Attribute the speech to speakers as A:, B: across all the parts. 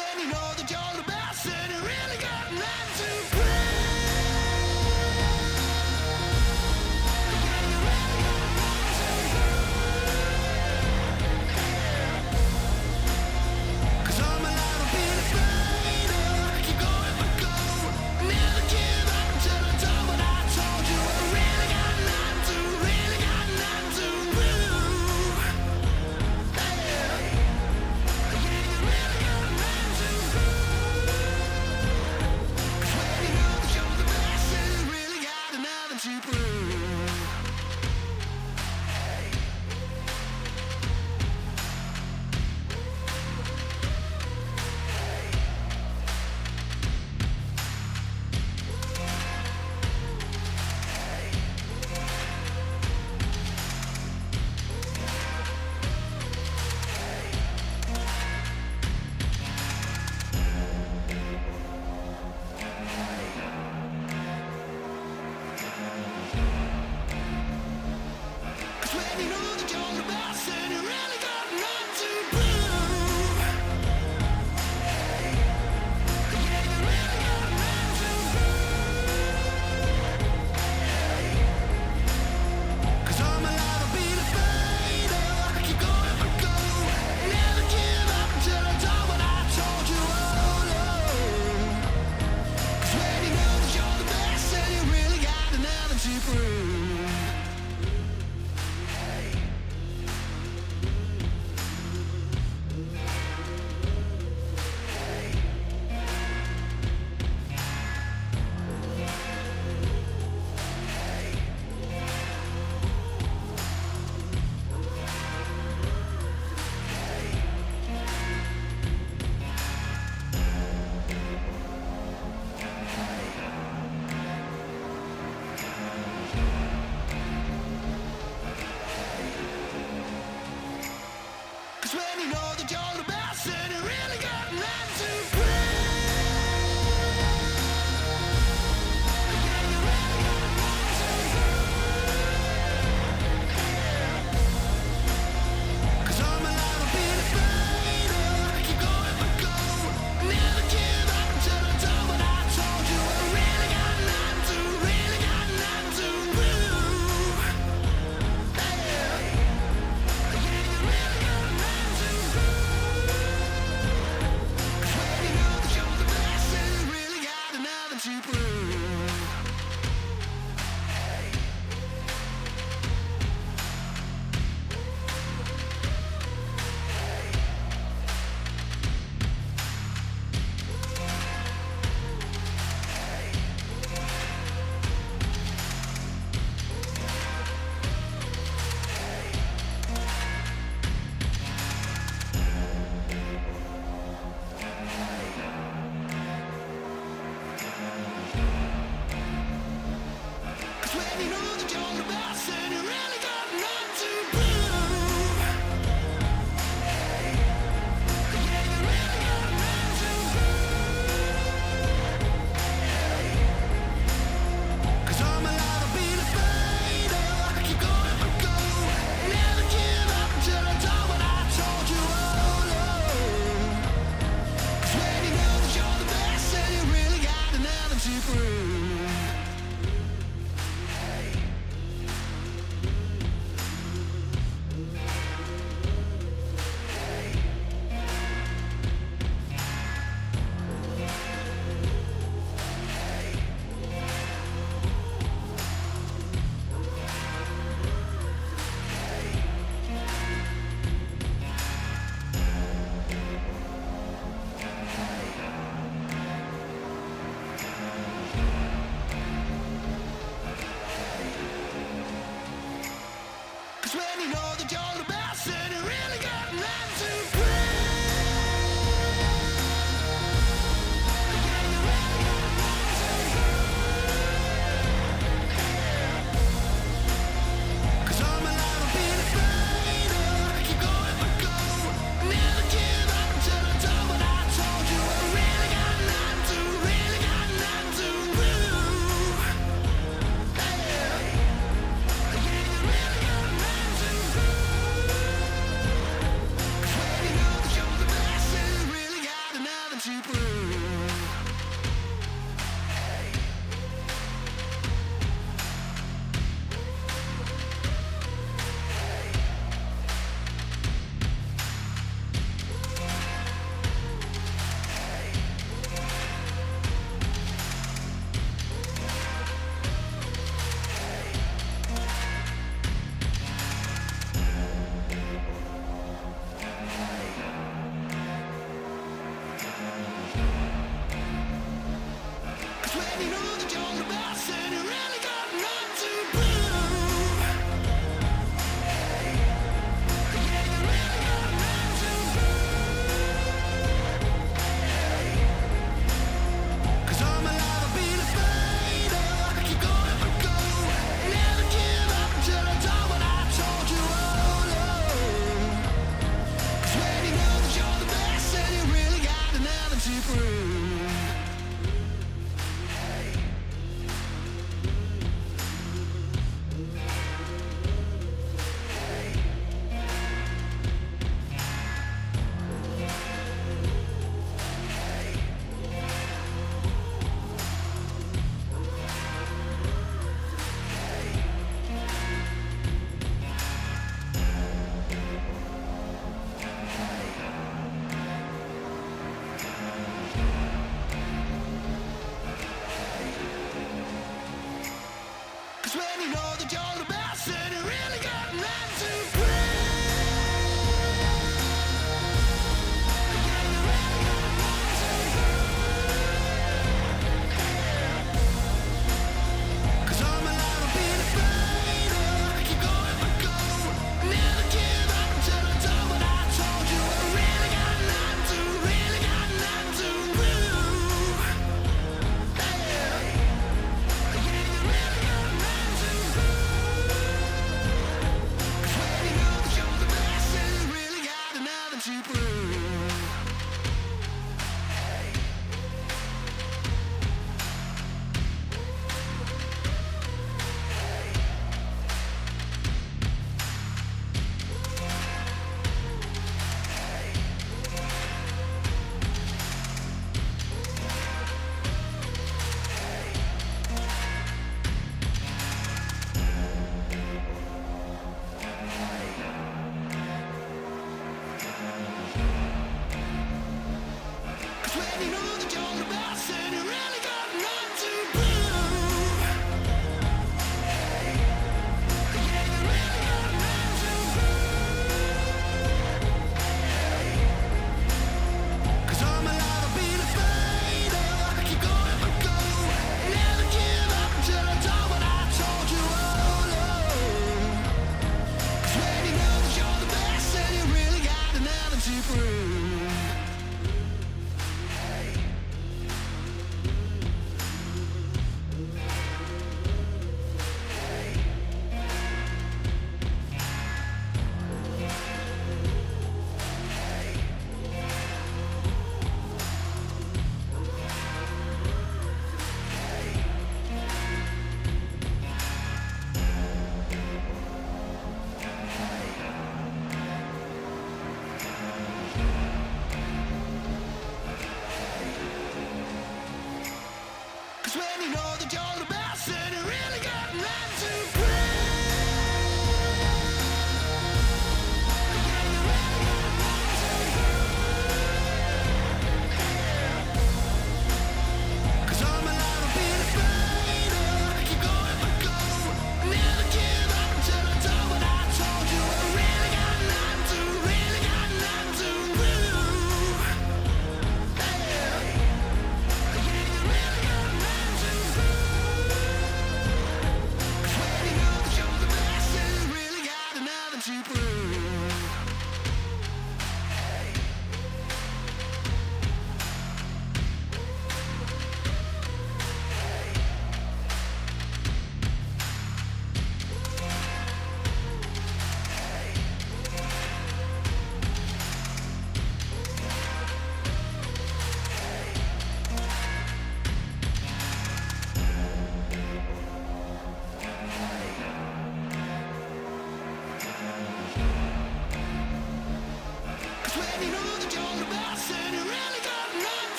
A: when you know that you're the best and you really got nothing to prove. Yeah, you really got nothing to prove. 'Cause all my life I've been afraid of. Keep going but go. Never give up until I done what I told you. I really got nothing to, really got nothing to prove. Yeah, you really got nothing to prove. 'Cause when you know that you're the best, then you really got nothing to prove. Cause when you know that you're the best, then you really got nothing to prove. Yeah, you really got nothing to prove. 'Cause all my life I've been afraid of. Keep going but go. Never give up until I done what I told you. Oh no. 'Cause when you know that you're the best, then you really got nothing to prove.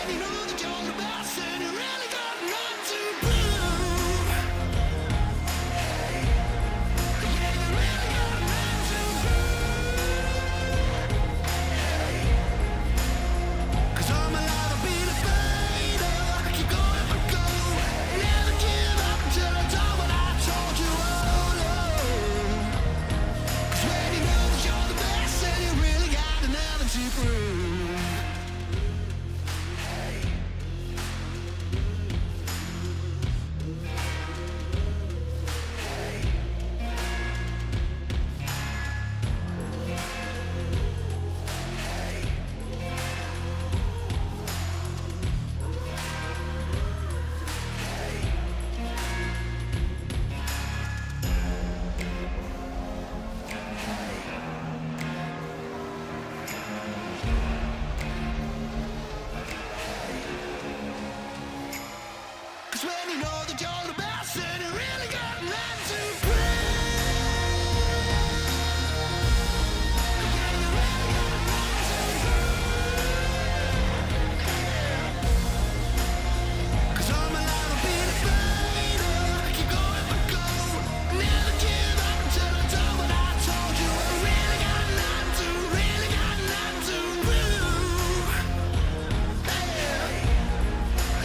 A: when you know that you're the best and you really got nothing to prove. Yeah, you really got nothing to prove. 'Cause all my life I've been afraid of. Keep going but go. Never give up until I done what I told you. Oh no. 'Cause when you know that you're the best and you really got nothing to prove. Cause when you know that you're the best and you really got nothing to prove. Yeah, you really got nothing to prove. 'Cause all my life I've been afraid of. Keep going but go. Never give up until I done what I told you. I really got nothing to prove.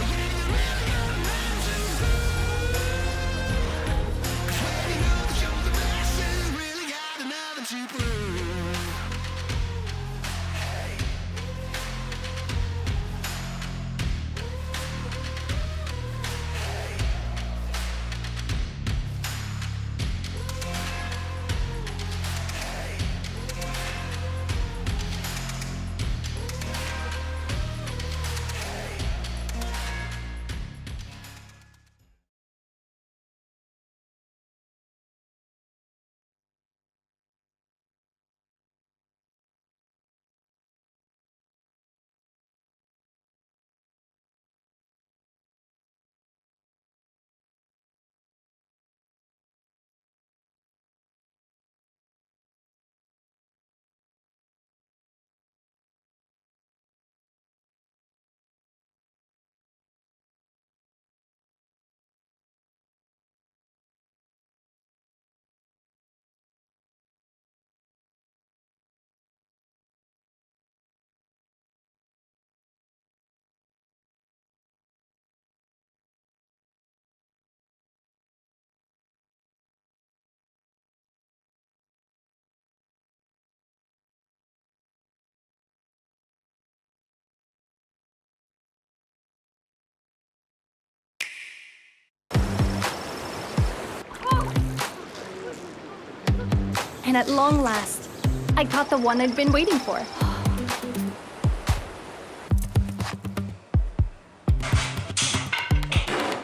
A: Yeah, you really got nothing to prove. 'Cause when you know that you're the best and you really got nothing to prove.
B: And at long last, I caught the one I'd been waiting for.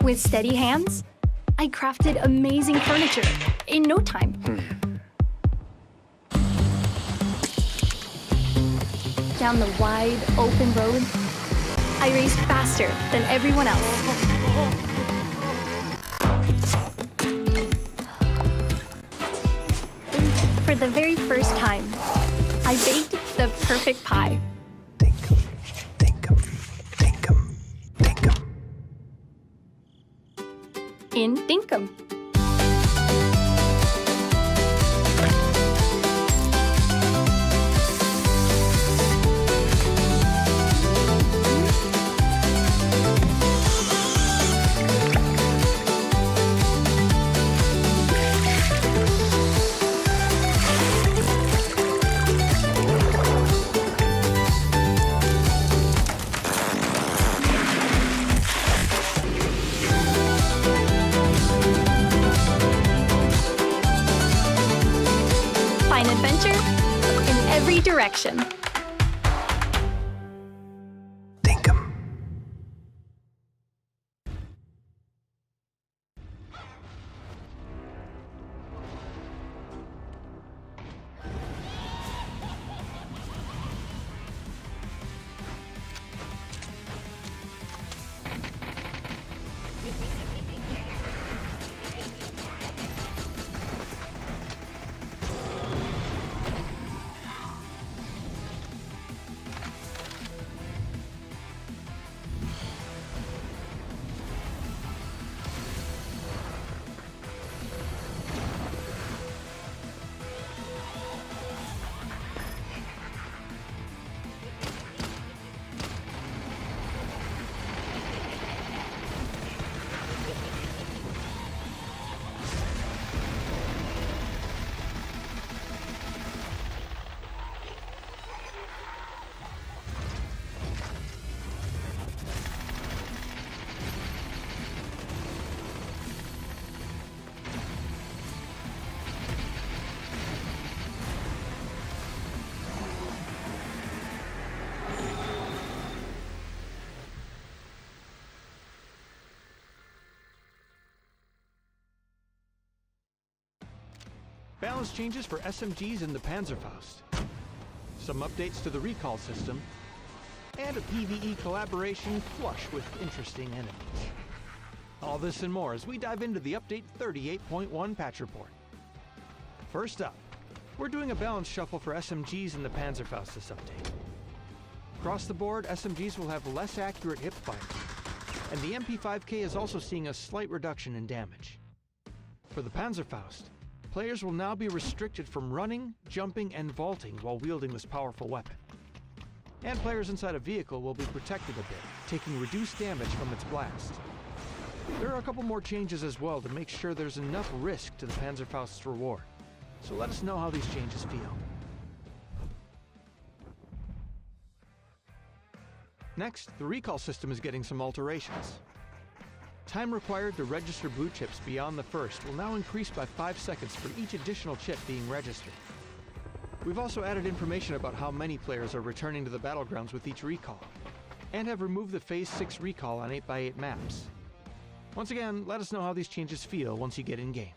B: With steady hands, I crafted amazing furniture in no time. Down the wide, open road, I raced faster than everyone else. For the very first time, I baked the perfect pie. In Dinkum. Find adventure in every direction.
C: balance changes for SMGs in the Panzerfaust, some updates to the recall system, and a PvE collaboration flush with interesting enemies. All this and more as we dive into the Update 38.1 patch report. First up, we're doing a balance shuffle for SMGs in the Panzerfaust this update. Across the board, SMGs will have less accurate hipfire, and the MP5K is also seeing a slight reduction in damage. For the Panzerfaust, players will now be restricted from running, jumping, and vaulting while wielding this powerful weapon. And players inside a vehicle will be protected a bit, taking reduced damage from its blast. There are a couple more changes as well to make sure there's enough risk to the Panzerfaust's reward. So let us know how these changes feel. Next, the recall system is getting some alterations. Time required to register blue chips beyond the first will now increase by 5 seconds for each additional chip being registered. We've also added information about how many players are returning to the battlegrounds with each recall, and have removed the Phase 6 recall on 8x8 maps. Once again, let us know how these changes feel once you get in-game.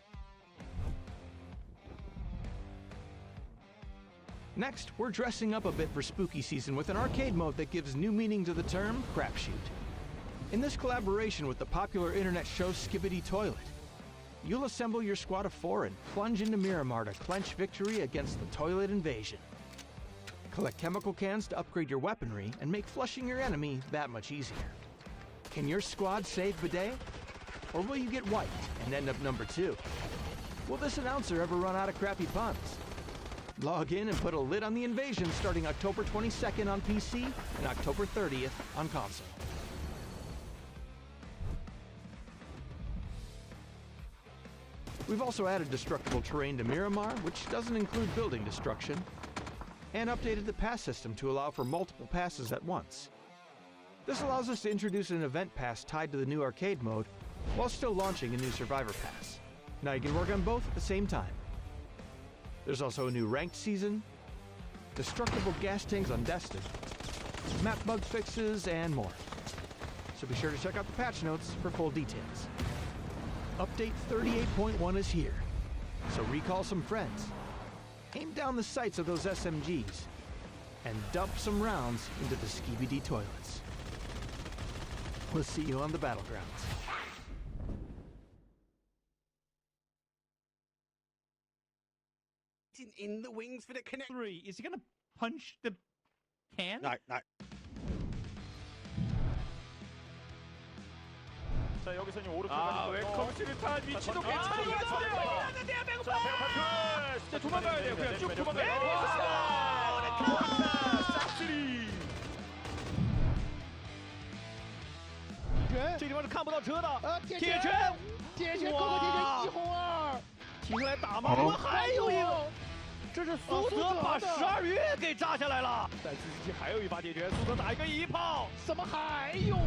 C: Next, we're dressing up a bit for spooky season with an arcade mode that gives new meaning to the term crapshoot. In this collaboration with the popular internet show Skibidi Toilet, you'll assemble your squad of 4 and plunge into Miramar to clench victory against the toilet invasion. Collect chemical cans to upgrade your weaponry and make flushing your enemy that much easier. Can your squad save Bidet? Or will you get wiped and end up number 2? Will this announcer ever run out of crappy puns? Log in and put a lid on the invasion starting October 22nd on PC and October 30th on console. We've also added destructible terrain to Miramar, which doesn't include building destruction, and updated the pass system to allow for multiple passes at once. This allows us to introduce an event pass tied to the new arcade mode, while still launching a new Survivor Pass. Now you can work on both at the same time. There's also a new ranked season, destructible gas tanks on Destin, map bug fixes, and more. So be sure to check out the patch notes for full details. Update 38.1 is here, so recall some friends, aim down the sights of those SMGs, and dump some rounds into the Skibidi toilets. We'll see you on the battlegrounds.
D: In the wings for the connect.
E: 3. Is he going to punch the can?
D: No.
F: 자 여기서 이제 오른쪽
E: 웰컴 수류탄 위치도 괜찮은데요.
F: 자 배고파
E: 진짜 도망가야 돼요. 그냥 쭉 도망가야 돼요.
F: 싹쓸이
E: 这地方是看不到车的。
G: 铁拳，哥哥铁拳1红2，
E: 提出来打吗？我们还有一个，这是苏泽把12月给炸下来了。在自己还有一发铁拳，苏泽打一个1炮。
G: 怎么还有？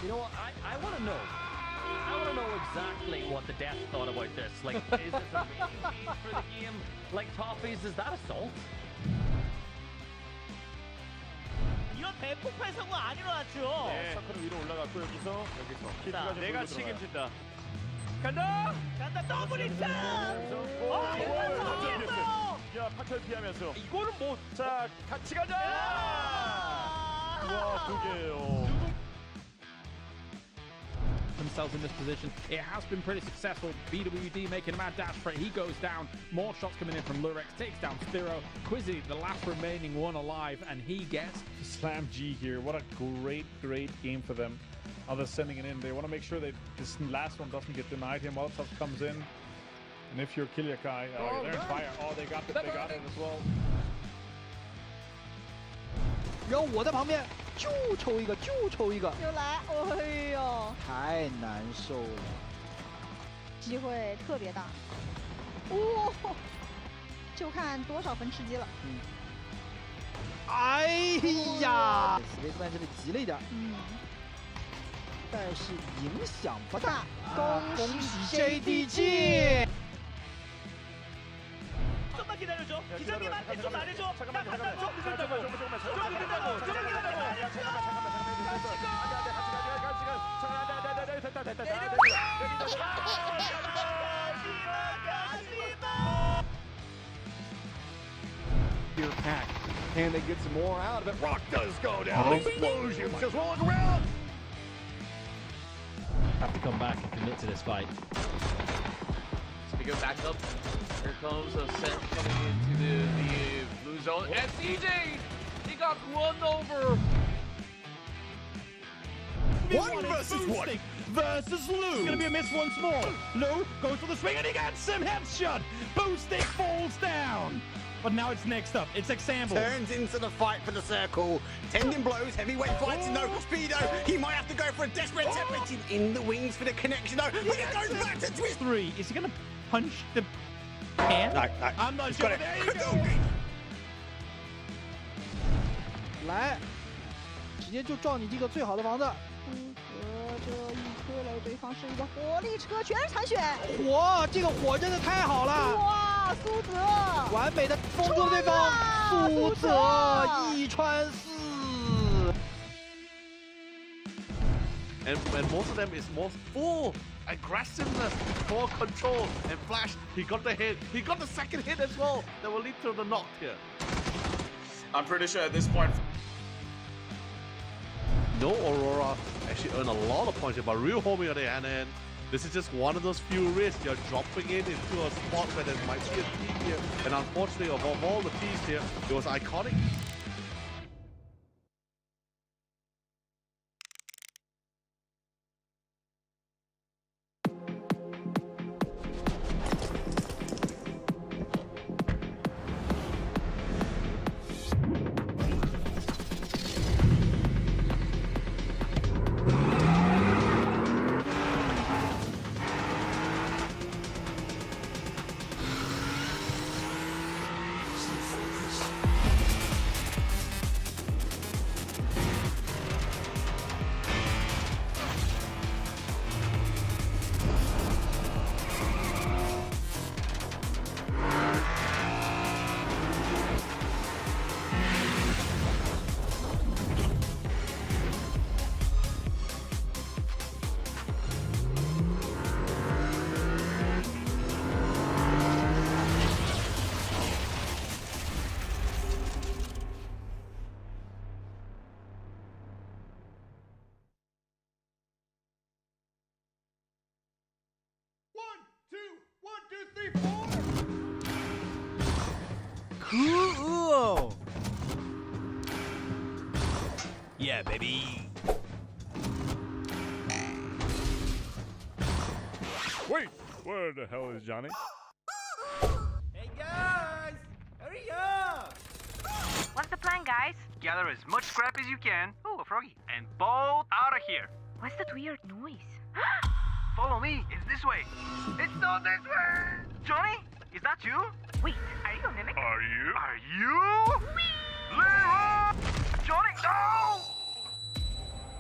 H: You know what? I want to know. I want to know exactly what the devs thought about this. Like, is this a main for the game? Like Toffees, is that assault?
E: 이건 대폭발 상황 아니라죠.
F: 네, 서클 위로 올라갔고 여기서
E: 자, 내가 책임진다. 간다. 더블 히트.
F: 야 파철 피하면서
E: 이거는 뭐?
F: 자 같이 가자. 와 두 개예요.
I: themselves in this position. It has been pretty successful. BWD making a mad dash for it. He goes down. More shots coming in from Lurex. Takes down Spiro. Quizzy, the last remaining one alive, and he gets
J: Slam G here. What a great game for them. How they're sending it in. They want to make sure that this last one doesn't get denied here. Molotov comes in. And if you're Kilyakai, they're on fire. Oh, they got it as well.
G: 然后我在旁边就抽一个，
K: 又来，哎呦，
G: 太难受了，
K: 机会特别大，哦，就看多少分吃鸡了。
G: 哎呀，Spaceman 这里急了一点，但是影响不大。恭喜 JDG。
E: 조금만 기다려줘. 기자님한테 좀 말해줘. 나 판단 좀 늦었다고. 좀 늦었다고.
F: 됐다.
E: Here pack. Can they get some more out of it? Rock does go down. Explosion just rolling around.
H: Have to come back and commit to this fight.
D: Speaker back up. Here comes a set coming into the blue zone. And CJ, he got run over.
E: 1 versus 1 versus Lou. It's gonna be a miss once more. Lou goes for the swing and he gets some headshot. Boosting falls down. But now it's next up. It's Example.
L: Turns into the fight for the circle. Tending blows, heavyweight fights, no speedo. He might have to go for a desperate tap. In the wings for the connection though. But it goes back to twist.
E: 3. Is he gonna punch the hand?
L: No.
E: I'm not sure. There you go.
G: 来，直接就照你这个最好的房子。和这一推雷，对方是一个火力车，全是残血。火，这个火真的太好了！哇，苏泽，完美的封住了对方。苏泽1穿4。
D: And most of them is more full aggressiveness, more control, and Flash, he got the hit. He got the second hit as well. That will lead to the knock here.
F: I'm pretty sure at this point.
D: No Aurora actually earned a lot of points here, but Real Homie on the other hand, this is just one of those few risks. You're dropping it into a spot where there might be a team here. And unfortunately, of all the teams here, it was iconic.
E: Cool. Yeah, baby.
J: Wait, where the hell is Johnny?
E: Hey guys, hurry up!
M: What's the plan, guys?
E: Gather as much scrap as you can. Oh, a froggy. And bolt out of here.
M: What's that weird noise?
E: Follow me. It's this way. It's not this way. Johnny, is that you?
M: Wait, are you a mimic?
J: Are you?
E: Are you? Leroy! Johnny, no!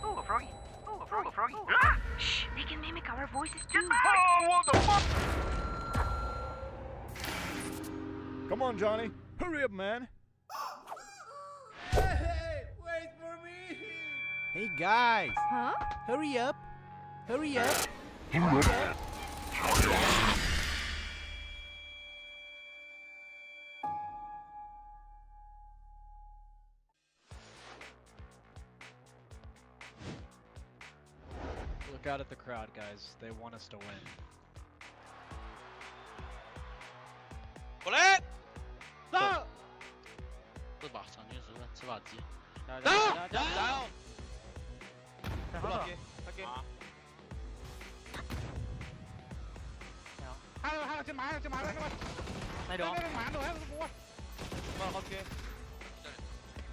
E: Oh, a froggy. Oh, a froggy. Ah!
M: Shh, they can mimic our voices too.
E: Oh, what the fuck?
J: Come on, Johnny. Hurry up, man.
E: Hey, wait for me! Hey guys,
M: Huh?
E: hurry up! Hurry up!
N: Look out at the crowd, guys. They want us to win.
D: Bullet!
E: 到！
D: 吃把长军石，吃把鸡。
E: 到！
D: 加油！
E: 还有，先埋，
D: 那种。
E: 오케이.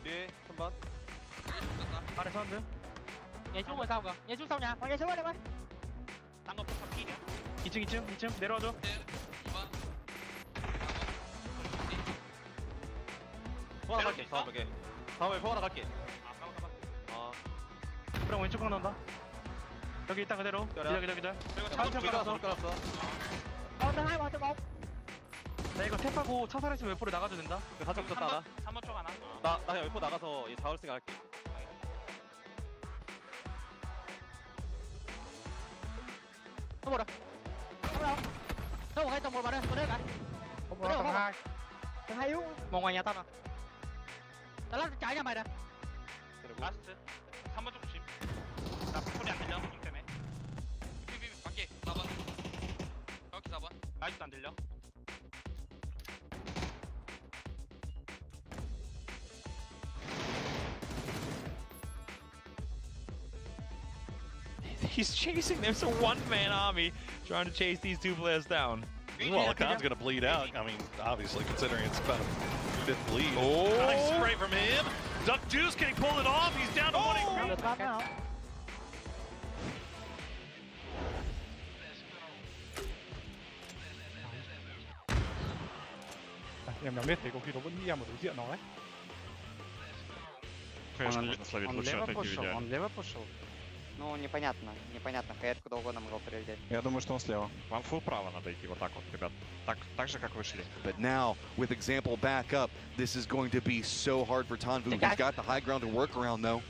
E: 네, 3번. 아래 사운드.
D: 얘 쭉 싸우고. 얘 쭉 싸우냐?
K: 얘 저거 내가.
D: 딴거 피냐?
E: 2층 내려와줘. 포 하나 갈게. 다음에 포 하나 갈게. 그럼 왼쪽 방 나온다. 여기 있다 그대로. 기다려. 차한편 깔았어. 나 이거 탭하고 차 살아있으면 웨포를 나가도 된다. 그 사정 떴다 나.
D: 3번 쪽 하나.
E: 나 그냥 웨포 나가서 얘 잡을 생각 할게.
D: 써보라.
G: Đâu hay tầm một vào đây, vào đây cái.
J: Không có tầng 2.
G: Tầng 2 yếu.
N: Một ngoài nhà tao nè.
G: Tao lát trái nhà mày nè.
O: 라스트 3번 좀 조심. 나 소리 안 들려. 핑 때문에. 삐삐삐 밖에 4번. 정확히 4번. 아직도 안 들려.
P: He's chasing them. It's a one-man army trying to chase these two players down.
Q: Meanwhile, Khan's going to bleed out. I mean, obviously, considering it's about a fifth bleed.
P: Oh!
Q: Nice spray from him. Duck Juice, can he pull it off? He's down to 1 HP.
J: Em nhắm mid thì có khi nó vẫn nghĩ em ở đối diện nó đấy.
N: Он лево пошел?
R: Ну, непонятно, Хэт куда угодно могла прилететь.
Q: Я думаю, что он слева. Вам full право надо идти вот так вот, ребят. Так же, как вы шли.
S: But now, with example back up, this is going to be so hard for Tanvu. He's got the high ground to work around, though.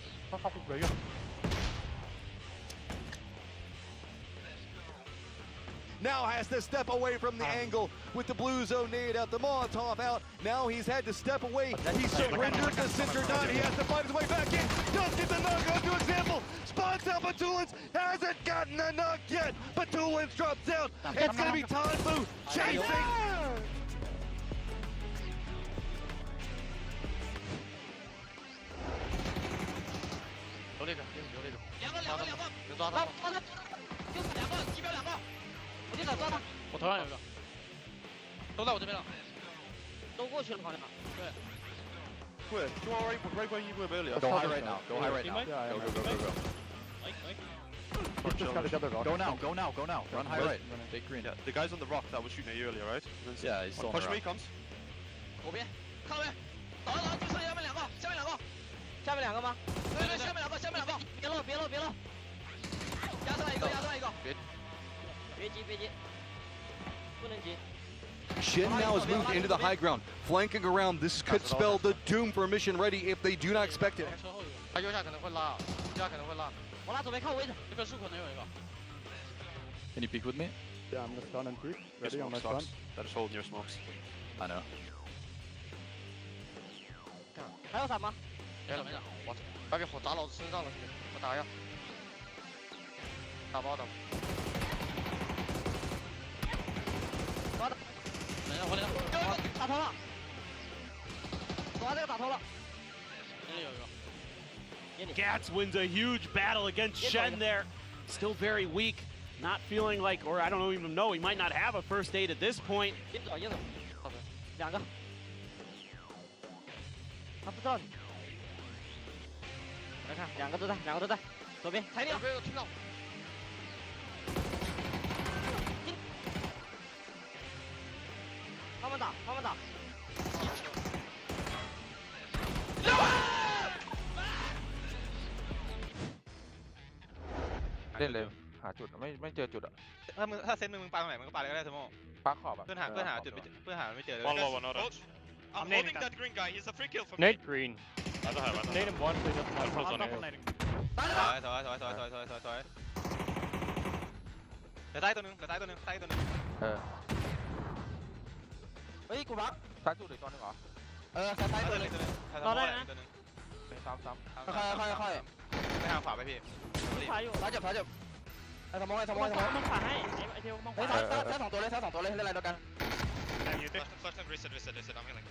S: Now has to step away from the angle with the blue zone nade out, the Molotov out. Now he's had to step away. He surrendered the center dot. He has to find his way back in. Does get the knock onto example. Spots out Batulins. Hasn't gotten a knock yet. Batulins drops out. It's going to be Tanvu chasing.
R: Go high right now. Go high right now. Go.
J: Just got each other go.
R: Go now. Run high right.
O: Take green. Yeah, the guy's on the rock that was shooting at you earlier, right?
R: Yeah, he's still on the
O: Push me,
R: rock.
O: comes.
F: 左边，靠边，倒，就剩下面两个，下面两个。下面两个吗？对，下面两个。别漏。压上来一个。别急，不能急。
S: Shin now has moved into the high ground, flanking around. This could spell the doom for mission ready if they do not expect it.
F: 他右下可能会拉，我拉左边靠位置，这个树可能有一个。
R: Can you peek with me?
J: Yeah, I'm gonna stun and peek. Ready on my stun.
O: That is holding your smokes.
R: I know.
F: 还有伞吗？没了，我外面火砸老子身上了，我打呀。打包的。我打头了，抓这个打头了。这里有一个。
P: Gats wins a huge battle against Shen there. Still very weak. Not feeling like, or I don't even know, he might not have a first aid at this point.
F: 两个。他不知道你。来看，两个都在，左边抬掉。左边有听到。慢慢打。
R: เล่นเลยหาจุดไม่เจอจุดอ่ะถ้าเซนมึงปาตรงไหนมึงก็ปาเลยก็ได้สมองปาขอบอ่ะเพื่อนหาจุดเพื่อนหาไม่เจอเลย
O: One low, one auto. I'm holding that green guy. He's a free kill for me.
E: Nade green.
O: I don't have.
E: Nade him one, please.
O: I'm close on it.
R: ถอยเหลือใต้ตัวนึงเฮ้ยกูบักซ้ายสุดเลยตัวนึงเหรอซ้ายตัวนึงรอได้นะซ้ำค่อยไปทางขวาไปพี่ซ้ายจับไอ้สมองมันขวาให้ไอ้เทลมองขวาซ้ายสองตัวเลยเล่นอะไรด้วยกัน
O: First time reset. I'm healing.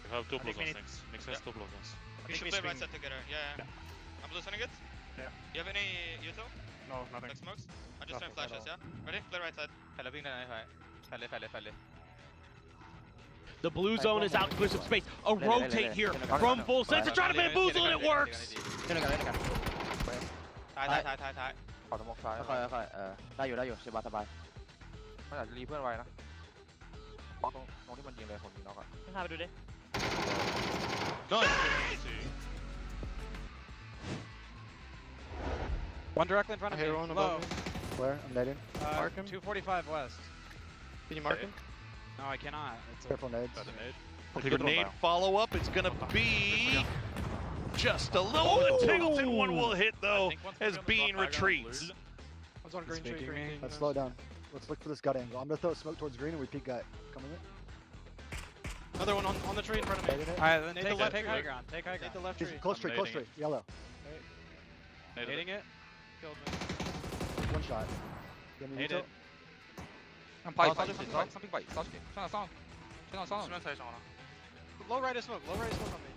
O: We have two blows on things. Makes sense, two blows on. We should play right side together. Yeah. I'm listening it.
J: Yeah.
O: You have any util?
J: No, nothing.
O: Like smokes? I'm just throwing flashes, yeah? Ready? Play right side.
R: แฟนวิ่งได้ไหมแฟนเลย
P: The blue zone is out to clear some space. A rotate here from full sense to try to bamboozle, and it works.
R: เล่นกันท้ายขอสมองซ้ายค่อยได้อยู่สบายมันอาจจะรีเพื่อนไว้นะตรงที่มันยิงเลยคนยิงน็อกอ่ะพาไปดูดิ
N: One directly in front of me. Low.
J: Where? I'm nading.
N: Mark him. 245 west.
O: Can you mark him?
N: No, I cannot. It's
J: Careful nades.
Q: The grenade follow-up is going to be just a little bit of Tingleton. One will hit, though, as Bean retreats.
J: Let's slow down.
T: Let's look for this gut angle. I'm gonna throw a smoke towards green and we peek gut. Coming in.
N: Another one on the tree in front of me.
T: Alright,
N: then take high ground. Take high ground. Take the left tree.
T: Close tree, close tree. Yellow.
N: Nading it. Killed me.
T: One shot. Give me
N: Naded.
R: 형 바위 쏴줄게. 삼픽 바위 쏴줄게. 천하 싸움. 천하 싸움.
N: 수면 사이 정하나. Low right is smoke. Low right is smoke on me.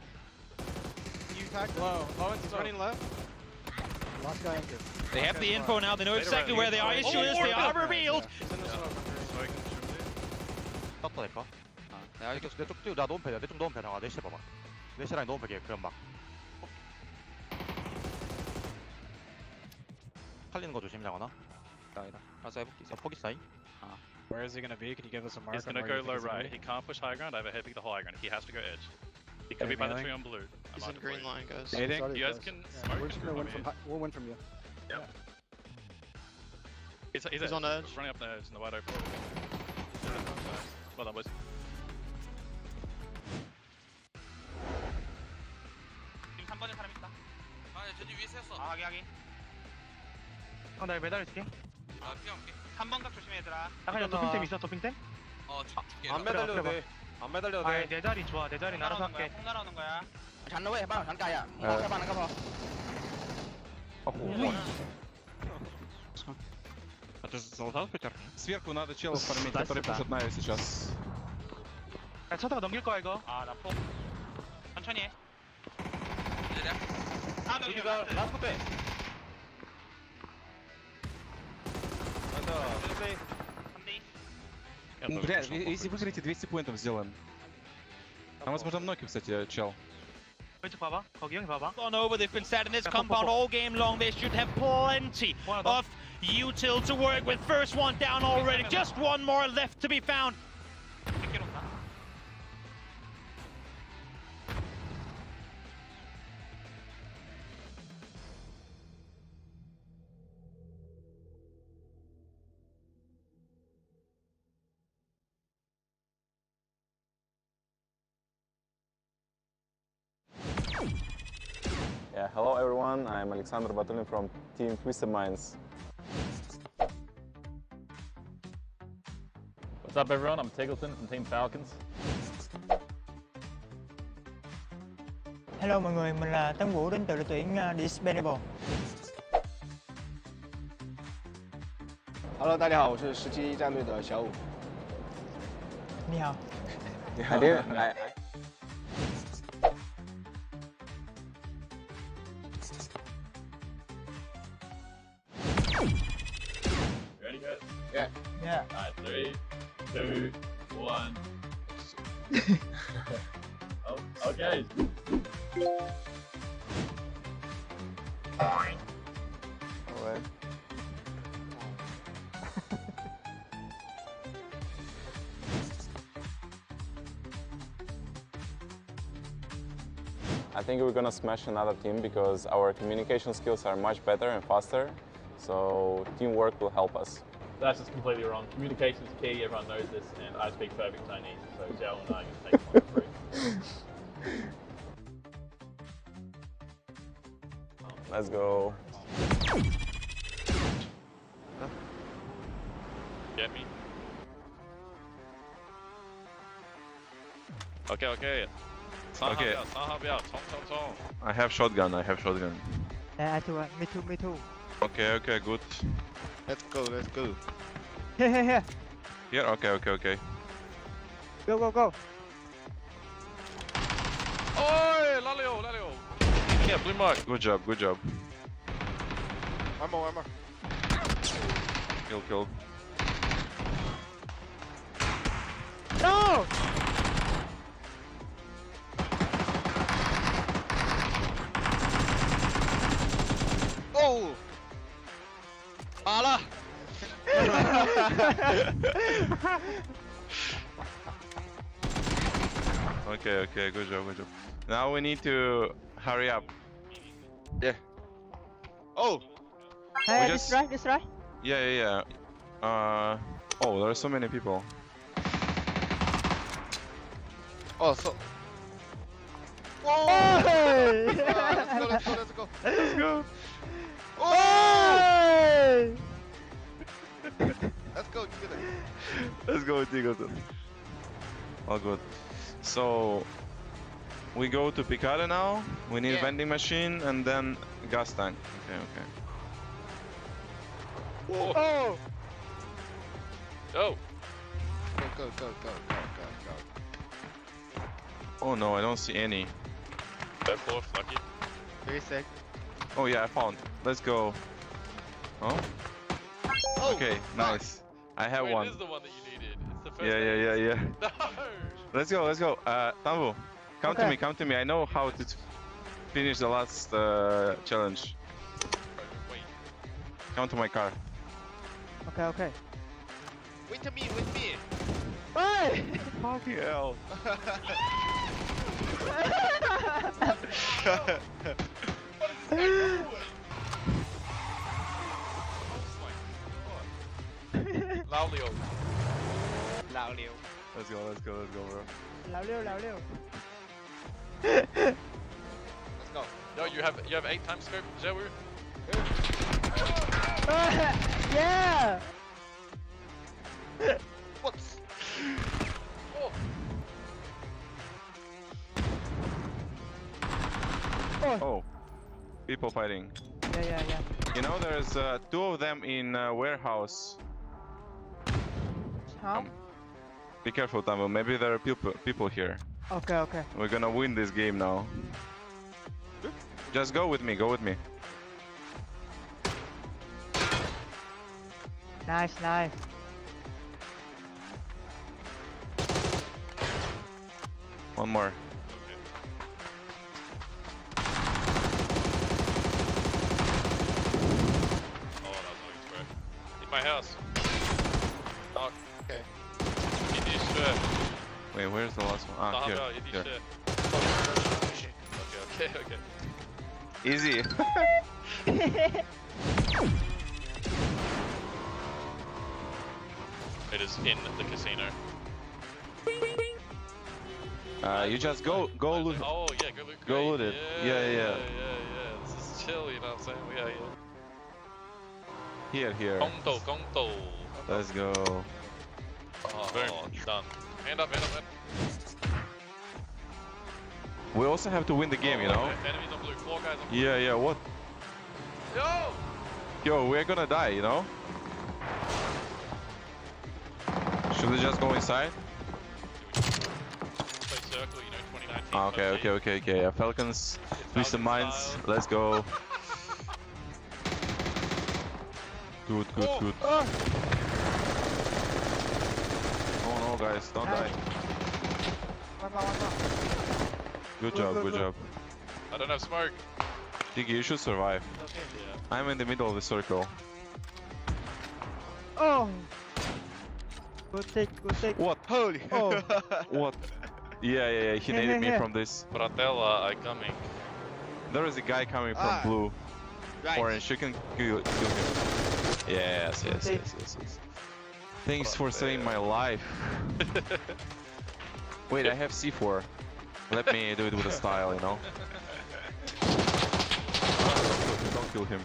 N: You tagged low. Low is running left.
T: Last guy anchor.
U: They have the info now. They know exactly where the issue is. They are revealed.
R: 떴다 내꺼. 내가 이렇게 내쪽 뛰고 나 노은패야. 내쪽 노은패 나가. 내시 봐봐. 내시랑 노은패게 그럼 막 팔리는 거 조심하거나. 아니다. 알았어 해볼게. 포기 사이.
N: Where is he gonna be? Can you give us a mark?
O: He's gonna go low right. He can't push high ground. I have a heavy the high ground. He has to go edge. He could be by the tree on blue.
N: He's in green line, guys.
O: You guys can smoke.
T: We're just gonna win from. We'll win from you.
O: Yeah. He's
N: on the edge.
O: He's running up the edge in the wide open. Well done, boys. 지금 3번에 사람 있다. 저기 위에 세웠어. 확인.
F: 나 매달려줄게.
O: 피어올게. 3번 각 조심해 얘들아.
F: 아까 저 도핑템 있어, 도핑템?
O: 줄게.
N: 안 매달려도 돼. 안 매달려도 돼.
F: 내 자리 좋아, 내 자리 알아서 할게.
O: 콩 날아오는 거야.
R: 잔너 왜 해봐. 잔가야. 해봐 나가 봐.
V: А ты залутал хоть? Сверху надо челов фармить, который пушит Нави сейчас.
F: 야, 차다가 넘길 거야, 이거.
O: 나 폭. 천천히 해.
N: 우리가 라스트 빼.
V: Бля, если выиграете 200 поинтов сделаем. Там возможно многие, кстати, чел.
F: 왼쪽 봐봐. 거기 형이 봐봐.
U: On over, they've been sat in this compound all game long. They should have plenty of util to work with. First one down already. Just one more left to be found.
W: Yeah, hello everyone, I'm Alexander Batulin from Team Twisted Minds.
X: What's up everyone, I'm Tiggleton from Team Falcons.
Y: Hello mọi người, mình là Tấn Vũ đến từ đội tuyển Dispensable.
Z: Hello， 大家好，我是17战队的小武。
Y: 你好。
W: I did.
X: Ready, guys?
Z: Yeah.
Y: Yeah.
X: Alright, 3, 2, 1. Oh, okay.
W: Alright. I think we're gonna smash another team because our communication skills are much better and faster, so teamwork will help us.
X: That's just completely wrong. Communication's key, everyone knows this, and I speak perfect Chinese, so Zhao and I can take one free.
W: Let's go.
O: Get me. Okay, okay.
W: Okay. I have shotgun,
Y: Yeah, me too.
W: Okay, good.
Z: Let's go.
Y: Here.
W: Here, okay.
Y: Go.
O: Oi, Lalio.
W: Yeah, blue mark. Good job.
Z: One more.
W: Kill.
Y: No!
Z: Oh!
F: 麻了。
W: Okay, good job. Now we need to hurry up.
Z: Yeah. Oh!
Y: Hey, this right.
W: Yeah. Oh, there are so many people.
Z: Oh, so.
Y: Whoa!
Z: Hey! Let's go. Oh! Let's go together.
V: Let's go with Eagleton. All good. So we go to Picard now. We need vending machine and then gas tank. Okay, okay.
Z: Whoa.
O: Oh! Go!
Z: Go.
V: Oh no, I don't see any.
O: Third floor, lucky.
Z: 3 sec.
V: Oh yeah, I found. Let's go. Oh? Okay, nice. I have one.
O: It is the one that you needed. It's the first
V: Yeah.
O: No!
V: Let's go. Tambu, come to me. I know how to finish the last challenge.
O: Wait.
V: Come to my car.
G: Okay.
Z: Wait to me, with me.
G: Hey!
V: Fucking hell.
O: Laolio.
V: Let's go, bro.
G: Lão Liêu.
Z: Let's go.
O: Yo, you have 8 times scope, Zewu.
G: Yeah!
Z: What?
V: Oh, people fighting.
G: Yeah.
V: You know, there's 2 of them in warehouse.
G: Huh?
V: Be careful, Tambu. Maybe there are people here.
G: Okay.
V: We're gonna win this game now. Just go with me.
G: Nice.
V: One more.
O: Oh, that was nice, bro. In my house. Oh,
Z: okay.
O: In this shirt.
V: Wait, where's the last one? Ah, here.
O: In
V: Here.
O: this shirt. Okay.
V: Easy.
O: It is in the casino.
V: You just go loot.
O: Oh yeah, go loot.
V: Go loot it. Yeah.
O: This is chill, you know what I'm saying? Yeah.
V: Here.
O: Gonto.
V: Let's go.
O: Oh, done. Hand up.
V: We also have to win the game, you know?
O: Enemies on blue, 4 guys on blue.
V: Yeah, what? Yo, we're gonna die, you know? Should we just go inside?
O: Play circle, you know, 2019.
V: Okay. Yeah, Falcons, Twisted Minds, let's go. Good. Oh no, guys, don't die. Good job.
O: I don't have smoke.
V: Diggy, you should survive.
O: Yeah.
V: I'm in the middle of the circle.
G: Oh! Good take.
V: What?
Z: Holy.
G: Oh.
V: What? Yeah, he naded me from this.
O: Fratella, I coming.
V: There is a guy coming from blue.
Z: Right.
V: Orange, you can kill him. Yes. Thanks for saving my life. Wait, I have C4. Let me do it with a style, you know? Don't kill him.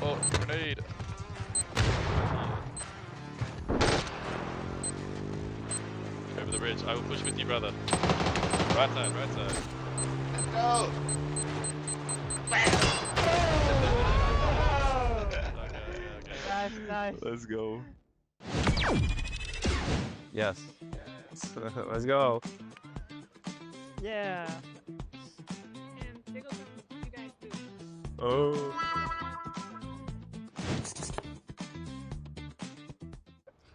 O: Oh, grenade. Over the ridge. I will push with you, brother. Right side.
Z: Go.
O: Okay.
G: Nice.
V: Let's go. Yes. Let's go.
G: Yeah.
V: Oh.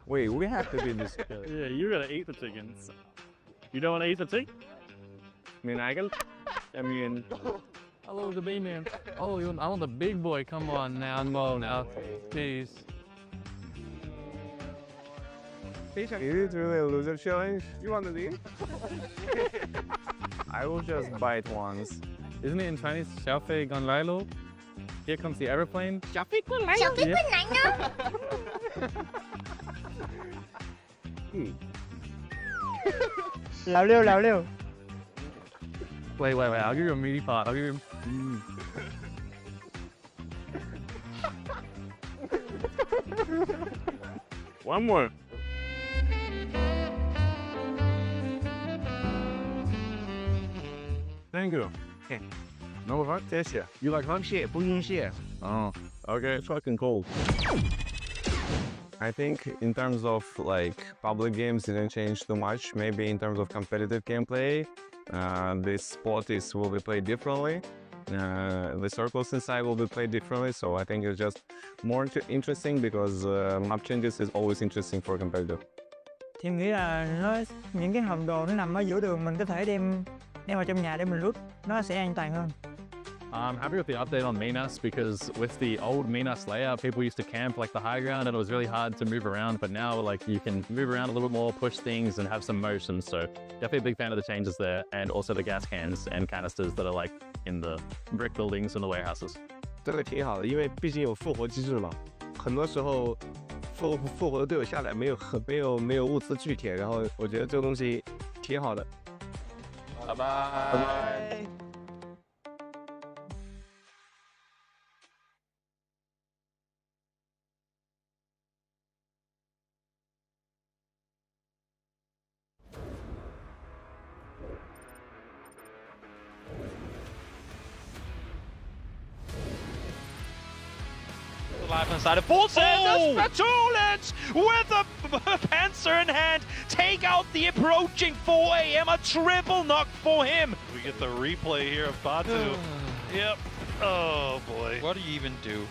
V: Wait, we have to be in this.
E: Yeah, you gotta eat the chickens. You don't want to eat the chicken?
V: I mean,
E: How low the bee man? Oh, I want the big boy. Come on now, no, now, please.
V: is it really a loser challenge? You want to leave? I will just bite once.
E: Isn't it in Chinese? 消费跟来喽. Here comes the airplane.
K: 小飞过来呢。
G: 老六。
E: Wait, I'll give you a meaty part. I'll give you.
P: One more.
A: Thank you. No, what? This year. You like hot shit? 不用谢. Oh, okay.
P: It's fucking cold.
W: I think in terms of like public games didn't change too much. Maybe in terms of competitive gameplay, this spot will be played differently. The circles inside will be played differently. So I think it's just more interesting because map changes is always interesting for competitive.
Y: Thì em nghĩ là những cái hầm đồ nó nằm ở giữa đường, mình có thể đem vào trong nhà để mình lướt, nó sẽ an toàn hơn.
X: I'm happy with the update on Minas because with the old Minas layout, people used to camp like the high ground and it was really hard to move around. But now like you can move around a little bit more, push things and have some motion. So definitely a big fan of the changes there, and also the gas cans and canisters that are like in the brick buildings and the warehouses.
A: 这个挺好的，因为毕竟有复活机制嘛，很多时候复活的队友下来没有物资聚填，然后我觉得这个东西挺好的。
P: 拜拜。
U: Live inside of full set, the Spatulans with a Panzer in hand take out the approaching 4 AM, a triple knock for him.
Q: We get the replay here of Batu. Yep. Oh boy.
J: What do you even do?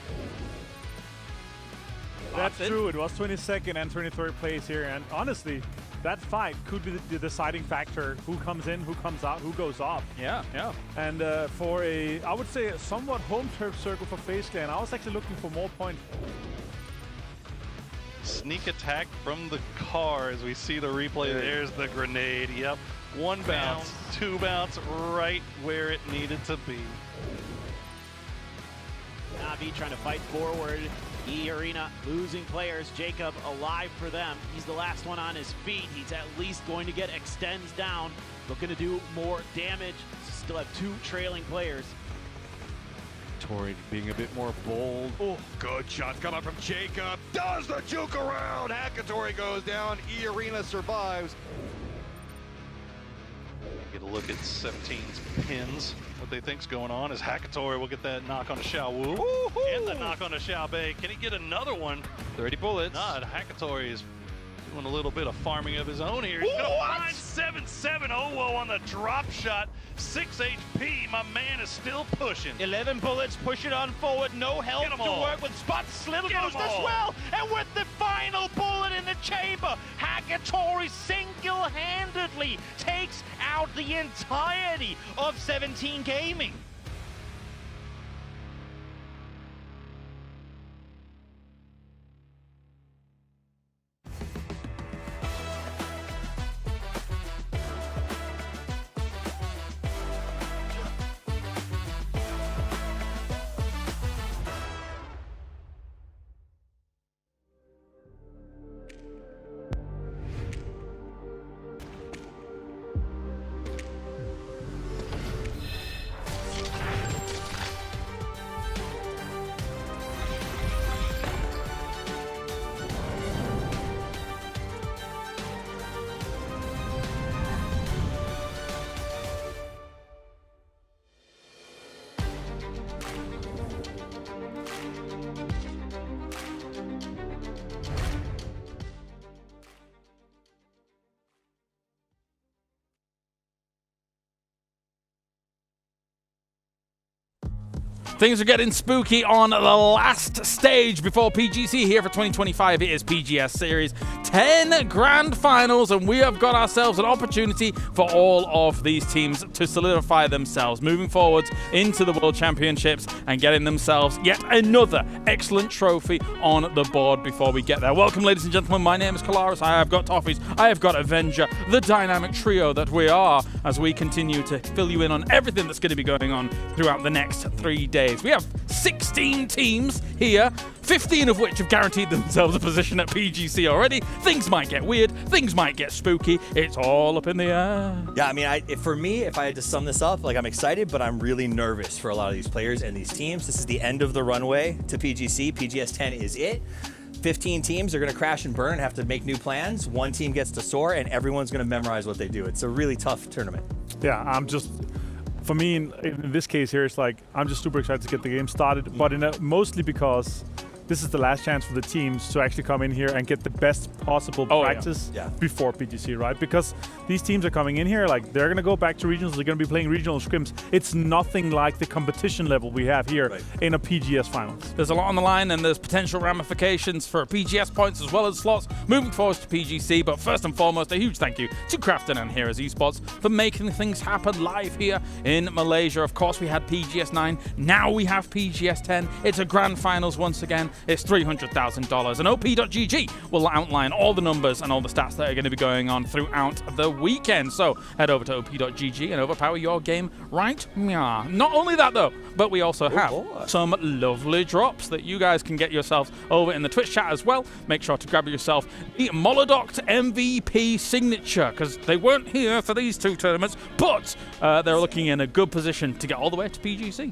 J: That's true. It was 22nd and 23rd place here, and honestly, that fight could be the deciding factor. Who comes in, who comes out, who goes off.
Q: Yeah, yeah.
J: And for I would say, a somewhat home turf circle for FaZe Clan, I was actually looking for more points.
Q: Sneak attack from the car as we see the replay. There's the grenade. Yep. One bounce, two bounce, right where it needed to be.
P: Navi trying to fight forward. E-Arena losing players. Jacob alive for them. He's the last one on his feet. He's at least going to get extends down. Looking to do more damage. Still have two trailing players.
Q: Tori being a bit more bold. Oh, good shot coming from Jacob.
S: Does the juke around. Hakatori goes down. E-Arena survives.
Q: Get a look at 17's pins. What they think's going on is Hakatori will get that knock on the Xiao Wu. And the knock on the Xiao Bei. Can he get another one?
J: 30 bullets.
Q: Nah, Hakatori is doing a little bit of farming of his own here. He's gonna find 7-7. Oh, well, on the drop shot. 6 HP. My man is still pushing.
U: 11 bullets, push it on forward. No health to work with. Spot Slither goes as well. And with the final bullet in the chamber, Hakatori single-handedly takes out the entirety of 17 Gaming.
B: Things are getting spooky on the last stage before PGC here for 2025. It is PGS Series 10 Grand Finals, and we have got ourselves an opportunity for all of these teams to solidify themselves, moving forwards into the World Championships and getting themselves yet another excellent trophy on the board before we get there. Welcome, ladies and gentlemen. My name is Kalaris. I have got Toffees. I have got Avenger, the dynamic trio that we are, as we continue to fill you in on everything that's going to be going on throughout the next 3 days. We have 16 teams here, 15 of which have guaranteed themselves a position at PGC already. Things might get weird, things might get spooky. It's all up in the air.
C: Yeah, I mean, for me, if I had to sum this up, like, I'm excited, but I'm really nervous for a lot of these players and these teams. This is the end of the runway to PGC. PGS 10 is it. 15 teams are going to crash and burn and have to make new plans. One team gets to soar, and everyone's going to memorize what they do. It's a really tough tournament.
J: Yeah, for me, in this case here, it's like, I'm just super excited to get the game started, but mostly because this is the last chance for the teams to actually come in here and get the best possible practice before PGC, right? Because these teams are coming in here, like, they're going to go back to regionals, they're going to be playing regional scrims. It's nothing like the competition level we have here in a PGS finals.
B: There's a lot on the line, and there's potential ramifications for PGS points as well as slots moving forward to PGC. But first and foremost, a huge thank you to Crafton and Heroes Esports for making things happen live here in Malaysia. Of course, we had PGS 9, now we have PGS 10. It's a grand finals once again. It's $300,000, and OP.GG will outline all the numbers and all the stats that are going to be going on throughout the weekend. So head over to OP.GG and overpower your game right now. Not only that though, but we also have some lovely drops that you guys can get yourselves over in the Twitch chat as well. Make sure to grab yourself the Molodoct MVP signature, because they weren't here for these two tournaments, but they're looking in a good position to get all the way to PGC.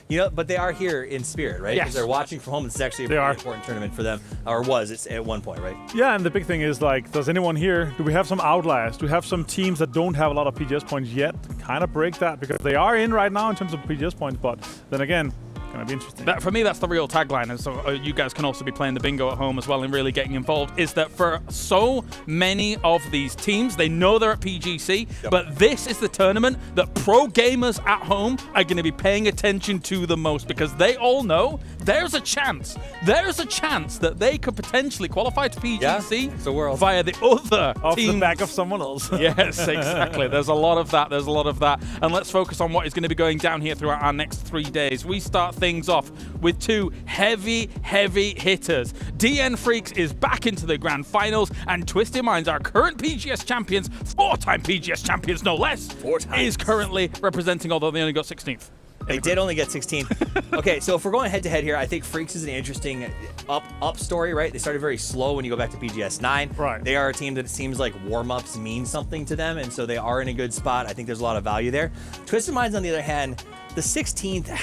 C: You know, but they are here in spirit, right?
B: Yes.
C: Because they're watching from home. It's actually a very important tournament for them, or was it's at one point, right?
J: Yeah, and the big thing is, like, does anyone here, do we have some outliers? Do we have some teams that don't have a lot of PGS points yet? Kind of break that, because they are in right now in terms of PGS points, but then again, gonna be interesting.
B: For me, that's the real tagline, and so you guys can also be playing the bingo at home as well and really getting involved, is that for so many of these teams, they know they're at PGC, but this is the tournament that pro gamers at home are going to be paying attention to the most, because they all know there's a chance that they could potentially qualify to PGC via the other
J: off
B: teams.
J: the back of someone else.
B: Yes, exactly. There's a lot of that. And let's focus on what is going to be going down here throughout our next 3 days. We start things off with two heavy hitters. DN Freaks is back into the grand finals, and Twisted Minds, our current PGS champions, 4-time PGS champions no less, is currently representing, although they only got 16th.
C: They did only get 16th. Okay, so if we're going head to head here, I think Freaks is an interesting up story, right? They started very slow when you go back to PGS 9.
J: Right.
C: They are a team that it seems like warm-ups mean something to them, and so they are in a good spot. I think there's a lot of value there. Twisted Minds, on the other hand, the 16th,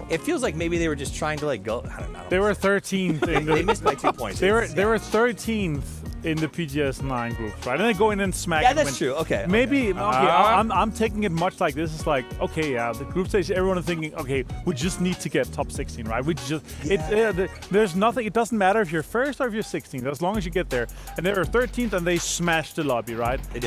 C: it feels like maybe they were just trying to, like, go, I don't know.
J: They were 13th.
C: They missed by 2 points.
J: They were 13th in the PGS 9 groups, right? And they go in and smack.
C: Yeah, that's true. Okay.
J: Maybe. I'm taking it much like this. It's like, okay, yeah, the group stage. Everyone is thinking, okay, we just need to get top 16, right? We just there's nothing. It doesn't matter if you're first or if you're 16th, as long as you get there. And they were 13th, and they smashed the lobby, right?
C: They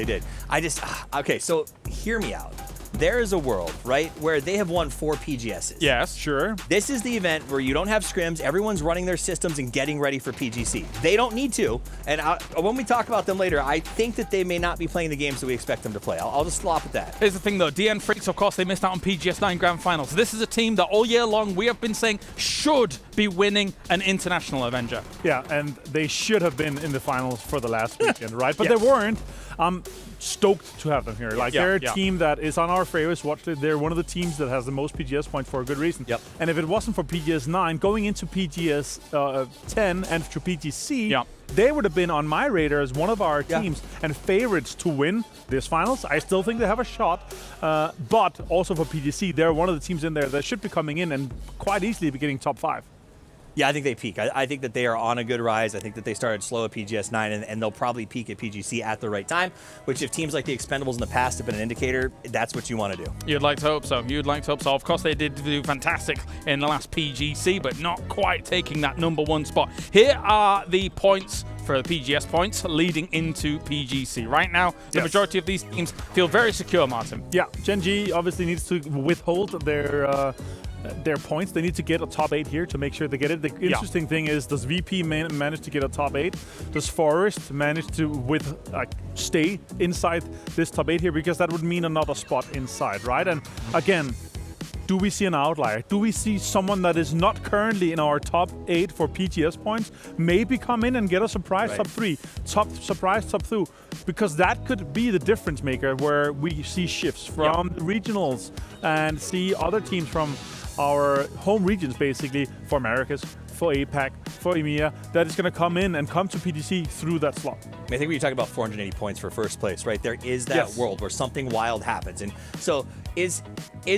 C: did. I just okay. So hear me out. There is a world, right, where they have won 4 PGSs.
B: Yes,
J: sure.
C: This is the event where you don't have scrims. Everyone's running their systems and getting ready for PGC. They don't need to. And when we talk about them later, I think that they may not be playing the games that we expect them to play. I'll just slop at that.
B: Here's the thing, though. DN Freaks, of course, they missed out on PGS 9 Grand Finals. This is a team that all year long we have been saying should be winning an international Avenger.
J: Yeah, and they should have been in the finals for the last weekend, right? But they weren't. I'm stoked to have them here. Like, they're a team that is on our favorites watch list. They're one of the teams that has the most PGS points for a good reason.
C: Yep.
J: And if it wasn't for PGS 9, going into PGS 10 and to PGC, they would have been on my radar as one of our teams and favorites to win this finals. I still think they have a shot, but also for PGC, they're one of the teams in there that should be coming in and quite easily be getting top 5.
C: Yeah, I think they peak. I think that they are on a good rise. I think that they started slow at PGS 9, and they'll probably peak at PGC at the right time, which if teams like the Expendables in the past have been an indicator, that's what you want to do.
B: You'd like to hope so. Of course, they did do fantastic in the last PGC, but not quite taking that #1 spot. Here are the points for the PGS points leading into PGC. Right now, the majority of these teams feel very secure, Martin.
J: Yeah, Gen G obviously needs to withhold their points. They need to get a top 8 here to make sure they get it. The interesting thing is, does VP manage to get a top 8? Does Forest manage to stay inside this top 8 here? Because that would mean another spot inside, right? And again, do we see an outlier? Do we see someone that is not currently in our top 8 for PGS points maybe come in and get a surprise top 3, surprise top 2? Because that could be the difference maker, where we see shifts from regionals and see other teams from our home regions, basically, for Americas, for APAC, for EMEA, that is going to come in and come to PGC through that slot.
C: I think when you talk about 480 points for first place, right, there is that world where something wild happens. And so is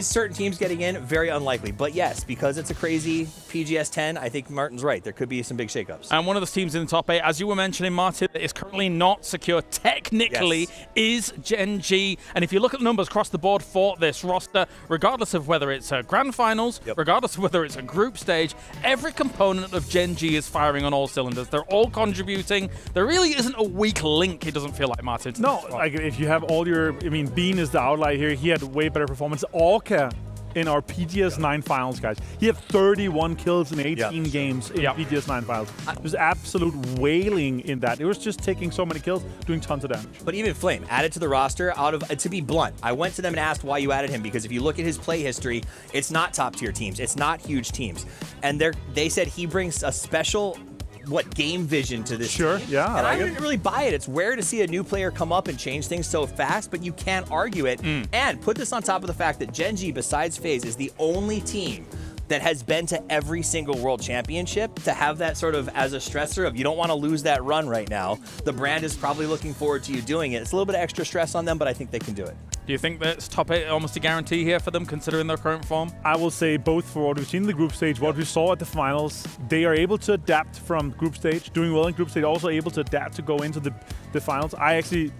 C: certain teams getting in? Very unlikely. But yes, because it's a crazy PGS 10, I think Martin's right. There could be some big shakeups.
B: And one of the teams in the top 8, as you were mentioning, Martin, that is currently not secure technically is Gen G. And if you look at the numbers across the board for this roster, regardless of whether it's a grand finals, regardless of whether it's a group stage, every component of Gen G is firing on all cylinders. They're all contributing. There really isn't a weak link, it doesn't feel like, Martin.
J: No, like if you have all your, I mean, Bean is the outlier here. He had way better performance. Orca in our PGS 9 finals, guys. He had 31 kills in 18 games in PGS 9 finals. It was absolute wailing in that. It was just taking so many kills, doing tons of damage.
C: But even Flame, added to the roster, to be blunt, I went to them and asked why you added him, because if you look at his play history, it's not top-tier teams. It's not huge teams. And they said he brings a special game vision to this team.
J: Yeah.
C: And I didn't really buy it. It's rare to see a new player come up and change things so fast, but you can't argue it. And put this on top of the fact that Gen G, besides FaZe, is the only team that has been to every single world championship. To have that sort of as a stressor of you don't want to lose that run right now. The brand is probably looking forward to you doing it. It's a little bit of extra stress on them, but I think they can do it.
B: Do you think that's top 8 almost a guarantee here for them, considering their current form?
J: I will say both for what we've seen in the group stage, what we saw at the finals. They are able to adapt from group stage, doing well in group stage, also able to adapt to go into the finals. I think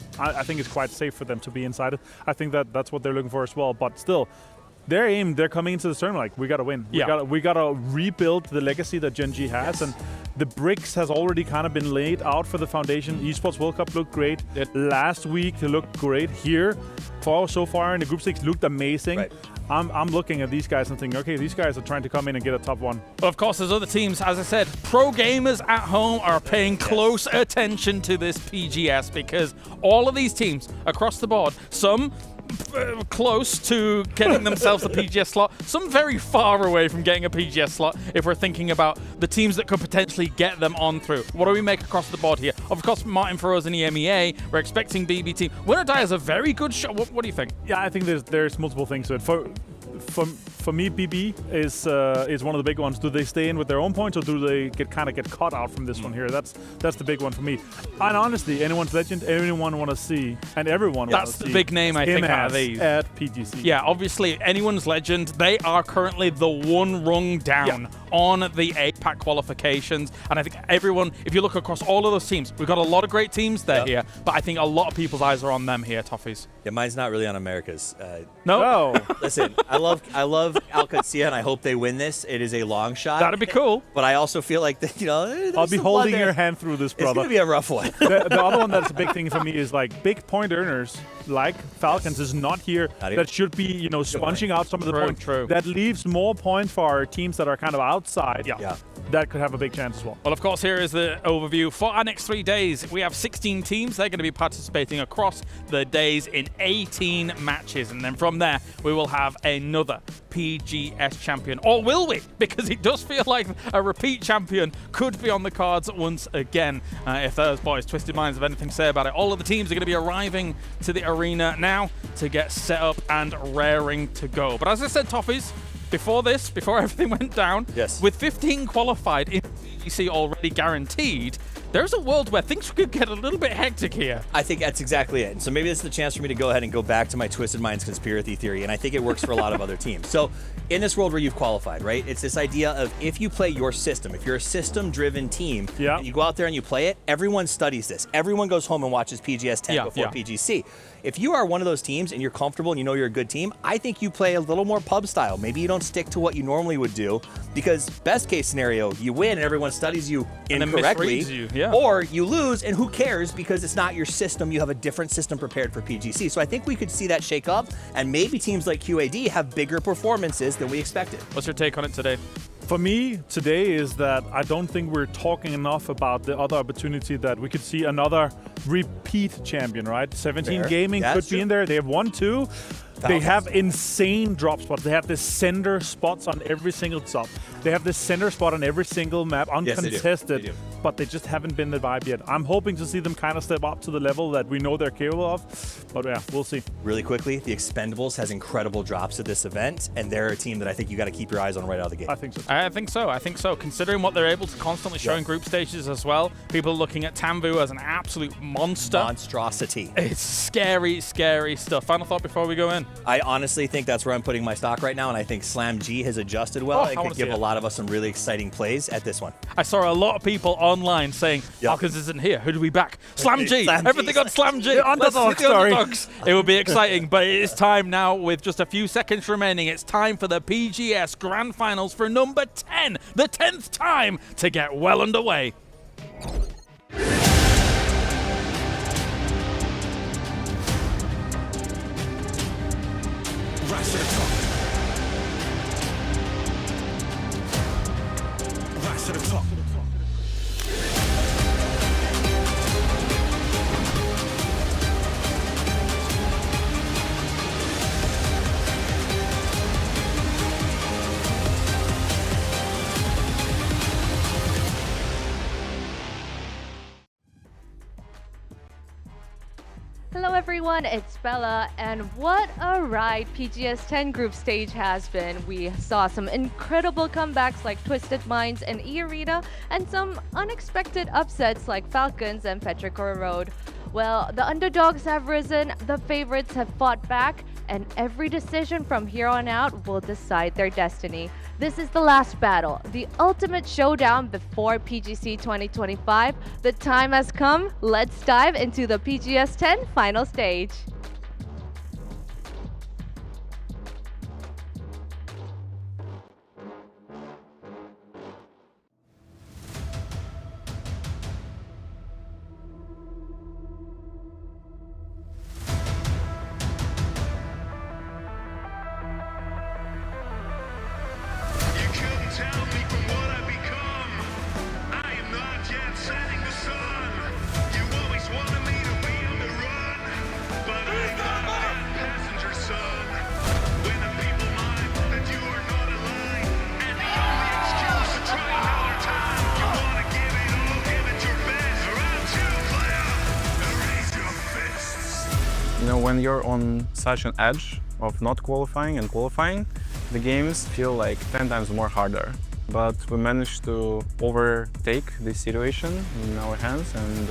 J: it's quite safe for them to be inside it. I think that's what they're looking for as well. But still, they're coming into the tournament like, we got to win. We got to rebuild the legacy that Gen G has. And the bricks has already kind of been laid out for the foundation. Esports World Cup looked great. Last week, they looked great. Here, so far in the group stage, looked amazing. I'm looking at these guys and thinking, okay, these guys are trying to come in and get a top 1.
B: Well, of course, there's other teams. As I said, pro gamers at home are paying close attention to this PGS, because all of these teams across the board, some close to getting themselves a PGS slot, some very far away from getting a PGS slot if we're thinking about the teams that could potentially get them on through. What do we make across the board here? Of course, Martin for us in the EMEA, we're expecting BB team. Winner Die is a very good shot. What do you think?
J: Yeah, I think there's multiple things to it. For me, BB is one of the big ones. Do they stay in with their own points, or do they get caught out from this one here? That's the big one for me. And honestly, anyone's legend, anyone want to see, and everyone wants to see.
B: That's the big name, I think, out of these.
J: At PGC.
B: Yeah, obviously, anyone's legend. They are currently the one rung down on the APAC qualifications. And I think everyone, if you look across all of those teams, we've got a lot of great teams there here, but I think a lot of people's eyes are on them here, Toffees.
C: Yeah, mine's not really on America's.
B: No?
C: Listen, I love Alcatia, and I hope they win this. It is a long shot.
B: That'd be cool.
C: But I also feel like,
J: I'll be holding your hand through this, brother.
C: It's going to be a rough one.
J: The other one that's a big thing for me is like big point earners like Falcons is not here. That should be, sponging out some of the points. That leaves more points for our teams that are kind of outside. That could have a big chance as well.
B: Well, of course, here is the overview. For our next 3 days, we have 16 teams. They're going to be participating across the days in 18 matches. And then from there, we will have another PGS champion. Or will we? Because it does feel like a repeat champion could be on the cards once again. If those boys, Twisted Minds, have anything to say about it. All of the teams are going to be arriving to the arena now to get set up and raring to go. But as I said, Toffees, before everything went down, with 15 qualified in PGC already guaranteed, there's a world where things could get a little bit hectic here.
C: I think that's exactly it. So maybe this is the chance for me to go ahead and go back to my Twisted Minds conspiracy theory, and I think it works for a lot of other teams. So in this world where you've qualified, right, it's this idea of if you play your system, if you're a system-driven team, and you go out there and you play it, everyone studies this. Everyone goes home and watches PGS 10 before PGC. If you are one of those teams and you're comfortable and you know you're a good team, I think you play a little more pub style. Maybe you don't stick to what you normally would do, because best case scenario, you win and everyone studies you incorrectly, or you lose and who cares because it's not your system. You have a different system prepared for PGC. So I think we could see that shake up, and maybe teams like QAD have bigger performances than we expected.
B: What's your take on it today?
J: For me, today is that I don't think we're talking enough about the other opportunity that we could see another repeat champion, right? 17 Gaming could be in there. They have 1, 2. They have insane drop spots. They have the center spots on every single top. They have the center spot on every single map, uncontested. but they just haven't been the vibe yet. I'm hoping to see them kind of step up to the level that we know they're capable of, but yeah, we'll see.
C: Really quickly, the Expendables has incredible drops at this event, and they're a team that I think you got to keep your eyes on right out of the gate.
J: I think so.
B: I think so. Considering what they're able to constantly show in group stages as well, people are looking at Tambu as an absolute monster.
C: Monstrosity.
B: It's scary, scary stuff. Final thought before we go in.
C: I honestly think that's where I'm putting my stock right now, and I think Slam G has adjusted well and could give a lot of us some really exciting plays at this one.
B: I saw a lot of people online saying, Falcons isn't here. Who do we back? Slam G. Everything on Slam G.
J: The underdogs, sorry.
B: It will be exciting, but it is time now with just a few seconds remaining. It's time for the PGS Grand Finals for number 10, the 10th time to get well underway.
D: Rise to the top. Rise to the top.
H: Hello everyone, it's Bella, and what a ride PGS 10 group stage has been. We saw some incredible comebacks like Twisted Minds and E-Arena, and some unexpected upsets like Falcons and Petrichor Road. Well, the underdogs have risen, the favorites have fought back, and every decision from here on out will decide their destiny. This is the last battle, the ultimate showdown before PGC 2025. The time has come. Let's dive into the PGS 10 final stage.
W: You know, when you're on such an edge of not qualifying and qualifying, the games feel like 10 times more harder. But we managed to overtake this situation in our hands and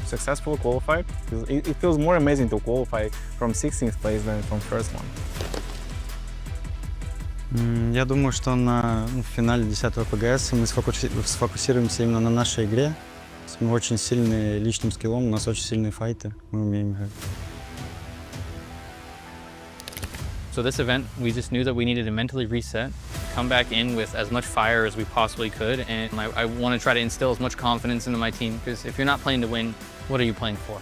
W: successfully qualify. It feels more amazing to qualify from 16th place than from first one.
I: Я думаю, что в финале 10-го ПГС мы сфокусируемся именно на нашей игре. Мы очень сильные личным скиллом, у нас очень сильные файты, мы умеем играть.
X: So this event, we just knew that we needed to mentally reset, come back in with as much fire as we possibly could, and I want to try to instill as much confidence into my team, because if you're not playing to win, what are you playing for?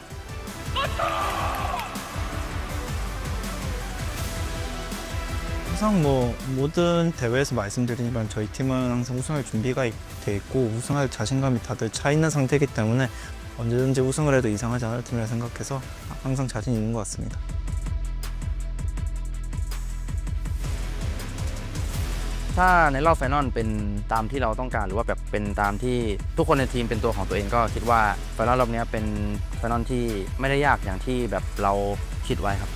I: 항상 모든 대회에서 말씀드리지만 저희 팀은 항상 우승할 준비가 돼 있고 우승할 자신감이 다들 차 있는 상태이기 때문에 언제든지 우승을 해도 이상하지 않을 팀이라 생각해서 항상 자신 있는 것 같습니다.
L: ถ้าในรอบไฟนอลเป็นตามที่เราต้องการหรือว่าแบบเป็นตามที่ทุกคนในทีมเป็นตัวของตัวเองก็คิดว่าไฟนอลรอบนี้เป็นไฟนอลที่ไม่ได้ยากอย่างที่แบบเราคิดไว้ครับ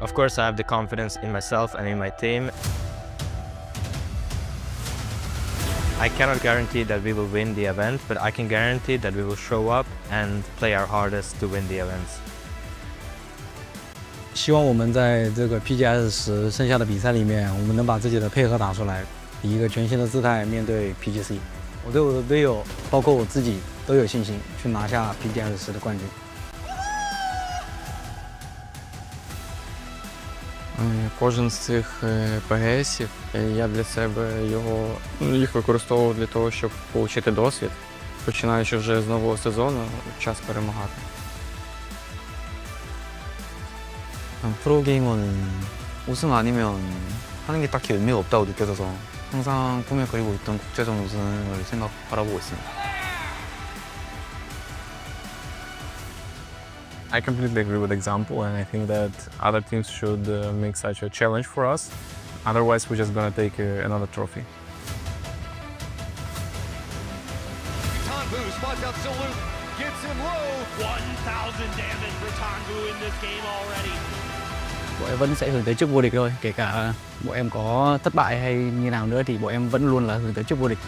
M: Of course, I have the confidence in myself and in my team. I cannot guarantee that we will win the event, but I can guarantee that we will show up and play our hardest to win the events.
I: 希望我们在这个 PGS 10剩下的比赛里面，我们能把自己的配合打出来，以一个全新的姿态面对 PGC。我对我的队友，包括我自己，都有信心去拿下 PGS 10的冠军。
X: Кожен з цих ПГСів, я для себе їх використовував для того, щоб отримати досвід. Починаючи вже з нового сезону, час перемагати.
I: 프로게이머는 우승 아니면 하는 게 딱히 의미가 없다고 느껴져서 항상 꿈에 그리고 있던 국제전 우승을 바라보고 있습니다.
W: I completely agree with the example, and I think that other teams should make such a challenge for us. Otherwise, we're just gonna take another trophy.
S: that move. Spots out Salute, gets him low.
P: 1,000 damage for Tangu in this game already.
I: Bọn em vẫn sẽ hướng tới chức vô địch thôi, kể cả bọn em có thất bại hay như nào nữa thì bọn em vẫn luôn là hướng tới chức vô địch.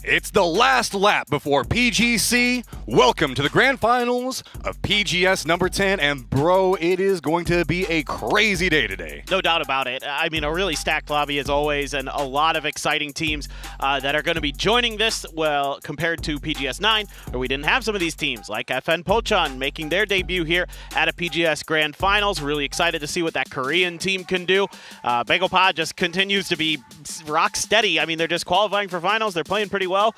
D: It's the last lap before PGC. Welcome to the grand finals of PGS number 10. And bro, it is going to be a crazy day today.
P: No doubt about it. I mean, a really stacked lobby as always, and a lot of exciting teams that are going to be joining this, well, compared to PGS 9, where we didn't have some of these teams, like FN Pochon making their debut here at a PGS Grand Finals. Really excited to see what that Korean team can do. Begopa just continues to be rock steady. I mean, they're just qualifying for finals. They're playing pretty well.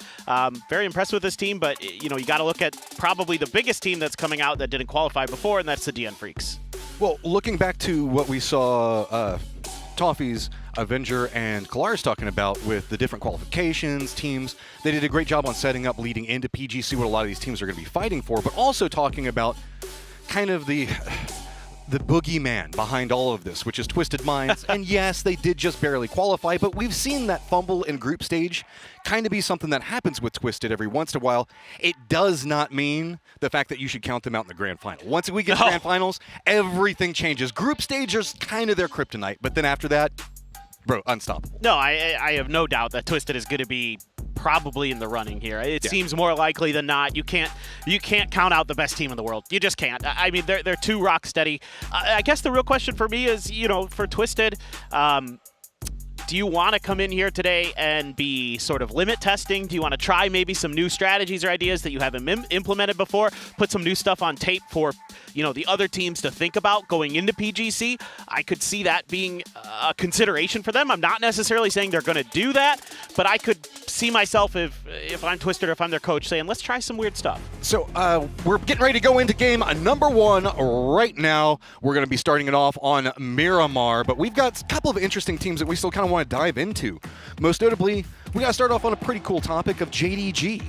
P: Very impressed with this team, but you know, you got to look at probably the biggest team that's coming out that didn't qualify before, and that's the DN Freaks.
D: Well, looking back to what we saw Toffee's, Avenger, and Kalaris talking about with the different qualifications, teams, they did a great job on setting up leading into PGC what a lot of these teams are going to be fighting for, but also talking about kind of the boogeyman behind all of this, which is Twisted Minds. And yes, they did just barely qualify, but we've seen that fumble in group stage kind of be something that happens with Twisted every once in a while. It does not mean the fact that you should count them out in the grand final. Once we get to grand finals, everything changes. Group stage is kind of their kryptonite, but then after that, bro, unstoppable.
P: No, I have no doubt that Twisted is going to be probably in the running here. It seems more likely than not. You can't count out the best team in the world. You just can't. I mean, they're too rock steady. I guess the real question for me is, you know, for Twisted, do you want to come in here today and be sort of limit testing? Do you want to try maybe some new strategies or ideas that you haven't implemented before? Put some new stuff on tape for, you know, the other teams to think about going into PGC? I could see that being a consideration for them. I'm not necessarily saying they're going to do that, but I could see myself, if I'm Twisted or if I'm their coach, saying, let's try some weird stuff.
D: So we're getting ready to go into game number 1 right now. We're going to be starting it off on Miramar, but we've got a couple of interesting teams that we still kind of want to dive into. Most notably, we got to start off on a pretty cool topic of JDG.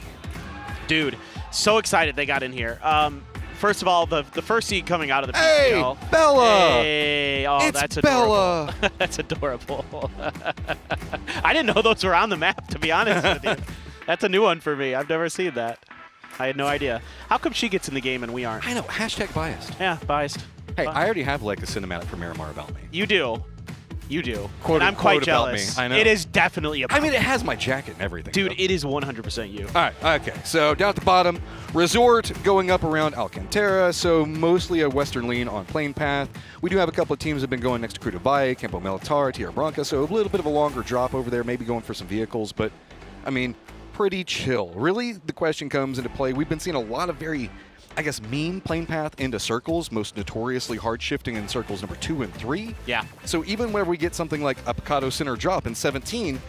P: Dude, so excited they got in here. First of all, the first seed coming out of the PCL.
D: Hey, Bella!
P: Hey, oh,
D: it's
P: that's
D: Bella.
P: Adorable. That's adorable. I didn't know those were on the map, to be honest with you. That's a new one for me. I've never seen that. I had no idea. How come she gets in the game and we aren't?
D: I know, hashtag biased.
P: Yeah, biased.
D: Hey, I already have like a cinematic for Miramar about me.
P: You do. You do.
D: Quote,
P: and I'm quite
D: about
P: jealous.
D: Me. I know.
P: It is definitely a
D: I mean, it has my jacket and everything.
P: Dude,
D: though.
P: it is 100% you.
D: All right, okay. So down at the bottom, Resort going up around Alcantara, so mostly a western lean on Plain Path. We do have a couple of teams that have been going next to Crudo Valle, Campo Militar, Tierra Branca, so a little bit of a longer drop over there, maybe going for some vehicles, but, I mean, pretty chill. Really, the question comes into play. We've been seeing a lot of very, I guess, mean Plain Path into circles, most notoriously hard shifting in circles number 2 and 3.
P: Yeah.
D: So even where we get something like a Picado Center drop in 17,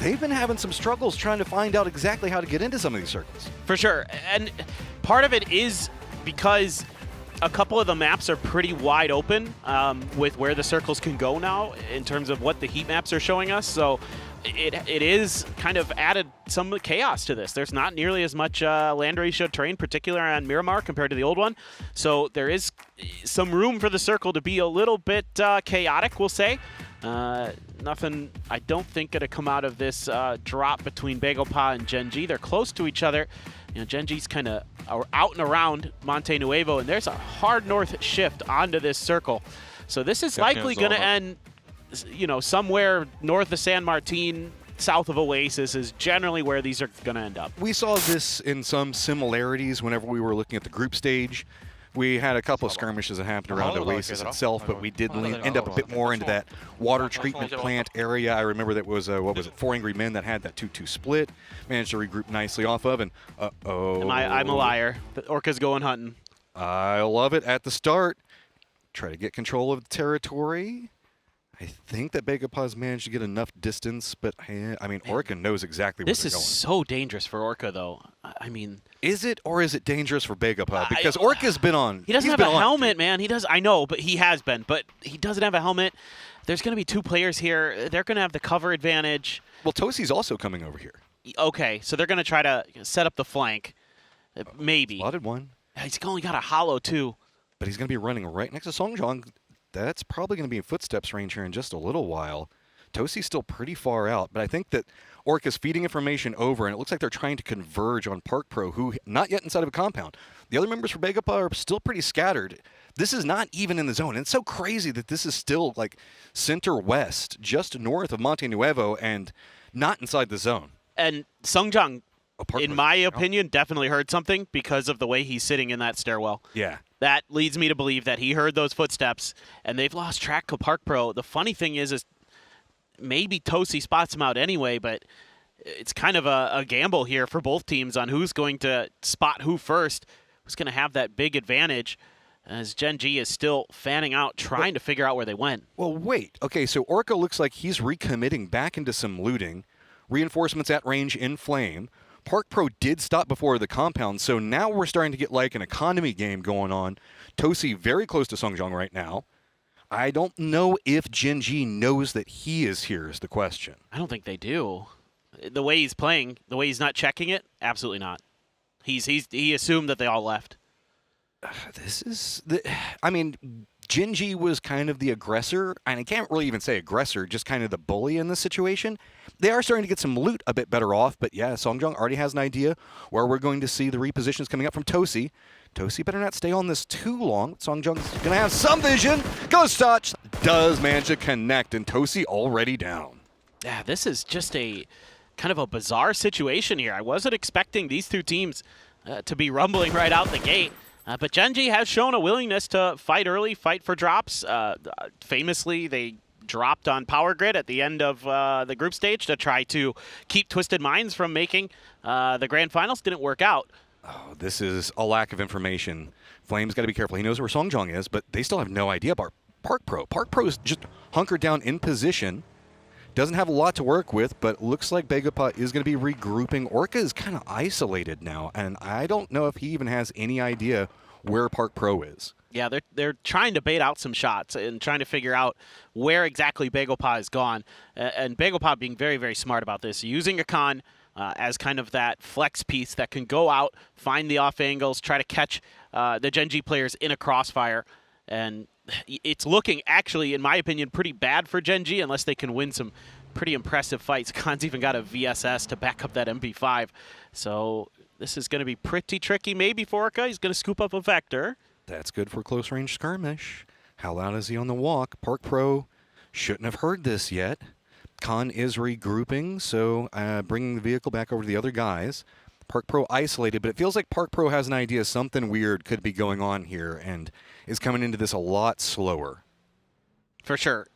D: they've been having some struggles trying to find out exactly how to get into some of these circles.
P: For sure. And part of it is because a couple of the maps are pretty wide open with where the circles can go now in terms of what the heat maps are showing us. So it is kind of added some chaos to this. There's not nearly as much land ratio terrain, particularly on Miramar, compared to the old one. So there is some room for the circle to be a little bit chaotic, we'll say. Nothing, I don't think, going to come out of this drop between Begopa and Genji. They're close to each other. You know, Genji's kind of out and around Monte Nuevo, and there's a hard north shift onto this circle. So this is likely going to end, you know, somewhere north of San Martin, south of Oasis is generally where these are going to end up.
D: We saw this in some similarities whenever we were looking at the group stage. We had a couple of skirmishes that happened around Oasis itself, but we did end up a bit more into that water treatment plant area. I remember that was, what was it, 4 Angry Men that had that 2-2 split. Managed to regroup nicely off of, and uh-oh.
P: I'm a liar. The Orca's going hunting.
D: I love it at the start. Try to get control of the territory. I think that Begopa's managed to get enough distance, but I mean, Orca knows exactly where they're going.
P: This is so dangerous for Orca, though. I mean,
D: is it, or is it dangerous for Begopa? Because Orca's been on.
P: He doesn't have a helmet, man. He does. I know, but he has been. But he doesn't have a helmet. There's going to be 2 players here. They're going to have the cover advantage.
D: Well, Tosi's also coming over here.
P: Okay, so they're going to try to set up the flank. Maybe.
D: Spotted one.
P: He's only got a hollow, too.
D: But he's going to be running right next to Songjong. That's probably going to be in footsteps range here in just a little while. Tosi's still pretty far out, but I think that Orca's feeding information over, and it looks like they're trying to converge on Park Pro, who not yet inside of a compound. The other members for Begapa are still pretty scattered. This is not even in the zone. And it's so crazy that this is still like center west, just north of Monte Nuevo, and not inside the zone.
P: And Songjong, in my opinion, definitely heard something because of the way he's sitting in that stairwell.
D: Yeah.
P: That leads me to believe that he heard those footsteps, and they've lost track of Park Pro. The funny thing is maybe Tosi spots him out anyway, but it's kind of a gamble here for both teams on who's going to spot who first, who's going to have that big advantage, as Gen G is still fanning out, trying to figure out where they went.
D: Well, wait. Okay, so Orca looks like he's recommitting back into some looting. Reinforcements at range in Flame. Park Pro did stop before the compound, so now we're starting to get like an economy game going on. Tosi very close to Songjong right now. I don't know if Gen G knows that he is here is the question.
P: I don't think they do. The way he's playing, the way he's not checking it, absolutely not. He assumed that they all left.
D: I mean, Gen G was kind of the aggressor, and I can't really even say aggressor, just kind of the bully in this situation. They are starting to get some loot a bit better off, but yeah, Songjong already has an idea where we're going to see the repositions coming up from Tosi. Tosi better not stay on this too long. Songjong's going to have some vision. Ghost Touch does manage to connect, and Tosi already down.
P: Yeah, this is just a kind of a bizarre situation here. I wasn't expecting these two teams to be rumbling right out the gate. But Gen G has shown a willingness to fight early, fight for drops. Famously, they dropped on Power Grid at the end of the group stage to try to keep Twisted Minds from making the grand finals. Didn't work out.
D: Oh, this is a lack of information. Flame's got to be careful. He knows where Songjong is, but they still have no idea about Park Pro. Park Pro is just hunkered down in position. Doesn't have a lot to work with, but looks like Begapa is going to be regrouping. Orca is kind of isolated now, and I don't know if he even has any idea where Park Pro is.
P: Yeah, they're trying to bait out some shots and trying to figure out where exactly Begapa has gone. And Begapa being very, very smart about this, using a con as kind of that flex piece that can go out, find the off angles, try to catch the Gen G players in a crossfire. And it's looking, actually, in my opinion, pretty bad for Gen G unless they can win some pretty impressive fights. Khan's even got a VSS to back up that MP5. So this is going to be pretty tricky maybe for Orca. He's going to scoop up a Vector.
D: That's good for close-range skirmish. How loud is he on the walk? Park Pro shouldn't have heard this yet. Khan is regrouping, so bringing the vehicle back over to the other guys. Park Pro isolated, but it feels like Park Pro has an idea something weird could be going on here and is coming into this a lot slower.
P: For sure.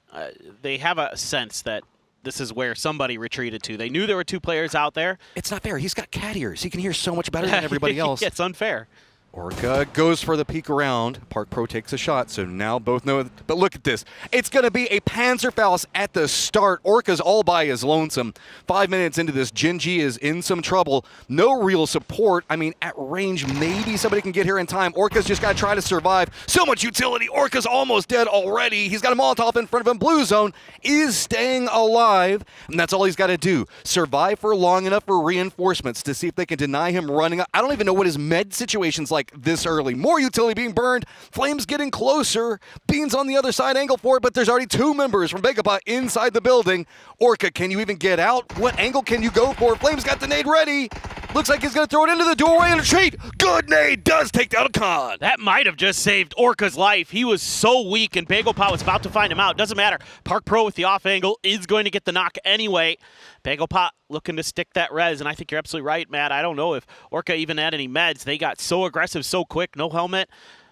P: They have a sense that this is where somebody retreated to. They knew there were two players out there.
D: It's not fair. He's got cat ears. He can hear so much better than everybody else.
P: It's unfair.
D: Orca goes for the peek around. Park Pro takes a shot, so now both know. But look at this. It's going to be a Panzerfaust at the start. Orca's all by his lonesome. 5 minutes into this, Gen G is in some trouble. No real support. I mean, at range, maybe somebody can get here in time. Orca's just got to try to survive. So much utility. Orca's almost dead already. He's got a Molotov in front of him. Blue Zone is staying alive, and that's all he's got to do. Survive for long enough for reinforcements to see if they can deny him running up. I don't even know what his med situation's like this early. More utility being burned. Flames getting closer. Beans on the other side, angle for it, but there's already two members from Begapa inside the building. Orca, can you even get out? What angle can you go for? Flames got the nade ready. Looks like he's going to throw it into the doorway and retreat. Good nade does take down a Khan.
P: That might have just saved Orca's life. He was so weak, and Begapa was about to find him out. Doesn't matter. Park Pro with the off angle is going to get the knock anyway. Begapa looking to stick that res, and I think you're absolutely right, Matt. I don't know if Orca even had any meds. They got so aggressive so quick. No helmet.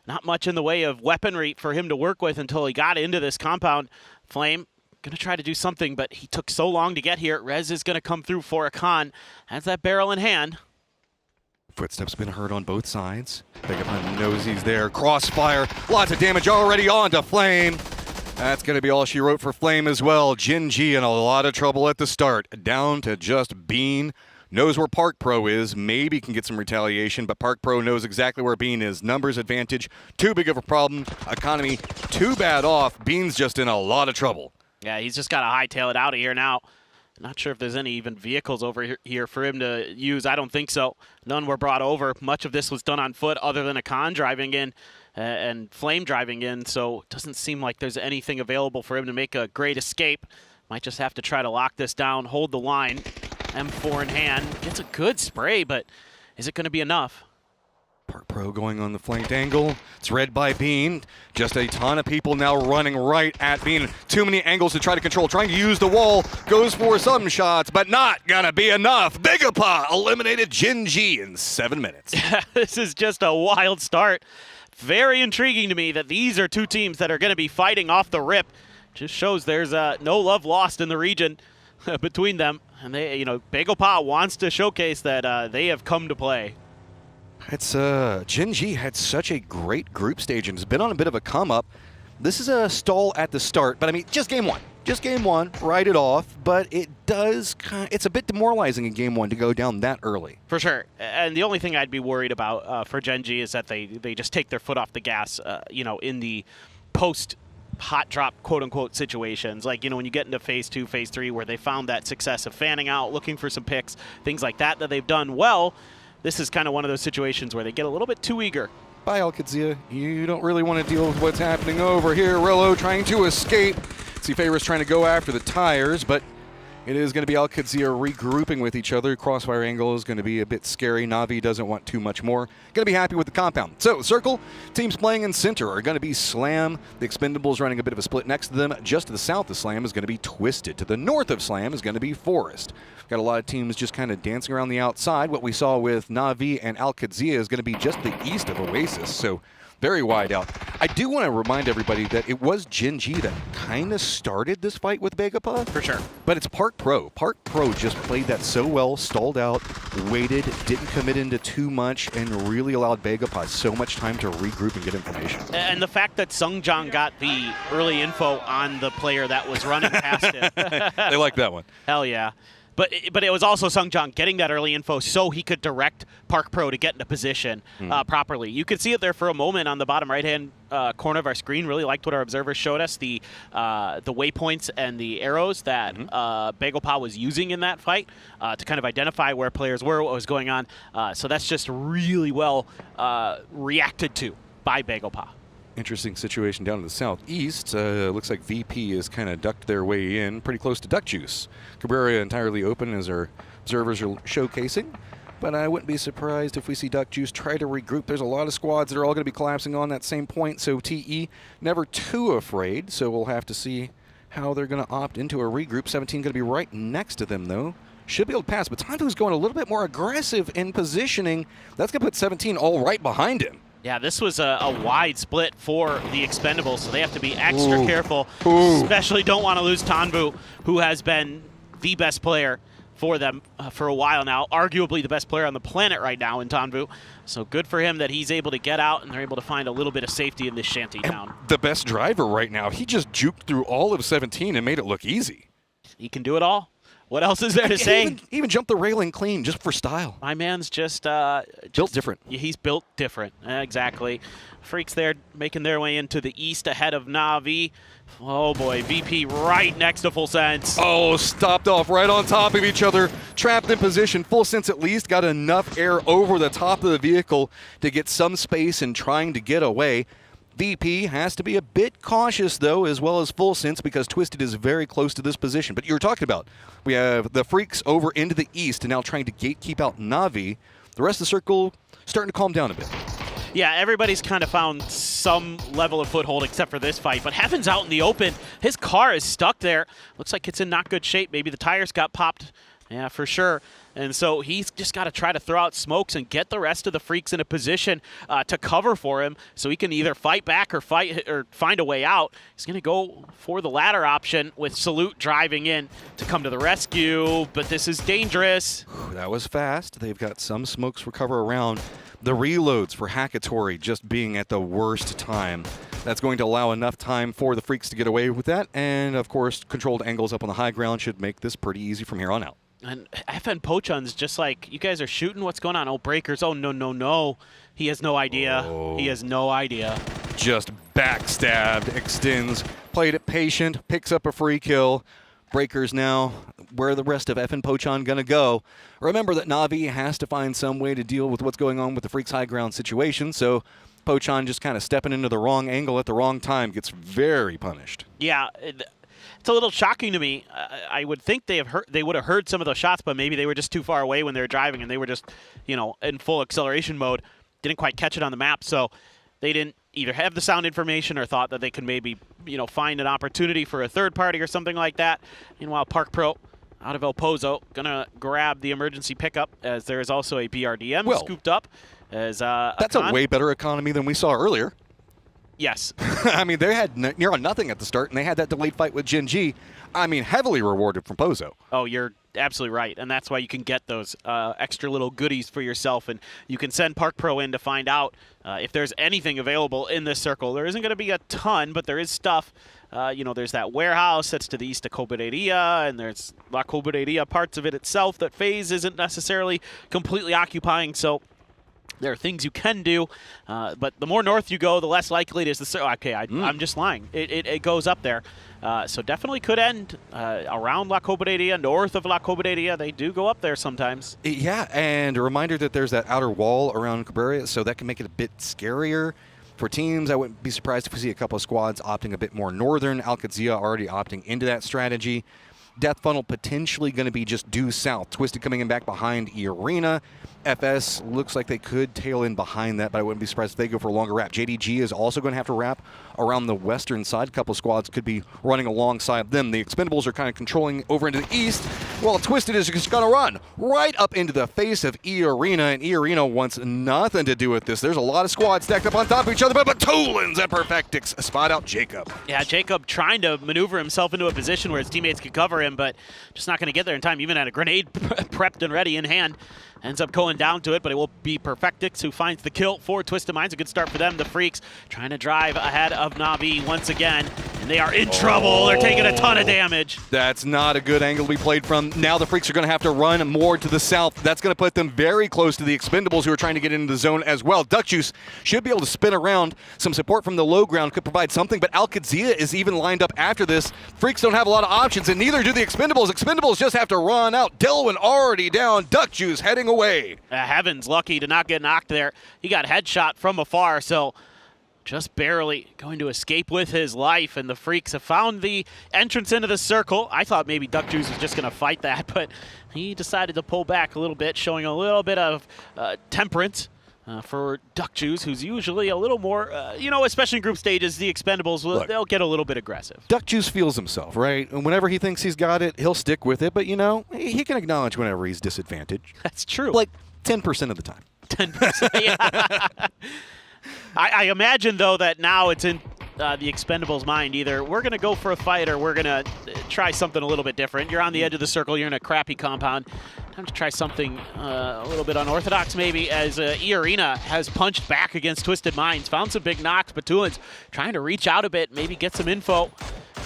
P: Not much in the way of weaponry for him to work with until he got into this compound. Flame going to try to do something, but he took so long to get here. Rez is going to come through for a Khan. Has that barrel in hand.
D: Footsteps been heard on both sides. Begapa knows he's there. Crossfire. Lots of damage already on to Flame. That's going to be all she wrote for Flame as well. Gen G in a lot of trouble at the start. Down to just Bean. Knows where Park Pro is. Maybe can get some retaliation, but Park Pro knows exactly where Bean is. Numbers advantage. Too big of a problem. Economy too bad off. Bean's just in a lot of trouble.
P: Yeah, he's just got to hightail it out of here now. Not sure if there's any even vehicles over here for him to use. I don't think so. None were brought over. Much of this was done on foot other than a Khan driving in and Flame driving in, so it doesn't seem like there's anything available for him to make a great escape. Might just have to try to lock this down, hold the line. M4 in hand. Gets a good spray, but is it going to be enough?
D: Park Pro going on the flanked angle. It's read by Bean. Just a ton of people now running right at Bean. Too many angles to try to control. Trying to use the wall. Goes for some shots, but not gonna be enough. Bigapa eliminated Jin Ji in 7 minutes.
P: This is just a wild start. Very intriguing to me that these are two teams that are going to be fighting off the rip. Just shows there's no love lost in the region between them. And they, you know, Bigapa wants to showcase that they have come to play.
D: It's Jin Ji had such a great group stage and has been on a bit of a come up. This is a stall at the start, but I mean, just game one. Just game one, write it off, but it's a bit demoralizing in game one to go down that early.
P: For sure. And the only thing I'd be worried about for Gen G is that they just take their foot off the gas, you know, in the post hot drop, quote unquote, situations. Like, you know, when you get into phase 2, phase 3, where they found that success of fanning out, looking for some picks, things like that they've done well. This is kind of one of those situations where they get a little bit too eager.
D: Bye, Alcadzia. You don't really want to deal with what's happening over here. Rello trying to escape. Favors trying to go after the tires, but it is going to be Alcadzia regrouping with each other. Crossfire angle is going to be a bit scary. Na'Vi doesn't want too much more. Going to be happy with the compound. So, Circle, teams playing in center are going to be Slam. The Expendables running a bit of a split next to them. Just to the south of Slam is going to be Twisted. To the north of Slam is going to be Forest. Got a lot of teams just kind of dancing around the outside. What we saw with Na'Vi and Alcadzia is going to be just the east of Oasis. So, very wide out. I do want to remind everybody that it was Jin Ji that kind of started this fight with Bigapa.
P: For sure.
D: But it's Park Pro. Park Pro just played that so well, stalled out, waited, didn't commit into too much, and really allowed Bigapa so much time to regroup and get information.
P: And the fact that Sungjang got the early info on the player that was running past him.
D: They like that one.
P: Hell yeah. But it was also Sungjang getting that early info so he could direct Park Pro to get into position properly. You could see it there for a moment on the bottom right-hand corner of our screen. Really liked what our observers showed us, the waypoints and the arrows that Bigapa was using in that fight to kind of identify where players were, what was going on. So that's just really well reacted to by Bigapa.
D: Interesting situation down to the southeast. Looks like VP has kind of ducked their way in, pretty close to Duck Juice. Cabrera entirely open as our observers are showcasing, but I wouldn't be surprised if we see Duck Juice try to regroup. There's a lot of squads that are all going to be collapsing on that same point, so TE never too afraid, so we'll have to see how they're going to opt into a regroup. 17 going to be right next to them, though. Should be able to pass, but Tandu's going a little bit more aggressive in positioning. That's going to put 17 all right behind him.
P: Yeah, this was a wide split for the Expendables, so they have to be extra careful. Especially don't want to lose Tanbu, who has been the best player for them for a while now. Arguably the best player on the planet right now in Tanbu. So good for him that he's able to get out and they're able to find a little bit of safety in this shanty town.
D: The best driver right now. He just juked through all of 17 and made it look easy.
P: He can do it all. What else is there to say?
D: Even jumped the railing clean just for style.
P: My man's just
D: built different.
P: Yeah, he's built different. Exactly. Freaks there making their way into the east ahead of Na'Vi. Oh boy, VP right next to Full Sense.
D: Oh, stopped off right on top of each other. Trapped in position. Full Sense at least got enough air over the top of the vehicle to get some space and trying to get away. VP has to be a bit cautious, though, as well as Full Sense, because Twisted is very close to this position. But you were talking about, we have the Freaks over into the east and now trying to gatekeep out Na'Vi. The rest of the circle starting to calm down a bit.
P: Yeah, everybody's kind of found some level of foothold except for this fight. But Heaven's out in the open. His car is stuck there. Looks like it's in not good shape. Maybe the tires got popped. Yeah, for sure. And so he's just got to try to throw out smokes and get the rest of the Freaks in a position to cover for him so he can either fight back or find a way out. He's going to go for the latter option with Salute driving in to come to the rescue, but this is dangerous.
D: That was fast. They've got some smokes recover around. The reloads for Hackatory just being at the worst time. That's going to allow enough time for the Freaks to get away with that. And, of course, controlled angles up on the high ground should make this pretty easy from here on out.
P: And FN Pochun's just like, you guys are shooting? What's going on? Oh, breakers. Oh, no, no, no. He has no idea. Oh. He has no idea.
D: Just backstabbed, extends, played it patient, picks up a free kill. breakers now. Where are the rest of F and Pochon going to go? Remember that Na'Vi has to find some way to deal with what's going on with the Freaks high ground situation, so Pochon just kind of stepping into the wrong angle at the wrong time gets very punished.
P: Yeah, it's a little shocking to me. I would think they would have heard some of those shots, but maybe they were just too far away when they were driving, and they were just, in full acceleration mode. Didn't quite catch it on the map, so they didn't either have the sound information or thought that they could maybe, find an opportunity for a third party or something like that. Meanwhile, Park Pro out of El Pozo gonna grab the emergency pickup, as there is also a BRDM scooped up. As
D: that's a way better economy than we saw earlier.
P: Yes.
D: I mean, they had near on nothing at the start, and they had that delayed fight with Gen G. I mean, heavily rewarded from Pozo.
P: Oh, you're absolutely right, and that's why you can get those extra little goodies for yourself, and you can send Park Pro in to find out if there's anything available in this circle. There isn't going to be a ton, but there is stuff. There's that warehouse that's to the east of Cobereria, and there's La Cobereria parts of it itself that FaZe isn't necessarily completely occupying, so there are things you can do, but the more north you go, the less likely it is to... Okay, I'm just lying. It goes up there. So definitely could end around La Cobereria, north of La Cobereria. They do go up there sometimes.
D: Yeah, and a reminder that there's that outer wall around Cabrera, so that can make it a bit scarier for teams. I wouldn't be surprised if we see a couple of squads opting a bit more northern. Alcazia already opting into that strategy. Death Funnel potentially going to be just due south. Twisted coming in back behind E-Arena. FS looks like they could tail in behind that, but I wouldn't be surprised if they go for a longer wrap. JDG is also going to have to wrap around the western side. A couple of squads could be running alongside them. The Expendables are kind of controlling over into the east, while Twisted is just going to run right up into the face of E-Arena, and E-Arena wants nothing to do with this. There's a lot of squads stacked up on top of each other, but Batolins at Perfectix spot out Jacob.
P: Yeah, Jacob trying to maneuver himself into a position where his teammates could cover him, but just not going to get there in time. Even had a grenade prepped and ready in hand. Ends up going down to it, but it will be Perfectix who finds the kill for Twisted Minds. A good start for them. The Freaks trying to drive ahead of Na'Vi once again, and they are in trouble. They're taking a ton of damage.
D: That's not a good angle to be played from. Now the Freaks are going to have to run more to the south. That's going to put them very close to the Expendables, who are trying to get into the zone as well. Duck Juice should be able to spin around. Some support from the low ground could provide something, but Alcazia is even lined up after this. Freaks don't have a lot of options, and neither do the Expendables. Expendables just have to run out. Delwyn already down. Duck Juice heading away.
P: Heaven's lucky to not get knocked there. He got headshot from afar, so just barely going to escape with his life, and the Freaks have found the entrance into the circle. I thought maybe Duck Juice was just going to fight that, but he decided to pull back a little bit, showing a little bit of temperance for Duck Juice, who's usually a little more, especially in group stages, the Expendables, they'll get a little bit aggressive.
D: Duck Juice feels himself, right? And whenever he thinks he's got it, he'll stick with it, but, he can acknowledge whenever he's disadvantaged.
P: That's true.
D: Like 10% of the time.
P: 10%, yeah. I imagine, though, that now it's in the Expendables' mind. Either we're going to go for a fight or we're going to try something a little bit different. You're on the edge of the circle. You're in a crappy compound. Time to try something a little bit unorthodox, maybe, as E-Arena has punched back against Twisted Minds. Found some big knocks. Batulins trying to reach out a bit, maybe get some info,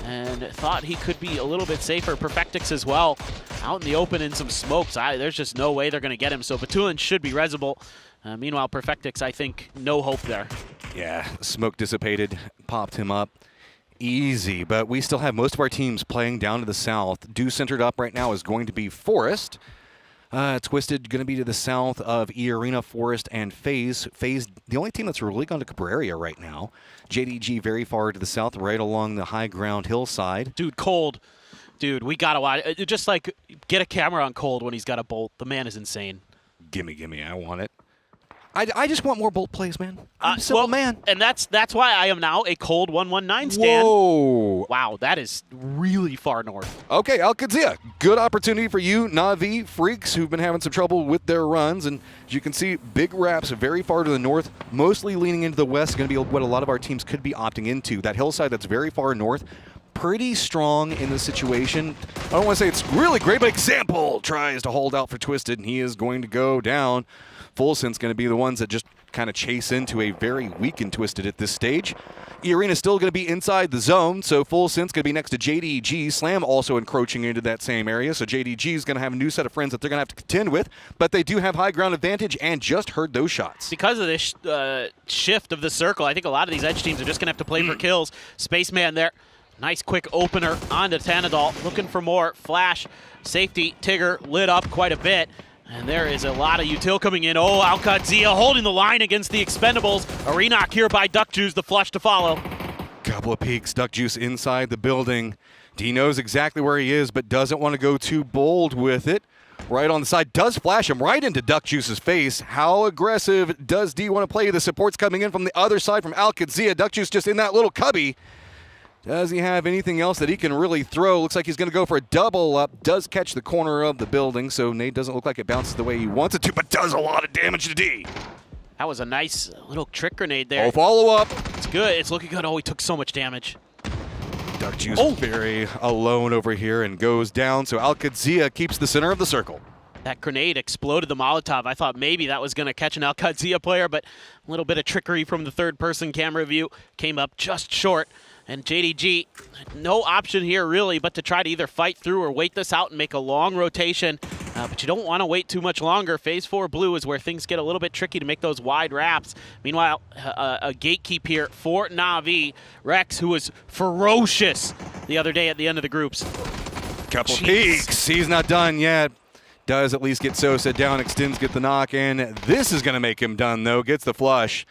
P: and thought he could be a little bit safer. Perfectix as well, out in the open in some smokes. There's just no way they're going to get him, so Batulins should be resable. Meanwhile, Perfectix, I think, no hope there.
D: Yeah, smoke dissipated, popped him up. Easy, but we still have most of our teams playing down to the south. Due centered up right now is going to be Forest. Twisted going to be to the south of E-Arena, Forest, and FaZe. FaZe, the only team that's really gone to Cabrera right now. JDG very far to the south, right along the high ground hillside.
P: Dude, Cold. Dude, we got to watch. Just like, get a camera on Cold when he's got a bolt. The man is insane.
D: Gimme, I want it. I just want more bolt plays, man. I'm a simple man.
P: And that's why I am now a Cold 119 stand.
D: Whoa.
P: Wow, that is really far north.
D: Okay, Alcazia, good opportunity for you, Na'Vi Freaks, who've been having some trouble with their runs. And as you can see, big wraps very far to the north, mostly leaning into the west, going to be what a lot of our teams could be opting into. That hillside that's very far north, pretty strong in the situation. I don't want to say it's really great, but Example tries to hold out for Twisted, and he is going to go down. Full Sense going to be the ones that just kind of chase into a very weakened Twisted at this stage. E-Arena still going to be inside the zone, so Full Sense going to be next to JDG. Slam also encroaching into that same area, so JDG is going to have a new set of friends that they're going to have to contend with, but they do have high ground advantage and just heard those shots.
P: Because of this shift of the circle, I think a lot of these edge teams are just going to have to play for kills. Spaceman there Nice quick opener onto Tanadol, looking for more. Flash, safety, Tigger lit up quite a bit. And there is a lot of util coming in. Oh, Alcadzia holding the line against the Expendables. Arenak here by Duck Juice, the flush to follow.
D: Couple of peeks, Duck Juice inside the building. D knows exactly where he is, but doesn't want to go too bold with it. Right on the side, does flash him right into Duck Juice's face. How aggressive does D want to play? The support's coming in from the other side from Alcadzia. Duck Juice just in that little cubby. Does he have anything else that he can really throw? Looks like he's going to go for a double up. Does catch the corner of the building, so Nate doesn't look like it bounces the way he wants it to, but does a lot of damage to D.
P: That was a nice little trick grenade there.
D: Oh, follow-up.
P: It's good. It's looking good. Oh, he took so much damage.
D: Duck Juice very alone over here and goes down, so Alcadzia keeps the center of the circle.
P: That grenade exploded the Molotov. I thought maybe that was going to catch an Alcadzia player, but a little bit of trickery from the third-person camera view came up just short. And JDG, no option here really but to try to either fight through or wait this out and make a long rotation. But you don't want to wait too much longer. Phase 4 blue is where things get a little bit tricky to make those wide wraps. Meanwhile, a gatekeep here for Na'Vi. Rex, who was ferocious the other day at the end of the groups.
D: Couple peeks. He's not done yet. Does at least get Sosa down, extends, get the knock in. This is going to make him done, though. Gets the flush.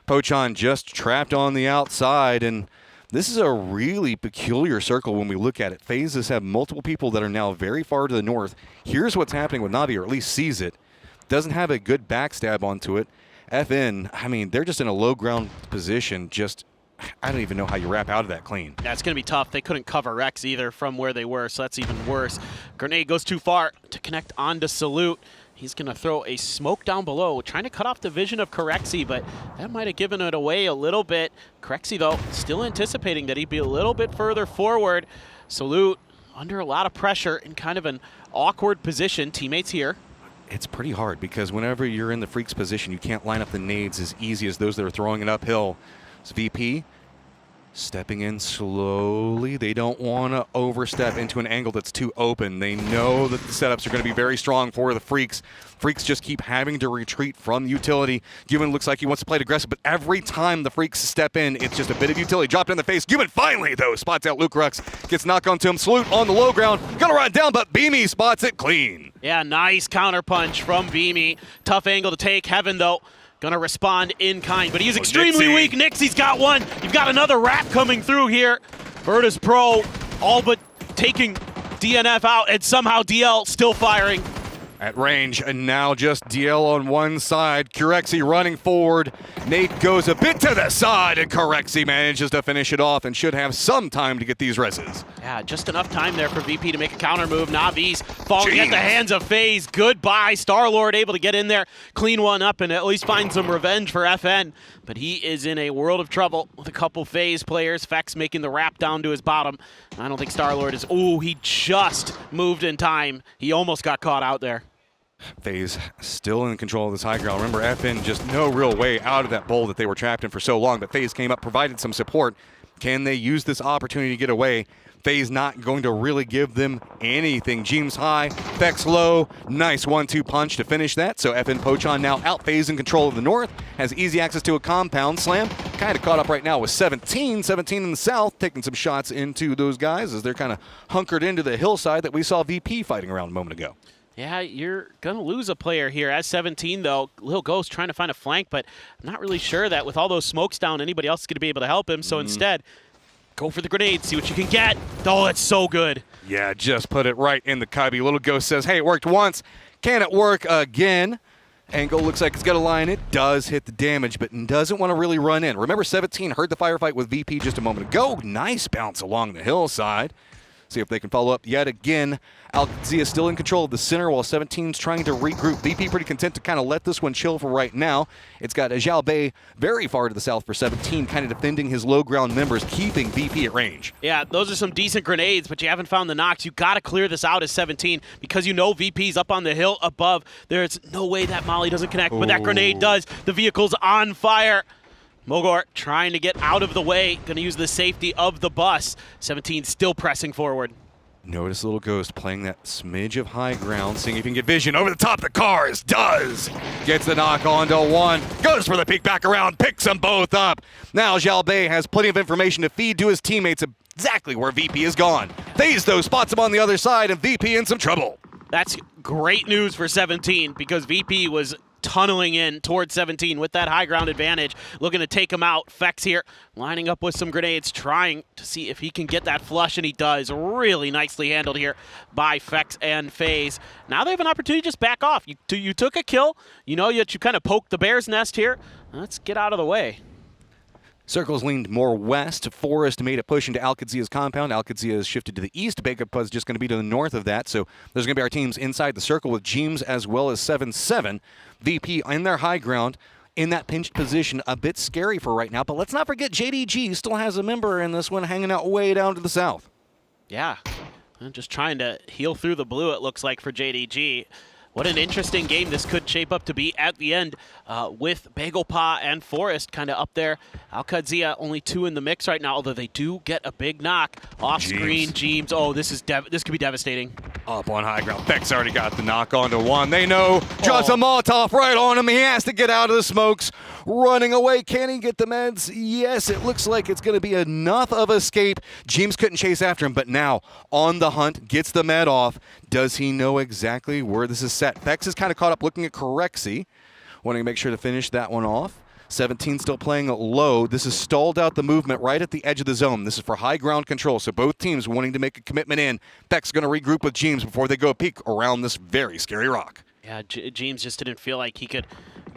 D: Pochon just trapped on the outside, and this is a really peculiar circle when we look at it. Phases have multiple people that are now very far to the north. Here's what's happening with Na'Vi, or at least sees it. Doesn't have a good backstab onto it. FN, I mean, they're just in a low ground position. Just, I don't even know how you wrap out of that clean.
P: Yeah, it's going to be tough. They couldn't cover Rex either from where they were, so that's even worse. Grenade goes too far to connect onto Salute. He's going to throw a smoke down below, trying to cut off the vision of Corexi, but that might have given it away a little bit. Corexi, though, still anticipating that he'd be a little bit further forward. Salute under a lot of pressure in kind of an awkward position. Teammates here.
D: It's pretty hard because whenever you're in the Freak's position, you can't line up the nades as easy as those that are throwing it uphill. It's VP stepping in slowly. They don't want to overstep into an angle that's too open. They know that the setups are going to be very strong for the Freaks. Freaks just keep having to retreat from utility. Given looks like he wants to play it aggressive, but every time the Freaks step in, it's just a bit of utility. Dropped in the face. Given finally, though, spots out Luke Rux. Gets knocked onto him. Salute on the low ground. Gonna run down, but Beamy spots it clean.
P: Yeah, nice counter punch from Beamy. Tough angle to take. Heaven, though, gonna respond in kind, but he's extremely weak. Nixie's got one. You've got another wrap coming through here. Virtus Pro all but taking DNF out, and somehow DL still firing.
D: At range, and now just DL on one side. Corexi running forward. Nate goes a bit to the side, and Corexi manages to finish it off and should have some time to get these reses.
P: Yeah, just enough time there for VP to make a counter move. Navi's falling at the hands of FaZe. Goodbye. Star-Lord able to get in there, clean one up, and at least find some revenge for FN. But he is in a world of trouble with a couple FaZe players. Fex making the wrap down to his bottom. I don't think Star-Lord is... Oh, he just moved in time. He almost got caught out there.
D: FaZe still in control of this high ground. Remember, FN just no real way out of that bowl that they were trapped in for so long, but FaZe came up, provided some support. Can they use this opportunity to get away? FaZe not going to really give them anything. Jeems high, Fex low, nice 1-2 punch to finish that. So FN Pochon now out FaZe in control of the north, has easy access to a compound. Slam kind of caught up right now with 17 in the south, taking some shots into those guys as they're kind of hunkered into the hillside that we saw VP fighting around a moment ago.
P: Yeah, you're going to lose a player here. As 17, though, Lil Ghost trying to find a flank, but I'm not really sure that with all those smokes down, anybody else is going to be able to help him. So instead, go for the grenade, see what you can get. Oh, that's so good.
D: Yeah, just put it right in the cubby. Little Ghost says, hey, it worked once. Can it work again? Angle looks like it's got to line it. Does hit the damage, but doesn't want to really run in. Remember, 17 heard the firefight with VP just a moment ago. Nice bounce along the hillside. See if they can follow up yet again. Alcadzia still in control of the center while 17's trying to regroup. VP pretty content to kind of let this one chill for right now. It's got Zhao Bei very far to the south for 17, kind of defending his low ground members, keeping VP at range.
P: Yeah, those are some decent grenades, but you haven't found the knocks. You got to clear this out as 17 because you know VP's up on the hill above. There's no way that Molly doesn't connect, but that grenade does. The vehicle's on fire. Mogor trying to get out of the way, going to use the safety of the bus. 17 still pressing forward.
D: Notice Little Ghost playing that smidge of high ground, seeing if he can get vision over the top of the cars. Does! Gets the knock onto one. Goes for the peek back around. Picks them both up. Now Zhao Bei has plenty of information to feed to his teammates. exactly where VP is gone. FaZe, though, spots him on the other side, and VP in some trouble.
P: That's great news for 17 because VP was tunneling in towards 17 with that high ground advantage, looking to take him out. Fex here lining up with some grenades, trying to see if he can get that flush, and he does. Really nicely handled here by Fex and FaZe. Now they have an opportunity to just back off. You took a kill. You know that you kind of poked the bear's nest here. Let's get out of the way.
D: Circles leaned more west. Forest made a push into Alcadzia's compound. Alcadzia has shifted to the east. Bagapa is just going to be to the north of that. So there's going to be our teams inside the circle with Jeems as well as 7-7. VP in their high ground in that pinched position. A bit scary for right now. But let's not forget JDG still has a member in this one hanging out way down to the south.
P: Yeah, I'm just trying to heal through the blue, it looks like, for JDG. What an interesting game this could shape up to be at the end with Bagelpa and Forest kind of up there. Alcadzia only 2 in the mix right now, although they do get a big knock off screen. Jeems, oh, this could be devastating.
D: Up on high ground. Fex already got the knock onto one. They know. Drops a Molotov right on him. He has to get out of the smokes. Running away. Can he get the meds? Yes, it looks like it's going to be enough of escape. Jeems couldn't chase after him, but now on the hunt, gets the med off. Does he know exactly where this is set? Fex is kind of caught up looking at Correxy, wanting to make sure to finish that one off. 17 still playing low. This is stalled out the movement right at the edge of the zone. This is for high ground control, so both teams wanting to make a commitment in. Fex going to regroup with Jeems before they go peek around this very scary rock.
P: Yeah, Jeems just didn't feel like he could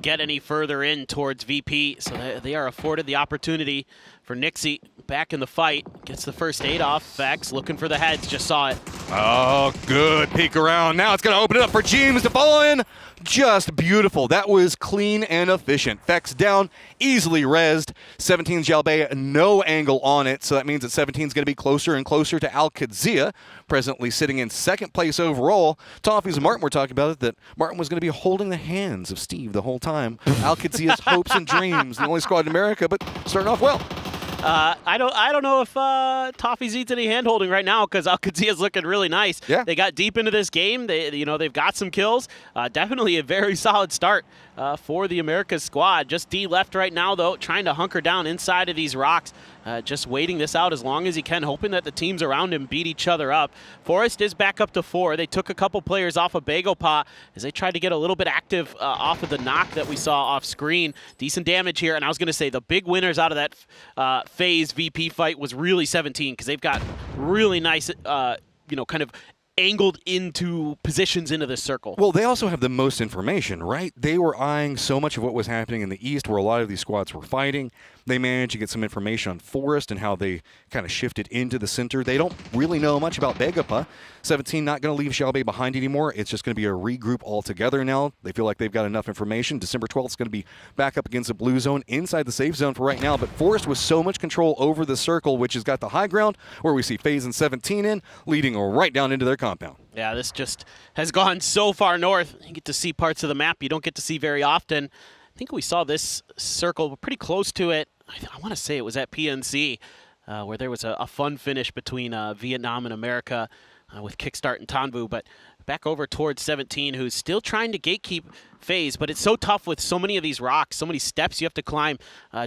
P: get any further in towards VP, so they are afforded the opportunity for Nixie back in the fight. Gets the first aid off. Fex looking for the heads, just saw it.
D: Oh, good peek around. Now it's going to open it up for Jeems to fall in. Just beautiful. That was clean and efficient. Fex down, easily rezzed. 17's Jalbei, no angle on it, so that means that 17's going to be closer and closer to Alcadzia, presently sitting in second place overall. Toffees and Martin were talking about it, that Martin was going to be holding the hands of Steve the whole time. Alcadzia's hopes and dreams, the only squad in America, but starting off well.
P: I don't know if Toffees needs any hand-holding right now because Alcadzia's looking really nice.
D: Yeah.
P: They got deep into this game. They've got some kills. Definitely a very solid start for the Americas squad. Just D left right now, though, trying to hunker down inside of these rocks. Just waiting this out as long as he can, hoping that the teams around him beat each other up. Forest is back up to 4. They took a couple players off of Bagelpa as they tried to get a little bit active off of the knock that we saw off screen. Decent damage here, and I was going to say the big winners out of that FaZe VP fight was really 17 because they've got really nice, kind of angled into positions into this circle.
D: Well, they also have the most information, right? They were eyeing so much of what was happening in the east where a lot of these squads were fighting. They managed to get some information on Forest and how they kind of shifted into the center. They don't really know much about Bagelpa. 17 not going to leave Xiaobei behind anymore. It's just going to be a regroup altogether now. They feel like they've got enough information. December 12th is going to be back up against the blue zone inside the safe zone for right now. But Forest with so much control over the circle, which has got the high ground where we see FaZe and 17 in, leading right down into their compound.
P: Yeah, this just has gone so far north. You get to see parts of the map you don't get to see very often. I think we saw this circle pretty close to it. I want to say it was at PNC where there was a fun finish between Vietnam and America with Kickstart and Tanvu. But back over towards 17, who's still trying to gatekeep FaZe. But it's so tough with so many of these rocks, so many steps you have to climb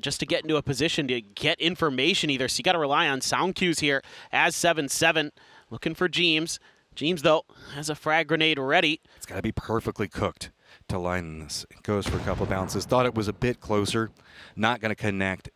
P: just to get into a position to get information either. So you got to rely on sound cues here as 7-7. Looking for Jeems. Jeems, though, has a frag grenade ready.
D: It's got to be perfectly cooked to line this. It goes for a couple of bounces. Thought it was a bit closer. Not going to connect.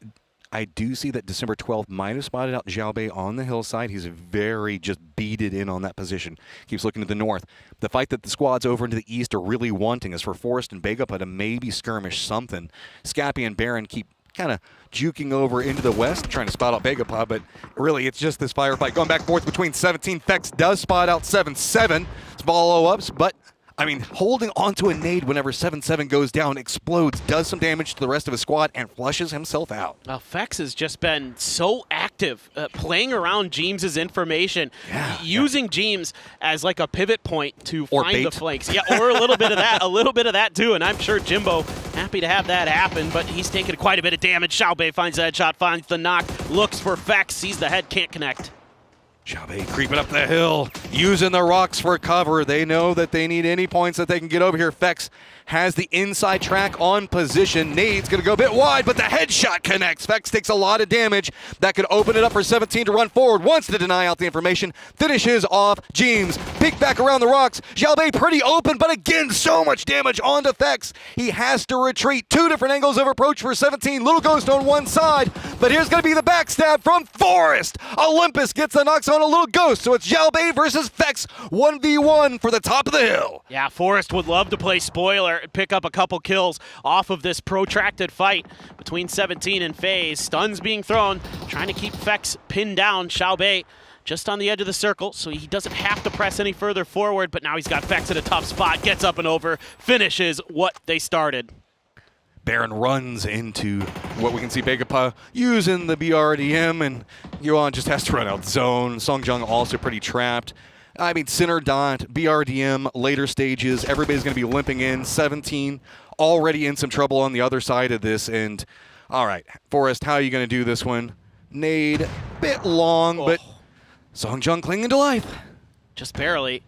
D: I do see that December 12th might have spotted out Xiaobei on the hillside. He's very just beaded in on that position. Keeps looking to the north. The fight that the squads over into the east are really wanting is for Forest and Bagelpa to maybe skirmish something. Scappy and Baron keep kind of juking over into the west, trying to spot out Bagelpa, but really it's just this firefight going back and forth between 17. Fex does spot out 7-7. Follow-ups, but I mean, holding onto a nade whenever 7-7 goes down, explodes, does some damage to the rest of his squad, and flushes himself out.
P: Well, Fex has just been so active, playing around Jeems' information, using Jeems as like a pivot point to find the flanks. Yeah, or a little bit of that, too, and I'm sure Jimbo happy to have that happen, but he's taken quite a bit of damage. Xiaobei finds the headshot, finds the knock, looks for Fex, sees the head, can't connect.
D: Xiaobei creeping up the hill, using the rocks for cover. They know that they need any points that they can get over here. Fex has the inside track on position. Nade's going to go a bit wide, but the headshot connects. Fex takes a lot of damage. That could open it up for 17 to run forward. Wants to deny out the information. Finishes off James. Peek back around the rocks. Xiaobei pretty open, but again, so much damage onto Fex. He has to retreat. 2 different angles of approach for 17. Little Ghost on one side, but here's going to be the backstab from Forest. Olympus gets the knocks on a Little Ghost, so it's Xiaobei versus Fex 1v1 for the top of the hill.
P: Yeah, Forest would love to play spoiler and pick up a couple kills off of this protracted fight between 17 and FaZe. Stuns being thrown, trying to keep Fex pinned down. Xiaobei just on the edge of the circle, so he doesn't have to press any further forward, but now he's got Fex at a tough spot, gets up and over, finishes what they started.
D: Baron runs into what we can see Begapa using the BRDM, and Yuan just has to run out zone. Songjung also pretty trapped. I mean, center dot, BRDM, later stages, everybody's going to be limping in. 17 already in some trouble on the other side of this, and all right, Forest, how are you going to do this one? Nade, bit long, but Songjung clinging to life.
P: Just barely.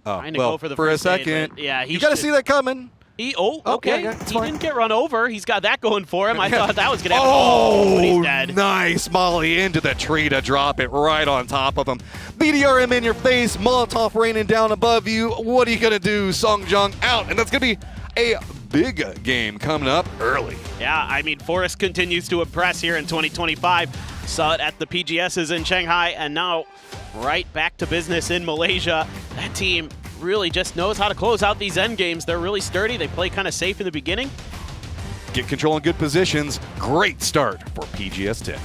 D: Oh,
P: Trying to
D: well,
P: go for the
D: for a
P: first nade,
D: second.
P: but yeah,
D: You got to see that coming.
P: Okay.
D: Yeah,
P: he didn't get run over. He's got that going for him. I thought that was going to happen.
D: Oh,
P: but he's dead.
D: Nice Molly into the tree to drop it right on top of him. BDRM in your face, Molotov raining down above you. What are you going to do? Songjung out, and that's going to be a big game coming up early.
P: Yeah, I mean, Forest continues to impress here in 2025. Saw it at the PGSs in Shanghai, and now right back to business in Malaysia. That team really just knows how to close out these end games. They're really sturdy. They play kind of safe in the beginning.
D: Get control in good positions. Great start for PGS 10.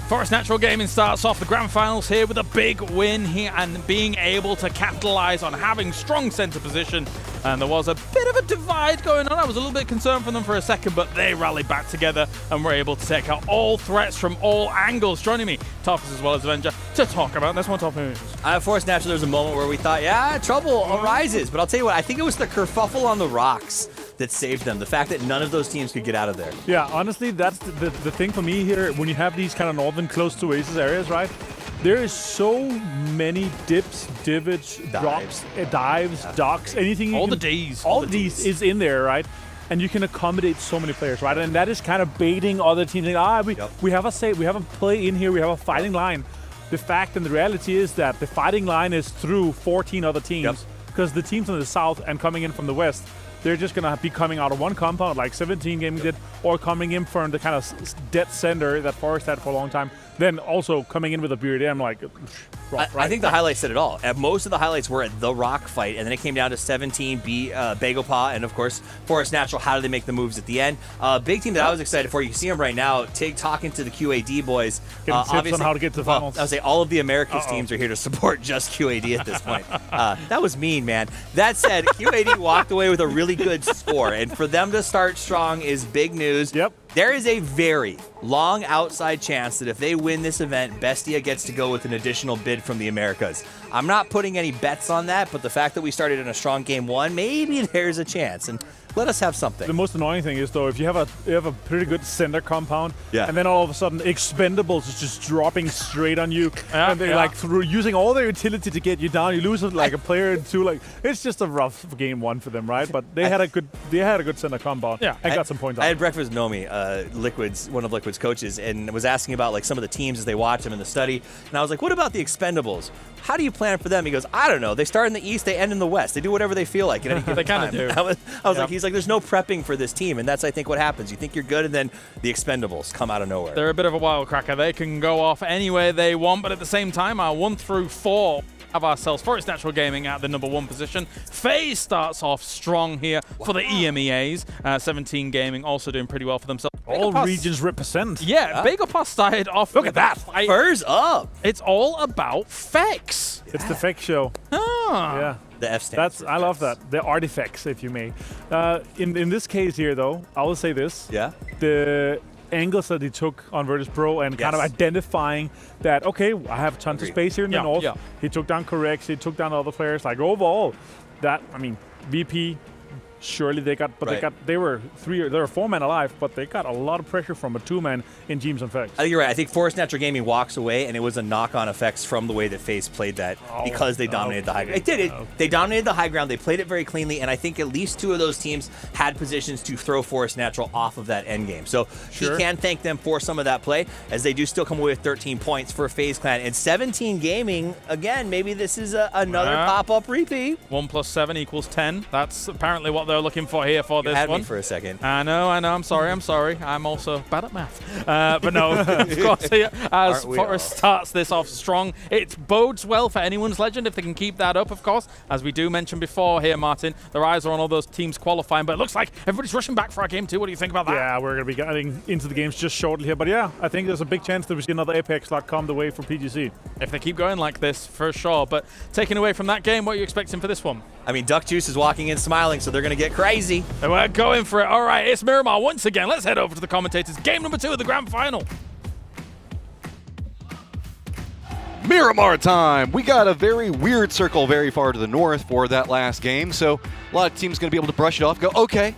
B: Forest Natural Gaming starts off the grand finals here with a big win here and being able to capitalize on having strong center position. And there was a bit of a divide going on. I was a little bit concerned for them for a second, but they rallied back together and were able to take out all threats from all angles. Joining me, Toffers as well as Avenger, to talk about this one, Toffers.
C: Forest Natural, there was a moment where we thought, yeah, trouble arises. But I'll tell you what, I think it was the kerfuffle on the rocks that saved them. The fact that none of those teams could get out of there.
J: Yeah, honestly, that's the thing for me here. When you have these kind of northern close to Oasis areas, right? There is so many dips, divots, drops, dives, docks, anything.
B: All the Ds.
J: All the Ds is in there, right? And you can accommodate so many players, right? And that is kind of baiting other teams. Like, we have a play in here, we have a fighting line. The fact and the reality is that the fighting line is through 14 other teams, because the teams in the south and coming in from the west, they're just going to be coming out of one compound like 17 Gaming did, or coming in from the kind of dead center that Forest had for a long time. Then also coming in with a BRDM, like,
C: I think the highlights said it all. Most of the highlights were at the Rock fight, and then it came down to 17, Bagopah, and of course, Forest Natural. How do they make the moves at the end? Big team that I was excited for. You can see them right now. Tig talking to the QAD boys.
J: Getting tips on how to get to the finals.
C: I would say all of the Americas teams are here to support just QAD at this point. That was mean, man. That said, QAD walked away with a really good score, and for them to start strong is big news.
J: Yep.
C: There is a very long outside chance that if they win this event, Bestia gets to go with an additional bid from the Americas. I'm not putting any bets on that, but the fact that we started in a strong game one, maybe there's a chance. And let us have something.
J: The most annoying thing is, though, if you have a pretty good center compound,
C: yeah,
J: and then all of a sudden Expendables is just dropping straight on you, and they're like through using all their utility to get you down. You lose like a player or two. Like, it's just a rough game one for them, right? But they had a good center compound.
B: Yeah,
J: and got some points.
C: I had breakfast with Nomi, one of Liquid's coaches, and was asking about like some of the teams as they watch them in the study. And I was like, what about the Expendables? How do you plan for them? He goes, I don't know. They start in the East, they end in the West. They do whatever they feel like at any given time.
B: They kind of do.
C: I was like, he's like, there's no prepping for this team, and that's, I think, what happens. You think you're good, and then the Expendables come out of nowhere.
B: They're a bit of a wild cracker. They can go off any way they want, but at the same time, our 1 through 4 have ourselves Forest Natural Gaming at the #1 position. FaZe starts off strong here for the EMEAs. 17 Gaming also doing pretty well for themselves.
J: All regions represent.
B: Yeah, Bagel Pass started off.
J: Look at that.
C: Furs up.
B: It's all about Fex.
J: It's the Fex show.
B: Ah.
J: Yeah.
C: The F stands.
J: I love that. The artifacts, if you may. In this case here, though, I will say this.
C: Yeah.
J: The angles that he took on Virtus Pro and kind of identifying that, okay, I have tons of space here in the north.
B: Yeah.
J: He took down Correx, he took down other players. Like overall, that, I mean, VP, surely they got, but they were 4 men alive, but they got a lot of pressure from a 2-man in Jeems and Fex.
C: I think you're right. I think Forest Natural Gaming walks away, and it was a knock-on effects from the way that FaZe played that because they dominated the high ground. It did it. They dominated the high ground. They played it very cleanly, and I think at least 2 of those teams had positions to throw Forest Natural off of that end game. So he can thank them for some of that play, as they do still come away with 13 points for FaZe Clan. And 17 Gaming, again, maybe this is another pop-up repeat.
B: 1 + 7 = 10. That's apparently what they're looking for here for this
C: had
B: one.
C: me for a second.
B: I know. I'm sorry. I'm also bad at math. But no, of course, here, as Forest starts this off strong, it bodes well for anyone's legend if they can keep that up, of course. As we do mention before here, Martin, their eyes are on all those teams qualifying, but it looks like everybody's rushing back for our game too. What do you think about that?
J: Yeah, we're going to be getting into the games just shortly here. But yeah, I think there's a big chance that we see another Apex slot come the way for PGC.
B: If they keep going like this, for sure. But taking away from that game, what are you expecting for this one?
C: I mean, Duck Juice is walking in smiling, so they're going to get crazy.
B: And we're going for it. All right, it's Miramar once again. Let's head over to the commentators. Game number 2 of the grand final.
D: Miramar time! We got a very weird circle very far to the north for that last game, so a lot of teams going to be able to brush it off, go, okay,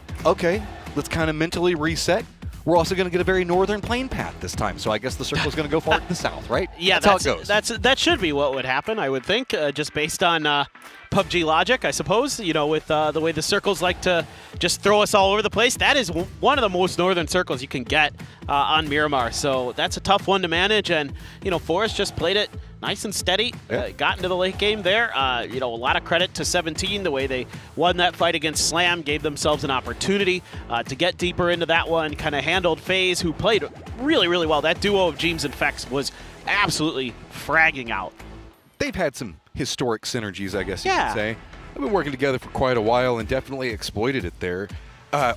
D: let's kind of mentally reset. We're also going to get a very northern plane path this time, so I guess the circle is going to go far to the south, right?
P: Yeah,
V: that's how it goes.
P: That should be what would happen, I would think, just based on PUBG logic, I suppose. You know, with the way the circles like to just throw us all over the place. That is one of the most northern circles you can get on Miramar, so that's a tough one to manage. And you know, Forest just played it nice and steady, got into the late game there. You know, a lot of credit to 17, the way they won that fight against Slam, gave themselves an opportunity to get deeper into that one, kind of handled FaZe, who played really, really well. That duo of Jeems and Fex was absolutely fragging out.
D: They've had some historic synergies, I guess you could say. They've been working together for quite a while and definitely exploited it there.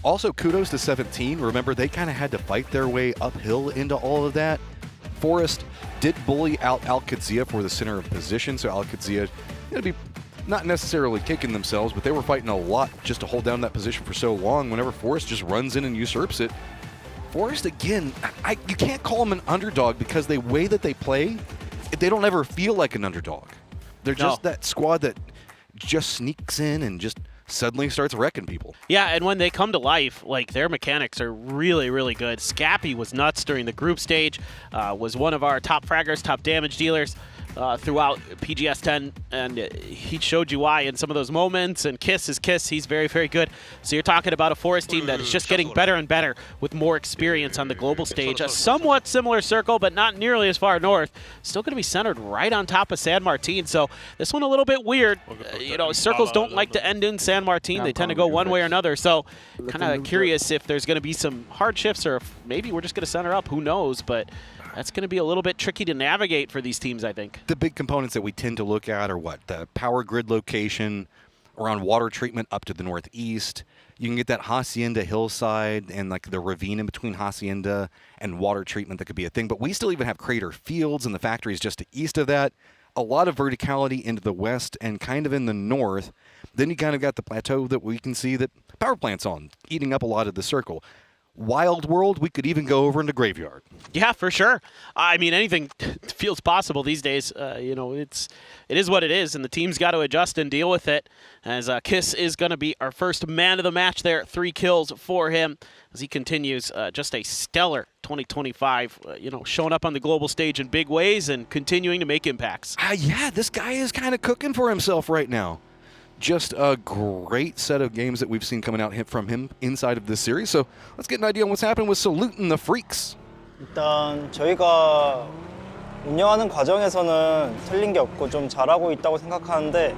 D: Also, kudos to 17. Remember, they kind of had to fight their way uphill into all of that. Forest did bully out Al-Qadzia for the center of position, so Al-Qadzia going to be not necessarily kicking themselves, but they were fighting a lot just to hold down that position for so long. Whenever Forest just runs in and usurps it, Forest, again, you can't call them an underdog because the way that they play, they don't ever feel like an underdog. They're just that squad that just sneaks in and just suddenly starts wrecking people.
P: Yeah, and when they come to life, like, their mechanics are really, really good. Scappy was nuts during the group stage, was one of our top fraggers, top damage dealers throughout PGS 10, and he showed you why in some of those moments. And Kiss is Kiss. He's very, very good. So you're talking about a Forest team that is just getting better and better with more experience on the global stage. A somewhat similar circle, but not nearly as far north. Still going to be centered right on top of San Martin. So this one a little bit weird. You know, circles don't like to end in San Martin. They tend to go one way or another. So kind of curious if there's going to be some hardships, or if maybe we're just going to center up. Who knows? But that's going to be a little bit tricky to navigate for these teams, I think.
D: The big components that we tend to look at are what? The power grid location around water treatment up to the northeast. You can get that Hacienda hillside and like the ravine in between Hacienda and water treatment that could be a thing. But we still even have Crater Fields and the factories just to east of that. A lot of verticality into the west and kind of in the north. Then you kind of got the plateau that we can see that power plant's on, eating up a lot of the circle. Wild World, we could even go over into Graveyard.
P: Yeah, for sure. I mean, anything feels possible these days. You know, it is what it is, and the team's got to adjust and deal with it. As Kiss is going to be our first man of the match there. 3 kills for him as he continues just a stellar 2025, you know, showing up on the global stage in big ways and continuing to make impacts.
D: Yeah, this guy is kind of cooking for himself right now. Just a great set of games that we've seen coming out from him inside of this series. So let's get an idea on what's happening with Salutin' the Freaks.
F: 일단 저희가 운영하는 과정에서는 틀린 게 없고 좀 잘하고 있다고 생각하는데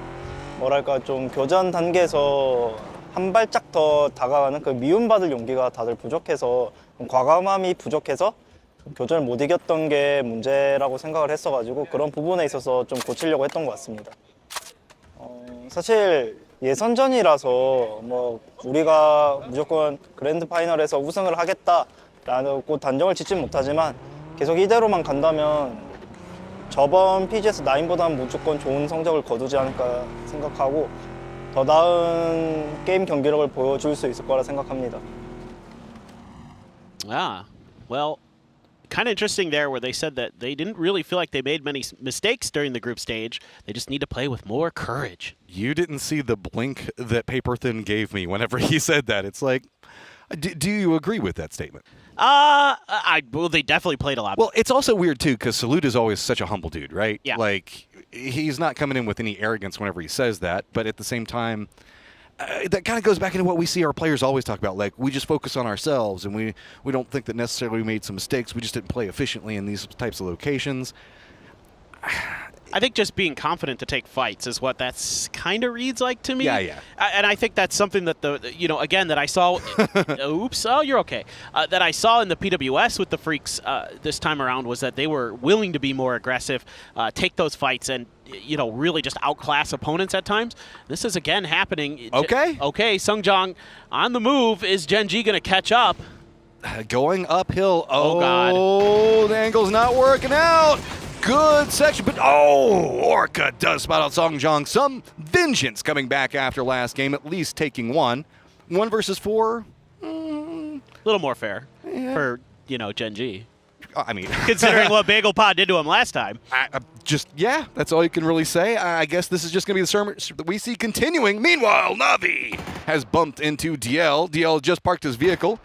F: 뭐랄까 좀 교전 단계에서 한 발짝 더 다가가는 그 미움받을 용기가 다들 부족해서 과감함이 부족해서 교전을 못 이겼던 게 문제라고 생각을 했어가지고 그런 부분에 있어서 좀 고치려고 했던 것 같습니다. 사실 예선전이라서 뭐 우리가 무조건 그랜드 파이널에서 우승을 하겠다라는 라고 단정을 짓진 못하지만 계속 이대로만 간다면 저번 PGS 9보다는 무조건 좋은 성적을 거두지 않을까 생각하고 더 나은 게임 경기력을 보여줄 수 있을 거라 생각합니다.
P: Ah, well, kind of interesting there where they said that they didn't really feel like they made many mistakes during the group stage. They just need to play with more courage.
D: You didn't see the blink that Paperthin gave me whenever he said that. It's like, do you agree with that statement?
P: Well, they definitely played a lot.
D: Well, it's also weird, too, because Salute is always such a humble dude, right?
P: Yeah.
D: Like, he's not coming in with any arrogance whenever he says that, but at the same time, that kind of goes back into what we see our players always talk about. Like, we just focus on ourselves, and we don't think that necessarily we made some mistakes. We just didn't play efficiently in these types of locations.
P: I think just being confident to take fights is what that's kind of reads like to me.
D: Yeah.
P: And I think that's something that again, that I saw. Oops. Oh, you're okay. That I saw in the PWS with the Freaks this time around was that they were willing to be more aggressive, take those fights, and really just outclass opponents at times. This is again happening.
D: Okay.
P: Okay. Sungjong on the move. Is Gen G going to catch up?
D: Going uphill.
P: Oh God.
D: Oh, the angle's not working out. Good section, but Orca does spot out Songjong. Some vengeance coming back after last game, at least taking one. 1 versus 4.
P: A little more fair for, Gen G.
D: I mean,
P: considering what Bagel Pod did to him last time.
D: That's all you can really say. I guess this is just going to be the sermon that we see continuing. Meanwhile, Navi has bumped into DL. DL just parked his vehicle.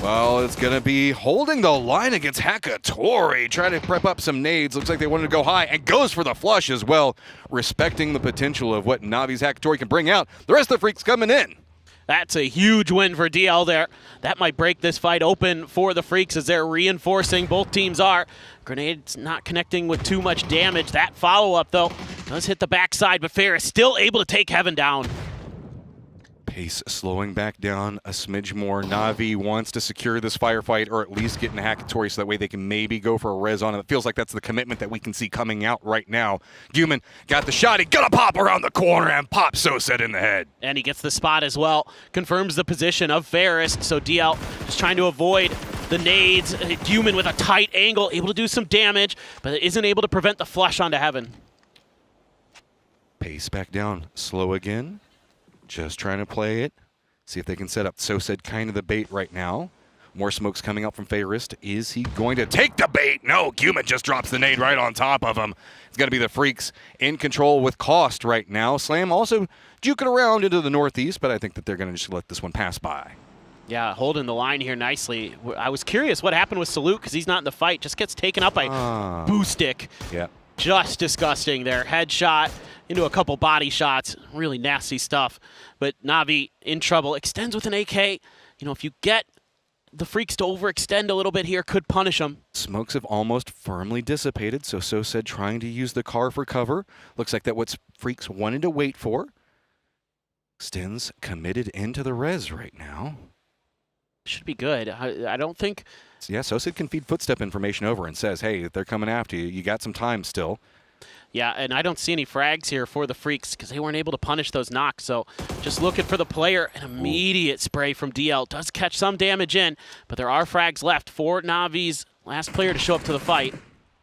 D: Well, it's going to be holding the line against Hakatori, trying to prep up some nades. Looks like they wanted to go high, and goes for the flush as well, respecting the potential of what Navi's Hakatori can bring out. The rest of the Freaks coming in.
P: That's a huge win for DL there. That might break this fight open for the Freaks as they're reinforcing. Both teams are. Grenade's not connecting with too much damage. That follow-up, though, does hit the backside, but Fair is still able to take Heaven down.
D: Pace slowing back down a smidge more. Navi wants to secure this firefight, or at least get in Hakatori so that way they can maybe go for a res on it. It feels like that's the commitment that we can see coming out right now. Guman got the shot. He gonna pop around the corner and pop Soset in the head.
P: And he gets the spot as well. Confirms the position of Fairest. So DL just trying to avoid the nades. Guman with a tight angle, able to do some damage, but isn't able to prevent the flush onto Heaven.
D: Pace back down, slow again. Just trying to play it. See if they can set up Soset kind of the bait right now. More smokes coming out from Fairist. Is he going to take the bait? No, Guman just drops the nade right on top of him. It's going to be the Freaks in control with cost right now. Slam also juking around into the northeast, but I think that they're going to just let this one pass by.
P: Yeah, holding the line here nicely. I was curious what happened with Salute because he's not in the fight. Just gets taken up by Boostic.
D: Yeah.
P: Just disgusting there. Headshot into a couple body shots. Really nasty stuff. But Navi in trouble. Extends with an AK. If you get the Freaks to overextend a little bit here, could punish them.
D: Smokes have almost firmly dissipated, so said trying to use the car for cover. Looks like that's what Freaks wanted to wait for. Extends committed into the res right now.
P: Should be good. I don't think...
D: Yeah, Sosid can feed footstep information over and says, hey, they're coming after you. You got some time still.
P: Yeah, and I don't see any frags here for the Freaks because they weren't able to punish those knocks. So just looking for the player. An immediate spray from DL. Does catch some damage in, but there are frags left for Navi's last player to show up to the fight.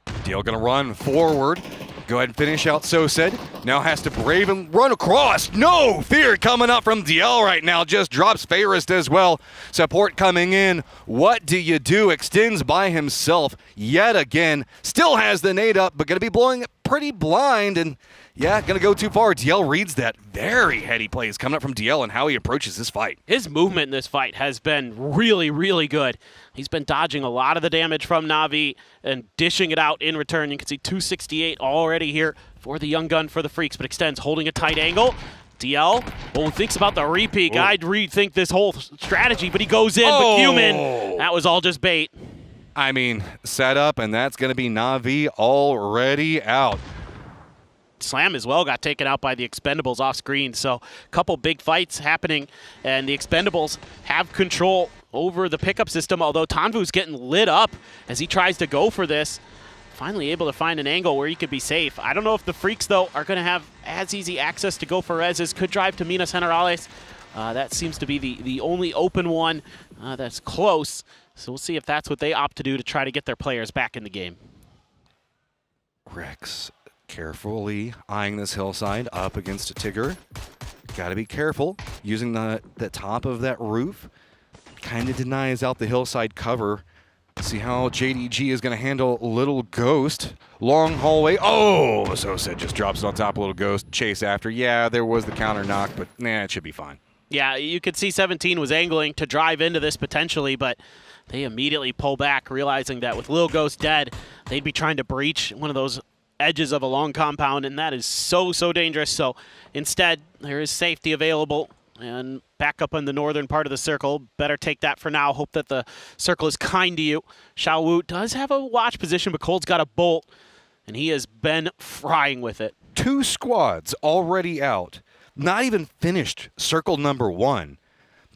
D: DL going to run forward. Go ahead and finish out Sosid. Now has to brave and run across. No fear coming up from DL right now. Just drops Fairest as well. Support coming in. What do you do? Extends by himself yet again. Still has the nade up, but going to be blowing it pretty blind. And yeah, going to go too far. DL reads that. Very heady plays coming up from DL and how he approaches this fight.
P: His movement in this fight has been really, really good. He's been dodging a lot of the damage from Navi and dishing it out in return. You can see 268 already here for the young gun for the Freaks, but extends holding a tight angle. DL thinks about the repeat. I'd rethink this whole strategy, but he goes in. But Guman, that was all just bait.
D: I mean, set up, and that's going to be Navi already out.
P: Slam as well got taken out by the Expendables off screen. So a couple big fights happening, and the Expendables have control over the pickup system, although Tanvu's getting lit up as he tries to go for this. Finally able to find an angle where he could be safe. I don't know if the Freaks, though, are going to have as easy access to go for reses. Could drive to Minas Generales That seems to be the only open one that's close. So we'll see if that's what they opt to do to try to get their players back in the game.
D: Rex carefully eyeing this hillside up against a Tigger. Got to be careful using the top of that roof. Kind of denies out the hillside cover. See how JDG is going to handle Little Ghost. Long hallway. Oh, so said just drops it on top of Little Ghost. Chase after. Yeah, there was the counter knock, but it should be fine.
P: Yeah, you could see 17 was angling to drive into this potentially, but they immediately pull back, realizing that with Little Ghost dead, they'd be trying to breach one of those edges of a long compound, and that is so dangerous. So instead, there is safety available. And back up in the northern part of the circle. Better take that for now. Hope that the circle is kind to you. Xiao Wu does have a watch position, but Cole's got a bolt, and he has been frying with it.
D: 2 squads already out. Not even finished circle number 1.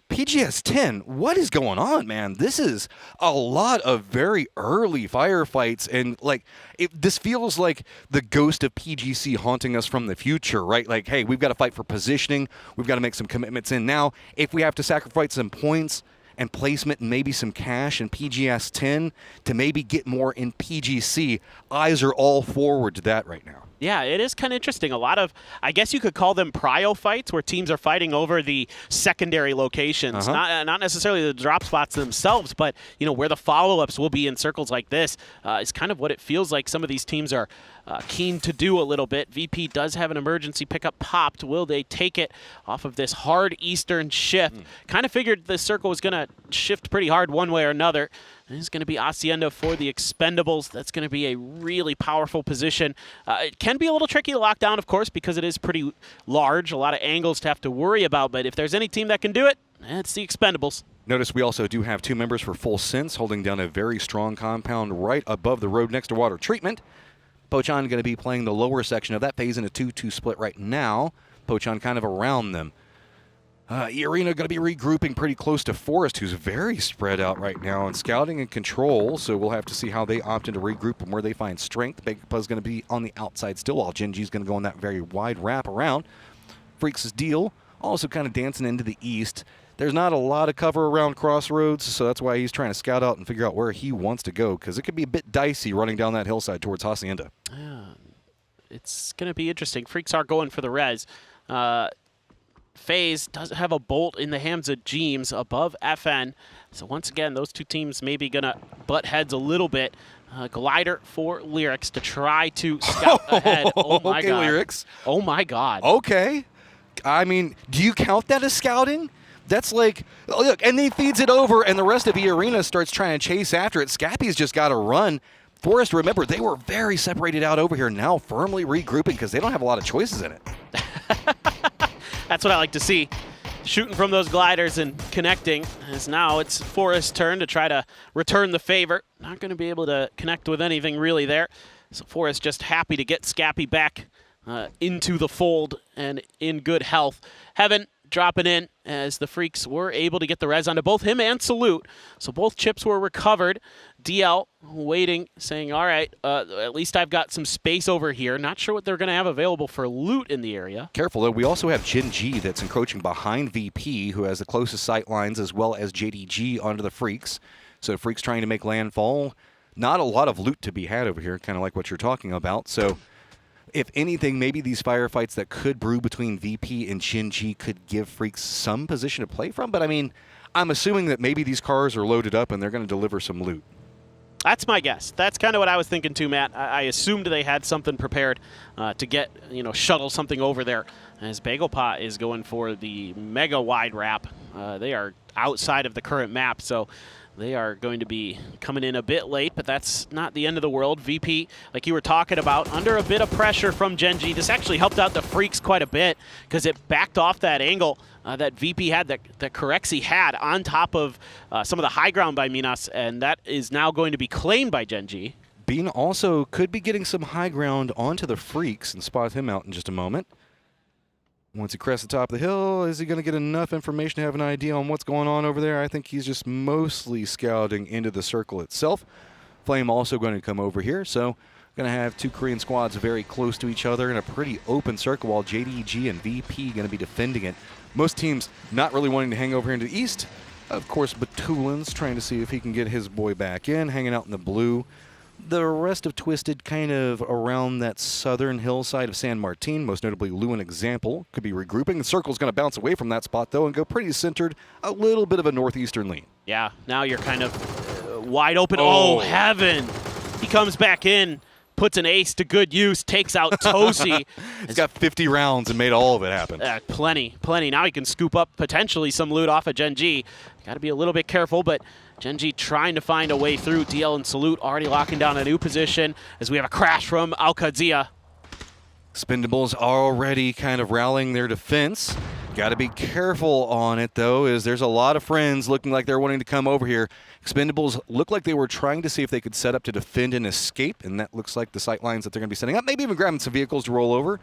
D: PGS 10, what is going on, man? This is a lot of very early firefights, and this feels like the ghost of PGC haunting us from the future, right? Like, hey, we've got to fight for positioning. We've got to make some commitments in now. If we have to sacrifice some points and placement and maybe some cash in PGS 10 to maybe get more in PGC, eyes are all forward to that right now.
P: Yeah, it is kind of interesting. A lot of, I guess you could call them prio fights, where teams are fighting over the secondary locations, not necessarily the drop spots themselves, but where the follow-ups will be in circles like this is kind of what it feels like some of these teams are keen to do a little bit. VP does have an emergency pickup popped. Will they take it off of this hard eastern shift? Kind of figured this circle was going to shift pretty hard one way or another. It's going to be Hacienda for the Expendables. That's going to be a really powerful position. It can be a little tricky to lock down, of course, because it is pretty large. A lot of angles to have to worry about. But if there's any team that can do it, it's the Expendables.
D: Notice we also do have 2 members for Full Sense holding down a very strong compound right above the road next to water treatment. Pochan going to be playing the lower section of that phase in a 2-2 split right now. Pochan kind of around them. Arena going to be regrouping pretty close to Forest, who's very spread out right now and scouting and control, so we'll have to see how they opt into regroup and where they find strength. Begpa's going to be on the outside still, while Genji's going to go on that very wide wrap around. Freaks' deal also kind of dancing into the east. There's not a lot of cover around Crossroads, so that's why he's trying to scout out and figure out where he wants to go, because it could be a bit dicey running down that hillside towards Hacienda.
P: Yeah, it's going to be interesting. Freaks are going for the res. FaZe does have a bolt in the hands of Jeems above FN. So once again, those 2 teams maybe going to butt heads a little bit. Glider for Lyrics to try to scout ahead. Oh, my God.
D: Lyrics.
P: Oh, my God.
D: Okay. I mean, do you count that as scouting? That's like, look, and he feeds it over, and the rest of the arena starts trying to chase after it. Scappy's just got to run. Forrest, remember, they were very separated out over here, now firmly regrouping because they don't have a lot of choices in it.
P: That's what I like to see. Shooting from those gliders and connecting, as now it's Forrest's turn to try to return the favor. Not going to be able to connect with anything really there. So Forrest just happy to get Scappy back into the fold and in good health. Heaven dropping in as the Freaks were able to get the res onto both him and Salute. So both chips were recovered. DL waiting, saying, all right, at least I've got some space over here. Not sure what they're going to have available for loot in the area.
D: Careful, though. We also have Jin G that's encroaching behind VP, who has the closest sight lines, as well as JDG onto the Freaks. So Freaks trying to make landfall. Not a lot of loot to be had over here, kind of like what you're talking about. So if anything, maybe these firefights that could brew between VP and Jin G could give Freaks some position to play from. But, I mean, I'm assuming that maybe these cars are loaded up and they're going to deliver some loot.
P: That's my guess. That's kind of what I was thinking too, Matt. I assumed they had something prepared to get, shuttle something over there. As Bagelpot is going for the mega wide wrap. They are outside of the current map, so they are going to be coming in a bit late, but that's not the end of the world. VP, like you were talking about, under a bit of pressure from Genji. This actually helped out the Freaks quite a bit because it backed off that angle that VP had, that Corexi had on top of some of the high ground by Minas, and that is now going to be claimed by Genji.
D: Bean also could be getting some high ground onto the Freaks, and spot him out in just a moment. Once he crests the top of the hill, is he going to get enough information to have an idea on what's going on over there? I think he's just mostly scouting into the circle itself. Flame also going to come over here, so Going to have two Korean squads very close to each other in a pretty open circle, while JDG and VP going to be defending it. Most teams not really wanting to hang over here into the east. Of course, Batulin's trying to see if he can get his boy back in, hanging out in the blue. The rest of Twisted kind of around that southern hillside of San Martin, most notably Lewin Example, could be regrouping. The circle's going to bounce away from that spot, though, and go pretty centered, a little bit of a northeastern lean.
P: Yeah, now you're kind of wide open. Oh, heaven. He comes back in, puts an ace to good use, takes out Tosi.
D: He's got 50 rounds and made all of it happen.
P: Plenty. Now he can scoop up potentially some loot off of Gen G. Got to be a little bit careful, but Gen G trying to find a way through. DL and Salute already locking down a new position as we have a crash from Al-Qadzia.
D: Expendables already kind of rallying their defense. Got to be careful on it, though, as there's a lot of friends looking like they're wanting to come over here. Expendables look like they were trying to see if they could set up to defend and escape, and that looks like the sight lines that they're going to be setting up. Maybe even grabbing some vehicles to roll over,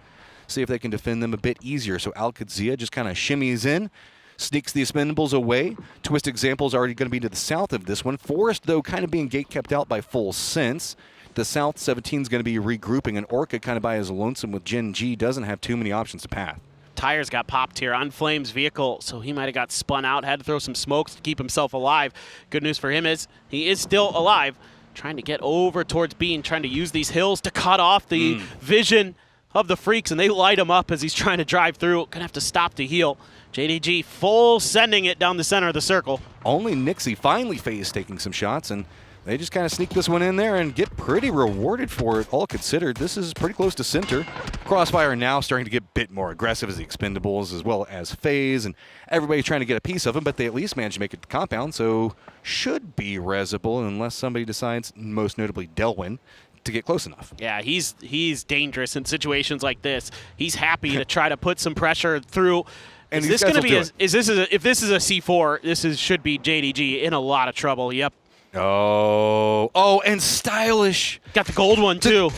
D: see if they can defend them a bit easier. So Al-Qadzia just kind of shimmies in, sneaks the Expendables away. Twist Example's already going to be to the south of this one. Forest, though, kind of being gate kept out by Full Sense. The south 17's going to be regrouping, and Orca kind of by his lonesome with Gen G doesn't have too many options to path.
P: Tires got popped here on Flame's vehicle, so he might have got spun out, had to throw some smokes to keep himself alive. Good news for him is he is still alive, trying to get over towards Bean, trying to use these hills to cut off the vision of the Freaks, and they light him up as he's trying to drive through. Gonna have to stop to heal. JDG full sending it down the center of the circle.
D: Only Nixie finally phased taking some shots, and they just kind of sneak this one in there and get pretty rewarded for it, all considered. This is pretty close to center. Crossfire now starting to get a bit more aggressive as the Expendables, as well as FaZe, and everybody trying to get a piece of them, but they at least managed to make it to compound, so should be resable unless somebody decides, most notably Delwyn, to get close enough.
P: Yeah, he's dangerous in situations like this. He's happy to try to put some pressure through. And is this going to be if this is a C4, should be JDG in a lot of trouble. Yep.
D: Oh, and Stylish.
P: Got the gold one, too.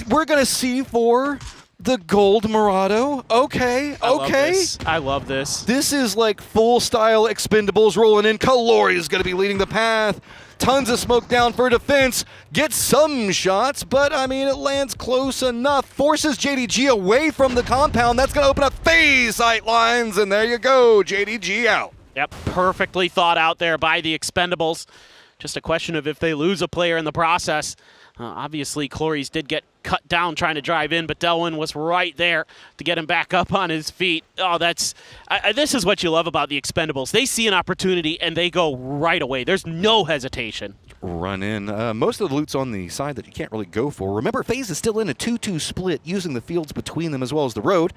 D: We're going to see for the gold Murado. Okay.
P: I love this.
D: This is like full style Expendables rolling in. Kalori is going to be leading the path. Tons of smoke down for defense. Gets some shots, but, I mean, it lands close enough. Forces JDG away from the compound. That's going to open up FaZe sight lines, and there you go. JDG out.
P: Yep, perfectly thought out there by the Expendables. Just a question of if they lose a player in the process. Obviously, Clories did get cut down trying to drive in, but Delwyn was right there to get him back up on his feet. Oh, this is what you love about the Expendables. They see an opportunity, and they go right away. There's no hesitation.
D: Run in. Most of the loot's on the side that you can't really go for. Remember, FaZe is still in a 2-2 split, using the fields between them as well as the road.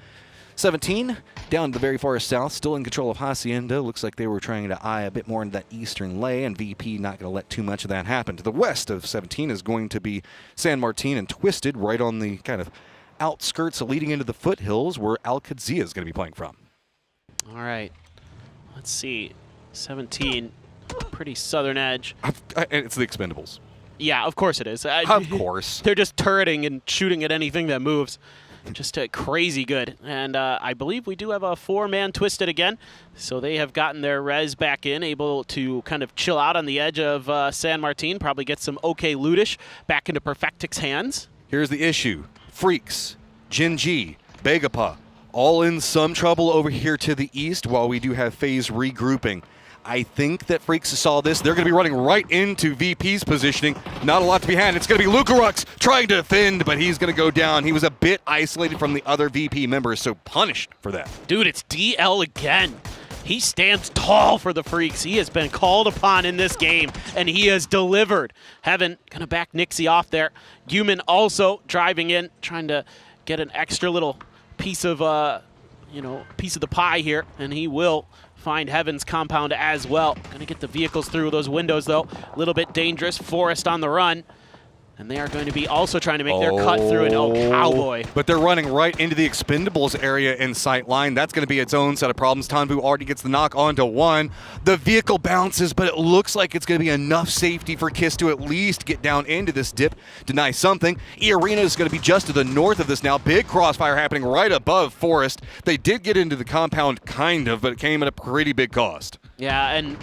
D: 17, down to the very far south, still in control of Hacienda. Looks like they were trying to eye a bit more into that eastern lay, and VP not going to let too much of that happen. To the west of 17 is going to be San Martin and Twisted, right on the kind of outskirts leading into the foothills where Al-Qadzia is going to be playing from.
P: All right. Let's see. 17, pretty southern edge.
D: It's the Expendables.
P: Yeah, of course it is.
D: Of course.
P: They're just turreting and shooting at anything that moves. Just crazy good. And I believe we do have a 4-man Twisted again. So they have gotten their res back in, able to kind of chill out on the edge of San Martin, probably get some okay lootish back into Perfectic's hands.
D: Here's the issue. Freaks, Gen G, Begapa, all in some trouble over here to the east, while we do have FaZe regrouping. I think that Freaks saw this. They're going to be running right into VP's positioning. Not a lot to be had. It's going to be Lucarux trying to defend, but he's going to go down. He was a bit isolated from the other VP members, so punished for that.
P: Dude, it's DL again. He stands tall for the Freaks. He has been called upon in this game, and he has delivered. Heaven going to back Nixie off there. Human also driving in, trying to get an extra little piece of, piece of the pie here, and he will find Heaven's compound as well. Gonna get the vehicles through those windows, though. A little bit dangerous. Forest on the run. And they are going to be also trying to make their cut through an cowboy.
D: But they're running right into the Expendables area in sight line. That's going to be its own set of problems. Tanvu already gets the knock onto one. The vehicle bounces, but it looks like it's going to be enough safety for Kiss to at least get down into this dip, deny something. E-Arena is going to be just to the north of this now. Big crossfire happening right above Forest. They did get into the compound, kind of, but it came at a pretty big cost.
P: Yeah, and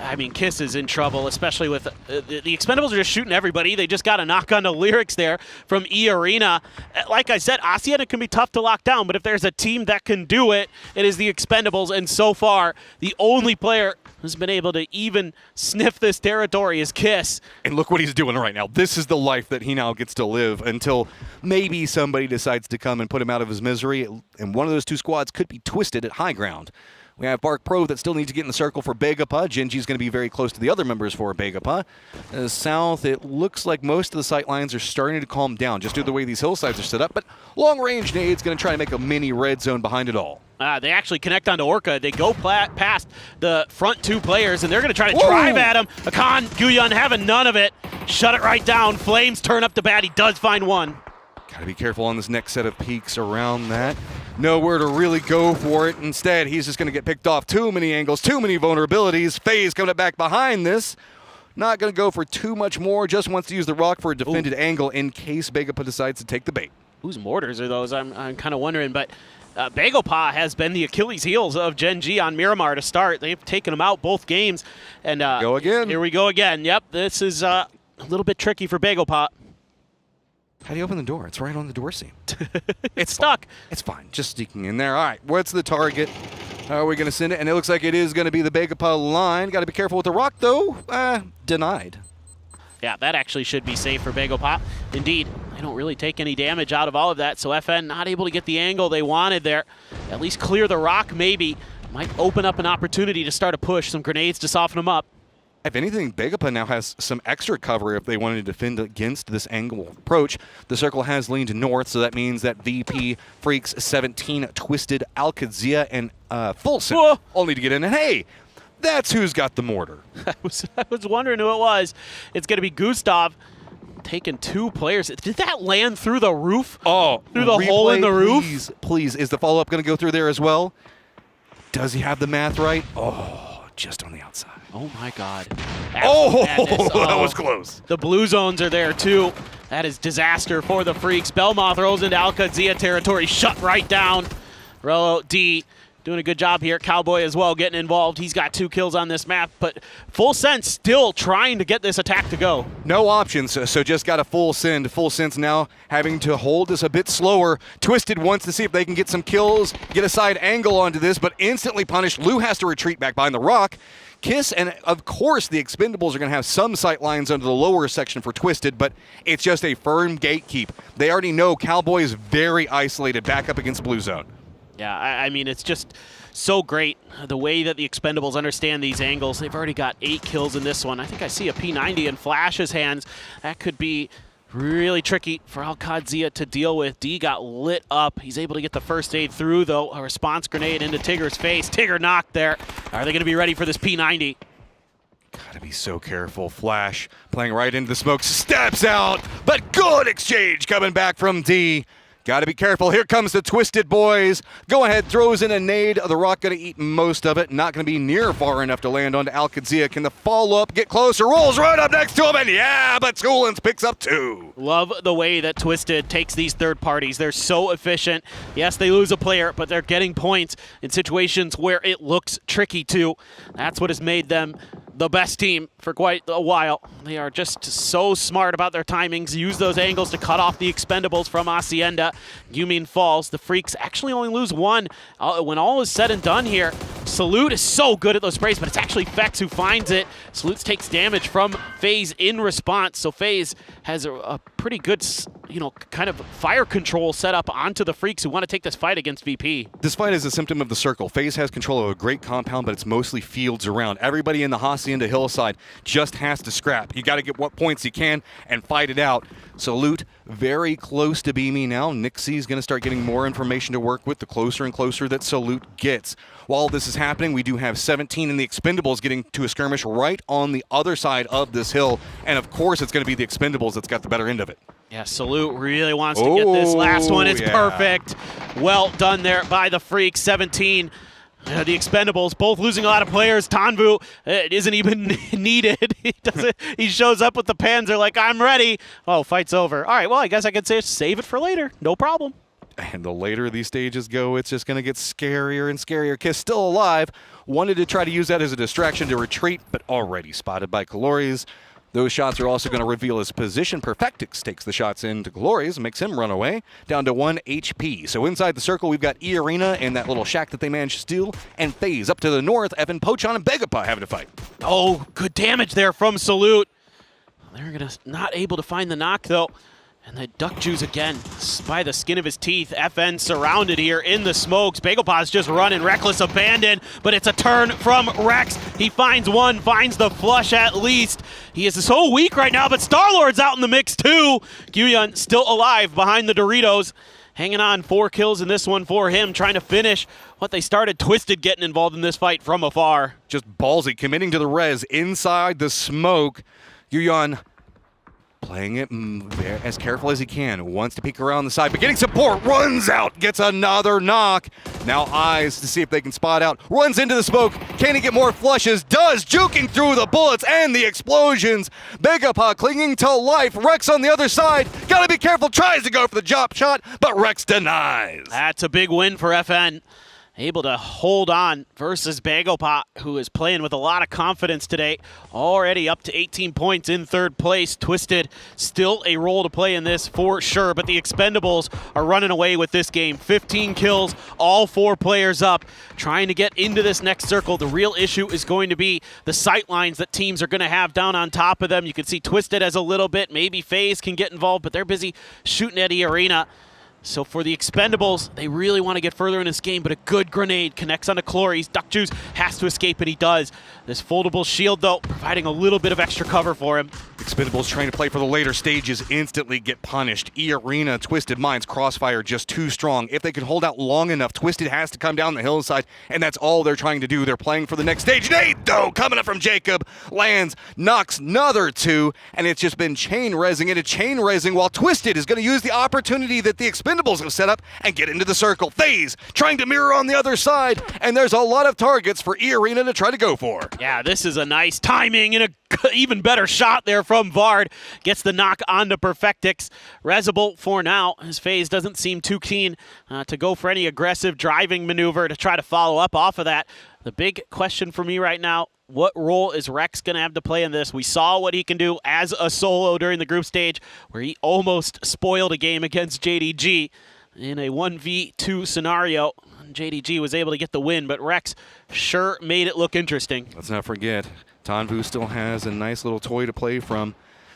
P: I mean, Kiss is in trouble, especially with the Expendables are just shooting everybody. They just got a knock on the lyrics there from E-Arena. Like I said, Hacienda can be tough to lock down, but if there's a team that can do it, it is the Expendables. And so far, the only player who's been able to even sniff this territory is Kiss.
D: And look what he's doing right now. This is the life that he now gets to live until maybe somebody decides to come and put him out of his misery. And one of those two squads could be Twisted at high ground. We have Bark Pro that still needs to get in the circle for Begapa. Genji's going to be very close to the other members for Begapa. South, it looks like most of the sight lines are starting to calm down just due to the way these hillsides are set up. But long-range nade's going to try to make a mini red zone behind it all.
P: They actually connect onto Orca. They go past the front two players, and they're going to try to drive at him. Akan, Guyan having none of it. Shut it right down. Flames turn up the bat. He does find one.
D: Got to be careful on this next set of peaks around that. Nowhere to really go for it. Instead, he's just going to get picked off. Too many angles, too many vulnerabilities. FaZe coming back behind this. Not going to go for too much more. Just wants to use the rock for a defended angle in case Begapa decides to take the bait.
P: Whose mortars are those? I'm kind of wondering, but Begapa has been the Achilles heels of Gen.G on Miramar to start. They've taken them out both games. And
D: go again.
P: Here we go again. Yep, this is a little bit tricky for Begapa.
D: How do you open the door? It's right on the door seam.
P: It's stuck.
D: It's fine. Just sneaking in there. All right, what's the target? How are we going to send it? And it looks like it is going to be the Begapa line. Got to be careful with the rock, though. Denied.
P: Yeah, that actually should be safe for Begapa. Indeed, they don't really take any damage out of all of that, so FN not able to get the angle they wanted there. At least clear the rock, maybe. Might open up an opportunity to start a push, some grenades to soften them up.
D: If anything, Begapa now has some extra cover if they wanted to defend against this angle approach. The circle has leaned north, so that means that VP, Freaks, 17, Twisted, Alcazia, and Fulson all need to get in. And hey, that's who's got the mortar.
P: I was wondering who it was. It's going to be Gustav taking two players. Did that land through the roof?
D: Oh,
P: through the hole in the roof?
D: Please. Is the follow-up going to go through there as well? Does he have the math right? Oh, just on the outside.
P: Oh, my God.
D: That was close.
P: The blue zones are there, too. That is disaster for the Freaks. Belmoth rolls into Alcazia territory, shut right down. Rello D doing a good job here. Cowboy as well getting involved. He's got 2 kills on this map, but Full Sense still trying to get this attack to go.
D: No options, so just got a full send. Full Sense now having to hold this a bit slower. Twisted wants to see if they can get some kills, get a side angle onto this, but instantly punished. Lou has to retreat back behind the rock. Kiss, and of course the Expendables are going to have some sight lines under the lower section for Twisted, but it's just a firm gatekeep. They already know Cowboy is very isolated back up against Blue Zone.
P: Yeah, I mean, it's just so great the way that the Expendables understand these angles. They've already got 8 kills in this one. I think I see a P90 in Flash's hands. That could be really tricky for Alcazia to deal with. D got lit up. He's able to get the first aid through, though. A response grenade into Tigger's face. Tigger knocked there. Are they going to be ready for this P90?
D: Gotta be so careful. Flash playing right into the smoke. Steps out, but good exchange coming back from D. Got to be careful. Here comes the Twisted boys. Go ahead, throws in a nade. The rock going to eat most of it. Not going to be near far enough to land onto Alcazia. Can the follow-up get closer? Rolls right up next to him, and yeah, but Schoolens picks up 2.
P: Love the way that Twisted takes these third parties. They're so efficient. Yes, they lose a player, but they're getting points in situations where it looks tricky too. That's what has made them the best team for quite a while. They are just so smart about their timings. Use those angles to cut off the Expendables from Hacienda. Yumin falls. The Freaks actually only lose 1. When all is said and done here, Salute is so good at those sprays, but it's actually Fex who finds it. Salute takes damage from FaZe in response, so FaZe has a pretty good, kind of fire control set up onto the Freaks who want to take this fight against VP.
D: This fight is a symptom of the circle. FaZe has control of a great compound, but it's mostly fields around. Everybody in the Hacienda hillside just has to scrap. You got to get what points you can and fight it out. Salute very close to Beamy now. Nixie's going to start getting more information to work with the closer and closer that Salute gets. While this is happening, we do have 17 in the Expendables getting to a skirmish right on the other side of this hill. And of course, it's going to be the Expendables that's got the better end of it.
P: Yeah, Salute really wants to get this last one. It's perfect. Well done there by the Freaks. 17. The Expendables both losing a lot of players. Tanvu isn't even needed. He shows up with the Panzer like, I'm ready. Oh, fight's over. All right, well, I guess I could say save it for later. No problem.
D: And the later these stages go, it's just going to get scarier and scarier. Kiss still alive. Wanted to try to use that as a distraction to retreat, but already spotted by Calores. Those shots are also going to reveal his position. Perfectix takes the shots into Calores, makes him run away, down to 1 HP. So inside the circle, we've got E-Arena in that little shack that they managed to steal, and FaZe up to the north. Evan, Pochon, and Begapa having to fight.
P: Oh, good damage there from Salute. They're not able to find the knock, though. And the Duck Juice again, by the skin of his teeth. FN surrounded here in the smokes. Bagelpaw's just running, reckless abandon, but it's a turn from Rex. He finds one, finds the flush at least. He is so weak right now, but Star-Lord's out in the mix too. Gyuyun still alive behind the Doritos. Hanging on, 4 kills in this one for him, trying to finish what they started. Twisted getting involved in this fight from afar.
D: Just ballsy, committing to the res inside the smoke. Gyuyun playing it as careful as he can. Wants to peek around the side, but getting support. Runs out, gets another knock. Now eyes to see if they can spot out. Runs into the smoke. Can he get more flushes? Does, juking through the bullets and the explosions. Begapa clinging to life. Rex on the other side. Gotta be careful. Tries to go for the drop shot, but Rex denies.
P: That's a big win for FN. Able to hold on versus Bagelpaw, who is playing with a lot of confidence today. Already up to 18 points in 3rd place. Twisted, still a role to play in this for sure, but the Expendables are running away with this game. 15 kills, all 4 players up, trying to get into this next circle. The real issue is going to be the sight lines that teams are going to have down on top of them. You can see Twisted as a little bit. Maybe FaZe can get involved, but they're busy shooting at E-Arena. So for the Expendables, they really want to get further in this game, but a good grenade connects onto Calores. Duck Juice has to escape, and he does. This foldable shield, though, providing a little bit of extra cover for him.
D: Expendables trying to play for the later stages instantly get punished. E-Arena, Twisted Minds, Crossfire just too strong. If they can hold out long enough, Twisted has to come down the hillside, and that's all they're trying to do. They're playing for the next stage. Nate, though, coming up from Jacob, lands, knocks another 2, and it's just been chain rezzing into chain rezzing while Twisted is going to use the opportunity that the Expendables have set up and get into the circle. FaZe trying to mirror on the other side, and there's a lot of targets for E-Arena to try to go for.
P: Yeah, this is a nice timing and a even better shot there from Vard. Gets the knock onto Perfectix. Rezible for now, as FaZe doesn't seem too keen to go for any aggressive driving maneuver to try to follow up off of that. The big question for me right now, what role is Rex going to have to play in this? We saw what he can do as a solo during the group stage, where he almost spoiled a game against JDG in a 1v2 scenario. JDG was able to get the win, but Rex sure made it look interesting.
D: Let's not forget, Tanvu still has a nice little toy to play from.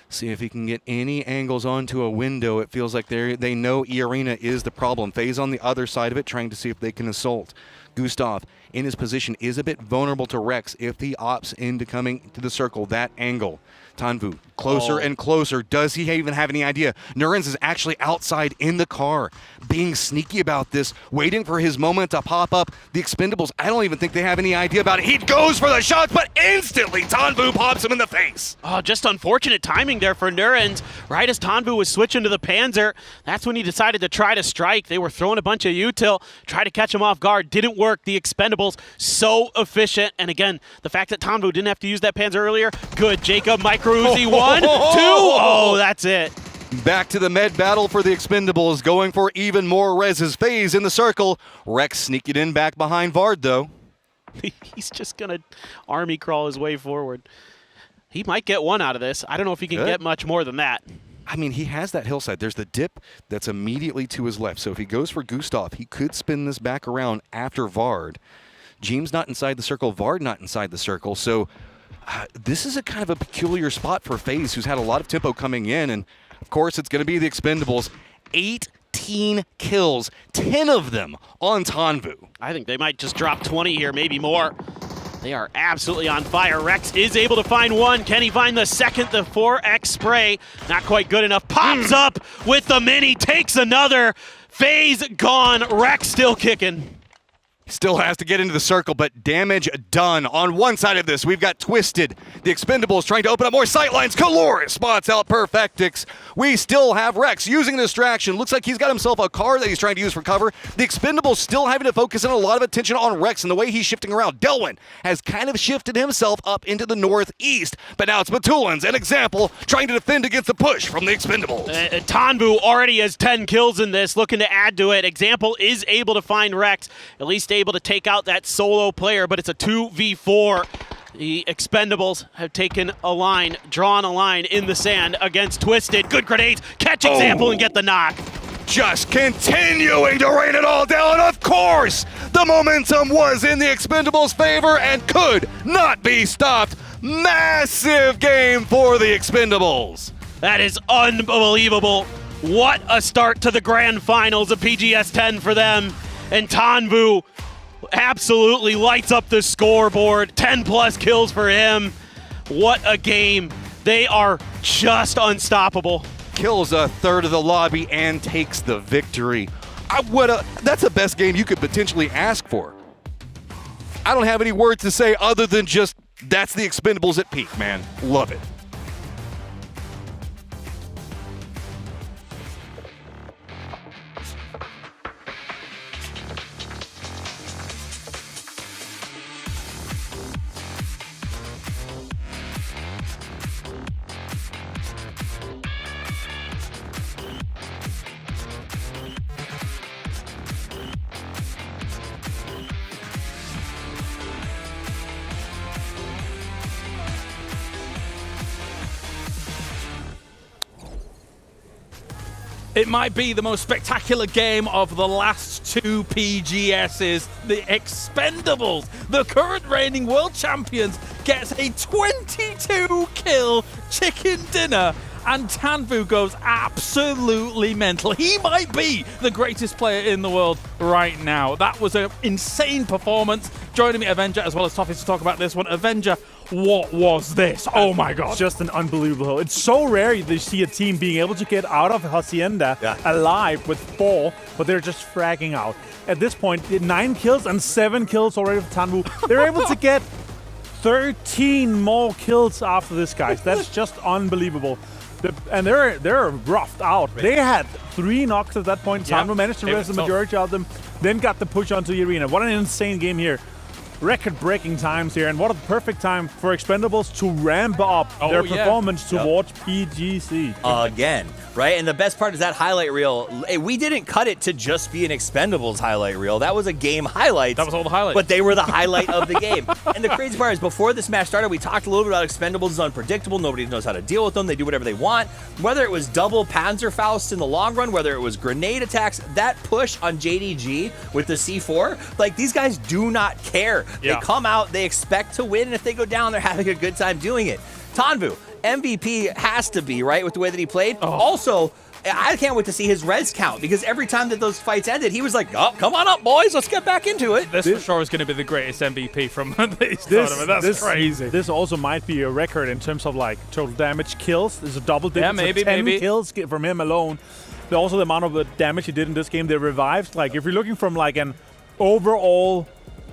D: See if he can get any angles onto a window. It feels like they know E-Arena is the problem. FaZe on the other side of it, trying to see if they can assault. Gustav in his position is a bit vulnerable to Rex if he opts into coming to the circle, that angle. Tanvu closer and closer. Does he even have any idea? Nurens is actually outside in the car, being sneaky about this, waiting for his moment to pop up. The Expendables, I don't even think they have any idea about it. He goes for the shots, but instantly Tanvu pops him in the face.
P: Oh, just unfortunate timing there for Nurens. Right as Tanvu was switching to the Panzer, that's when he decided to try to strike. They were throwing a bunch of util, try to catch him off guard. Didn't work. The Expendables, so efficient. And again, the fact that Tanvu didn't have to use that Panzer earlier, good. Jacob, Micro Uzi, 1, 2. Oh, that's it.
D: Back to the med battle for the Expendables, going for even more reses. FaZe in the circle. Rex sneaking in back behind Vard, though.
P: He's just going to army crawl his way forward. He might get one out of this. I don't know if he can get much more than that.
D: I mean, he has that hillside. There's the dip that's immediately to his left. So if he goes for Gustav, he could spin this back around after Vard. Jeem's not inside the circle. Vard not inside the circle. So this is a kind of a peculiar spot for FaZe, who's had a lot of tempo coming in. And, of course, it's going to be the Expendables. 18 kills, 10 of them on Tanvu.
P: I think they might just drop 20 here, maybe more. They are absolutely on fire. Rex is able to find one. Can he find the second? The 4X spray, not quite good enough. Pops up with the mini, takes another. FaZe gone. Rex still kicking.
D: Still has to get into the circle, but damage done. On one side of this, we've got Twisted. The Expendables trying to open up more sightlines. Calorius spots out Perfectix. We still have Rex using the distraction. Looks like he's got himself a car that he's trying to use for cover. The Expendables still having to focus in a lot of attention on Rex and the way he's shifting around. Delwyn has kind of shifted himself up into the northeast, but now it's Matulans, an example, trying to defend against the push from the Expendables.
U: Tanvu already has 10 kills in this, looking to add to it. Example is able to find Rex, at least able to take out that solo player, but it's a 2v4. The Expendables have taken a line, drawn a line in the sand against Twisted. Good grenades, catch Example and get the knock.
D: Just continuing to rain it all down. Of course, the momentum was in the Expendables' favor and could not be stopped. Massive game for the Expendables.
U: That is unbelievable. What a start to the grand finals of PGS 10 for them. And Tanvu absolutely lights up the scoreboard. 10 plus kills for him. What a game. They are just unstoppable.
D: Kills a third of the lobby and takes the victory. That's the best game you could potentially ask for. I don't have any words to say other than just that's the Expendables at peak, man. Love it.
B: It might be the most spectacular game of the last two PGSs. The Expendables, the current reigning world champions, gets a 22-kill chicken dinner, and Tanvu goes absolutely mental. He might be the greatest player in the world right now. That was an insane performance. Joining me, Avenger, as well as Toffee, to talk about this one. Avenger, what was this? Oh my god.
J: Just an unbelievable. It's so rare to see a team being able to get out of Hacienda alive with 4, but they're just fragging out. At this point, 9 kills and 7 kills already for Tanvu. They're able to get 13 more kills after this, guys. That's just unbelievable. And they're roughed out. They had 3 knocks at that point. Tanvu managed to rest the majority of them, then got the push onto the arena. What an insane game here. Record-breaking times here, and what a perfect time for Expendables to ramp up their performance towards PGC.
C: Again, right? And the best part is that highlight reel. We didn't cut it to just be an Expendables highlight reel. That was a game highlight.
B: That was all the highlights.
C: But they were the highlight of the game. And the crazy part is, before this match started, we talked a little bit about Expendables is unpredictable. Nobody knows how to deal with them. They do whatever they want. Whether it was double Panzerfaust in the long run, whether it was grenade attacks, that push on JDG with the C4, like, these guys do not care. They come out, they expect to win, and if they go down, they're having a good time doing it. Tanvu, MVP has to be, right, with the way that he played. Also, I can't wait to see his res count, because every time that those fights ended, he was like, oh, come on up, boys, let's get back into it.
B: This for sure is going to be the greatest MVP from this tournament. That's crazy.
J: This also might be a record in terms of, like, total damage kills. There's a double digits of 10 kills from him alone. But also the amount of damage he did in this game, they revived. Like, if you're looking from, like, an overall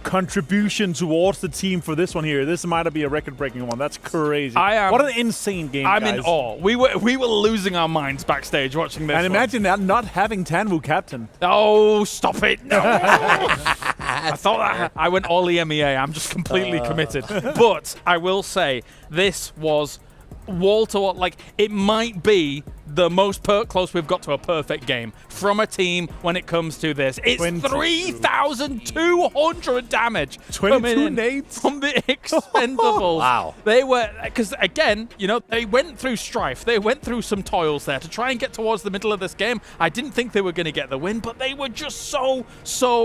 J: contribution towards the team for this one here, this might be a record-breaking one. That's crazy. What an insane game,
B: I'm
J: guys.
B: in awe. We were losing our minds backstage watching this.
J: And imagine that not having Tanvu captain.
B: Oh, stop it. No. I thought I went all EMEA. I'm just completely committed. But I will say, this was wall to wall. Like, it might be the most close we've got to a perfect game from a team when it comes to this. It's 3,200 damage.
J: 22 nades
B: from the Expendables.
C: Wow.
B: They were, because again, you know, they went through strife. They went through some toils there to try and get towards the middle of this game. I didn't think they were going to get the win, but they were just so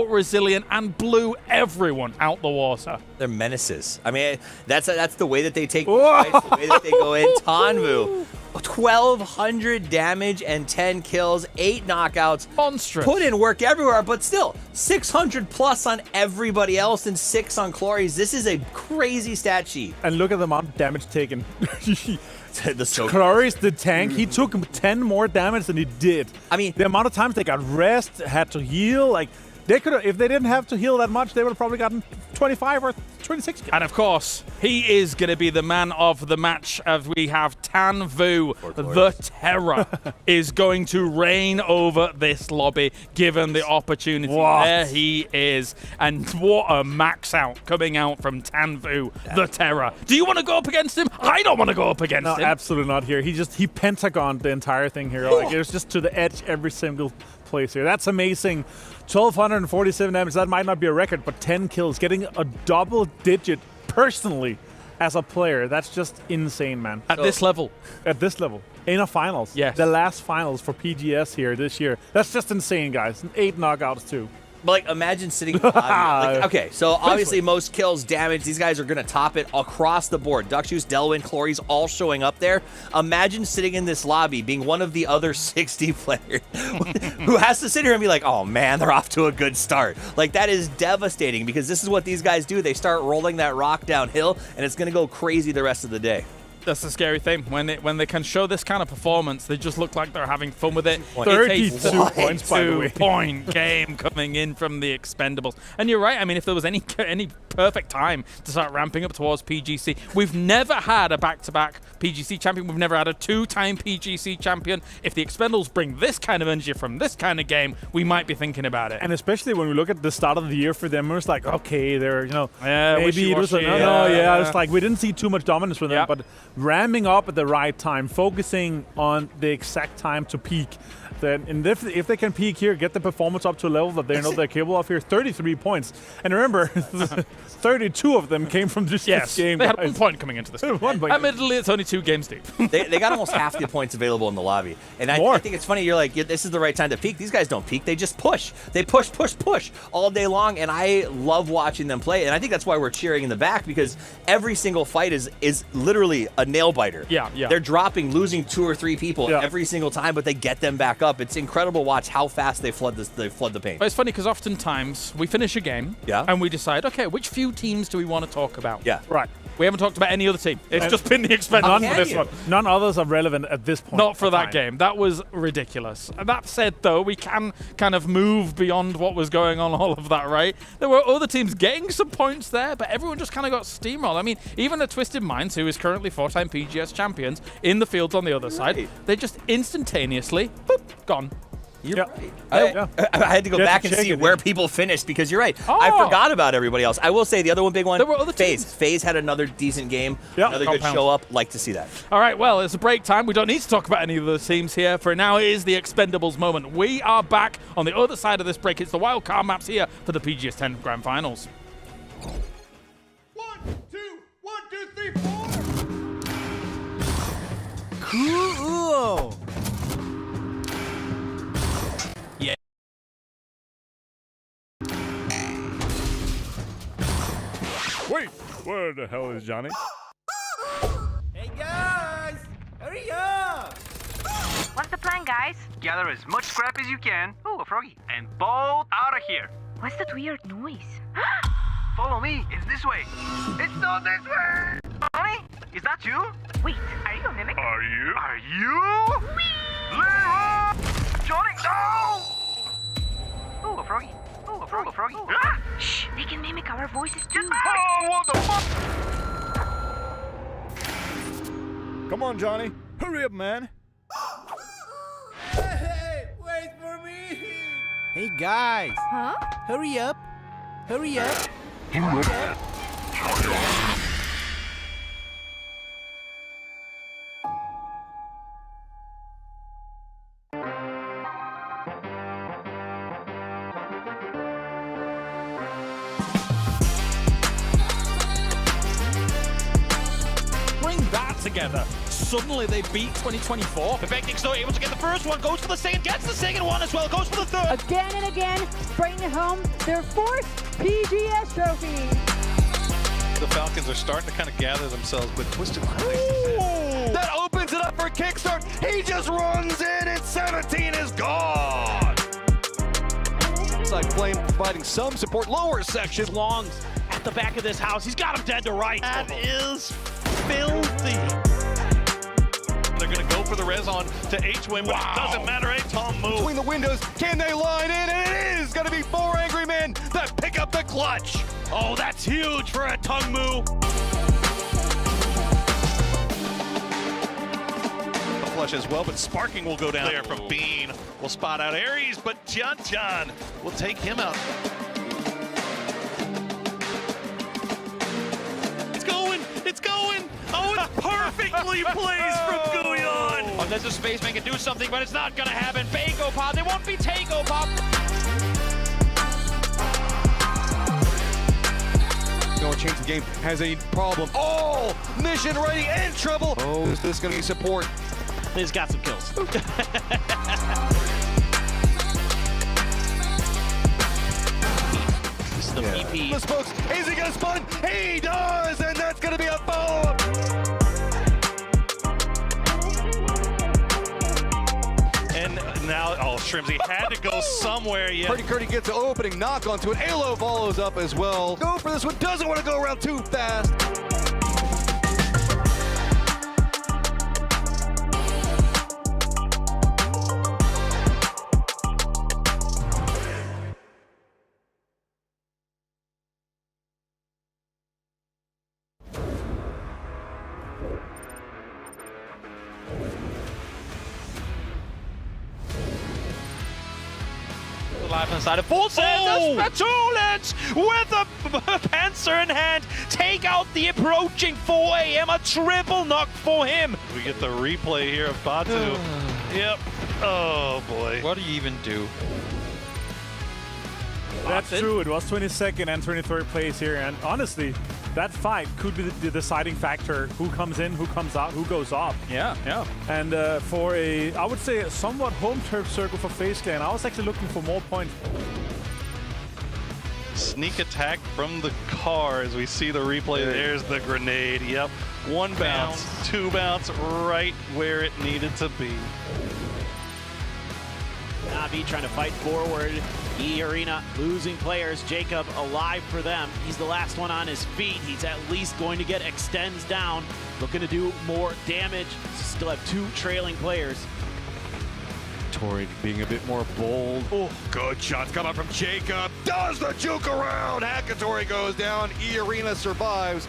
B: resilient and blew everyone out the water.
C: They're menaces. I mean, that's the way that they take fights, the way that they go in. Tanvu, 1,200 damage and 10 kills, 8 knockouts.
B: Monstrous.
C: Put in work everywhere, but still 600 plus on everybody else and 6 on Clories. This is a crazy stat sheet.
J: And look at the amount of damage taken.
C: Clories,
J: the tank, he took 10 more damage than he did.
C: I mean,
J: the amount of times they got rest, had to heal, like, They could have, if they didn't have to heal that much, they would have probably gotten 25 or 26 kills.
B: And of course, he is going to be the man of the match as we have Tan Vu, the Terror, is going to reign over this lobby given the opportunity.
J: What?
B: There he is. And what a max out coming out from Tan Vu, the Terror. Do you want to go up against him? I don't want to go up against him.
J: No, absolutely not here. He pentagoned the entire thing here. Like, it was just to the edge every single place here. That's amazing. 1,247 damage. That might not be a record, but 10 kills. Getting a double digit personally as a player. That's just insane, man.
B: At this level.
J: At this level. In a finals.
B: Yes.
J: The last finals for PGS here this year. That's just insane, guys. 8 knockouts, too.
C: But like, imagine sitting in the lobby. Like, okay, so obviously most kills, damage, these guys are going to top it across the board. Duckshoes, Delwyn, Clory's all showing up there. Imagine sitting in this lobby being one of the other 60 players who has to sit here and be like, oh man, they're off to a good start. Like, that is devastating because this is what these guys do. They start rolling that rock downhill and it's going to go crazy the rest of the day.
B: That's the scary thing. When they can show this kind of performance, they just look like they're having fun with it.
J: 32 points, by the way.
B: 32-point game coming in from the Expendables. And you're right. I mean, if there was any perfect time to start ramping up towards PGC, we've never had a back-to-back PGC champion. We've never had a 2-time PGC champion. If the Expendables bring this kind of energy from this kind of game, we might be thinking about it.
J: And especially when we look at the start of the year for them, it was like, okay, they're,
B: yeah,
J: maybe it was it's like we didn't see too much dominance from them, but ramming up at the right time, focusing on the exact time to peak. And if they can peak here, get the performance up to a level that they know they're capable of here, 33 points. And remember, 32 of them came from just this game.
B: They had 1 point coming into this game. Admittedly, it's only 2 games deep.
C: They got almost half the points available in the lobby. And I think it's funny, you're like, this is the right time to peak. These guys don't peak. They just push. They push all day long, and I love watching them play. And I think that's why we're cheering in the back, because every single fight is literally a nail-biter.
B: Yeah.
C: They're dropping, losing 2 or 3 people every single time, but they get them back up. It's incredible to watch how fast they flood the paint.
B: But it's funny because oftentimes we finish a game and we decide, okay, which few teams do we want to talk about?
C: Yeah.
J: Right.
B: We haven't talked about any other team. It's just been the Expendables for this one.
J: None others are relevant at this point.
B: Not for that game. That was ridiculous. That said, though, we can kind of move beyond what was going on, all of that, right? There were other teams getting some points there, but everyone just kind of got steamrolled. I mean, even the Twisted Minds, who is currently 4-time PGS champions, in the fields on the other side, they just instantaneously, boop, gone.
C: You're right. I had to go back and see where people finished because you're right. I forgot about everybody else. I will say the other one, big one,
B: there were other
C: FaZe. FaZe had another decent game, another good show up. Like to see that.
B: All right, well, it's a break time. We don't need to talk about any of the teams here. For now, it is the Expendables moment. We are back on the other side of this break. It's the wild card maps here for the PGS 10 Grand Finals.
E: 1, 2, 1, 2, 3, 4.
G: Cool.
J: Wait, where the hell is Johnny?
G: Hey guys, hurry up!
K: What's the plan, guys?
N: Gather as much scrap as you can. Oh, a froggy. And bolt out of here.
K: What's that weird noise?
N: Follow me. It's this way. It's not this way. Johnny, is that you?
K: Wait, are you a mimic?
N: Are you? Are you? Leroy! Johnny, no! Oh, a froggy. Oh, a froggy. Ah!
K: Shh, they can mimic our voices too.
N: Oh, what the fuck?
J: Come on, Johnny. Hurry up, man.
G: Hey, wait for me! Hey guys!
K: Huh?
G: Hurry up! Hurry up!
N: Hurry up!
B: Together. Suddenly they beat 2024.
U: Perfectix though able to get the first one, goes for the second, gets the second one as well, goes for the third.
O: Again and again, bringing home their 4th PGS trophy.
Q: The Falcons are starting to kind of gather themselves, but Twisted Minds.
S: That opens it up for Kickstart. He just runs in and 17 is gone. Side Flame providing some support. Lower section.
U: Longs at the back of this house. He's got him dead to rights. That is filthy.
Q: They're going to go for the res on on to H-Wing, but it doesn't matter. Tom move.
S: Between the windows, can they line in? And it is going to be 4 angry men that pick up the clutch.
Q: Oh, that's huge for a Tung Mu. Flush as well, but Sparking will go down there from Bean. Will spot out Aries, but John will take him out. It's going! Oh, it perfectly plays from Guyon!
U: Oh, there's a space man can do something, but it's not gonna happen. Fago Pop, they won't be Tago Pop.
S: Going to change the game, has a problem. Oh, mission ready and trouble. Oh, is this going to be support?
P: He's got some kills. This is the PP.
S: The spokes, is he going to spun? He does, and that's going to be a follow-up.
Q: And now, oh, Shrimsy had to go somewhere. Yeah.
S: Pretty Curdy gets an opening knock onto it. Alo follows up as well. Go for this one, doesn't want to go around too fast.
U: Live inside of full set. The Spatulans with a Panzer in hand take out the approaching 4 AM. A triple knock for him.
Q: We get the replay here of Batu. Yep. Oh boy.
A: What do you even do?
J: That's true. It was 22nd and 23rd place here, and honestly, that fight could be the deciding factor. Who comes in, who comes out, who goes off.
B: Yeah.
J: And for I would say, a somewhat home turf circle for FaZe Clan, I was actually looking for more points.
Q: Sneak attack from the car as we see the replay. There's the grenade. Yep. 1 bounce, 2 bounce, right where it needed to be.
P: Navi trying to fight forward. Arena losing players. Jacob alive for them. He's the last one on his feet. He's at least going to get extends down. Looking to do more damage. Still have 2 trailing players.
S: Tori being a bit more bold. Oh, good shots coming from Jacob. Does the juke around. Hakatori goes down. Arena survives.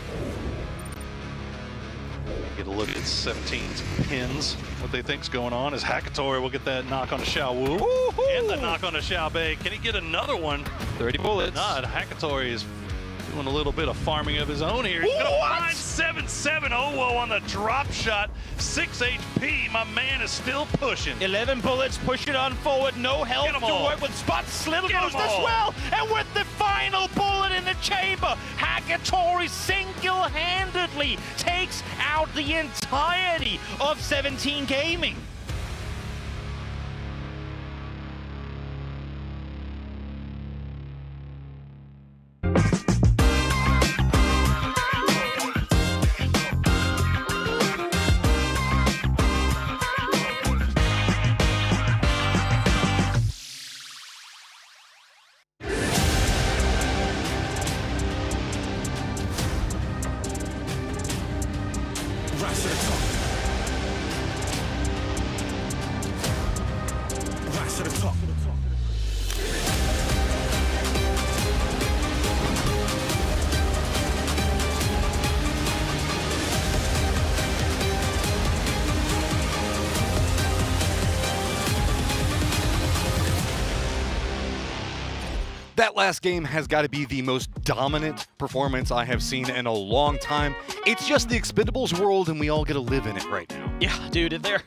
Q: Get a look at 17's pins. What they think's going on is Hakatori will get that knock on the Xiao Wu. And the knock on the Xiao Bei. Can he get another one?
A: 30 bullets.
Q: Not. Hakatori is doing a little bit of farming of his own here. He's gonna find 7-7 Owo on the drop shot. 6 HP. My man is still pushing.
U: 11 bullets, push it on forward. No help to work with. Spot Slittle goes as well. And with the final bullet in the chamber, Hakatori single-handedly takes out the entirety of 17 Gaming.
D: That last game has got to be the most dominant performance I have seen in a long time. It's just the Expendables world, and we all get to live in it right now.
P: Yeah, dude, they're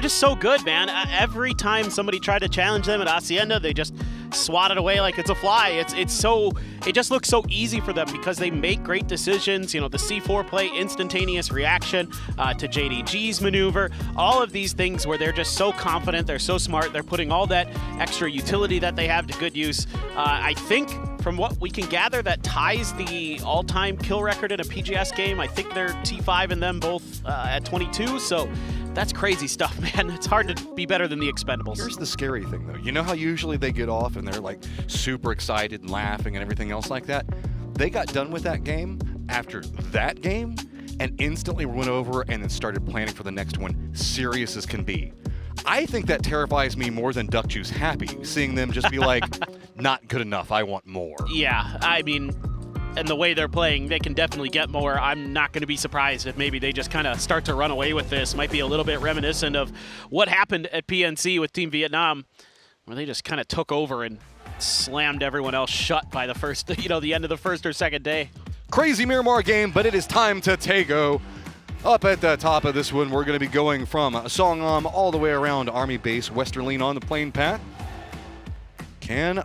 P: just so good, man. Every time somebody tried to challenge them at Hacienda, they just swat it away like it's a fly. It just looks so easy for them because they make great decisions. You know, the C4 play, instantaneous reaction to JDG's maneuver, all of these things where they're just so confident, they're so smart, they're putting all that extra utility that they have to good use. I think from what we can gather, that ties the all-time kill record in a PGS game. I think they're T5 and them both at 22, so that's crazy stuff, man. It's hard to be better than the Expendables.
D: Here's the scary thing, though. You know how usually they get off and they're like super excited and laughing and everything else like that? They got done with that game after that game, and instantly went over and then started planning for the next one, serious as can be. I think that terrifies me more than Duck Juice Happy, seeing them just be like, not good enough, I want more.
P: Yeah, I mean, and the way they're playing, they can definitely get more. I'm not going to be surprised if maybe they just kind of start to run away with this. Might be a little bit reminiscent of what happened at PNC with Team Vietnam, where they just kind of took over and slammed everyone else shut by the first, the end of the first or second day.
D: Crazy Miramar game, but it is time to Tago. Up at the top of this one, we're going to be going from Songam all the way around Army Base, Western Lean on the plane path. Can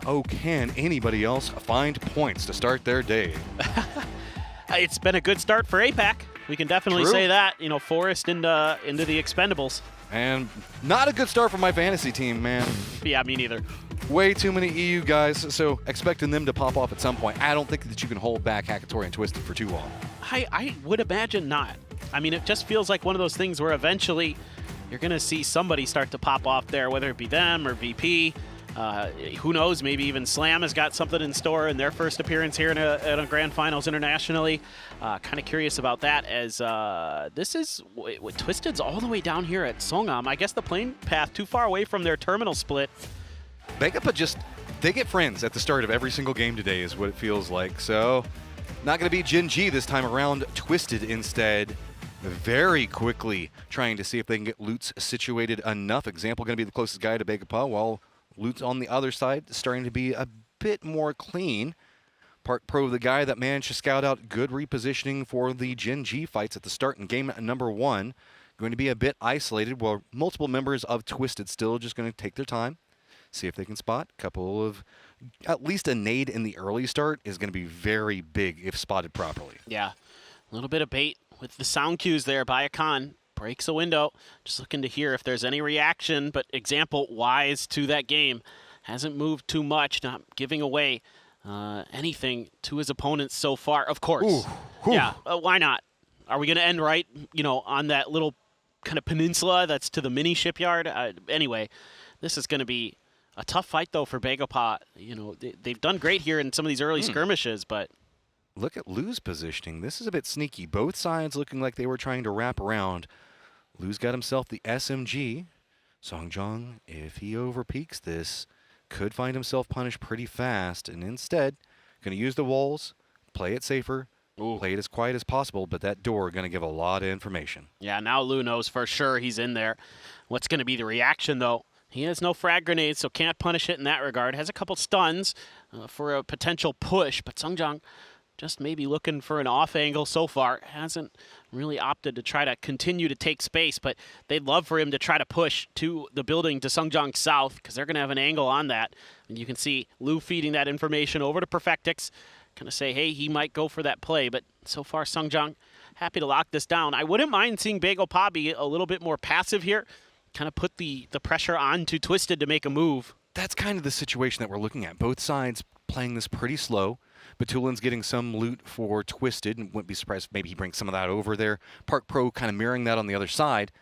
D: anybody else find points to start their day?
P: It's been a good start for APAC. We can definitely say that. Forest into the Expendables.
D: And not a good start for my fantasy team, man.
P: Yeah, me neither.
D: Way too many EU guys, so expecting them to pop off at some point. I don't think that you can hold back Hakatori and Twisted for too long.
P: I would imagine not. I mean, it just feels like one of those things where eventually you're going to see somebody start to pop off there, whether it be them or VP. Who knows, maybe even Slam has got something in store in their first appearance here in a Grand Finals internationally. Kind of curious about that, as this is Twisted's all the way down here at Songam. I guess the plane path too far away from their terminal split.
D: Begapa they get friends at the start of every single game today is what it feels like. So not going to be Jin G this time around. Twisted instead. Very quickly trying to see if they can get Lutz situated enough. Example going to be the closest guy to Begapa, while Lutz on the other side starting to be a bit more clean. Park Pro, the guy that managed to scout out good repositioning for the Gen G fights at the start in game number 1. Going to be a bit isolated, while multiple members of Twisted still just going to take their time, see if they can spot. A couple of, at least a nade in the early start is going to be very big if spotted properly.
P: Yeah, a little bit of bait with the sound cues there by Akan. Breaks a window, just looking to hear if there's any reaction, but example wise to that game. Hasn't moved too much, not giving away anything to his opponents so far, of course. Yeah, why not? Are we going to end right, on that little kind of peninsula that's to the mini shipyard? Anyway, this is going to be a tough fight, though, for Begapa. They've done great here in some of these early skirmishes, but...
D: Look at Lu's positioning. This is a bit sneaky. Both sides looking like they were trying to wrap around. Lu's got himself the SMG. Songjong, if he overpeaks this, could find himself punished pretty fast, and instead, going to use the walls, play it safer, play it as quiet as possible, but that door going to give a lot of information.
P: Yeah, now Lu knows for sure he's in there. What's going to be the reaction, though? He has no frag grenades, so can't punish it in that regard. Has a couple stuns for a potential push, but Songjong just maybe looking for an off angle so far. Hasn't really opted to try to continue to take space, but they'd love for him to try to push to the building to Songjong South, because they're going to have an angle on that. And you can see Lu feeding that information over to Perfectix, kind of say, hey, he might go for that play, but so far Songjong happy to lock this down. I wouldn't mind seeing Begapa be a little bit more passive here, kind of put the pressure on to Twisted to make a move.
D: That's kind of the situation that we're looking at. Both sides playing this pretty slow. Batulin's getting some loot for Twisted, and wouldn't be surprised if maybe he brings some of that over there. Park Pro kind of mirroring that on the other side.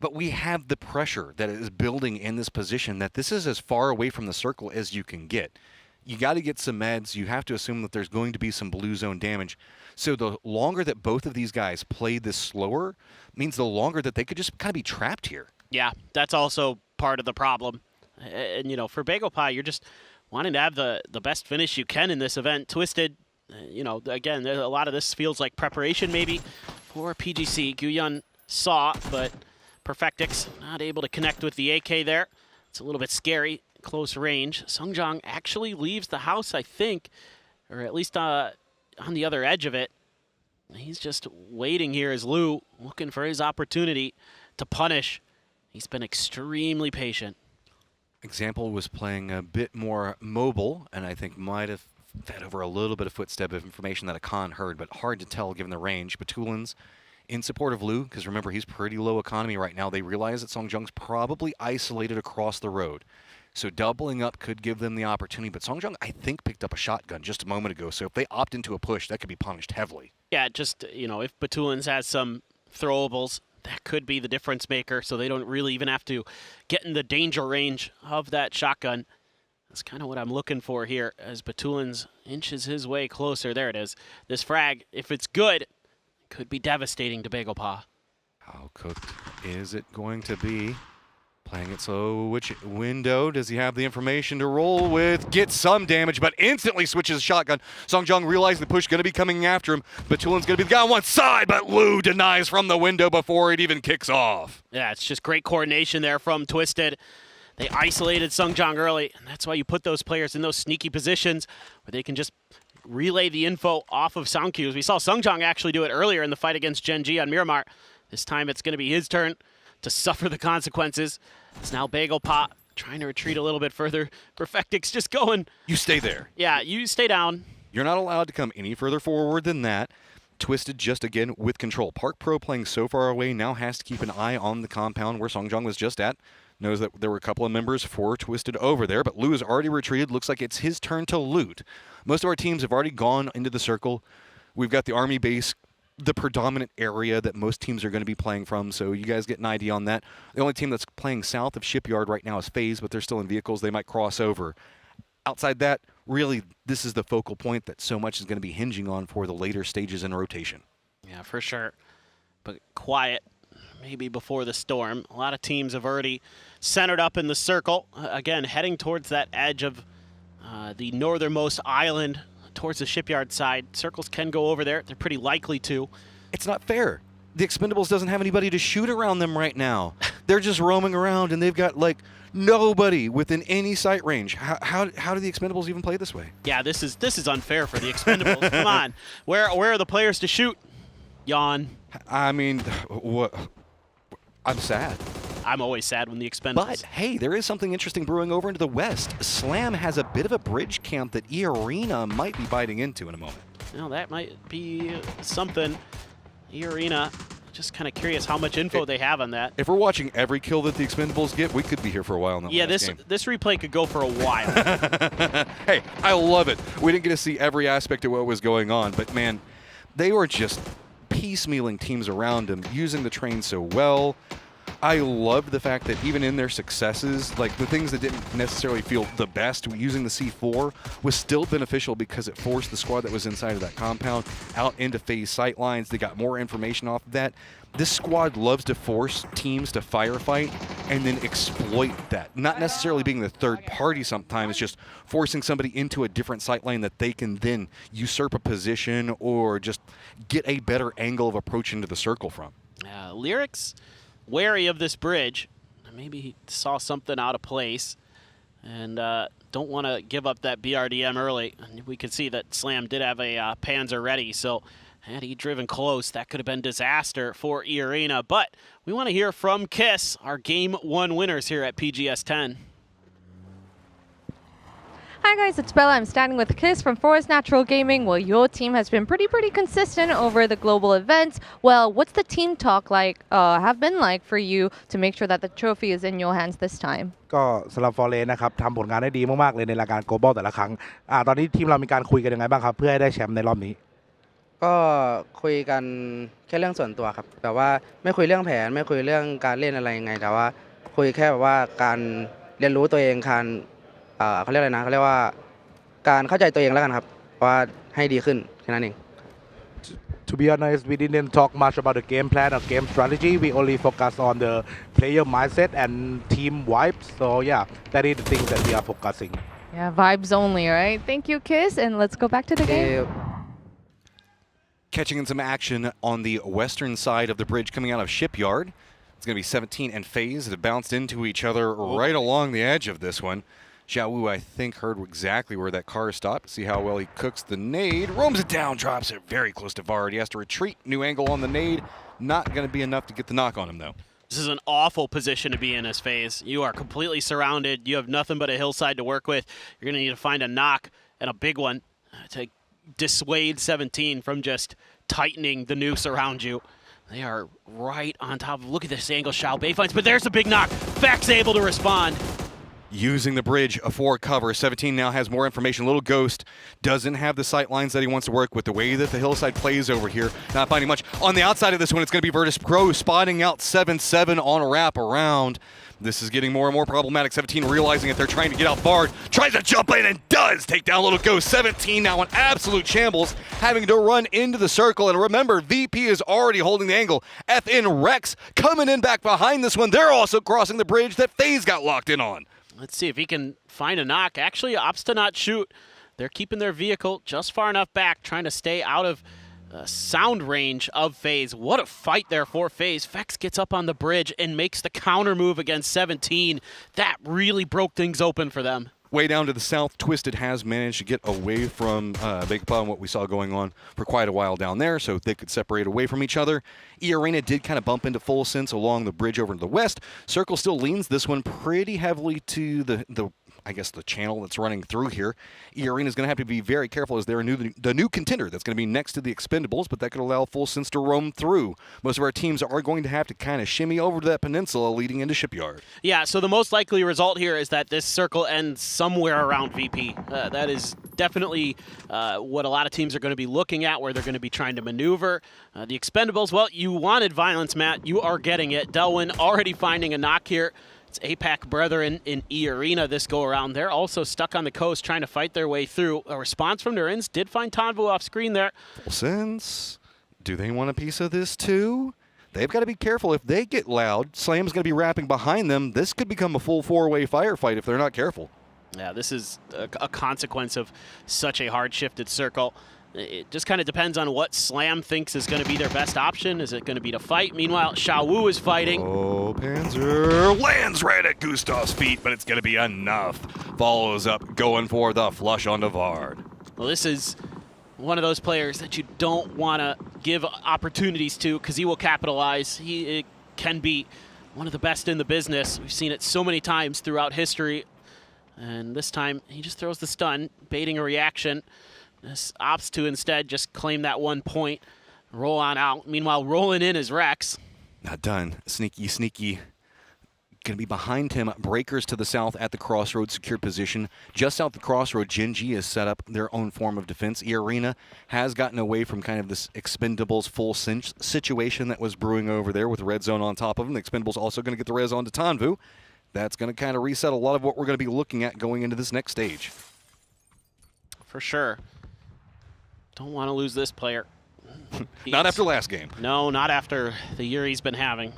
D: But we have the pressure that is building in this position, that this is as far away from the circle as you can get. You got to get some meds. You have to assume that there's going to be some blue zone damage. So the longer that both of these guys play this slower means the longer that they could just kind of be trapped here.
P: Yeah, that's also part of the problem. And, for Begapa, you're just wanting to have the best finish you can in this event. Twisted, again, a lot of this feels like preparation maybe for PGC. Guyun saw, but Perfectix not able to connect with the AK there. It's a little bit scary, close range. Songjong actually leaves the house, I think, or at least on the other edge of it. He's just waiting here as Lu looking for his opportunity to punish. He's been extremely patient.
D: Example was playing a bit more mobile, and I think might have fed over a little bit of footstep of information that Akan heard, but hard to tell given the range. Batulin's in support of Lu, because remember, he's pretty low economy right now. They realize that Songjong's probably isolated across the road. So doubling up could give them the opportunity, but Songjong, I think, picked up a shotgun just a moment ago, so if they opt into a push, that could be punished heavily.
P: Yeah, just, if Batulin's has some throwables, that could be the difference maker, so they don't really even have to get in the danger range of that shotgun. That's kind of what I'm looking for here as Batulin's inches his way closer. There it is. This frag, if it's good,
A: could be devastating to Bagel Paw.
D: How cooked is it going to be? Playing it slow. Which window does he have the information to roll with? Gets some damage, but instantly switches shotgun. Songjong realizes the push going to be coming after him. Batulin's going to be the guy on one side, but Lou denies from the window before it even kicks off.
A: Yeah, it's just great coordination there from Twisted. They isolated Songjong early, and that's why you put those players in those sneaky positions where they can just relay the info off of sound cues. We saw Songjong actually do it earlier in the fight against Gen G on Miramar. This time it's going to be his turn to suffer the consequences. It's now Bagel Paw trying to retreat a little bit further. Perfectix just going.
D: You stay there.
A: Yeah, you stay down.
D: You're not allowed to come any further forward than that. Twisted just again with control. Park Pro playing so far away now has to keep an eye on the compound where Songjong was just at. Knows that there were a couple of members for Twisted over there, but Lou has already retreated. Looks like it's his turn to loot. Most of our teams have already gone into the circle. We've got the army base, the predominant area that most teams are going to be playing from, so you guys get an idea on that. The only team that's playing south of Shipyard right now is FaZe, but they're still in vehicles. They might cross over. Outside that, really, this is the focal point that so much is going to be hinging on for the later stages in rotation.
A: Yeah, for sure. But quiet, maybe before the storm. A lot of teams have already centered up in the circle. Again, heading towards that edge of the northernmost island, towards the Shipyard side. Circles can go over there. They're pretty likely to.
D: It's not fair. The Expendables doesn't have anybody to shoot around them right now. They're just roaming around, and they've got, like, nobody within any sight range. How do the Expendables even play this way?
A: Yeah, this is unfair for the Expendables. Come on. Where are the players to shoot? Yawn.
D: I mean, what? I'm sad.
A: I'm always sad when the Expendables.
D: But, hey, there is something interesting brewing over into the west. Slam has a bit of a bridge camp that E-Arena might be biting into in a moment.
A: Well, that might be something. E-Arena, just kind of curious how much info they have on that.
D: If we're watching every kill that the Expendables get, we could be here for a while in the last game.
A: This replay could go for a while.
D: Hey, I love it. We didn't get to see every aspect of what was going on, but, man, they were just piecemealing teams around them, using the train so well. I love the fact that even in their successes, like the things that didn't necessarily feel the best, using the C4 was still beneficial because it forced the squad that was inside of that compound out into FaZe sight lines. They got more information off of that. This squad loves to force teams to firefight and then exploit that. Not necessarily being the third party sometimes, just forcing somebody into a different sight line that they can then usurp a position or just get a better angle of approach into the circle from.
A: Lyrics wary of this bridge. Maybe he saw something out of place and don't want to give up that BRDM early. And we could see that Slam did have a Panzer ready, so had he driven close, that could have been disaster for E-Arena. But we want to hear from Kiss, our Game 1 winners here at PGS 10.
H: Hi guys, it's Bella. I'm standing with Kiss from Forest Natural Gaming. Well, your team has been pretty consistent over the global events. Well, what's the team talk like, have been like for you to make sure that the trophy is in your hands this time?
R: ก็สำหรับฟอร์เรนนะครับทำผลงานได้ดีมากๆเลยในรายการ global แต่ละครั้งตอนนี้ทีมเรามีการคุยกันยังไงบ้างครับเพื่อให้ได้แชมป์ในรอบนี้
L: ก็คุยกันแค่เรื่องส่วนตัวครับแบบว่าไม่คุยเรื่องแผนไม่คุยเรื่องการเล่นอะไรยังไงแต่ว่าคุยแค่แบบว่าการเรียนรู้ตัวเองการเขาเรียกอะไรนะเขาเรียกว่าการเข้าใจตัวเองแล้วกันครับว่าให้ดีขึ้นแค่นั้นเอง
R: To be honest, we didn't talk much about the game plan or game strategy. We only focus on the player mindset and team vibes. So yeah, that is the thing that we are focusing.
H: Yeah, vibes only, right? Thank you, Kiss, and let's go back to the game.
D: Catching in some action on the western side of the bridge coming out of Shipyard. It's going to be 17 and FaZe that have bounced into each other right along the edge of this one. Xiao Wu, I think, heard exactly where that car stopped. See how well he cooks the nade. Roams it down, drops it very close to Vard. He has to retreat. New angle on the nade. Not going to be enough to get the knock on him, though.
A: This is an awful position to be in as FaZe. You are completely surrounded. You have nothing but a hillside to work with. You're going to need to find a knock, and a big one, to dissuade 17 from just tightening the noose around you. They are right on top of, look at this angle Xiao Bei finds, but there's a big knock. Fac's able to respond.
D: using the bridge for cover. 17 now has more information. Little Ghost doesn't have the sight lines that he wants to work with. The way that the hillside plays over here, not finding much. On the outside of this one, it's going to be Virtus Pro spotting out 7-7 on a wrap around. This is getting more and more problematic. 17 realizing that they're trying to get out Bard, tries to jump in and does take down Little Ghost. 17 now in absolute shambles, having to run into the circle. And remember, VP is already holding the angle. FN Rex coming in back behind this one. They're also crossing the bridge that FaZe got locked in on.
A: Let's see if he can find a knock. Actually, opts to not shoot. They're keeping their vehicle just far enough back, trying to stay out of sound range of FaZe. What a fight there for FaZe. Fex gets up on the bridge and makes the counter move against 17. That really broke things open for them.
D: Way down to the south, Twisted has managed to get away from Big Papa and what we saw going on for quite a while down there, so they could separate away from each other. E-Arena did kind of bump into Full Sense along the bridge over to the west. Circle still leans this one pretty heavily to the I guess the channel that's running through here. E-Arena is going to have to be very careful as they're the new contender that's going to be next to the Expendables, but that could allow Full Sense to roam through. Most of our teams are going to have to kind of shimmy over to that peninsula leading into Shipyard.
A: Yeah, so the most likely result here is that this circle ends somewhere around VP. That is definitely what a lot of teams are going to be looking at, where they're going to be trying to maneuver. The Expendables, well, you wanted violence, Matt. You are getting it. Delwyn already finding a knock here. It's APAC brethren in E-Arena this go-around. They're also stuck on the coast trying to fight their way through. A response from Durins did find Tanvu off screen there.
D: Full Sense, do they want a piece of this too? They've got to be careful. If they get loud, Slam's going to be wrapping behind them. This could become a full four-way firefight if they're not careful.
A: Yeah, this is a consequence of such a hard-shifted circle. It just kind of depends on what Slam thinks is going to be their best option. Is it going to be to fight? Meanwhile, Xiaowu is fighting.
D: Oh, Panzer lands right at Gustav's feet, but it's going to be enough. Follows up, going for the flush on Vard.
A: Well, this is one of those players that you don't want to give opportunities to because he will capitalize. He can be one of the best in the business. We've seen it so many times throughout history. And this time, he just throws the stun, baiting a reaction. This opts to instead just claim that 1 point, roll on out. Meanwhile, rolling in is Rex.
D: Not done. Sneaky. Going to be behind him. Breakers to the south at the crossroads, secured position. Just south the crossroad, Gen G has set up their own form of defense. E-Arena has gotten away from kind of this Expendables full cinch situation that was brewing over there with the red zone on top of them. The Expendables also going to get the res on to Tanvu. That's going to kind of reset a lot of what we're going to be looking at going into this next stage.
A: For sure. Don't want to lose this player.
D: Not after last game.
A: No, not after the year he's been having.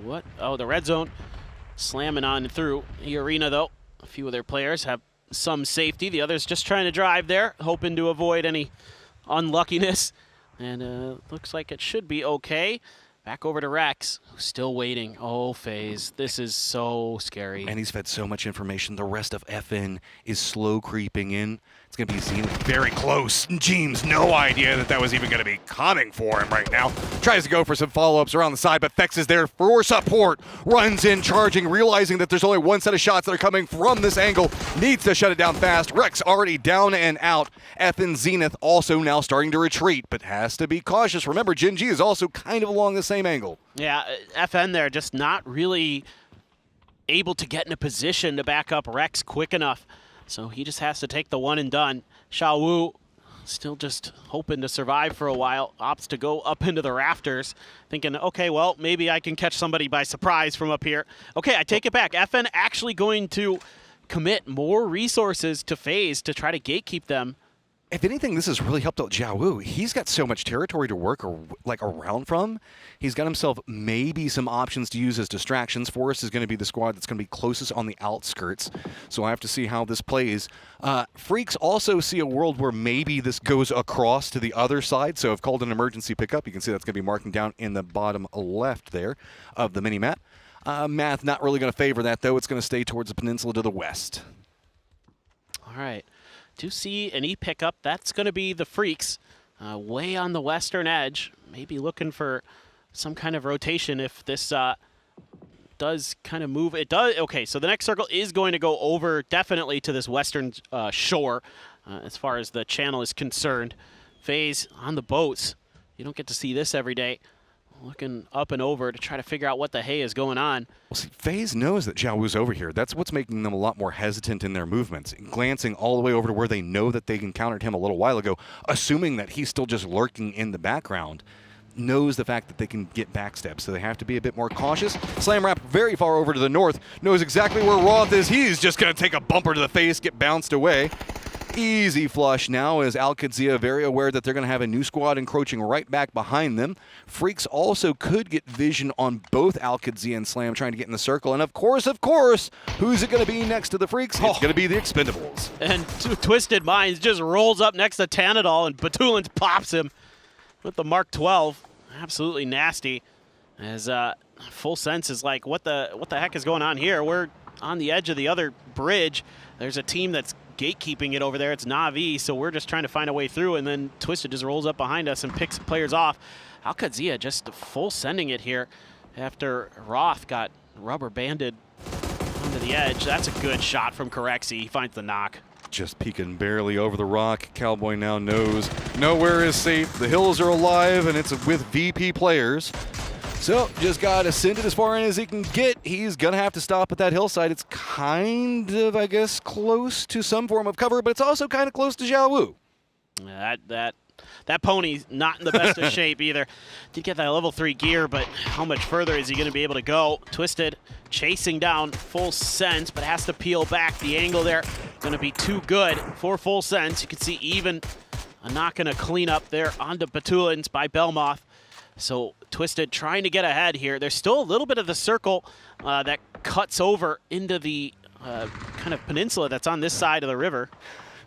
A: What? Oh, the red zone slamming on through. E-Arena, though, a few of their players have some safety. The others just trying to drive there, hoping to avoid any unluckiness. And looks like it should be okay. Back over to Rex, who's still waiting. Oh, FaZe, this is so scary.
D: And he's fed so much information. The rest of FN is slow creeping in. It's going to be Zenith very close. James, no idea that was even going to be coming for him right now. Tries to go for some follow-ups around the side, but Fex is there for support. Runs in, charging, realizing that there's only one set of shots that are coming from this angle. Needs to shut it down fast. Rex already down and out. FN Zenith also now starting to retreat, but has to be cautious. Remember, Gen G is also kind of along the same angle.
A: Yeah, FN there just not really able to get in a position to back up Rex quick enough. So he just has to take the one and done. Xiaowu still just hoping to survive for a while. Opts to go up into the rafters, thinking, okay, well, maybe I can catch somebody by surprise from up here. Okay, I take it back. FN actually going to commit more resources to FaZe to try to gatekeep them.
D: If anything, this has really helped out Xiaowu. He's got so much territory to work around from. He's got himself maybe some options to use as distractions. Forest is going to be the squad that's going to be closest on the outskirts, so I have to see how this plays. Freaks also see a world where maybe this goes across to the other side, so I've called an emergency pickup. You can see that's going to be marking down in the bottom left there of the mini-map. Math not really going to favor that, though. It's going to stay towards the peninsula to the west.
A: All right. Do see an E-pickup. That's going to be the Freaks way on the western edge. Maybe looking for some kind of rotation if this does kind of move. It does. Okay, so the next circle is going to go over definitely to this western shore as far as the channel is concerned. FaZe on the boats. You don't get to see this every day. looking up and over to try to figure out what the hay is going on.
D: Well, see, FaZe knows that Xiao Wu's over here. That's what's making them a lot more hesitant in their movements, glancing all the way over to where they know that they encountered him a little while ago, assuming that he's still just lurking in the background. Knows the fact that they can get backsteps, so they have to be a bit more cautious. Slam Rap very far over to the north, knows exactly where Roth is. He's just going to take a bumper to the face, get bounced away. Easy flush now as Al-Qadsia very aware that they're going to have a new squad encroaching right back behind them. Freaks also could get vision on both Al-Qadsia and Slam trying to get in the circle. And of course, who's it going to be next to the Freaks? It's going to be the Expendables.
A: And Twisted Minds just rolls up next to Tanadol, and Batulins pops him with the Mark 12. Absolutely nasty. As Full Sense is like, what the heck is going on here? We're on the edge of the other bridge. There's a team that's gatekeeping it over there. It's Na'Vi, so we're just trying to find a way through, and then Twisted just rolls up behind us and picks players off. Al-Qadsia just full sending it here after Roth got rubber banded onto the edge. That's a good shot from Corexi. He finds the knock.
D: Just peeking barely over the rock. Cowboy now knows nowhere is safe. The hills are alive, and it's with VP players. So just got to send it as far in as he can get. He's going to have to stop at that hillside. It's kind of, I guess, close to some form of cover, but it's also kind of close to Xiao Wu.
A: That pony's not in the best of shape either. Did get that level 3 gear, but how much further is he going to be able to go? Twisted chasing down Full Sense, but has to peel back. The angle there going to be too good for Full Sense. You can see even a knock and a cleanup there onto Batulins by Belmoth. So Twisted trying to get ahead here. There's still a little bit of the circle that cuts over into the kind of peninsula that's on this side of the river.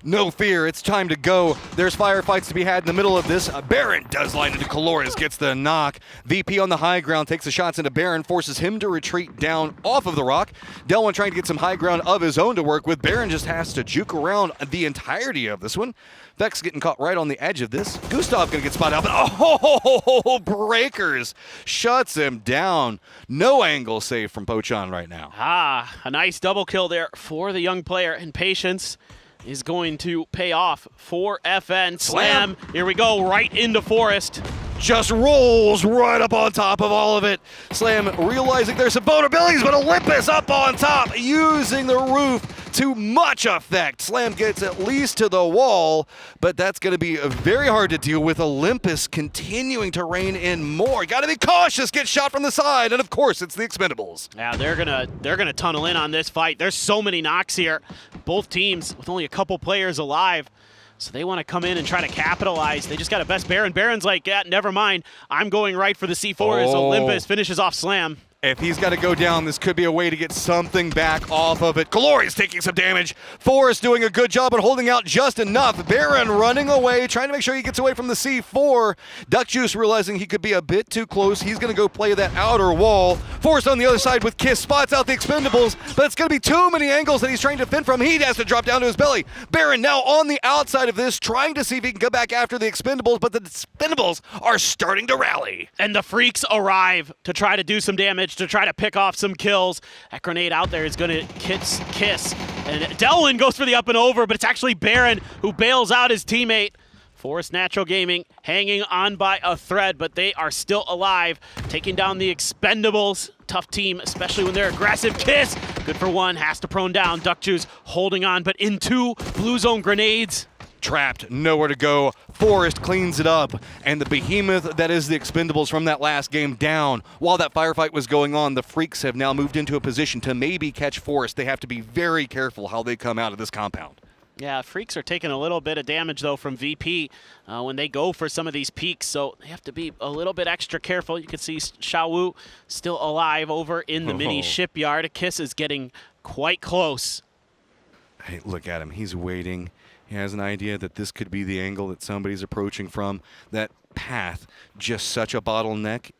D: No fear, it's time to go. There's firefights to be had in the middle of this. Baron does line into Colores, gets the knock. VP on the high ground takes the shots into Baron, forces him to retreat down off of the rock. Delwyn trying to get some high ground of his own to work with. Baron just has to juke around the entirety of this one. Vex getting caught right on the edge of this. Gustav gonna get spotted out, but breakers shuts him down. No angle save from Pochon right now.
A: A nice double kill there for the young player, and patience is going to pay off for FN. Slam, here we go, right into Forest.
D: Just rolls right up on top of all of it. Slam realizing there's some vulnerabilities, but Olympus up on top, using the roof to much effect. Slam gets at least to the wall, but that's going to be very hard to deal with. Olympus continuing to rein in more. Got to be cautious, get shot from the side, and of course it's the Expendables.
A: Yeah, they're gonna tunnel in on this fight. There's so many knocks here. Both teams with only a couple players alive. So they want to come in and try to capitalize. They just got a best Baron. Baron's like, yeah, never mind. I'm going right for the C4 as Olympus finishes off Slam.
D: If he's got to go down, this could be a way to get something back off of it. Colori's taking some damage. Forrest doing a good job at holding out just enough. Baron running away, trying to make sure he gets away from the C4. Duck Juice realizing he could be a bit too close. He's going to go play that outer wall. Forrest on the other side with Kiss spots out the Expendables, but it's going to be too many angles that he's trying to defend from. He has to drop down to his belly. Baron now on the outside of this, trying to see if he can go back after the Expendables, but the Expendables are starting to rally.
A: And the Freaks arrive to try to do some damage, to try to pick off some kills. That grenade out there is going to kiss. And Delwyn goes for the up and over, but it's actually Baron who bails out his teammate. Forest Natural Gaming hanging on by a thread, but they are still alive, taking down the Expendables. Tough team, especially when they're aggressive. Kiss, good for one, has to prone down. Duck Juice holding on, but into blue zone grenades.
D: Trapped, nowhere to go. Forrest cleans it up, and the behemoth that is the Expendables from that last game down. While that firefight was going on, the Freaks have now moved into a position to maybe catch Forrest. They have to be very careful how they come out of this compound.
A: Yeah, Freaks are taking a little bit of damage, though, from VP when they go for some of these peaks, so they have to be a little bit extra careful. You can see Xiao Wu still alive over in the mini shipyard. Kiss is getting quite close.
D: Hey, look at him. He's waiting. He has an idea that this could be the angle that somebody's approaching from. That path, just such a bottleneck.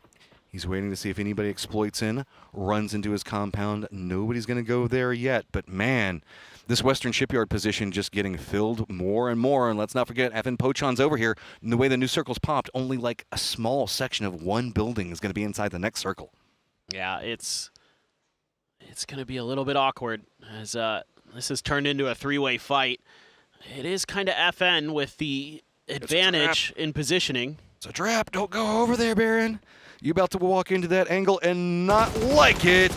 D: He's waiting to see if anybody exploits in, runs into his compound. Nobody's going to go there yet, but man, this Western Shipyard position just getting filled more and more. And let's not forget, Evan Pochon's over here. And the way the new circle's popped, only like a small section of one building is going to be inside the next circle.
A: Yeah, it's going to be a little bit awkward as this has turned into a three-way fight. It is kind of FN with the advantage in positioning.
D: It's a trap. Don't go over there, Baron. You about to walk into that angle and not like it.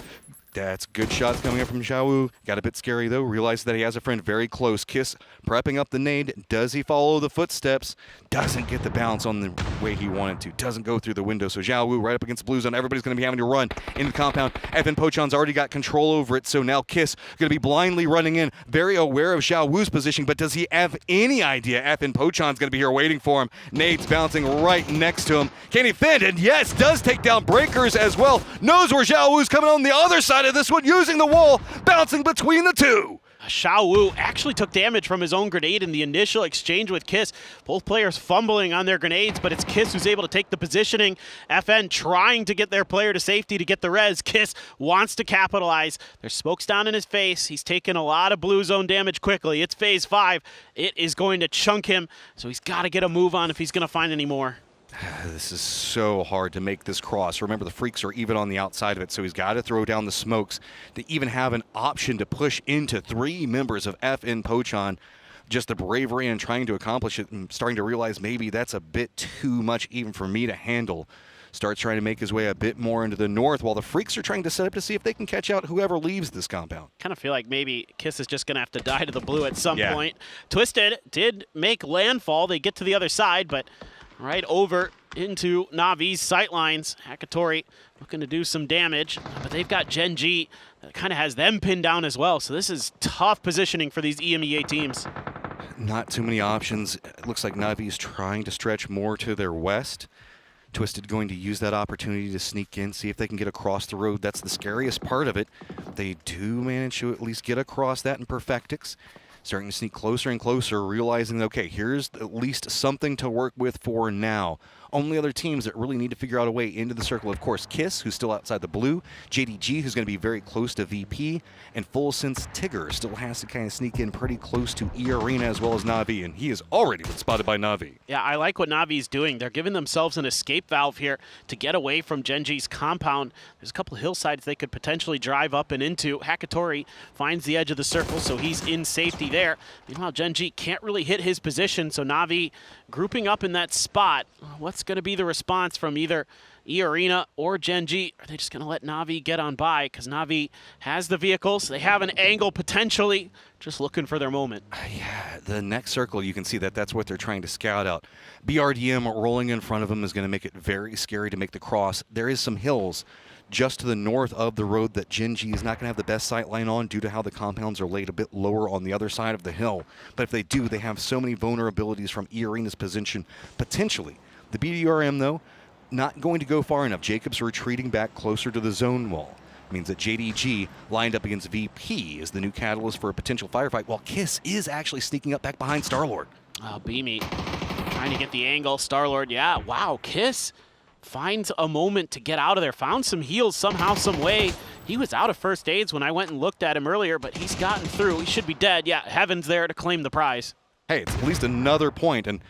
D: That's good shots coming up from Xiaowu. Got a bit scary though. Realized that he has a friend very close. Kiss prepping up the nade. Does he follow the footsteps? Doesn't get the bounce on the way he wanted to. Doesn't go through the window. So Xiaowu right up against the blue zone. Everybody's going to be having to run into the compound. FN Pochan's already got control over it. So now Kiss going to be blindly running in. Very aware of Xiaowu's position. But does he have any idea FN Pochan's going to be here waiting for him? Nade's bouncing right next to him. Can he fend? And yes, does take down breakers as well. Knows where Xiaowu's coming on the other side of this one, using the wall, bouncing between the two.
A: Xiaowu actually took damage from his own grenade in the initial exchange with Kiss. Both players fumbling on their grenades, but it's Kiss who's able to take the positioning. FN trying to get their player to safety to get the res. Kiss wants to capitalize. There's smokes down in his face. He's taken a lot of blue zone damage quickly. It's phase 5. It is going to chunk him, so he's got to get a move on if he's going to find any more.
D: This is so hard to make this cross. Remember, the Freaks are even on the outside of it, so he's got to throw down the smokes to even have an option to push into 3 members of FN Pochan. Just the bravery and trying to accomplish it and starting to realize maybe that's a bit too much even for me to handle. Starts trying to make his way a bit more into the north while the Freaks are trying to set up to see if they can catch out whoever leaves this compound.
A: Kind of feel like maybe Kiss is just going to have to die to the blue at some point. Twisted did make landfall. They get to the other side, but right over into Navi's sightlines. Hakatori looking to do some damage, but they've got Gen G that kind of has them pinned down as well. So this is tough positioning for these EMEA teams.
D: Not too many options. It looks like Navi's trying to stretch more to their west. Twisted going to use that opportunity to sneak in, see if they can get across the road. That's the scariest part of it. They do manage to at least get across that in Perfectix. Starting to sneak closer and closer, realizing, okay, here's at least something to work with for now. Only other teams that really need to figure out a way into the circle, of course, Kiss, who's still outside the blue, JDG, who's going to be very close to VP, and Full Sense Tigger still has to kind of sneak in pretty close to E-Arena as well as Na'Vi, and he has already been spotted by Na'Vi.
A: Yeah, I like what Na'Vi's doing. They're giving themselves an escape valve here to get away from Genji's compound. There's a couple of hillsides they could potentially drive up and into. Hakatori finds the edge of the circle, so he's in safety there. Meanwhile, Genji can't really hit his position, so Na'Vi grouping up in that spot. What's going to be the response from either E-Arena or Genji? Are they just going to let Na'Vi get on by? Because Na'Vi has the vehicles. They have an angle potentially. Just looking for their moment.
D: Yeah, the next circle, you can see that that's what they're trying to scout out. BRDM rolling in front of them is going to make it very scary to make the cross. There is some hills just to the north of the road that Genji is not going to have the best sight line on due to how the compounds are laid a bit lower on the other side of the hill. But if they do, they have so many vulnerabilities from E-Arena's position, potentially. The BDRM, though, not going to go far enough. Jacob's retreating back closer to the zone wall. It means that JDG lined up against VP is the new catalyst for a potential firefight, while Kiss is actually sneaking up back behind Starlord.
A: Oh, Beamy trying to get the angle. Starlord, yeah, wow, Kiss finds a moment to get out of there. Found some heals somehow, some way. He was out of first aids when I went and looked at him earlier, but he's gotten through. He should be dead. Yeah, Heaven's there to claim the prize.
D: Hey, it's at least another point, and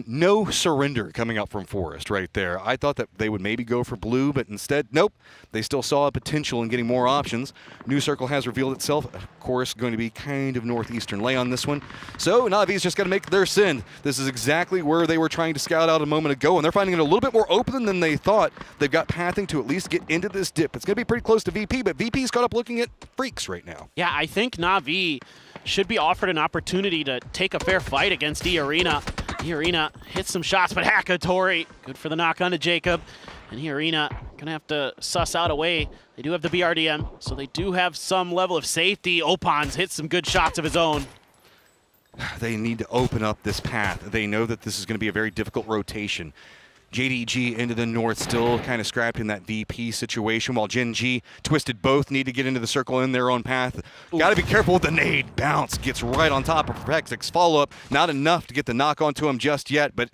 D: no surrender coming up from Forest right there. I thought that they would maybe go for blue, but instead, nope. They still saw a potential in getting more options. New circle has revealed itself. Of course, going to be kind of northeastern lay on this one. So Navi's just got to make their send. This is exactly where they were trying to scout out a moment ago, and they're finding it a little bit more open than they thought. They've got pathing to at least get into this dip. It's going to be pretty close to VP, but VP's caught up looking at Freaks right now.
A: Yeah, I think Na'Vi should be offered an opportunity to take a fair fight against E-Arena. E-Arena hits some shots, but Hakatori, good for the knock on to Jacob. And E-Arena gonna have to suss out a way. They do have the BRDM, so they do have some level of safety. Opans hits some good shots of his own.
D: They need to open up this path. They know that this is going to be a very difficult rotation. JDG into the north, still kind of scrapped in that VP situation, while Gen G, Twisted both need to get into the circle in their own path. Got to be careful with the nade. Bounce gets right on top of Perfectix. Follow-up, not enough to get the knock onto him just yet, but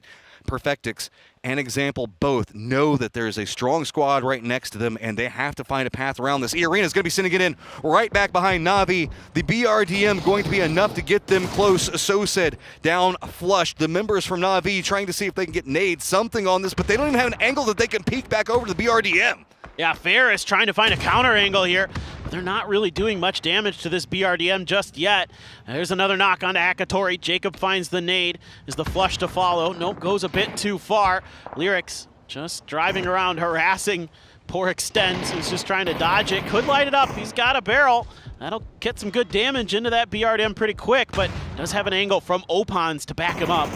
D: Perfectix and Example both know that there's a strong squad right next to them, and they have to find a path around this. E-Arena is going to be sending it in right back behind Na'Vi. The BRDM going to be enough to get them close. So said down flushed. The members from Na'Vi trying to see if they can get nade something on this, but they don't even have an angle that they can peek back over to the BRDM.
A: Yeah, Ferris trying to find a counter angle here. They're not really doing much damage to this BRDM just yet. There's another knock onto Hakatori. Jacob finds the nade. Is the flush to follow? Nope, goes a bit too far. Lyrics just driving around, harassing poor Extends, who's just trying to dodge it. Could light it up. He's got a barrel. That'll get some good damage into that BRDM pretty quick, but does have an angle from Opons to back him up.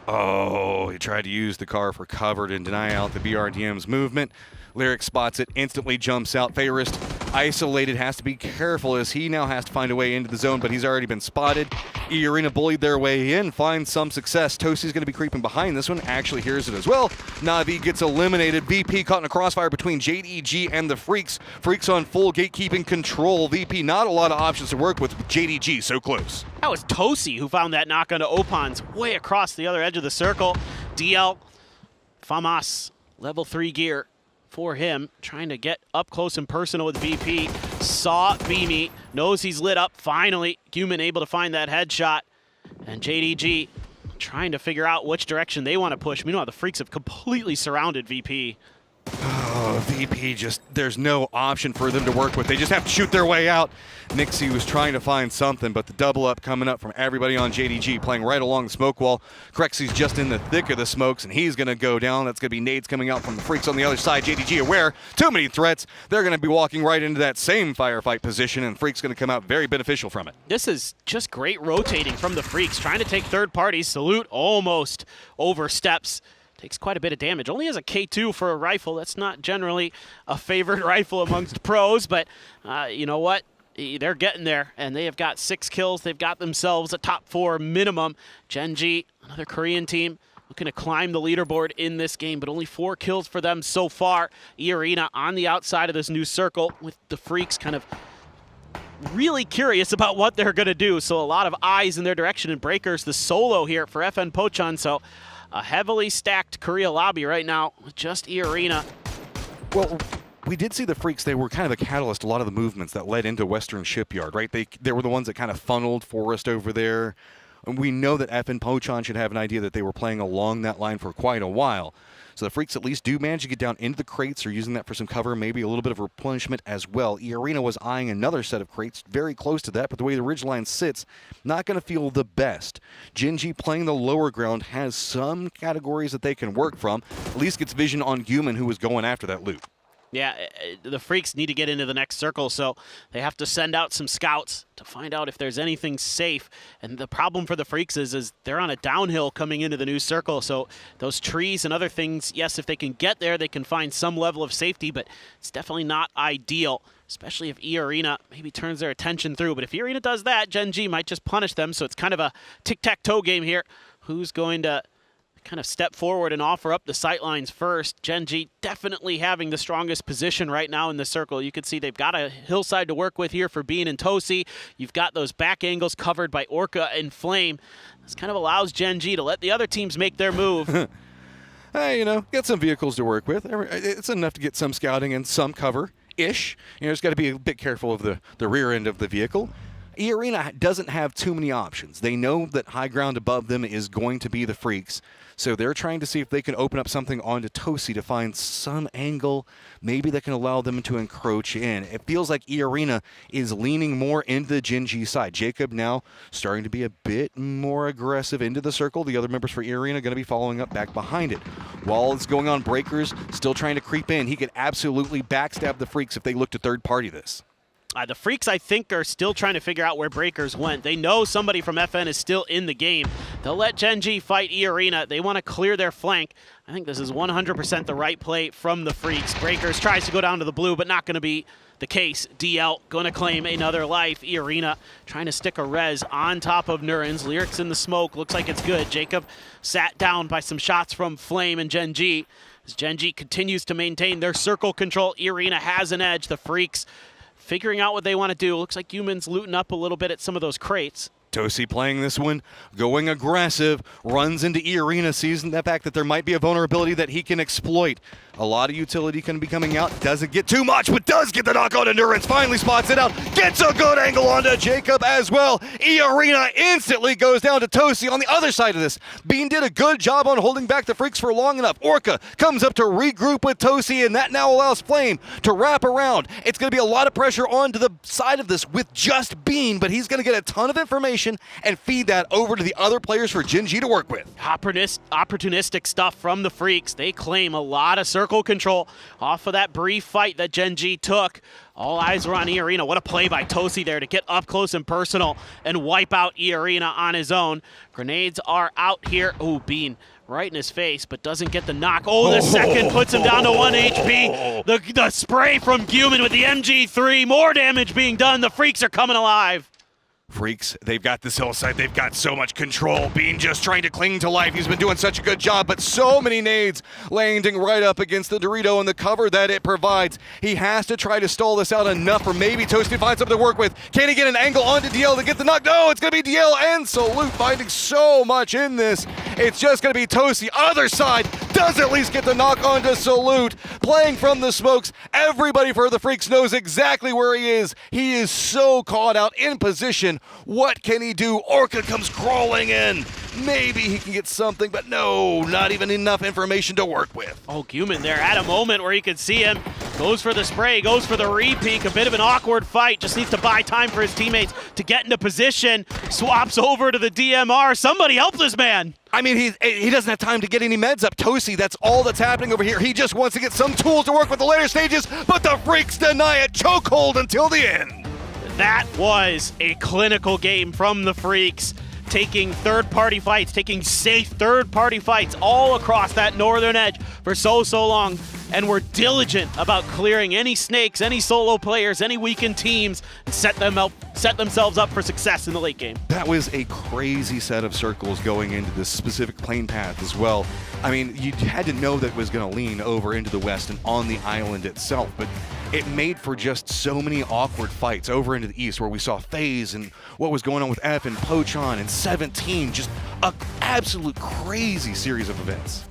D: Oh, he tried to use the car for cover to deny out the BRDM's movement. Lyric spots it, instantly jumps out. Favorist isolated, has to be careful as he now has to find a way into the zone, but he's already been spotted. E-Arena bullied their way in, finds some success. Tosi's going to be creeping behind this one, actually hears it as well. Navi gets eliminated. VP caught in a crossfire between JDG and the Freaks. Freaks on full gatekeeping control. VP not a lot of options to work with JDG so close.
A: That was Tosi who found that knock onto Opons way across the other edge of the circle. DL, Famas, level 3 gear for him, trying to get up close and personal with VP. Saw Beamy, knows he's lit up. Finally, Human able to find that headshot. And JDG trying to figure out which direction they want to push. Meanwhile, the Freaks have completely surrounded VP.
D: Oh, VP just, there's no option for them to work with. They just have to shoot their way out. Nixie was trying to find something, but the double up coming up from everybody on JDG, playing right along the smoke wall. Crexy's just in the thick of the smokes, and he's going to go down. That's going to be nades coming out from the Freaks on the other side. JDG aware, too many threats. They're going to be walking right into that same firefight position, and Freaks going to come out very beneficial from it.
A: This is just great rotating from the Freaks, trying to take third parties. Salute almost oversteps. Takes quite a bit of damage. Only has a K2 for a rifle. That's not generally a favored rifle amongst pros, but you know what? They're getting there, and they have got 6 kills. They've got themselves a top 4 minimum. Genji, another Korean team, looking to climb the leaderboard in this game, but only 4 kills for them so far. E-Arena on the outside of this new circle with the Freaks kind of really curious about what they're going to do. So a lot of eyes in their direction, and Breakers the solo here for FN Pochon. So a heavily stacked Korea lobby right now with just E-Arena.
D: Well, we did see the Freaks. They were kind of a catalyst, a lot of the movements that led into Western Shipyard, right? They were the ones that kind of funneled Forest over there. And we know that FN Pochon should have an idea that they were playing along that line for quite a while. So the Freaks at least do manage to get down into the crates, or using that for some cover, maybe a little bit of replenishment as well. E-Arena was eyeing another set of crates very close to that, but the way the ridgeline sits, not going to feel the best. Genji playing the lower ground has some categories that they can work from. At least gets vision on Human, who was going after that loot.
A: Yeah, the Freaks need to get into the next circle, so they have to send out some scouts to find out if there's anything safe. And the problem for the Freaks is they're on a downhill coming into the new circle, so those trees and other things, yes, if they can get there, they can find some level of safety, but it's definitely not ideal, especially if E-Arena maybe turns their attention through. But if E-Arena does that, Genji might just punish them, so it's kind of a tic-tac-toe game here. Who's going to kind of step forward and offer up the sightlines first? Genji definitely having the strongest position right now in the circle. You can see they've got a hillside to work with here for Bean and Tosi. You've got those back angles covered by Orca and Flame. This kind of allows Genji to let the other teams make their move.
D: Hey, you know, get some vehicles to work with. It's enough to get some scouting and some cover-ish. You know, just got to be a bit careful of the rear end of the vehicle. E-Arena doesn't have too many options. They know that high ground above them is going to be the Freaks, so they're trying to see if they can open up something onto Tosi to find some angle, maybe that can allow them to encroach in. It feels like E-Arena is leaning more into the Genji side. Jacob now starting to be a bit more aggressive into the circle. The other members for E-Arena going to be following up back behind it. While it's going on, Breakers still trying to creep in. He could absolutely backstab the Freaks if they look to third party this.
A: The Freaks, I think, are still trying to figure out where Breakers went. They know somebody from FN is still in the game. They'll let Genji fight E-Arena. They want to clear their flank. I think this is 100% the right play from the Freaks. Breakers tries to go down to the blue, but not going to be the case. DL going to claim another life. E-Arena trying to stick a res on top of Nurens. Lyrics in the smoke. Looks like it's good. Jacob sat down by some shots from Flame and Genji. As Genji continues to maintain their circle control, E-Arena has an edge. The Freaks figuring out what they want to do. Looks like Humans looting up a little bit at some of those crates.
D: Tosi playing this one, going aggressive, runs into E-Arena, sees the fact that there might be a vulnerability that he can exploit. A lot of utility can be coming out. Doesn't get too much, but does get the knock on Endurance. Finally spots it out. Gets a good angle onto Jacob as well. E-Arena instantly goes down to Tosi on the other side of this. Bean did a good job on holding back the Freaks for long enough. Orca comes up to regroup with Tosi, and that now allows Flame to wrap around. It's going to be a lot of pressure onto the side of this with just Bean, but he's going to get a ton of information and feed that over to the other players for Gen G to work with.
A: Opportunistic stuff from the Freaks. They claim a lot of circle control off of that brief fight that Gen G took. All eyes were on E-Arena. What a play by Tosi there to get up close and personal and wipe out E-Arena on his own. Grenades are out here. Oh, Bean right in his face, but doesn't get the knock. Oh, the second puts him down to 1 HP. The spray from Guman with the MG3. More damage being done. The Freaks are coming alive.
D: Freaks, they've got this hillside, they've got so much control. Bean just trying to cling to life. He's been doing such a good job, but so many nades landing right up against the Dorito and the cover that it provides. He has to try to stall this out enough for maybe Toasty to find something to work with. Can he get an angle onto DL to get the knock? No, it's going to be DL and Salute finding so much in this. It's just going to be Toasty. Other side does at least get the knock onto Salute. Playing from the smokes, everybody for the Freaks knows exactly where he is. He is so caught out in position. What can he do? Orca comes crawling in. Maybe he can get something, but no, not even enough information to work with.
A: Oh, Guman there at a moment where you can see him. Goes for the spray, goes for the re-peek. A bit of an awkward fight. Just needs to buy time for his teammates to get into position. Swaps over to the DMR. Somebody help this man.
D: I mean, he doesn't have time to get any meds up. Tosi, that's all that's happening over here. He just wants to get some tools to work with the later stages, but the Freaks deny it. Chokehold until the end.
A: That was a clinical game from the Freaks, taking third-party fights, taking safe third-party fights all across that northern edge for so long, and were diligent about clearing any snakes, any solo players, any weakened teams, and set themselves up for success in the late game.
D: That was a crazy set of circles going into this specific plane path as well. I mean, you had to know that it was going to lean over into the west and on the island itself, but it made for just so many awkward fights over into the east where we saw FaZe and what was going on with F and Pochon and 17, just an absolute crazy series of events.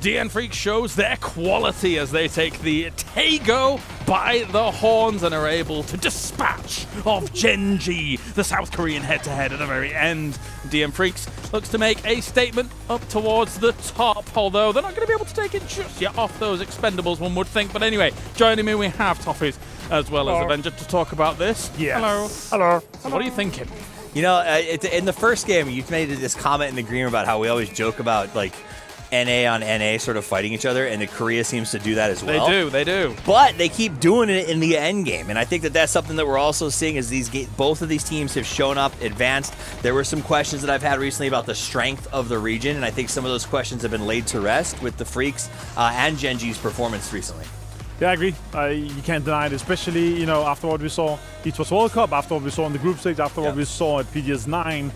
B: DN Freak shows their quality as they take the Tago by the horns and are able to dispatch of Gen G, the South Korean head-to-head at the very end. DN Freaks looks to make a statement up towards the top, although they're not going to be able to take it just yet off those expendables, one would think. But anyway, joining me we have Toffees as well as Avenger to talk about this.
J: Yes.
B: Hello. What are you thinking?
C: You know, in the first game, you made this comment in the green about how we always joke about, like, NA on NA sort of fighting each other, and the Korea seems to do that as well.
B: They do.
C: But they keep doing it in the end game, and I think that that's something that we're also seeing as both of these teams have shown up, advanced. There were some questions that I've had recently about the strength of the region, and I think some of those questions have been laid to rest with the Freaks and Gen G's performance recently.
J: Yeah, I agree. You can't deny it, especially, you know, after what we saw Esports World Cup, after what we saw in the group stage, after what we saw at PGS 9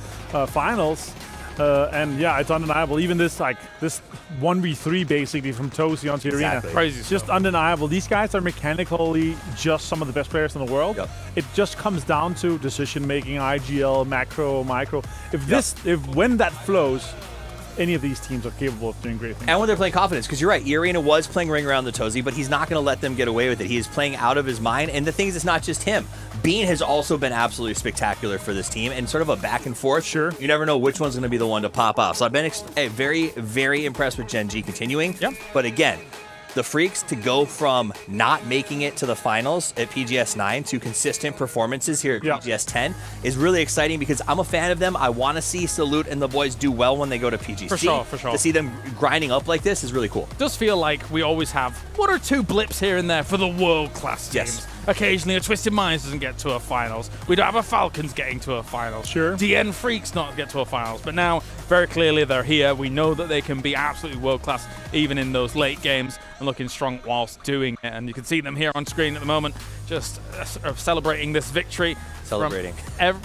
J: finals. And yeah, it's undeniable. Even this 1v3 basically from Tosi onto Arena.
B: Crazy stuff.
J: Just undeniable. These guys are mechanically just some of the best players in the world. It just comes down to decision making, IGL, macro, micro. When that flows, any of these teams are capable of doing great things.
C: And when they're playing confidence, because you're right, E-Arena was playing ring around the Tosi, but he's not going to let them get away with it. He is playing out of his mind, and the thing is, it's not just him. Bean has also been absolutely spectacular for this team, and sort of a back and forth.
J: Sure.
C: You never know which one's going to be the one to pop off. So I've been very, very impressed with Gen G continuing. But again, the Freaks to go from not making it to the finals at PGS 9 to consistent performances here at PGS 10 is really exciting because I'm a fan of them. I want to see Salute and the boys do well when they go to PGC.
B: For sure.
C: To see them grinding up like this is really cool.
B: It does feel like we always have one or two blips here and there for the world-class teams. Occasionally a Twisted Minds doesn't get to a finals. We don't have a Falcons getting to a finals.
J: Sure.
B: DN Freaks not get to a finals. But now very clearly they're here. We know that they can be absolutely world-class even in those late games and looking strong whilst doing it. And you can see them here on screen at the moment, just celebrating this victory.
C: Celebrating.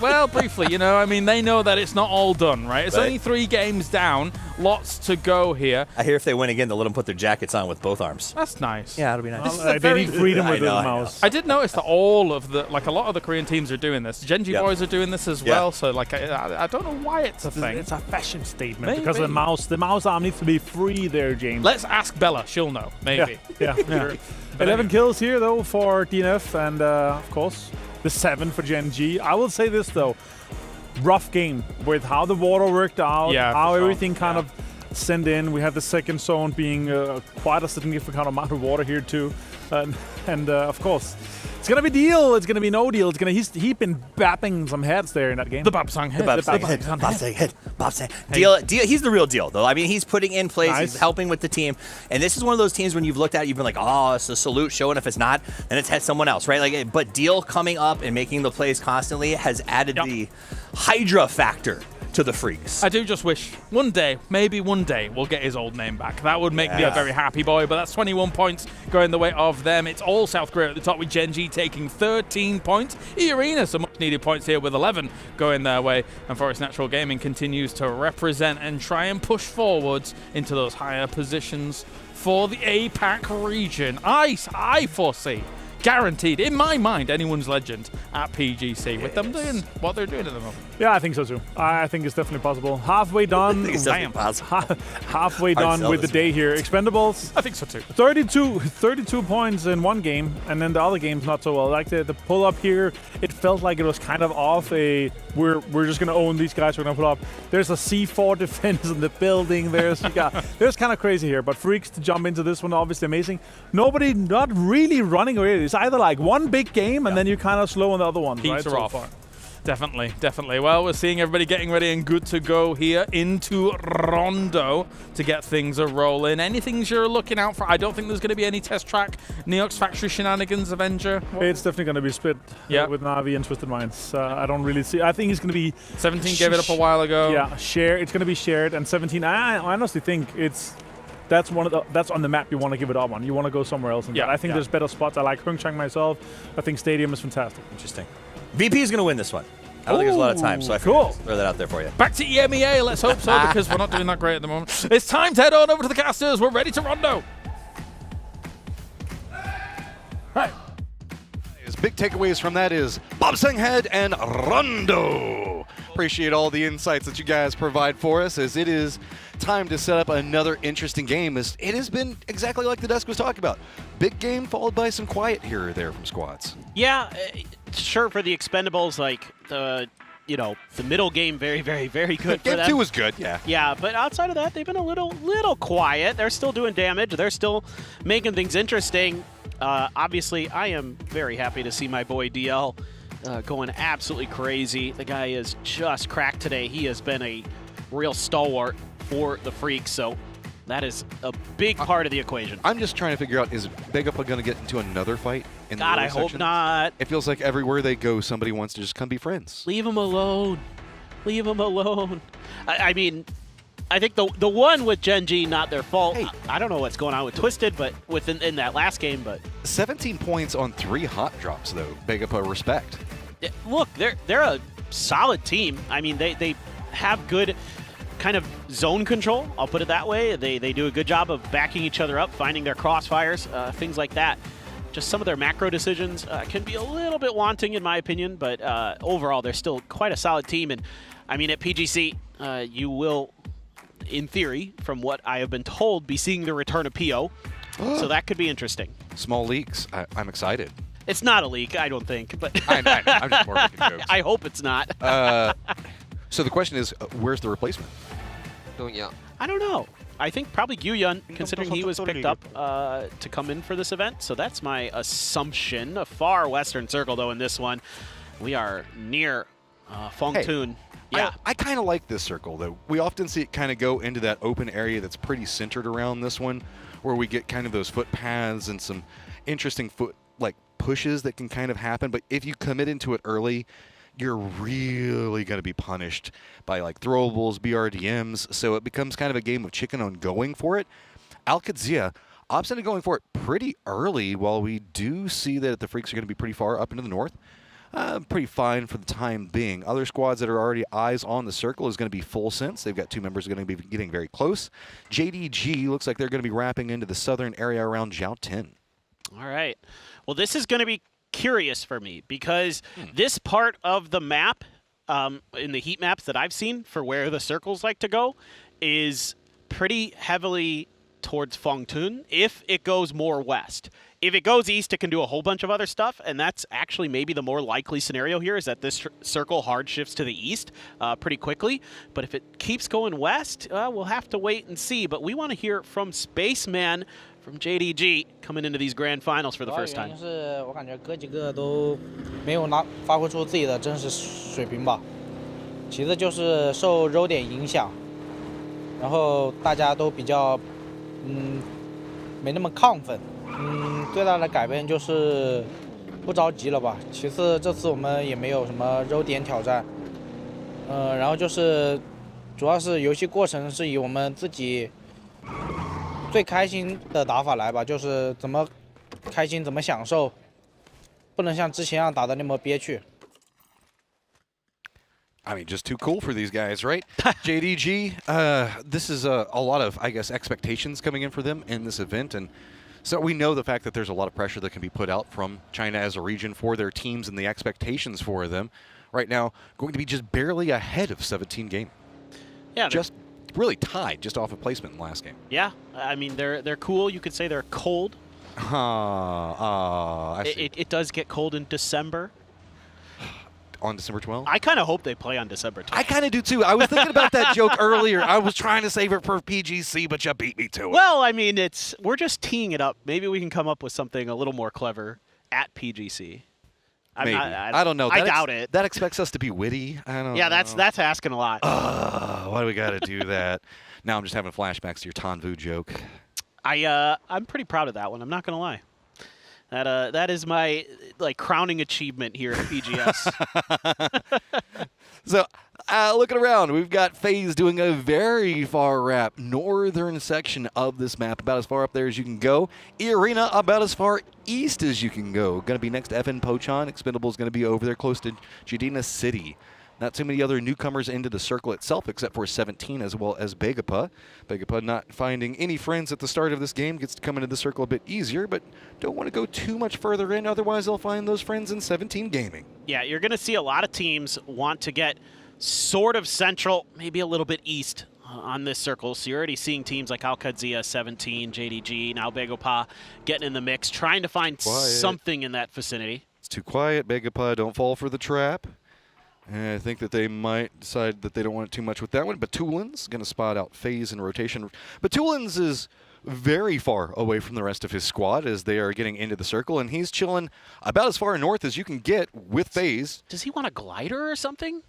B: Well, briefly, you know, I mean, they know that it's not all done, right? It's only 3 games down, lots to go here.
C: I hear if they win again, they'll let them put their jackets on with both arms.
B: That's nice.
C: Yeah, it'll be nice.
J: They need freedom with the mouse.
B: I did notice that all of the, like a lot of the Korean teams are doing this. Genji boys are doing this as well, so like I don't know why it's a thing.
J: It's a fashion statement
B: Maybe.
J: because the mouse arm needs to be free there, James.
B: Let's ask Bella, she'll know, maybe.
J: Yeah.
B: Sure.
J: 11 kills here though for DNF, and of course the 7 for Genji. I will say this though, rough game with how the water worked out, how everything kind of sent in. We have the second zone being quite a significant amount of water here too, and of course it's gonna be deal. It's gonna be no deal. It's gonna he's been bapping some heads there in that game.
B: The Babsang head.
C: Babsang head. Deal. He's the real deal though. I mean, he's putting in plays. He's helping with the team, and this is one of those teams when you've looked at it, you've been like, oh, it's a salute show, and if it's not, then it's had someone else, right? Like, but Deal coming up and making the plays constantly has added the Hydra factor to the Freaks.
B: I do just wish one day, maybe one day, we'll get his old name back. That would make me a very happy boy, but that's 21 points going the way of them. It's all South Korea at the top with Genji taking 13 points. E-Arena, some much needed points here with 11 going their way, and Forest Natural Gaming continues to represent and try and push forwards into those higher positions for the APAC region. I foresee, guaranteed, in my mind, anyone's legend at PGC with them doing what they're doing at the moment.
J: Yeah, I think so too. I think it's definitely possible. Halfway done. Halfway done with the day here. Expendables.
B: I think so too.
J: 32 points in one game, and then the other game's not so well. Like the pull up here, it felt like it was kind of off. We're just gonna own these guys. We're gonna pull up. There's a C4 defense in the building. There's kind of crazy here. But Freaks to jump into this one, obviously amazing. Nobody not really running away. It's either like one big game and then you're kind of slow on the other ones.
B: Heats
J: right?
B: are off. Definitely. Well, we're seeing everybody getting ready and good to go here into Rondo to get things a-rolling. Anything you're looking out for? I don't think there's going to be any test track Neox Factory shenanigans, Avenger.
J: It's definitely going to be split with Na'Vi and Twisted Minds. I don't really see. I think it's going to be
B: 17 gave it up a while ago.
J: Yeah, share. It's going to be shared, and 17. I honestly think that's on the map you want to give it up on. You want to go somewhere else. I think there's better spots. I like Hungchang myself. I think Stadium is fantastic.
C: Interesting. VP is going to win this one. I don't think there's a lot of time, so I figured I'd throw that out there for you.
B: Back to EMEA, let's hope so, because we're not doing that great at the moment. It's time to head on over to the casters. We're ready to Rondo.
D: Right. His big takeaways from that is Babsang Head and Rondo. Appreciate all the insights that you guys provide for us, as it is time to set up another interesting game. As it has been exactly like the desk was talking about. Big game followed by some quiet here or there from squads.
A: Yeah, sure, for the Expendables, like the middle game, very, very, very good for them.
D: Game 2 was good, yeah.
A: Yeah, but outside of that, they've been a little quiet. They're still doing damage. They're still making things interesting. Obviously, I am very happy to see my boy DL going absolutely crazy. The guy is just cracked today. He has been a real stalwart for the Freaks, so that is a big part of the equation.
D: I'm just trying to figure out, is Big Up going to get into another fight? In
A: God,
D: the
A: I hope not.
D: It feels like everywhere they go, somebody wants to just come be friends.
A: Leave him alone. Leave him alone. I mean, I think the one with Genji, not their fault. Hey. I don't know what's going on with Twisted, but in that last game, but
D: 17 points on 3 hot drops, though. Big Up, respect.
A: Look, they're a solid team. I mean, they have good kind of zone control, I'll put it that way. They do a good job of backing each other up, finding their crossfires, things like that. Just some of their macro decisions can be a little bit wanting in my opinion, but overall they're still quite a solid team. And I mean, at PGC, you will, in theory, from what I have been told, be seeing the return of PO. So that could be interesting.
D: Small leaks. I'm excited.
A: It's not a leak, I don't think, but
D: I'm just more making jokes.
A: I hope it's not.
D: So the question is, where's the replacement?
A: I don't know. I think probably Gyuyun, considering he was picked up to come in for this event. So that's my assumption. A far western circle, though, in this one. We are near Fongtun. Yeah.
D: I kind of like this circle, though. We often see it kind of go into that open area that's pretty centered around this one, where we get kind of those footpaths and some interesting pushes that can kind of happen. But if you commit into it early, you're really going to be punished by like throwables, BRDMs. So it becomes kind of a game of chicken on going for it. Al-Qadsia opts into going for it pretty early, while we do see that the Freaks are going to be pretty far up into the north. Pretty fine for the time being. Other squads that are already eyes on the circle is going to be Full Sense. They've got 2 members going to be getting very close. JDG looks like they're going to be wrapping into the southern area around Jiao 10.
A: All right. Well, this is going to be curious for me because this part of the map, in the heat maps that I've seen for where the circles like to go, is pretty heavily towards Fengtun if it goes more west. If it goes east, it can do a whole bunch of other stuff, and that's actually maybe the more likely scenario here, is that this circle hard shifts to the east pretty quickly. But if it keeps going west, we'll have to wait and see. But we want to hear from Spaceman from JDG coming into these grand finals for the first time.
M: 是我感觉哥几个都没有发挥出自己的真实水平吧。其次就是受row点影响，然后大家都比较没那么亢奋。最大的改变就是不着急了吧。其次这次我们也没有什么row点挑战，然后就是主要是游戏过程是以我们自己最开心的打法来吧，就是怎么开心怎么享受，不能像之前一样打得那么憋屈。
D: I mean, just too cool for these guys, right? JDG, this is a lot of, I guess, expectations coming in for them in this event. And so we know the fact that there's a lot of pressure that can be put out from China as a region for their teams and the expectations for them. Right now, going to be just barely ahead of 17 game.
A: Yeah,
D: just really tied, just off of placement in the last game.
A: Yeah, I mean, they're cool. You could say they're cold.
D: I see.
A: It does get cold in December.
D: On December 12th?
A: I kind of hope they play on December 12th.
D: I kind of do too. I was thinking about that joke earlier. I was trying to save it for PGC, but you beat me to it.
A: Well, I mean, we're just teeing it up. Maybe we can come up with something a little more clever at PGC.
D: Maybe. I don't know.
A: I doubt it.
D: That expects us to be witty. I don't know.
A: Yeah, that's asking a lot.
D: Why do we got to do that? Now I'm just having flashbacks to your Tanvu joke.
A: I'm pretty proud of that one. I'm not going to lie. That is my crowning achievement here at PGS.
D: So, looking around, we've got FaZe doing a very far wrap northern section of this map, about as far up there as you can go. E-Arena about as far east as you can go. Going to be next to FN Pochon. Expendable is going to be over there close to Jadina City. Not too many other newcomers into the circle itself, except for 17 as well as Begapa. Begapa not finding any friends at the start of this game, gets to come into the circle a bit easier, but don't want to go too much further in, otherwise they'll find those friends in 17 gaming.
A: Yeah, you're going to see a lot of teams want to get sort of central, maybe a little bit east on this circle. So you're already seeing teams like Al-Qadsia, 17, JDG, now Begapa getting in the mix, trying to find something in that vicinity.
D: It's too quiet, Begapa, don't fall for the trap. And I think that they might decide that they don't want it too much with that one. Batulin's going to spot out FaZe in rotation. Batulin's is very far away from the rest of his squad as they are getting into the circle, and he's chilling about as far north as you can get with FaZe.
A: Does he want a glider or something?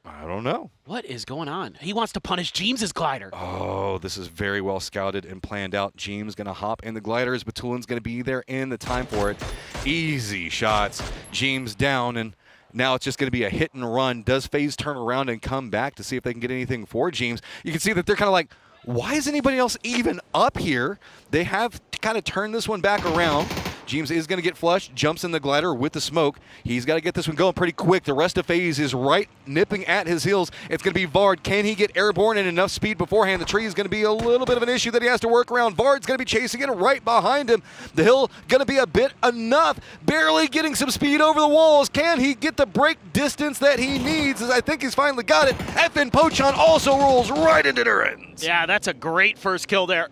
D: I don't know.
A: What is going on? He wants to punish Jeems' glider.
D: Oh, this is very well scouted and planned out. Jeems going to hop in the gliders. Batulin's going to be there in the time for it. Easy shots. Jeems down, and now it's just going to be a hit and run. Does FaZe turn around and come back to see if they can get anything for Jeems? You can see that they're kind of like, why is anybody else even up here? They have to kind of turn this one back around. Jeems is going to get flushed, jumps in the glider with the smoke. He's got to get this one going pretty quick. The rest of FaZe is right nipping at his heels. It's going to be Vard. Can he get airborne in enough speed beforehand? The tree is going to be a little bit of an issue that he has to work around. Vard's going to be chasing it right behind him. The hill going to be a bit enough. Barely getting some speed over the walls. Can he get the break distance that he needs? As I think he's finally got it. FN Pochon also rolls right into their ends.
A: Yeah, that's a great first kill there.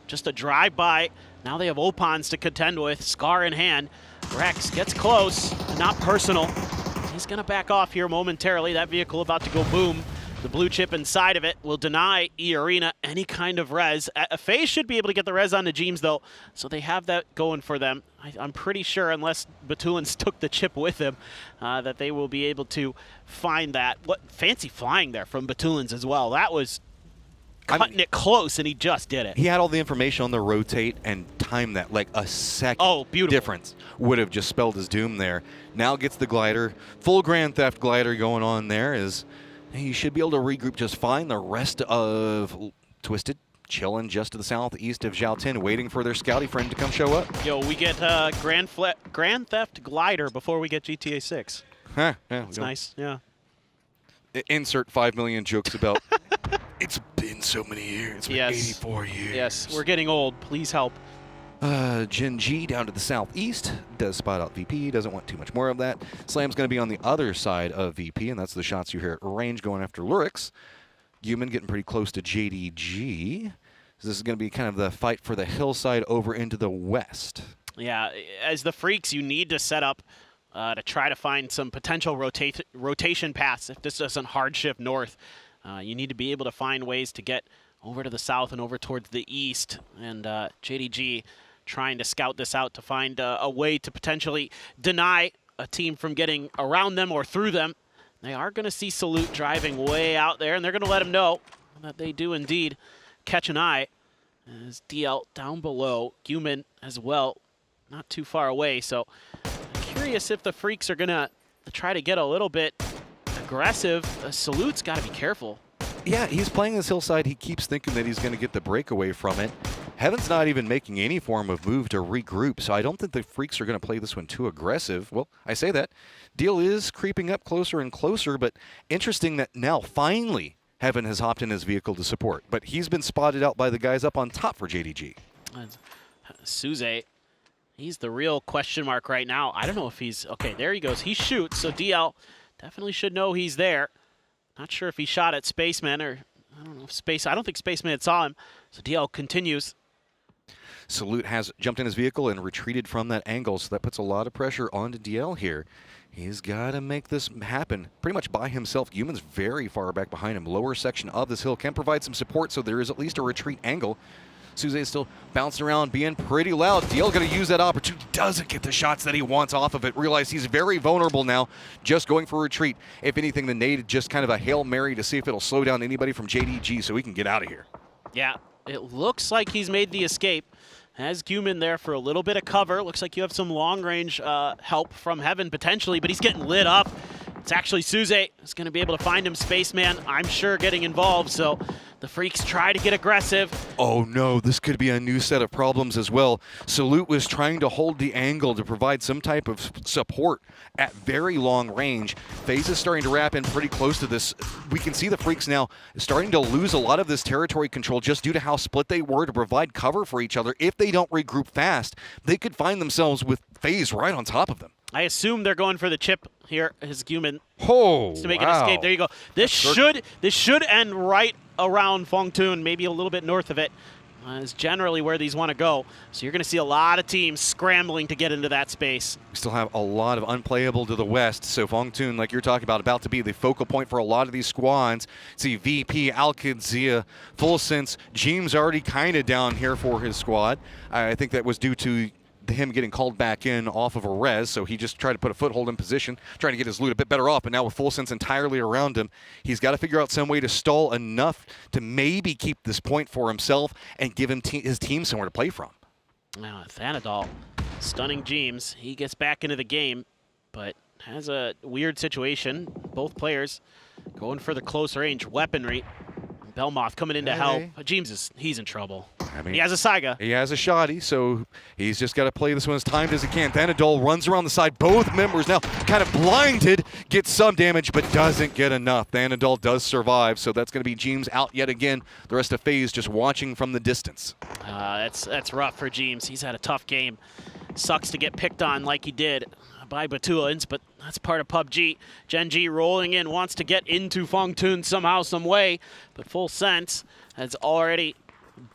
A: Just a drive-by. Now they have Opons to contend with, Scar in hand. Rex gets close, not personal. He's going to back off here momentarily. That vehicle about to go boom. The blue chip inside of it will deny E-Arena any kind of res. FaZe should be able to get the res onto Jeems, though, so they have that going for them. I'm pretty sure, unless Batulins took the chip with him, that they will be able to find that. What fancy flying there from Batulins as well. That was cutting it close, and he just did it.
D: He had all the information on the rotate and timed that like a second difference would have just spelled his doom there. Now gets the glider. Full Grand Theft glider going on there is he should be able to regroup just fine. The rest of Twisted chilling just to the southeast of Zhaotin, waiting for their scouty friend to come show up.
A: Yo, we get Grand Theft glider before we get GTA 6.
D: Huh, yeah,
A: That's nice, yeah.
D: Insert 5 million jokes about it's been so many years. It's been 84 years.
A: Yes, we're getting old. Please help.
D: Gen G down to the southeast does spot out VP. Doesn't want too much more of that. Slam's going to be on the other side of VP, and that's the shots you hear at range going after Lurix. Human getting pretty close to JDG. So this is going to be kind of the fight for the hillside over into the west.
A: Yeah, as the Freaks, you need to set up to try to find some potential rotation paths if this doesn't hard shift north. You need to be able to find ways to get over to the south and over towards the east. And JDG trying to scout this out to find a way to potentially deny a team from getting around them or through them. They are going to see Salute driving way out there, and they're going to let him know that they do indeed catch an eye. As DL down below, Human as well, not too far away. So curious if the Freaks are going to try to get a little bit aggressive. Salute's got to be careful.
D: Yeah, he's playing this hillside. He keeps thinking that he's going to get the breakaway from it. Heaven's not even making any form of move to regroup, so I don't think the Freaks are going to play this one too aggressive. Well, I say that. Deal is creeping up closer and closer, but interesting that now finally Heaven has hopped in his vehicle to support, but he's been spotted out by the guys up on top for JDG.
A: Suze, he's the real question mark right now. I don't know if he's... Okay, there he goes. He shoots, so DL definitely should know he's there. Not sure if he shot at Spaceman or... I don't know if I don't think Spaceman had saw him, so DL continues.
D: Salute has jumped in his vehicle and retreated from that angle, so that puts a lot of pressure onto DL here. He's got to make this happen pretty much by himself. Human's very far back behind him. Lower section of this hill can provide some support, so there is at least a retreat angle. Suze is still bouncing around, being pretty loud. DL going to use that opportunity. Doesn't get the shots that he wants off of it. Realize he's very vulnerable now, just going for a retreat. If anything, the nade just kind of a Hail Mary to see if it'll slow down anybody from JDG so he can get out of here.
A: Yeah, it looks like he's made the escape. Has Human there for a little bit of cover. Looks like you have some long-range help from Heaven potentially, but he's getting lit up. It's actually Suze who's going to be able to find him. Spaceman, I'm sure, getting involved, so the Freaks try to get aggressive.
D: Oh no, this could be a new set of problems as well. Salute was trying to hold the angle to provide some type of support at very long range. FaZe is starting to wrap in pretty close to this. We can see the Freaks now starting to lose a lot of this territory control just due to how split they were to provide cover for each other. If they don't regroup fast, they could find themselves with FaZe right on top of them.
A: I assume they're going for the chip here as Human
D: to
A: make an escape. There you go. This should end right around Fongtun, maybe a little bit north of it. Is generally where these want to go. So you're going to see a lot of teams scrambling to get into that space.
D: We still have a lot of unplayable to the west, so Fongtun, like you're talking about to be the focal point for a lot of these squads. See VP, Alkadzia, Full Sense, Jeems already kind of down here for his squad. I think that was due to him getting called back in off of a res, so he just tried to put a foothold in position, trying to get his loot a bit better off, but now with Full Sense entirely around him, he's got to figure out some way to stall enough to maybe keep this point for himself and give him his team somewhere to play from.
A: Now, Thanadol stunning Jeems. He gets back into the game, but has a weird situation. Both players going for the close range weaponry. Belmoth coming in to help. Jeems he's in trouble.
D: I mean,
A: he has a Saiga.
D: He has a shoddy, so he's just got to play this one as timed as he can. Thanadol runs around the side. Both members now kind of blinded, gets some damage, but doesn't get enough. Thanadol does survive, so that's going to be Jeems out yet again. The rest of FaZe just watching from the distance.
A: That's rough for Jeems. He's had a tough game. Sucks to get picked on like he did by Batulans, but that's part of PUBG. Gen G rolling in, wants to get into Fongtun somehow, some way, but Full Sense has already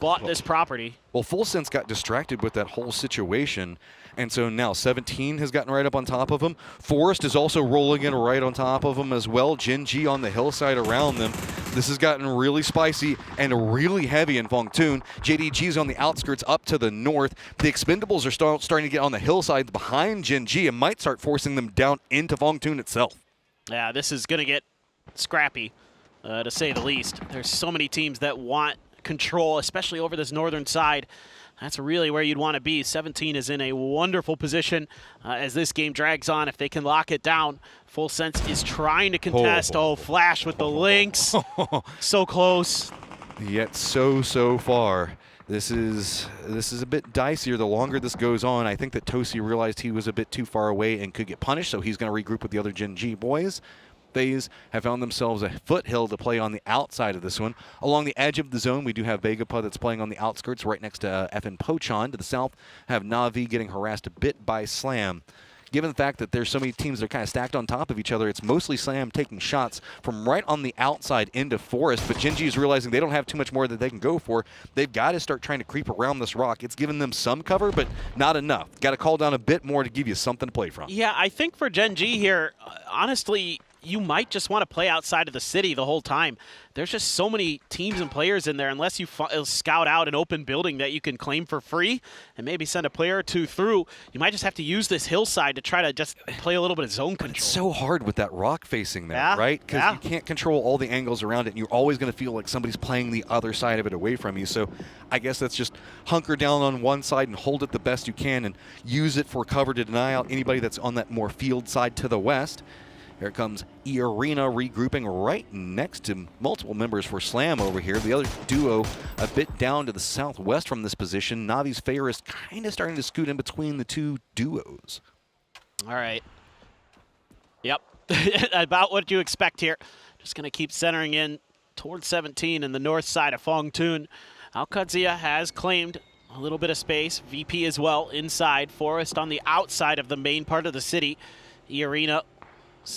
A: bought this property.
D: Well, Full Sense got distracted with that whole situation, and so now 17 has gotten right up on top of him. Forest is also rolling in right on top of him as well. Gen G on the hillside around them. This has gotten really spicy and really heavy in Fongtun. JDG's on the outskirts up to the north. The Expendables are starting to get on the hillsides behind Gen G and might start forcing them down into Fongtun itself.
A: Yeah, this is going to get scrappy, to say the least. There's so many teams that want control, especially over this northern side. That's really where you'd want to be. 17 is in a wonderful position as this game drags on. If they can lock it down, Full Sense is trying to contest. Oh, Flash with the links. So close.
D: Yet so far. This is a bit dicier the longer this goes on. I think that Tosi realized he was a bit too far away and could get punished, so he's going to regroup with the other Gen G boys. FaZe have found themselves a foothill to play on the outside of this one. Along the edge of the zone, we do have Vegapud that's playing on the outskirts right next to FN Pochon. To the south, have Na'Vi getting harassed a bit by Slam. Given the fact that there's so many teams that are kind of stacked on top of each other, it's mostly Slam taking shots from right on the outside into Forest, but Gen G is realizing they don't have too much more that they can go for. They've got to start trying to creep around this rock. It's given them some cover, but not enough. Got to call down a bit more to give you something to play from.
A: Yeah, I think for Gen G here, honestly, you might just want to play outside of the city the whole time. There's just so many teams and players in there. Unless you scout out an open building that you can claim for free and maybe send a player or two through, you might just have to use this hillside to try to just play a little bit of zone control.
D: It's so hard with that rock facing there, right? Because you can't control all the angles around it, and you're always going to feel like somebody's playing the other side of it away from you. So I guess that's just hunker down on one side and hold it the best you can and use it for cover to deny out anybody that's on that more field side to the west. Here comes E-Arena regrouping right next to multiple members for Slam over here. The other duo a bit down to the southwest from this position. Navi's Fair is kind of starting to scoot in between the two duos.
A: All right. Yep. About what you expect here. Just going to keep centering in towards 17 in the north side of Fongtun. Alcadzia has claimed a little bit of space. VP as well inside. Forest on the outside of the main part of the city. E-Arena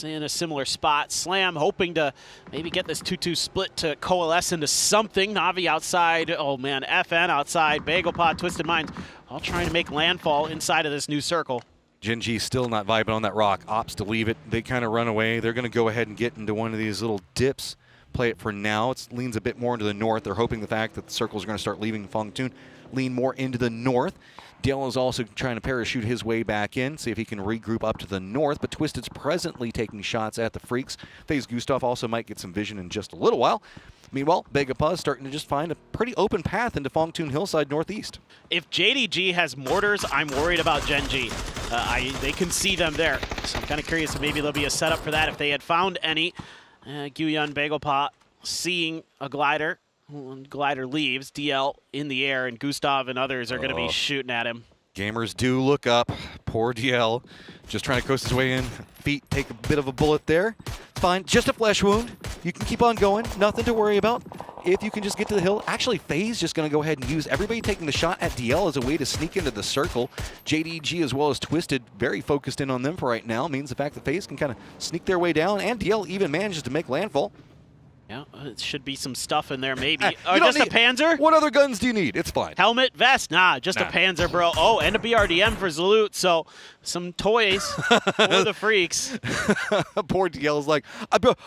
A: in a similar spot. Slam hoping to maybe get this 2-2 split to coalesce into something. Na'Vi outside. Oh man, FN outside. Bagelpod, Twisted Minds, all trying to make landfall inside of this new circle.
D: Gen G still not vibing on that rock. Opts to leave it. They kind of run away. They're going to go ahead and get into one of these little dips. Play it for now. It leans a bit more into the north. They're hoping the fact that the circles are going to start leaving Fongtun lean more into the north. Dale is also trying to parachute his way back in, see if he can regroup up to the north, but Twisted's presently taking shots at the Freaks. FaZe Gustav also might get some vision in just a little while. Meanwhile, Begapuz starting to just find a pretty open path into Fongtun Hillside northeast.
A: If JDG has mortars, I'm worried about Gen G. They can see them there, so I'm kind of curious if maybe there'll be a setup for that if they had found any. Guyan Bagelpot seeing a glider. When glider leaves, DL in the air, and Gustav and others are going to be shooting at him.
D: Gamers do look up. Poor DL. Just trying to coast his way in. Feet take a bit of a bullet there. Fine. Just a flesh wound. You can keep on going. Nothing to worry about. If you can just get to the hill. Actually, FaZe just going to go ahead and use everybody taking the shot at DL as a way to sneak into the circle. JDG as well as Twisted, very focused in on them for right now. Means the fact that FaZe can kind of sneak their way down, and DL even manages to make landfall.
A: Yeah, it should be some stuff in there, maybe. Just a Panzer?
D: What other guns do you need? It's fine.
A: Helmet, vest? Nah, just a Panzer, bro. Oh, and a BRDM for Zalut, so some toys for the Freaks.
D: Poor DL's like,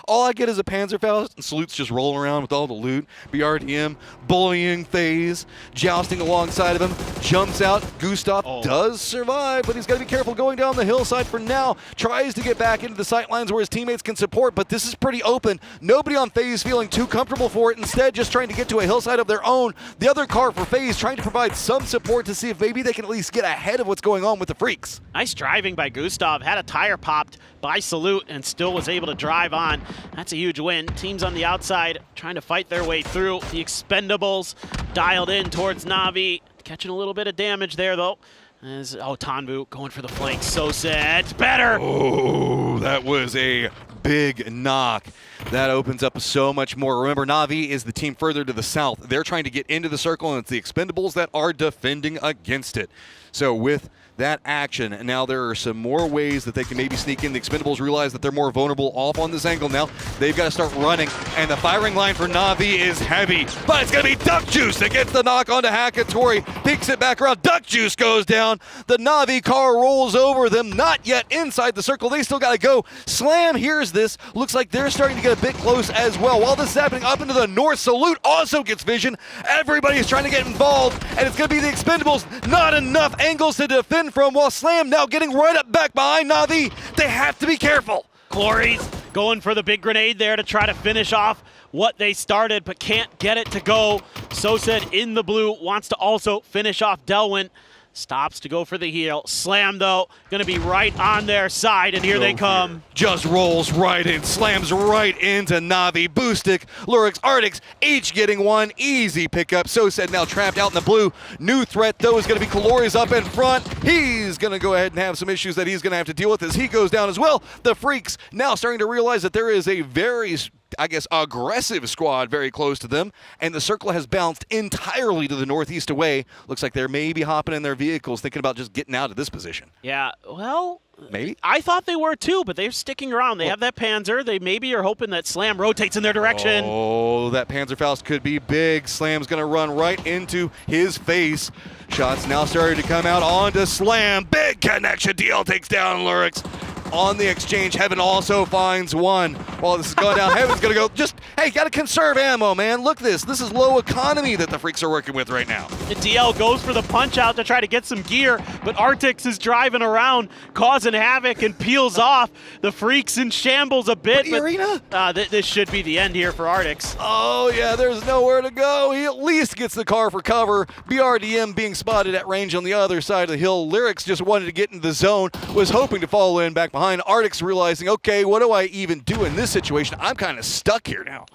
D: all I get is a Panzerfaust, and Salut's just rolling around with all the loot. BRDM, bullying FaZe, jousting alongside of him, jumps out. Gustav does survive, but he's got to be careful going down the hillside for now. Tries to get back into the sightlines where his teammates can support, but this is pretty open. Nobody on FaZe feeling too comfortable for it, instead just trying to get to a hillside of their own. The other car for FaZe trying to provide some support to see if maybe they can at least get ahead of what's going on with the Freaks.
A: Nice driving by Gustav. Had a tire popped by Salute and still was able to drive on. That's a huge win. Teams on the outside trying to fight their way through. The Expendables dialed in towards Na'Vi. Catching a little bit of damage there though. As, Tanvu going for the flank. So sad. Better.
D: Oh, that was a big knock. That opens up so much more. Remember, Na'Vi is the team further to the south. They're trying to get into the circle, and it's the Expendables that are defending against it. So with that action, and now there are some more ways that they can maybe sneak in. The Expendables realize that they're more vulnerable off on this angle now. They've got to start running, and the firing line for Na'Vi is heavy, but it's going to be Duck Juice that gets the knock onto Hakatori, peeks it back around. Duck Juice goes down. The Na'Vi car rolls over them, not yet inside the circle. They still got to go. Slam hears this. Looks like they're starting to get a bit close as well. While this is happening up into the north, Salute also gets vision. Everybody's trying to get involved, and it's going to be the Expendables. Not enough angles to defend from, while Slam now getting right up back behind Na'Vi. They have to be careful.
A: Glory's going for the big grenade there to try to finish off what they started, but can't get it to go. Sosa in the blue wants to also finish off Delwyn. Stops to go for the heel. Slam, though, going to be right on their side, and here they come.
D: Just rolls right in, slams right into Navi, Boostic, Lurix, Artix, each getting one easy pickup. Sosa now trapped out in the blue. New threat, though, is going to be Calori's up in front. He's going to go ahead and have some issues that he's going to have to deal with as he goes down as well. The Freaks now starting to realize that there is a very, I guess, aggressive squad very close to them, and the circle has bounced entirely to the northeast away. Looks like they're maybe hopping in their vehicles, thinking about just getting out of this position.
A: Yeah, well,
D: maybe.
A: I thought they were too, but they're sticking around. They have that Panzer. They maybe are hoping that Slam rotates in their direction.
D: Oh, that Panzerfaust could be big. Slam's going to run right into his face. Shots now starting to come out onto Slam. Big connection. DL takes down Lurix. On the exchange, Heaven also finds one. While this is going down, Heaven's going to go, just, hey, got to conserve ammo, man. Look this. This is low economy that the Freaks are working with right now.
A: The DL goes for the punch out to try to get some gear, but Artix is driving around, causing havoc, and peels off. The Freaks in shambles a bit.
D: But Arena?
A: This should be the end here for Artix.
D: Oh, yeah, there's nowhere to go. He at least gets the car for cover. BRDM being spotted at range on the other side of the hill. Lyrics just wanted to get into the zone, was hoping to follow in back behind. Artix realizing, okay, what do I even do in this situation? I'm kind of stuck here now.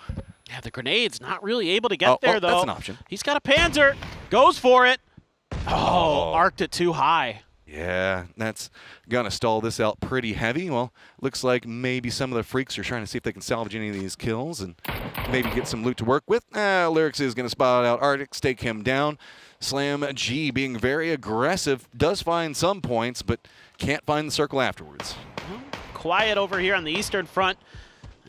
A: Yeah, the grenade's not really able to get there, though.
D: That's an option.
A: He's got a Panzer. Goes for it. Oh, arced it too high.
D: Yeah, that's going to stall this out pretty heavy. Well, looks like maybe some of the Freaks are trying to see if they can salvage any of these kills and maybe get some loot to work with. Lyrics is going to spot out Artix, take him down. Slam G being very aggressive, does find some points, but can't find the circle afterwards.
A: Quiet over here on the eastern front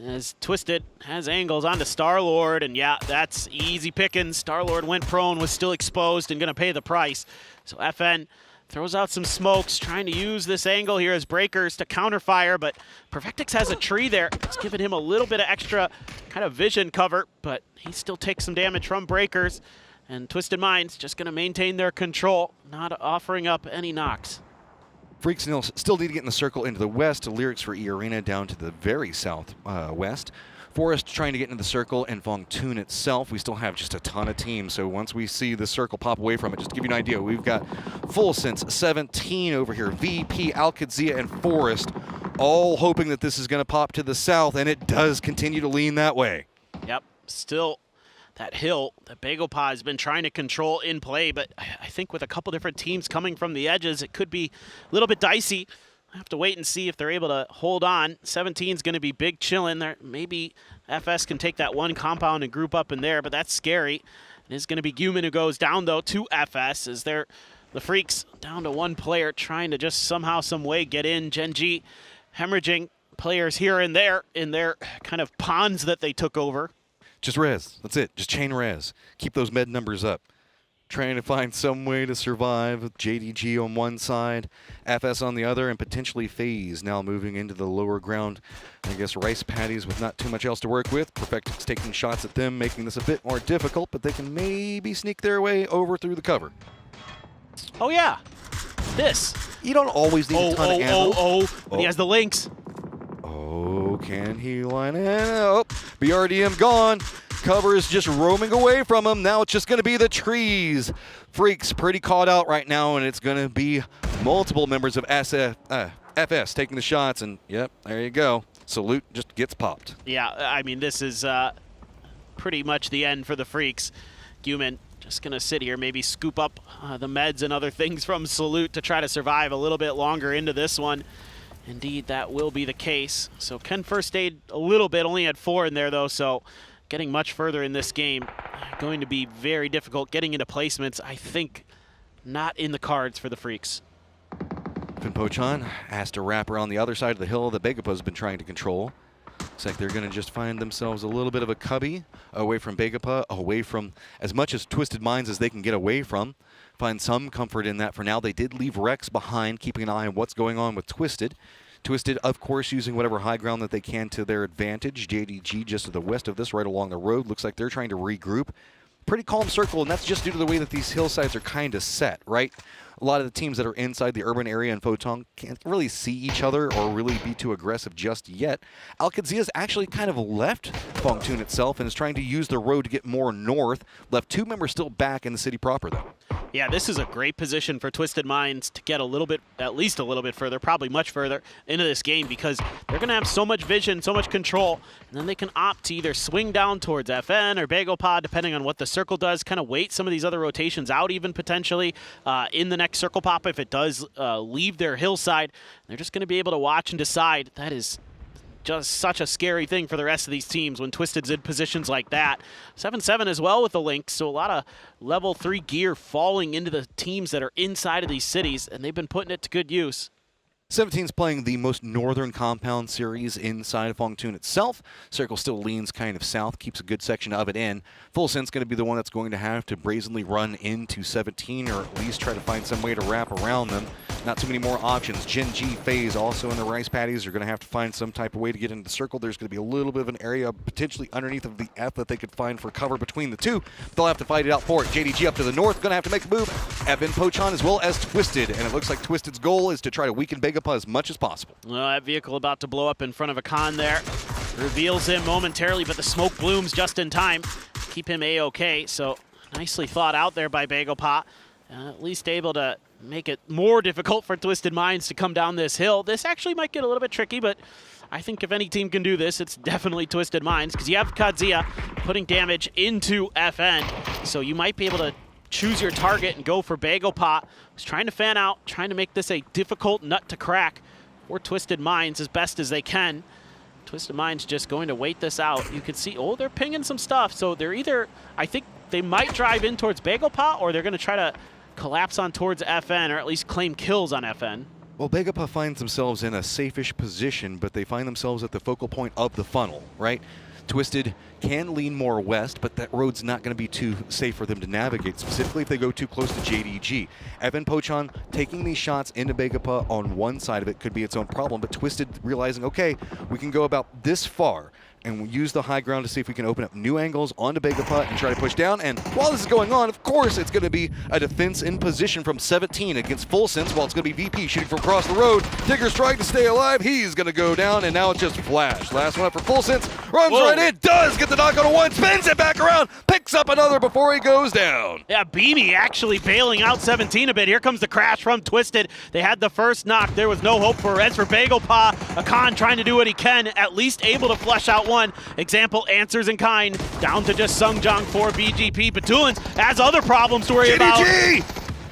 A: as Twisted has angles onto Star-Lord, and yeah, that's easy pickings. Star-Lord went prone, was still exposed and going to pay the price. So FN throws out some smokes, trying to use this angle here as breakers to counterfire, but Perfectix has a tree there. It's giving him a little bit of extra kind of vision cover, but he still takes some damage from breakers, and Twisted Minds just going to maintain their control, not offering up any knocks.
D: Freaks still need to get in the circle into the west. Lyrics for E-Arena down to the very south west. Forest trying to get into the circle, and Vongtoon itself. We still have just a ton of teams, so once we see the circle pop away from it, just to give you an idea, we've got Full Sense, 17 over here, VP, Alcadzia, and Forest, all hoping that this is going to pop to the south, and it does continue to lean that way.
A: Yep, still that hill that Bagopod has been trying to control in play, but I think with a couple different teams coming from the edges, it could be a little bit dicey. I have to wait and see if they're able to hold on. 17 is going to be big chillin' there. Maybe FS can take that one compound and group up in there, but that's scary. It is going to be Guman who goes down, though, to FS as they're the Freaks down to one player trying to just somehow, some way get in. Genji hemorrhaging players here and there in their kind of ponds that they took over.
D: Just res. That's it. Just chain res. Keep those med numbers up. Trying to find some way to survive with JDG on one side, FS on the other, and potentially FaZe now moving into the lower ground. I guess rice paddies with not too much else to work with. Perfect's taking shots at them, making this a bit more difficult, but they can maybe sneak their way over through the cover.
A: Oh, yeah. This.
D: You don't always need a ton of ammo.
A: But he has the links.
D: Oh, can he line it? Oh, BRDM gone. Cover is just roaming away from him. Now it's just going to be the trees. Freaks pretty caught out right now, and it's going to be multiple members of FS taking the shots, and yep, there you go. Salute just gets popped.
A: Yeah, I mean, this is pretty much the end for the Freaks. Guman just going to sit here, maybe scoop up the meds and other things from Salute to try to survive a little bit longer into this one. Indeed, that will be the case. So Ken first aid a little bit, only had 4 in there, though, so getting much further in this game, going to be very difficult. Getting into placements, I think, not in the cards for the Freaks.
D: Finpochan has to wrap around the other side of the hill that Begapa's been trying to control. Looks like they're going to just find themselves a little bit of a cubby away from Begapa, away from as much as Twisted Minds as they can get away from. Find some comfort in that for now. They did leave Rex behind, keeping an eye on what's going on with Twisted. Twisted, of course, using whatever high ground that they can to their advantage. JDG just to the west of this, right along the road. Looks like they're trying to regroup. pretty calm circle, and that's just due to the way that these hillsides are kind of set, right? A lot of the teams that are inside the urban area in Photong can't really see each other or really be too aggressive just yet. Al-Qazia's actually kind of left Phongtoon itself and is trying to use the road to get more north. Left 2 members still back in the city proper, though.
A: Yeah, this is a great position for Twisted Minds to get a little bit, at least a little bit further, probably much further into this game, because they're going to have so much vision, so much control, and then they can opt to either swing down towards FN or Bagel Pod, depending on what the circle does, kind of wait some of these other rotations out even potentially in the next circle pop if it does leave their hillside. They're just going to be able to watch and decide. That is just such a scary thing for the rest of these teams when Twisted's in positions like that. 7-7 as well with the Lynx, so a lot of level 3 gear falling into the teams that are inside of these cities, and they've been putting it to good use.
D: 17's playing the most northern compound series inside of Phongtoon itself. Circle still leans kind of south, keeps a good section of it in. Full Sent's going to be the one that's going to have to brazenly run into 17, or at least try to find some way to wrap around them. Not too many more options. Gen G, FaZe also in the rice paddies are going to have to find some type of way to get into the circle. There's going to be a little bit of an area potentially underneath of the F that they could find for cover between the two. They'll have to fight it out for it. JDG up to the north, going to have to make a move. Evan Pochon as well as Twisted, and it looks like Twisted's goal is to try to weaken Begapa as much as possible.
A: Well, that vehicle about to blow up in front of a con there. Reveals him momentarily, but the smoke blooms just in time. Keep him A-okay, so nicely thought out there by Bagel Pot. At least able to make it more difficult for Twisted Minds to come down this hill. This actually might get a little bit tricky, but I think if any team can do this, it's definitely Twisted Minds, because you have Kadzia putting damage into FN, so you might be able to choose your target and go for Bagel Pot, who's trying to fan out, trying to make this a difficult nut to crack for Twisted Minds as best as they can. Twisted Minds just going to wait this out. You can see, oh, they're pinging some stuff, so they're either, I think they might drive in towards Bagel Pot, or they're going to try to collapse on towards FN, or at least claim kills on FN.
D: Well, Begapa finds themselves in a safe-ish position, but they find themselves at the focal point of the funnel, right? Twisted can lean more west, but that road's not going to be too safe for them to navigate, specifically if they go too close to JDG. Evan Pochon taking these shots into Begapa on one side of it could be its own problem, but Twisted realizing, okay, we can go about this far and we'll use the high ground to see if we can open up new angles onto Begapa and try to push down. And while this is going on, of course, it's going to be a defense in position from 17 against Full Sense, while it's going to be VP shooting from across the road. Tigger's trying to stay alive. He's going to go down, and now it's just Flash. Last one up for Full Sense. Runs right in, does get the knock on a one, spins it back around, picks up another before he goes down.
A: Yeah, Beamy actually bailing out 17 a bit. Here comes the crash from Twisted. They had the first knock. There was no hope for Res for Bagel Pa. Akan trying to do what he can, at least able to flush out one. Example, answers in kind. Down to just Sungjong for BGP. Batulins has other problems to worry about.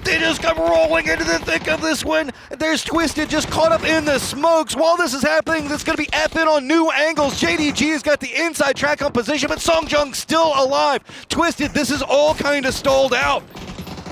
D: They just come rolling into the thick of this one. There's Twisted just caught up in the smokes. While this is happening, there's going to be FN on new angles. JDG has got the inside track on position, but Songjong still alive. Twisted, this is all kind of stalled out.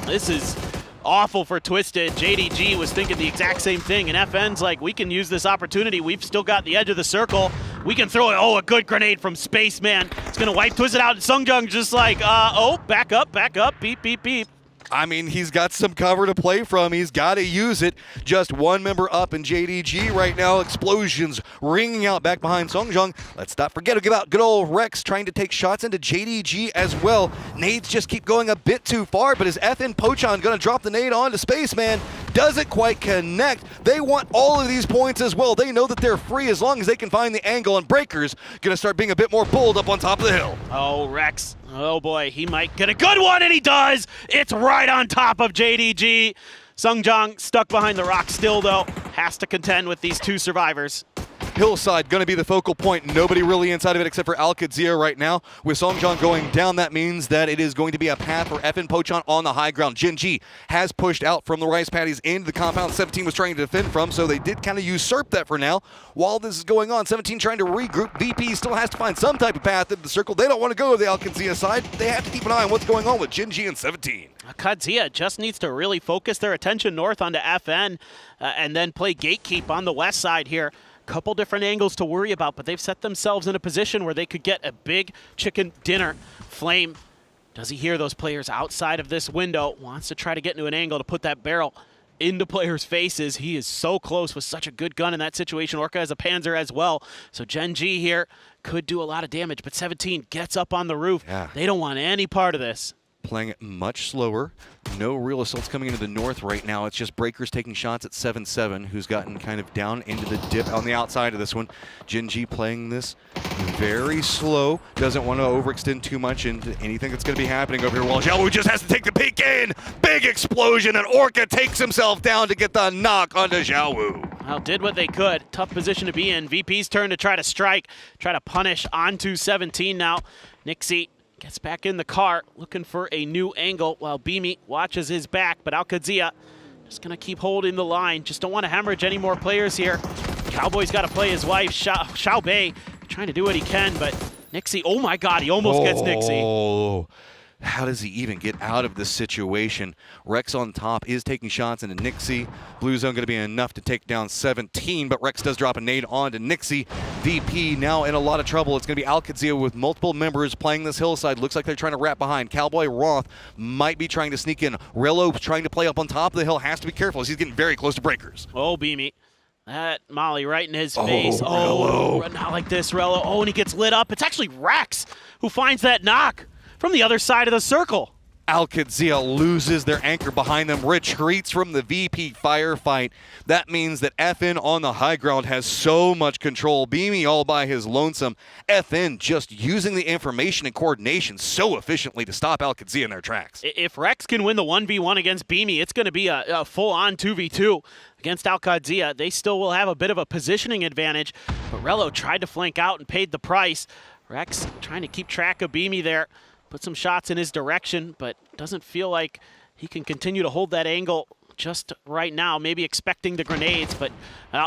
A: This is awful for Twisted. JDG was thinking the exact same thing, and FN's like, we can use this opportunity. We've still got the edge of the circle. We can throw it. Oh, a good grenade from Spaceman. It's going to wipe Twisted out. Sungjong just like, oh, back up, beep, beep, beep.
D: I mean, he's got some cover to play from. He's got to use it. Just one member up in JDG right now. Explosions ringing out back behind Songjong. Let's not forget to give out good old Rex trying to take shots into JDG as well. Nades just keep going a bit too far, but is FN Pochon going to drop the nade onto Spaceman? Doesn't quite connect. They want all of these points as well. They know that they're free as long as they can find the angle, and Breaker's going to start being a bit more bold up on top of the hill.
A: Oh, Rex. Oh boy, he might get a good one, and he does! It's right on top of JDG. Sungjong stuck behind the rock still, though. Has to contend with these two survivors.
D: Hillside going to be the focal point. Nobody really inside of it except for Al-Qadzia right now. With Songjong going down, that means that it is going to be a path for FN Pochon on the high ground. Gen G has pushed out from the rice paddies into the compound 17 was trying to defend from, so they did kind of usurp that for now. While this is going on, 17 trying to regroup. VP still has to find some type of path into the circle. They don't want to go to the Al-Qadzia side. They have to keep an eye on what's going on with Gen G and 17.
A: Kadzia just needs to really focus their attention north onto FN and then play gatekeep on the west side here. Couple different angles to worry about, but they've set themselves in a position where they could get a big chicken dinner. Flame, does he hear those players outside of this window? Wants to try to get into an angle to put that barrel into players' faces. He is so close with such a good gun in that situation. Orca has a Panzer as well. So Gen G here could do a lot of damage, but 17 gets up on the roof.
D: Yeah.
A: They don't want any part of this.
D: Playing it much slower. No real assaults coming into the north right now. It's just Breakers taking shots at 7-7, who's gotten kind of down into the dip on the outside of this one. Gen G playing this very slow. Doesn't want to overextend too much into anything that's going to be happening over here. While Xiaowu just has to take the peek in. Big explosion, and Orca takes himself down to get the knock onto Xiaowu.
A: Well, did what they could. Tough position to be in. VP's turn to try to strike, try to punish onto 17 now. Nixie gets back in the car, looking for a new angle while Beamy watches his back, but Alcadzia just gonna keep holding the line. Just don't want to hemorrhage any more players here. Cowboy's got to play his wife, Xiao Bei, trying to do what he can, but Nixie, oh my God, he almost gets Nixie.
D: How does he even get out of this situation? Rex on top is taking shots into Nixie. Blue zone going to be enough to take down 17, but Rex does drop a nade onto Nixie. VP now in a lot of trouble. It's going to be Alcadzia with multiple members playing this hillside. Looks like they're trying to wrap behind. Cowboy Roth might be trying to sneak in. Rello trying to play up on top of the hill. Has to be careful as he's getting very close to Breakers.
A: Oh, Beamy. That Molly right in his face. Oh, not like this, Rello. Oh, and he gets lit up. It's actually Rex who finds that knock from the other side of the circle.
D: Alcadzia loses their anchor behind them, retreats from the VP firefight. That means that FN on the high ground has so much control. Beamy all by his lonesome. FN just using the information and coordination so efficiently to stop Alcadzia in their tracks.
A: If Rex can win the 1v1 against Beamy, it's going to be a full-on 2v2 against Alcadzia. They still will have a bit of a positioning advantage, but Rello tried to flank out and paid the price. Rex trying to keep track of Beamy there. Put some shots in his direction, but doesn't feel like he can continue to hold that angle just right now. Maybe expecting the grenades, but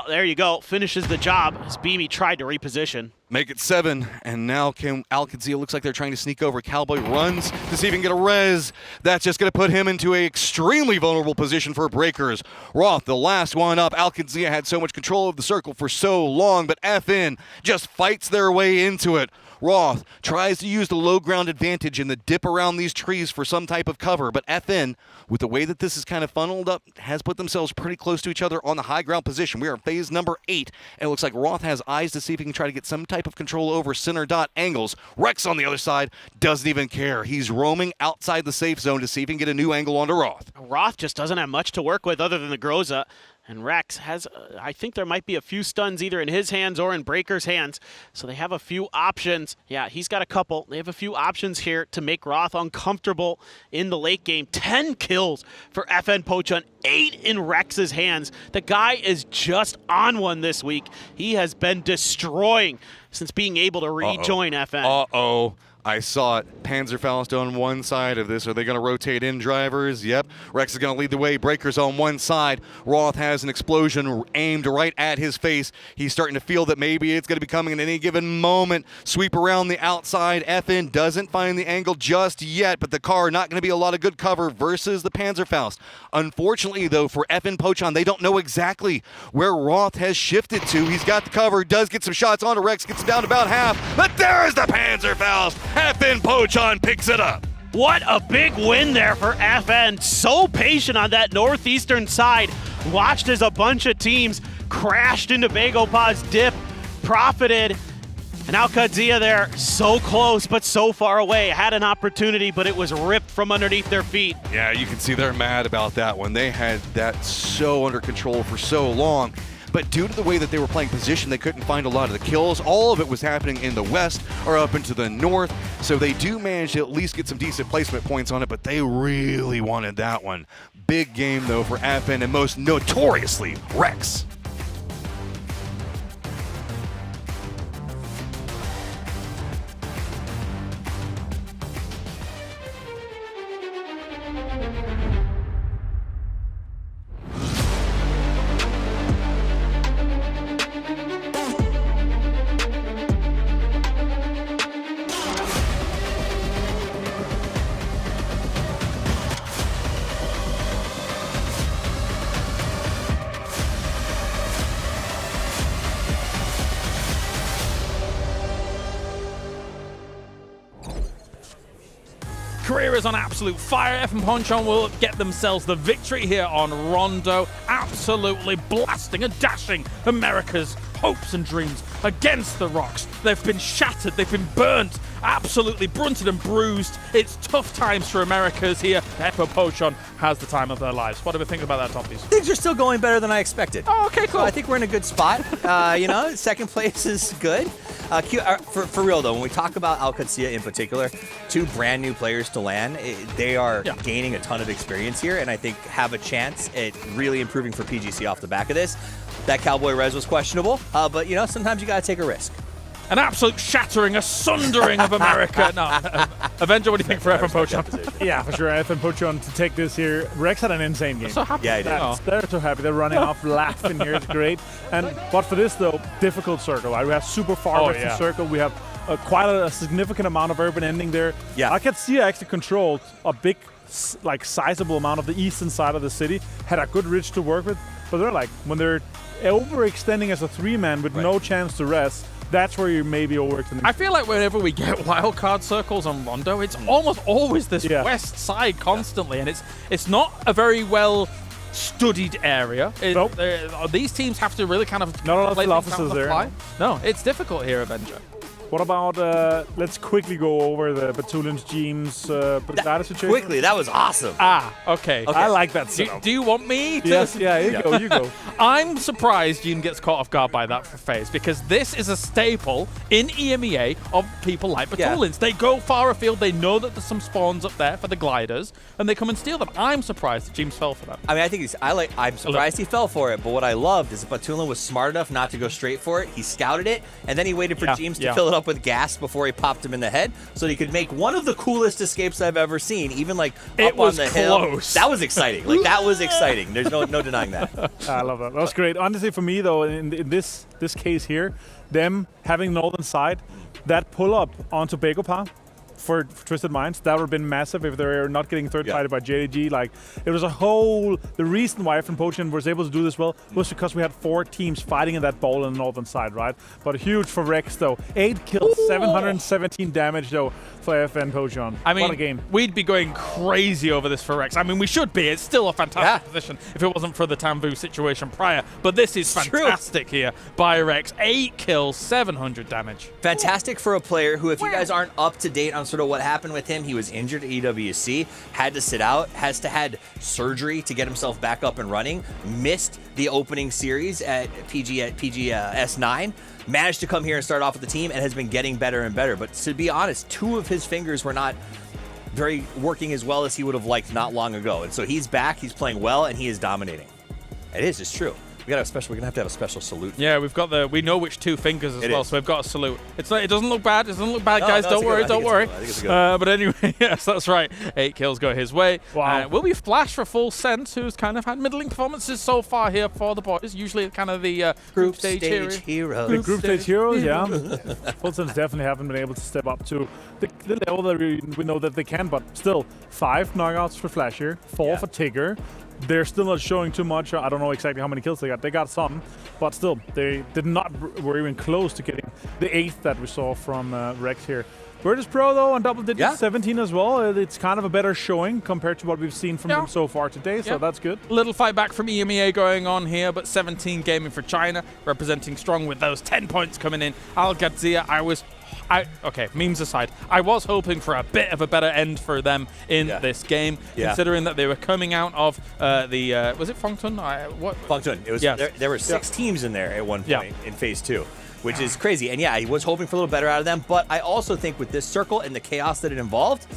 A: there you go. Finishes the job as Beamy tried to reposition.
D: Make it 7, and now Alcadzia looks like they're trying to sneak over. Cowboy runs to see if he can get a res. That's just going to put him into an extremely vulnerable position for Breakers. Roth, the last one up. Alcadzia had so much control of the circle for so long, but FN just fights their way into it. Roth tries to use the low ground advantage and the dip around these trees for some type of cover, but FN, with the way that this is kind of funneled up, has put themselves pretty close to each other on the high ground position. We are in phase number 8, and it looks like Roth has eyes to see if he can try to get some type of control over center dot angles. Rex on the other side doesn't even care. He's roaming outside the safe zone to see if he can get a new angle onto Roth.
A: Roth just doesn't have much to work with other than the Groza. And Rex has, I think there might be a few stuns either in his hands or in Breaker's hands. So they have a few options. Yeah, he's got a couple. They have a few options here to make Roth uncomfortable in the late game. 10 kills for FN Pochun, 8 in Rex's hands. The guy is just on one this week. He has been destroying since being able to rejoin FN.
D: I saw it. Panzerfaust on one side of this. Are they going to rotate in drivers? Yep. Rex is going to lead the way. Breakers on one side. Roth has an explosion aimed right at his face. He's starting to feel that maybe it's going to be coming at any given moment. Sweep around the outside. FN doesn't find the angle just yet, but the car not going to be a lot of good cover versus the Panzerfaust. Unfortunately, though, for FN Pochun, they don't know exactly where Roth has shifted to. He's got the cover, does get some shots onto Rex, gets him down about half, but there's the Panzerfaust. FN Pochun picks it up.
A: What a big win there for FN. So patient on that northeastern side. Watched as a bunch of teams crashed into Bagopod's dip, profited. And Alcadzia there, so close but so far away. Had an opportunity, but it was ripped from underneath their feet.
D: Yeah, you can see they're mad about that one. They had that so under control for so long. But due to the way that they were playing position, they couldn't find a lot of the kills. All of it was happening in the west or up into the north. So they do manage to at least get some decent placement points on it, but they really wanted that one. Big game, though, for FN, and most notoriously, Rex.
B: Korea is on absolute fire. F and Ponchon will get themselves the victory here on Rondo. Absolutely blasting and dashing America's hopes and dreams against the rocks. They've been shattered, they've been burnt, absolutely brunted and bruised. It's tough times for Americas here. F and Ponchon has the time of their lives. What do we think about that, Toffees?
C: Things are still going better than I expected.
B: Oh, okay, cool.
C: So I think we're in a good spot. Second place is good. For real though, when we talk about Alcatia in particular, 2 brand new players to LAN, they are gaining a ton of experience here, and I think have a chance at really improving for PGC off the back of this. That Cowboy Res was questionable, but sometimes you gotta take a risk.
B: An absolute shattering, a sundering of America. No, Avenger, what do you think for F and Ponchon?
J: Yeah, for sure. F and Ponchon to take this here. Rex had an insane game.
B: So happy.
C: Yeah, he did.
J: They're so happy. They're running off laughing here. It's great. But for this, though, difficult circle. Right? We have super far western circle. We have quite a significant amount of urban ending there.
C: Yeah.
J: Alcatia actually controlled a big, sizable amount of the eastern side of the city. Had a good ridge to work with. But they're when they're overextending as a 3-man with no chance to rest, that's where you may be overextending.
B: I feel like whenever we get wildcard circles on Rondo, it's almost always this west side constantly, and it's not a very well studied area. These teams have to really kind of
J: not a lot of
B: officers
J: there.
B: No, it's difficult here, Avenger.
J: What about, let's quickly go over the Batulin's James situation.
C: Quickly, that was awesome.
B: Okay.
J: I like that setup.
B: Do you want me to?
J: Yes, you go.
B: I'm surprised Jim gets caught off guard by that for FaZe, because this is a staple in EMEA of people like Batulins. They go far afield, they know that there's some spawns up there for the gliders, and they come and steal them. I'm surprised that James fell for that.
C: I mean, I think I'm surprised he fell for it, but what I loved is Batulin was smart enough not to go straight for it. He scouted it, and then he waited for James to fill it up with gas before he popped him in the head, so he could make one of the coolest escapes I've ever seen, even up on the hill. That was exciting. That was exciting. There's no denying that.
J: I love that. That was great. Honestly, for me though, in this case here, them having northern side, that pull up onto Begopar for Twisted Minds, that would have been massive if they were not getting third-parted by JDG. It was the reason why F and Ponchon was able to do this well was because we had 4 teams fighting in that ball on the northern side, right? But huge for Rex, though. 8 kills, 717 damage, though, for F and Ponchon.
B: I mean,
J: what a game.
B: We'd be going crazy over this for Rex. I mean, we should be. It's still a fantastic position if it wasn't for the Tambu situation prior. But this is fantastic here by Rex. 8 kills, 700 damage.
C: Fantastic for a player who, if you guys aren't up to date on sort of what happened with him, he was injured at EWC, had to sit out, had surgery to get himself back up and running, missed the opening series at PGS9, managed to come here and start off with the team, and has been getting better and better. But to be honest, 2 of his fingers were not very working as well as he would have liked not long ago. And so he's back, he's playing well, and he is dominating. It's true. We're gonna have to have a special salute.
B: Yeah, we know which 2 fingers as well, so we've got a salute. It doesn't look bad. It doesn't look bad, guys. Don't worry.
C: I think it's good.
B: But anyway, yes, that's right. 8 kills go his way.
J: Wow.
B: Will we flash for Full Sense, who's kind of had middling performances so far here for the boys? Usually kind of the group stage
C: heroes.
J: The group stage heroes, yeah. Full Sense definitely haven't been able to step up to the level that we know that they can, but still 5 knockouts for Flash here, 4 for Tigger. They're still not showing too much. I don't know exactly how many kills they got. They got some, but still, they were even close to getting the 8th that we saw from Rex here. Virtus Pro, though, on double digits, 17 as well. It's kind of a better showing compared to what we've seen from them so far today, so that's good.
B: Little fight back from EMEA going on here, but 17 gaming for China, representing strong with those 10 points coming in. Alcatia, okay, memes aside, I was hoping for a bit of a better end for them in this game, considering that they were coming out of was it Fongtun?
C: Fongtun. It was. There were 6 teams in there at one point in Phase 2, which is crazy. And I was hoping for a little better out of them, but I also think with this circle and the chaos that it involved,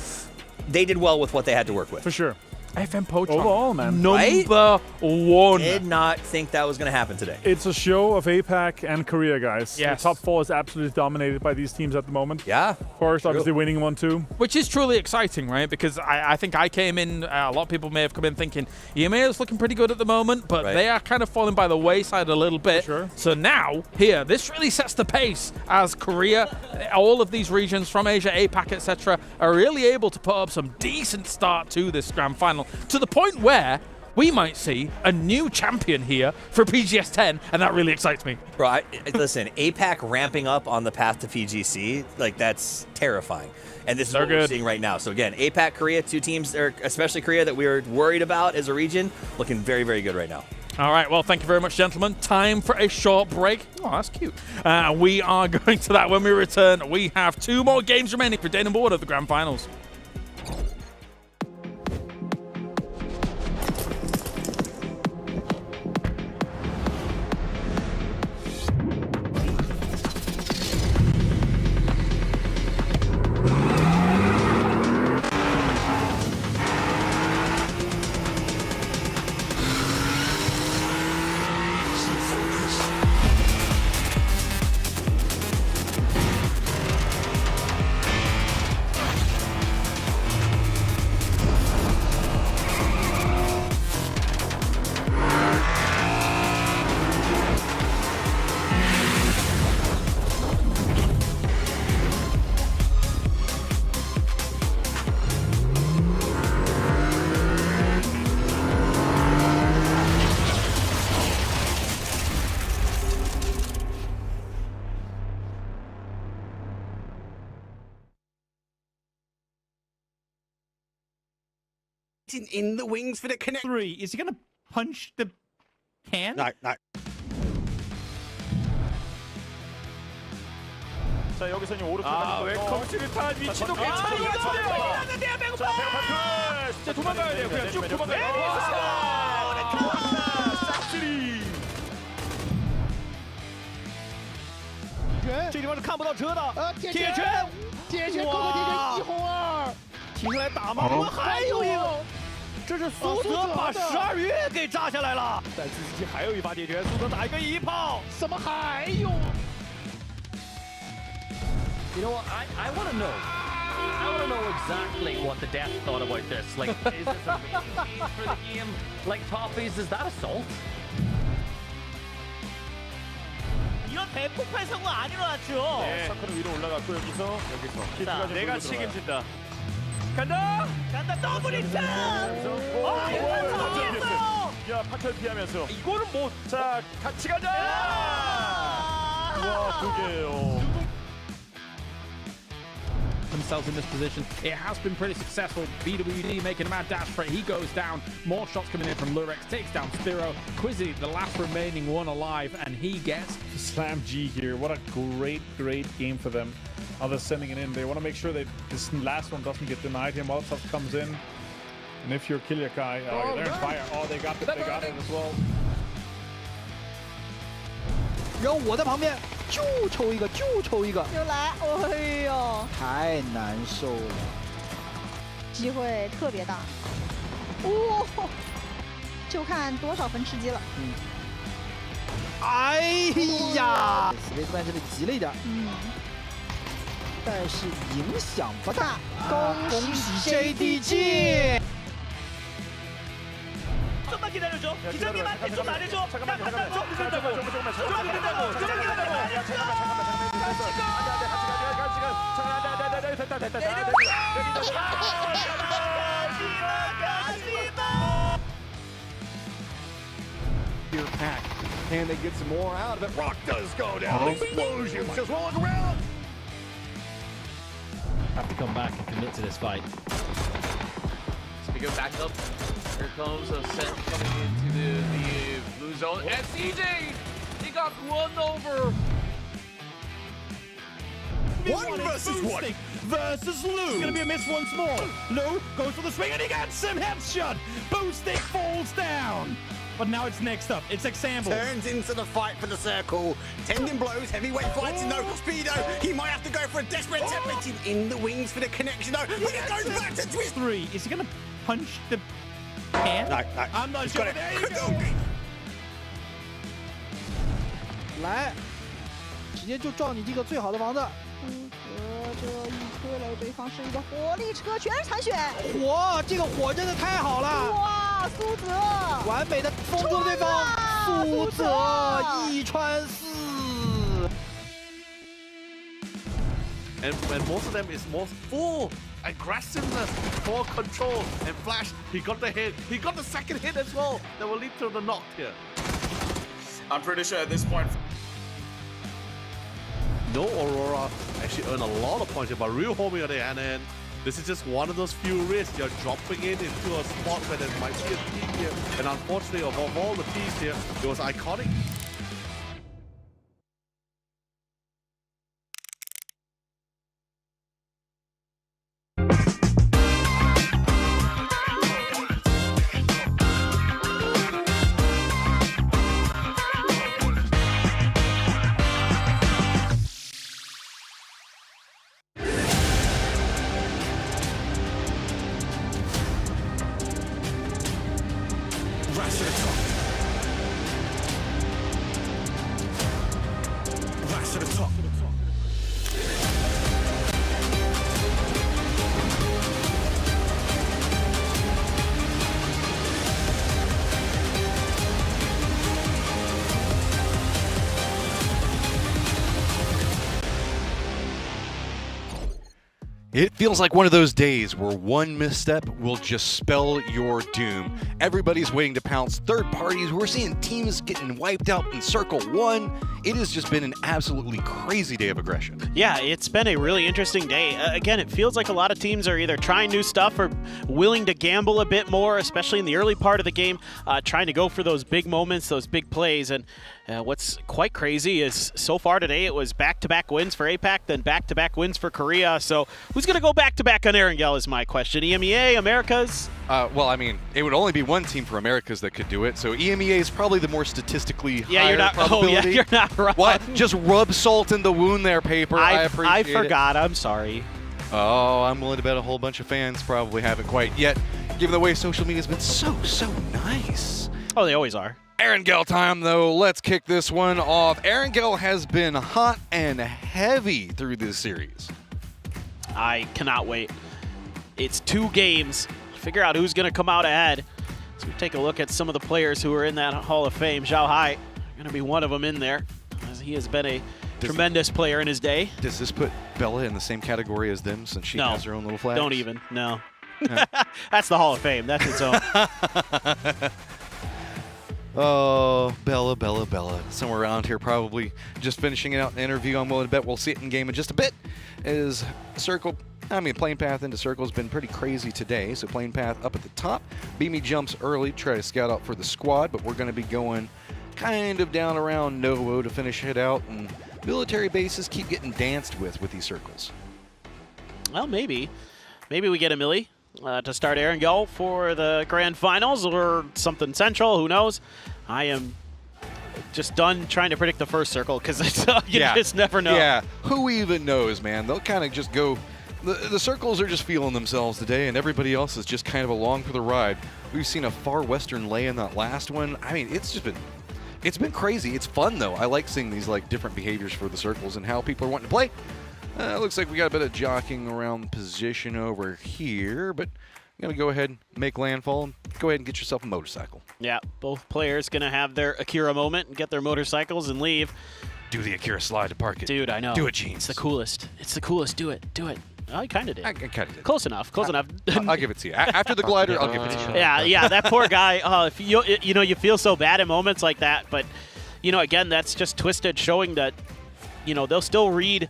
C: they did well with what they had to work with.
J: For sure.
B: FM Ponchon.
J: Overall, man.
B: Number 1.
C: Did not think that was going to happen today.
J: It's a show of APAC and Korea, guys.
B: Yes.
J: The top 4 is absolutely dominated by these teams at the moment.
C: Yeah.
J: Of course, obviously winning 1-2.
B: Which is truly exciting, right? Because I think I came in, a lot of people may have come in thinking EMEA is looking pretty good at the moment, but they are kind of falling by the wayside a little bit.
J: Sure.
B: So now, here, this really sets the pace as Korea, all of these regions from Asia, APAC, etc., are really able to put up some decent start to this grand final, to the point where we might see a new champion here for PGS 10, and that really excites me.
C: Bro, listen, APAC ramping up on the path to PGC, like that's terrifying. And this is what we're seeing right now. So again, APAC, Korea, two teams, especially Korea, that we were worried about as a region, looking very, very good right now.
B: All right, well, thank you very much, gentlemen. Time for a short break. Oh, that's cute. We are going to that when we return. We have 2 more games remaining for Dane and Board of the Grand Finals.
E: In the wings for the connect. 3. Is he going to punch the can?
D: No.
E: 자, 여기서 이제 오른쪽 웰컴 수류탄 위치도 괜찮은 것 같은데요. 자, 배고파 진짜 도망가야 돼요. 그냥 쭉 도망가야 돼요. 싹쓸이. 这地方是看不到车的。铁拳扣扣铁拳1红2，停下来打吗？我们还有一个。 这是苏泽把12月给炸下来了，在自己还有一发铁拳，苏泽打一个1炮，怎么还有
I: You know what? I want to know. I want to know exactly what the devs thought about this. Like, is this a rating for the game? Like Toffees, is that assault?
E: 이런 대폭발 상황 안 일어났죠. 네, 사커는 위로 올라갔고 여기서 자, 내가 책임진다. 간다 더블 히트! 이거 터졌어! 야, 파철 피하면서 이거는 뭐, 자, 같이 가자! 와, 두 개예요.
B: Themselves in this position. It has been pretty successful. BWD making a mad dash for it. He goes down. More shots coming in from Lurex. Takes down Spiro. Quizzy, the last remaining one alive, and he gets
J: Slam G here. What a great game for them. They're sending it in. They want to make sure that this last one doesn't get denied here. Molotov comes in. And if you're Kilyakai, they're in fire. Oh, they got it as well.
G: 然后我在旁边就抽一个，就抽一个，
O: 又来，哎呦，
G: 太难受了，
O: 机会特别大，哦，就看多少分吃鸡了。
G: 哎呀，Spaceman 这里急了一点，但是影响不大。恭喜 JDG。
E: 좀만 기다려줘. 기자님한테 좀 말해줘. 나 판단 좀 늦는다고. 좀만 기다린다고.
S: Here pack. Can they get some more out of it? Rock does go down. Explosion. Just rolling around.
I: Have to come back and commit to this fight.
T: So we go back up. Here comes a set coming into the blue zone. And CJ, he got run over.
E: 1 versus 1 versus Lou. It's gonna be a miss once more. Lou goes for the swing and he gets him headshot. Boosting falls down. But now it's next up. It's Example.
W: Turns into the fight for the circle. Tendon blows, heavyweight fights, no speedo. He might have to go for a desperate attempt. In the wings for the connection though. But it goes back to twist.
E: 3. Is he gonna punch the can?
W: No.
E: I'm not sure. There you go.
G: 来，直接就撞你这个最好的房子。这一推雷，对方是一个火力车，全是残血。火，这个火真的太好了！
O: 哇，苏泽，
G: 完美的封住了对方。苏泽1穿4。
F: and most of them is more full aggressiveness, full control, and Flash, he got the hit. He got the second hit as well. That will lead to the knock here.
K: I'm pretty sure at this point.
F: No Aurora actually earned a lot of points here, but Real Homie on the other hand, this is just one of those few risks. You're dropping it into a spot where there might be a team here, and unfortunately, of all the teams here, it was iconic.
D: It feels like one of those days where one misstep will just spell your doom. Everybody's waiting to pounce. Third parties, we're seeing teams getting wiped out in Circle 1. It has just been an absolutely crazy day of aggression.
A: Yeah, it's been a really interesting day. Again, it feels like a lot of teams are either trying new stuff or willing to gamble a bit more, especially in the early part of the game, trying to go for those big moments, those big plays. And what's quite crazy is so far today it was back-to-back wins for APAC, then back-to-back wins for Korea. So who's going to go back-to-back on Erangel is my question. EMEA, Americas?
D: Well, I mean, it would only be one team for Americas that could do it, so EMEA is probably the more statistically higher probability.
A: Oh, yeah, you're not wrong.
D: What? Just rub salt in the wound there, Paper. I appreciate
A: I forgot. I'm sorry.
D: Oh, I'm willing to bet a whole bunch of fans probably haven't quite yet, given the way social media's been so nice.
A: Oh, they always are.
D: Erangel time, though. Let's kick this one off. Erangel has been hot and heavy through this series.
A: I cannot wait. It's 2 games. Figure out who's going to come out ahead. So we take a look at some of the players who are in that Hall of Fame. Zhao Hai going to be one of them in there, as he has been a tremendous player in his day.
D: Does this put Bella in the same category as them since she has her own little flag?
A: Don't even. No. That's the Hall of Fame. That's its own.
D: Oh, Bella. Somewhere around here, probably just finishing out an interview. I'm willing to bet we'll see it in game in just a bit. Plane path into Circle has been pretty crazy today. So plane path up at the top. Beamy jumps early, try to scout out for the squad, but we're going to be going kind of down around Novo to finish it out. And military bases keep getting danced with these circles.
A: Well, maybe. Maybe we get a Millie to start Erangel for the grand finals or something central. Who knows? I am just done trying to predict the first circle because you just never know.
D: Yeah, who even knows, man? They'll kind of just go. The circles are just feeling themselves today, and everybody else is just kind of along for the ride. We've seen a far western lay in that last one. I mean, it's been crazy. It's fun though. I like seeing these different behaviors for the circles and how people are wanting to play. Looks like we got a bit of jockeying around position over here, but I'm going to go ahead and make landfall and go ahead and get yourself a motorcycle.
A: Yeah, both players going to have their Akira moment and get their motorcycles and leave.
D: Do the Akira slide to park it.
A: Dude, I know.
D: Do it, Jeans.
A: It's the coolest. It's the coolest. Do it. I kind of did.
D: I kind of did.
A: Close enough.
D: I'll give it to you. After the glider, I'll give it to you.
A: Yeah, that poor guy. If you feel so bad in moments like that, but again, that's just Twisted showing that they'll still read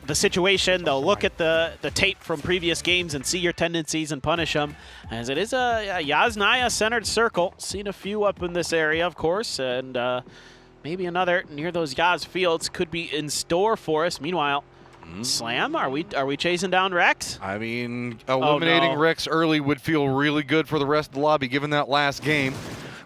A: the situation. They'll look at the tape from previous games and see your tendencies and punish them. As it is a Yasnaya centered circle. Seen a few up in this area, of course, and maybe another near those Yaz fields could be in store for us. Meanwhile, Slam, are we chasing down Rex?
D: I mean, eliminating Rex early would feel really good for the rest of the lobby, given that last game.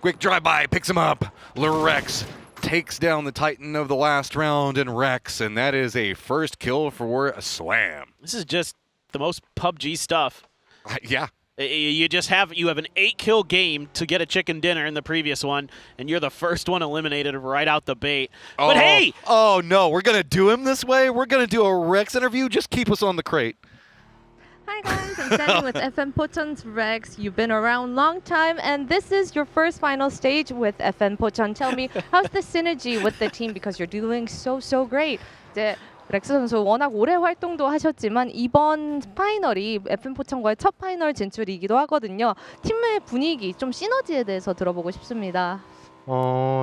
D: Quick drive-by, picks him up. Rex takes down the Titan of the last round in Rex, and that is a first kill for a Slam.
A: This is just the most PUBG stuff.
D: Yeah.
A: You have an 8-kill game to get a chicken dinner in the previous one, and you're the first one eliminated right out the bait.
D: Oh,
A: but hey!
D: Oh, no, we're going to do him this way? We're going to do a Rex interview? Just keep us on the crate.
H: Hi guys, I'm standing with FN Pochon's Rex. You've been around long time, and this is your first final stage with FN Pochon. Tell me, how's the synergy with the team? Because you're doing so great. 렉스 선수 워낙 오래 활동도 하셨지만 이번 파이널이 FM 포천과의 첫 파이널 진출이기도 하거든요. 팀의 분위기, 좀 시너지에 대해서 들어보고 싶습니다.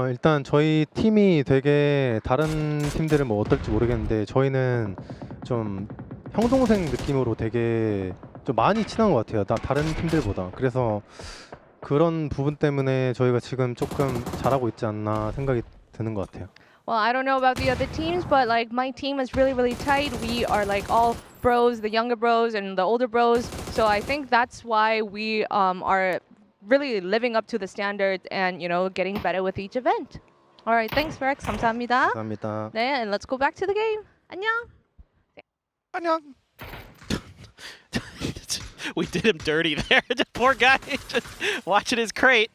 N: 일단 저희 팀이 되게 다른 팀들은 뭐 어떨지 모르겠는데 저희는 좀 형동생 느낌으로 되게 좀 많이 친한 것 같아요. 다른 팀들보다. 그래서 그런 부분 때문에 저희가 지금 조금 잘하고 있지 않나 생각이 드는 것 같아요.
H: Well, I don't know about the other teams, but like my team is really, really tight. We are like all bros, the younger bros and the older bros. So I think that's why we are really living up to the standards and, you know, getting better with each event. All right, thanks, Rex. 감사합니다.
N: 감사합니다.
H: 네, and let's go back to the game. 안녕.
D: 안녕.
A: We did him dirty there. The poor guy just watching his crate.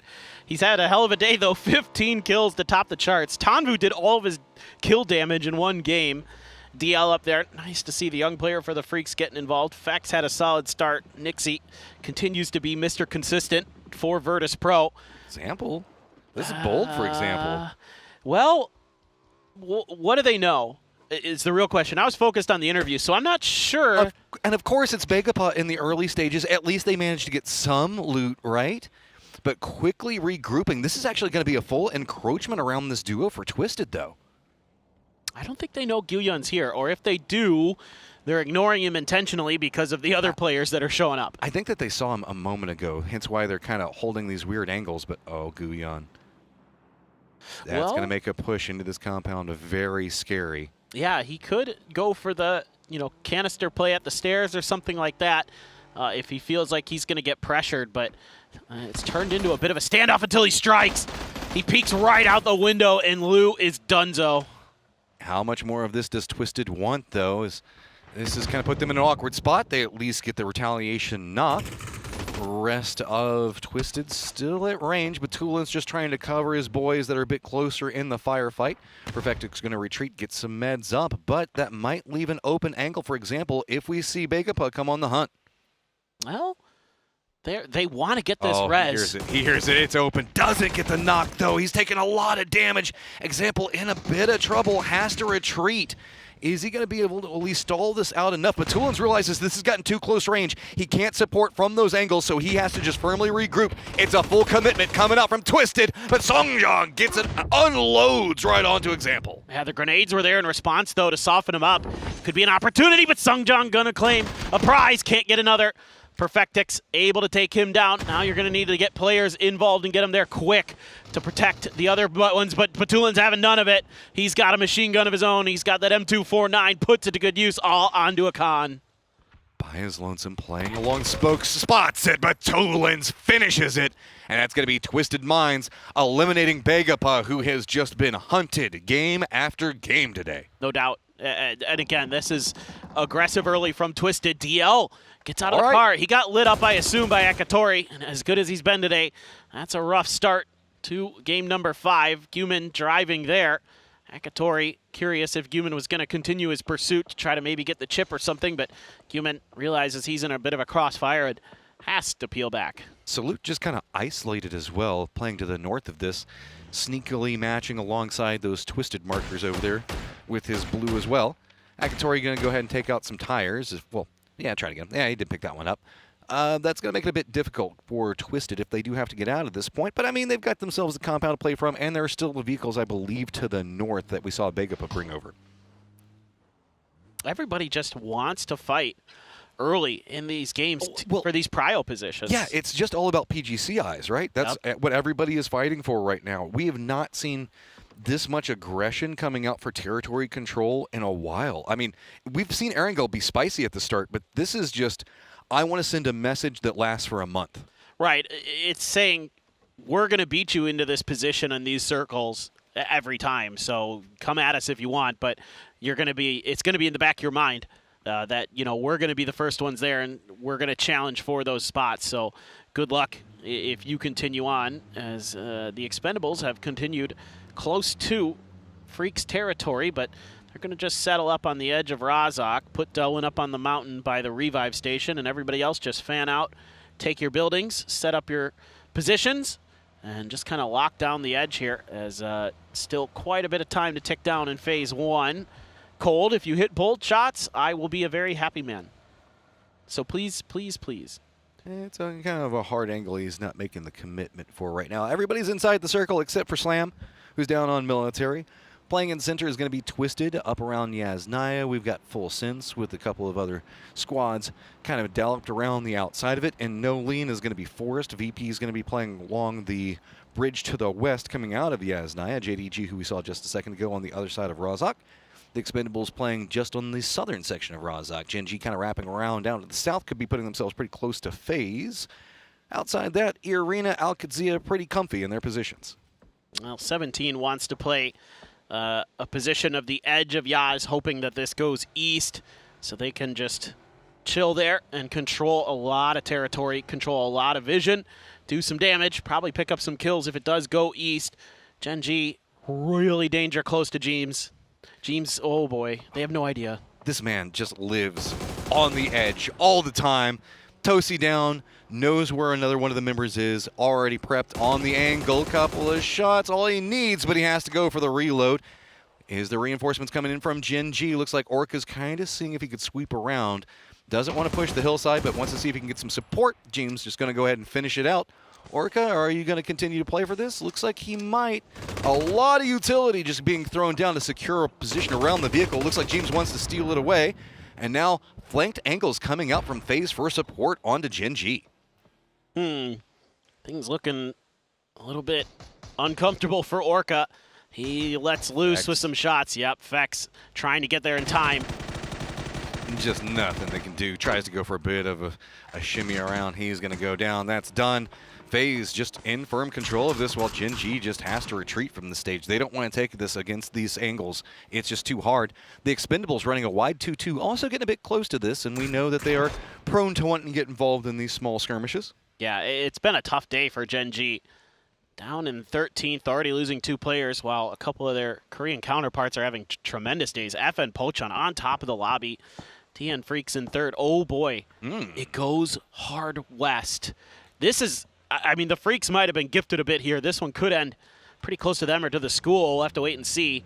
A: He's had a hell of a day, though. 15 kills to top the charts. Tanvu did all of his kill damage in one game. DL up there. Nice to see the young player for the Freaks getting involved. Fex had a solid start. Nixie continues to be Mr. Consistent for Virtus Pro.
D: Example? This is bold, for example.
A: Well, what do they know? Is the real question. I was focused on the interview, so I'm not sure.
D: And of course, it's Begapa in the early stages. At least they managed to get some loot, right? But quickly regrouping. This is actually going to be a full encroachment around this duo for Twisted, though.
A: I don't think they know Gyuyun's here, or if they do, they're ignoring him intentionally because of the other players that are showing up.
D: I think that they saw him a moment ago, hence why they're kind of holding these weird angles, but oh, Gyuyun. That's going to make a push into this compound very scary.
A: Yeah, he could go for the, canister play at the stairs or something like that if he feels like he's going to get pressured, but it's turned into a bit of a standoff until he strikes. He peeks right out the window, and Lou is donezo.
D: How much more of this does Twisted want, though? This has kind of put them in an awkward spot. They at least get the retaliation knock. Rest of Twisted still at range, but Tulin's just trying to cover his boys that are a bit closer in the firefight. Perfectic's going to retreat, get some meds up, but that might leave an open angle, for example, if we see Begapa come on the hunt.
A: Well, they want to get this res.
D: He hears it. It's open. Doesn't get the knock, though. He's taking a lot of damage. Example in a bit of trouble. Has to retreat. Is he going to be able to at least stall this out enough? But Tulins realizes this has gotten too close range. He can't support from those angles, so he has to just firmly regroup. It's a full commitment coming out from Twisted, but Songjong gets it, unloads right onto Example.
A: Yeah, the grenades were there in response, though, to soften him up. Could be an opportunity, but Songjong gonna claim a prize. Can't get another. Perfectix able to take him down. Now you're going to need to get players involved and get them there quick to protect the other ones, but Batulin's having none of it. He's got a machine gun of his own. He's got that M249, puts it to good use, all onto a con.
D: By his lonesome, playing along spokes, spots it, but Tulins finishes it. And that's going to be Twisted Minds eliminating Begapa, who has just been hunted game after game today.
A: No doubt. And again, this is aggressive early from Twisted. DL gets out of the car. He got lit up, I assume, by Akatori. And as good as he's been today, that's a rough start to game number 5. Guman driving there. Akatori curious if Guman was going to continue his pursuit to try to maybe get the chip or something, but Guman realizes he's in a bit of a crossfire and has to peel back.
D: Salute just kind of isolated as well, playing to the north of this, sneakily matching alongside those Twisted markers over there with his blue as well. Akatori going to go ahead and take out some tires. Well, yeah, try it again. Yeah, he did pick that one up. That's going to make it a bit difficult for Twisted if they do have to get out at this point. But, I mean, they've got themselves a compound to play from, and there are still the vehicles, I believe, to the north that we saw Begapa bring over.
A: Everybody just wants to fight early in these games for these prio positions.
D: Yeah, it's just all about PGC eyes, right? That's what everybody is fighting for right now. We have not seen this much aggression coming out for territory control in a while. I mean, we've seen Erangel be spicy at the start, but this is just, I want to send a message that lasts for a month.
A: Right. It's saying, we're going to beat you into this position in these circles every time, so come at us if you want, but it's going to be in the back of your mind that, we're going to be the first ones there, and we're going to challenge for those spots. So good luck if you continue on, as the Expendables have continued close to Freaks territory, but they're going to just settle up on the edge of Razak, put Delwyn up on the mountain by the revive station, and everybody else just fan out, take your buildings, set up your positions, and just kind of lock down the edge here, as still quite a bit of time to tick down in phase 1. cold. If you hit bolt shots, I will be a very happy man. So please, please, please.
D: It's kind of a hard angle he's not making the commitment for right now. Everybody's inside the circle except for Slam, who's down on military. Playing in center is going to be Twisted up around Yasnaya. We've got Full Sense with a couple of other squads kind of galloped around the outside of it. And No Lean is going to be Forest. VP is going to be playing along the bridge to the west coming out of Yasnaya. JDG, who we saw just a second ago, on the other side of Razak. The Expendables playing just on the southern section of Razak. Gen G kind of wrapping around down to the south, could be putting themselves pretty close to FaZe. Outside that, Irina, Al-Qadsia pretty comfy in their positions.
A: Well, 17 wants to play a position of the edge of Yaz, hoping that this goes east so they can just chill there and control a lot of territory, control a lot of vision, do some damage, probably pick up some kills if it does go east. Gen G really danger close to Jeems. Jeems, oh boy, they have no idea.
D: This man just lives on the edge all the time. Tosi down, knows where another one of the members is, already prepped on the angle. Couple of shots, all he needs, but he has to go for the reload. Is the reinforcements coming in from Gen G? Looks like Orca's kind of seeing if he could sweep around. Doesn't want to push the hillside, but wants to see if he can get some support. James just going to go ahead and finish it out. Orca, are you going to continue to play for this? Looks like he might. A lot of utility just being thrown down to secure a position around the vehicle. Looks like James wants to steal it away. And now flanked angles coming out from FaZe for support onto Gen G.
A: Things looking a little bit uncomfortable for Orca. He lets loose with some shots. Yep, Fex trying to get there in time.
D: Just nothing they can do. Tries to go for a bit of a shimmy around. He's going to go down. That's done. FaZe just in firm control of this while Gen G just has to retreat from the stage. They don't want to take this against these angles. It's just too hard. The Expendables running a wide 2-2, also getting a bit close to this, and we know that they are prone to wanting to get involved in these small skirmishes.
A: Yeah, it's been a tough day for Gen G. Down in 13th, already losing 2 players, while a couple of their Korean counterparts are having tremendous days. FN Pochon on top of the lobby. TN Freaks in 3rd. Oh boy, it goes hard west. This is, I mean, the Freaks might have been gifted a bit here. This one could end pretty close to them or to the school. We'll have to wait and see.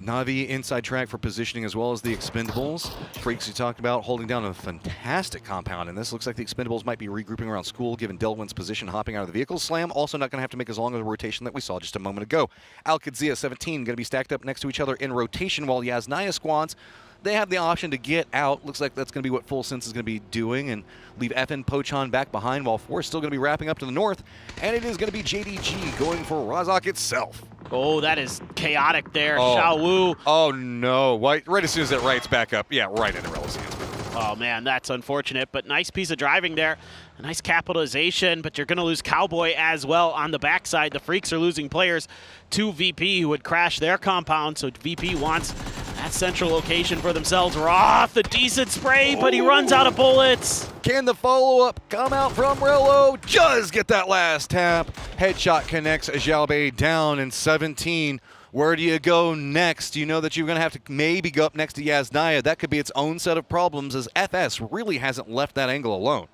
D: Navi inside track for positioning as well as the Expendables. Freaks you talked about holding down a fantastic compound, and this looks like the Expendables might be regrouping around school given Delwin's position hopping out of the vehicle. Slam also not going to have to make as long of a rotation that we saw just a moment ago. Al-Qadsia 17 going to be stacked up next to each other in rotation while Yasnaya squads, they have the option to get out. Looks like that's going to be what Full Sense is going to be doing and leave FN Pochon back behind while Force still going to be wrapping up to the north. And it is going to be JDG going for Razak itself.
A: Oh, that is chaotic there. Xiao Wu.
D: Oh, no. Right as soon as it rights back up. Yeah, right into Relics hands.
A: Oh, man, that's unfortunate. But nice piece of driving there. A nice capitalization, but you're going to lose Cowboy as well on the backside. The Freaks are losing players to VP who would crash their compound, so VP wants that central location for themselves. Roth, a decent spray, but he runs out of bullets.
D: Can the follow-up come out from Rello? Just get that last tap. Headshot connects Xiaobei down in 17. Where do you go next? You know that you're going to have to maybe go up next to Yasnaya. That could be its own set of problems as FS really hasn't left that angle alone.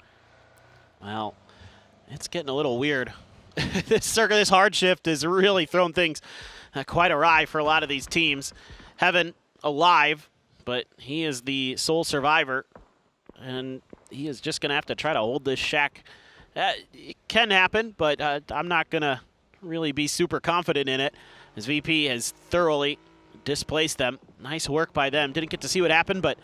A: Well, it's getting a little weird. This hard shift has really thrown things quite awry for a lot of these teams. Heaven alive, but he is the sole survivor, and he is just going to have to try to hold this shack. It can happen, but I'm not going to really be super confident in it, as VP has thoroughly displaced them. Nice work by them. Didn't get to see what happened, but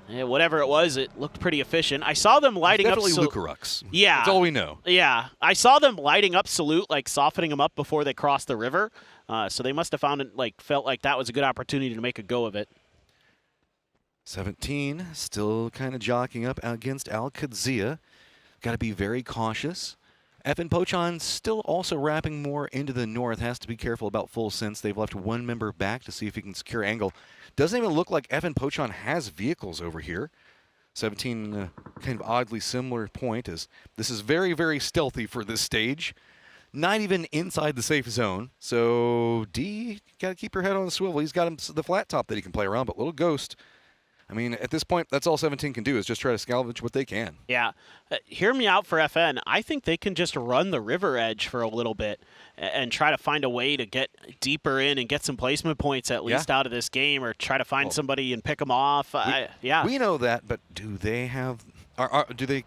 A: whatever it was, it looked pretty efficient. I saw them lighting up.
D: Definitely Lucarux.
A: Yeah.
D: That's all we know.
A: Yeah. I saw them lighting up Salute, like softening them up before they crossed the river. So they must have found it, felt like that was a good opportunity to make a go of it.
D: 17 still kind of jockeying up against Al-Qadsia. Got to be very cautious. FN Pochon still also wrapping more into the north. Has to be careful about Full Sense. They've left one member back to see if he can secure angle. Doesn't even look like FN Pochon has vehicles over here. 17, kind of oddly similar point, as this is very, very stealthy for this stage. Not even inside the safe zone. So D, got to keep your head on the swivel. He's got him the flat top that he can play around, but Little Ghost I mean, at this point, that's all 17 can do is just try to salvage what they can.
A: Yeah. Hear me out for FN. I think they can just run the river edge for a little bit and try to find a way to get deeper in and get some placement points at least out of this game, or try to find somebody and pick them off.
D: We know that, but do they have do they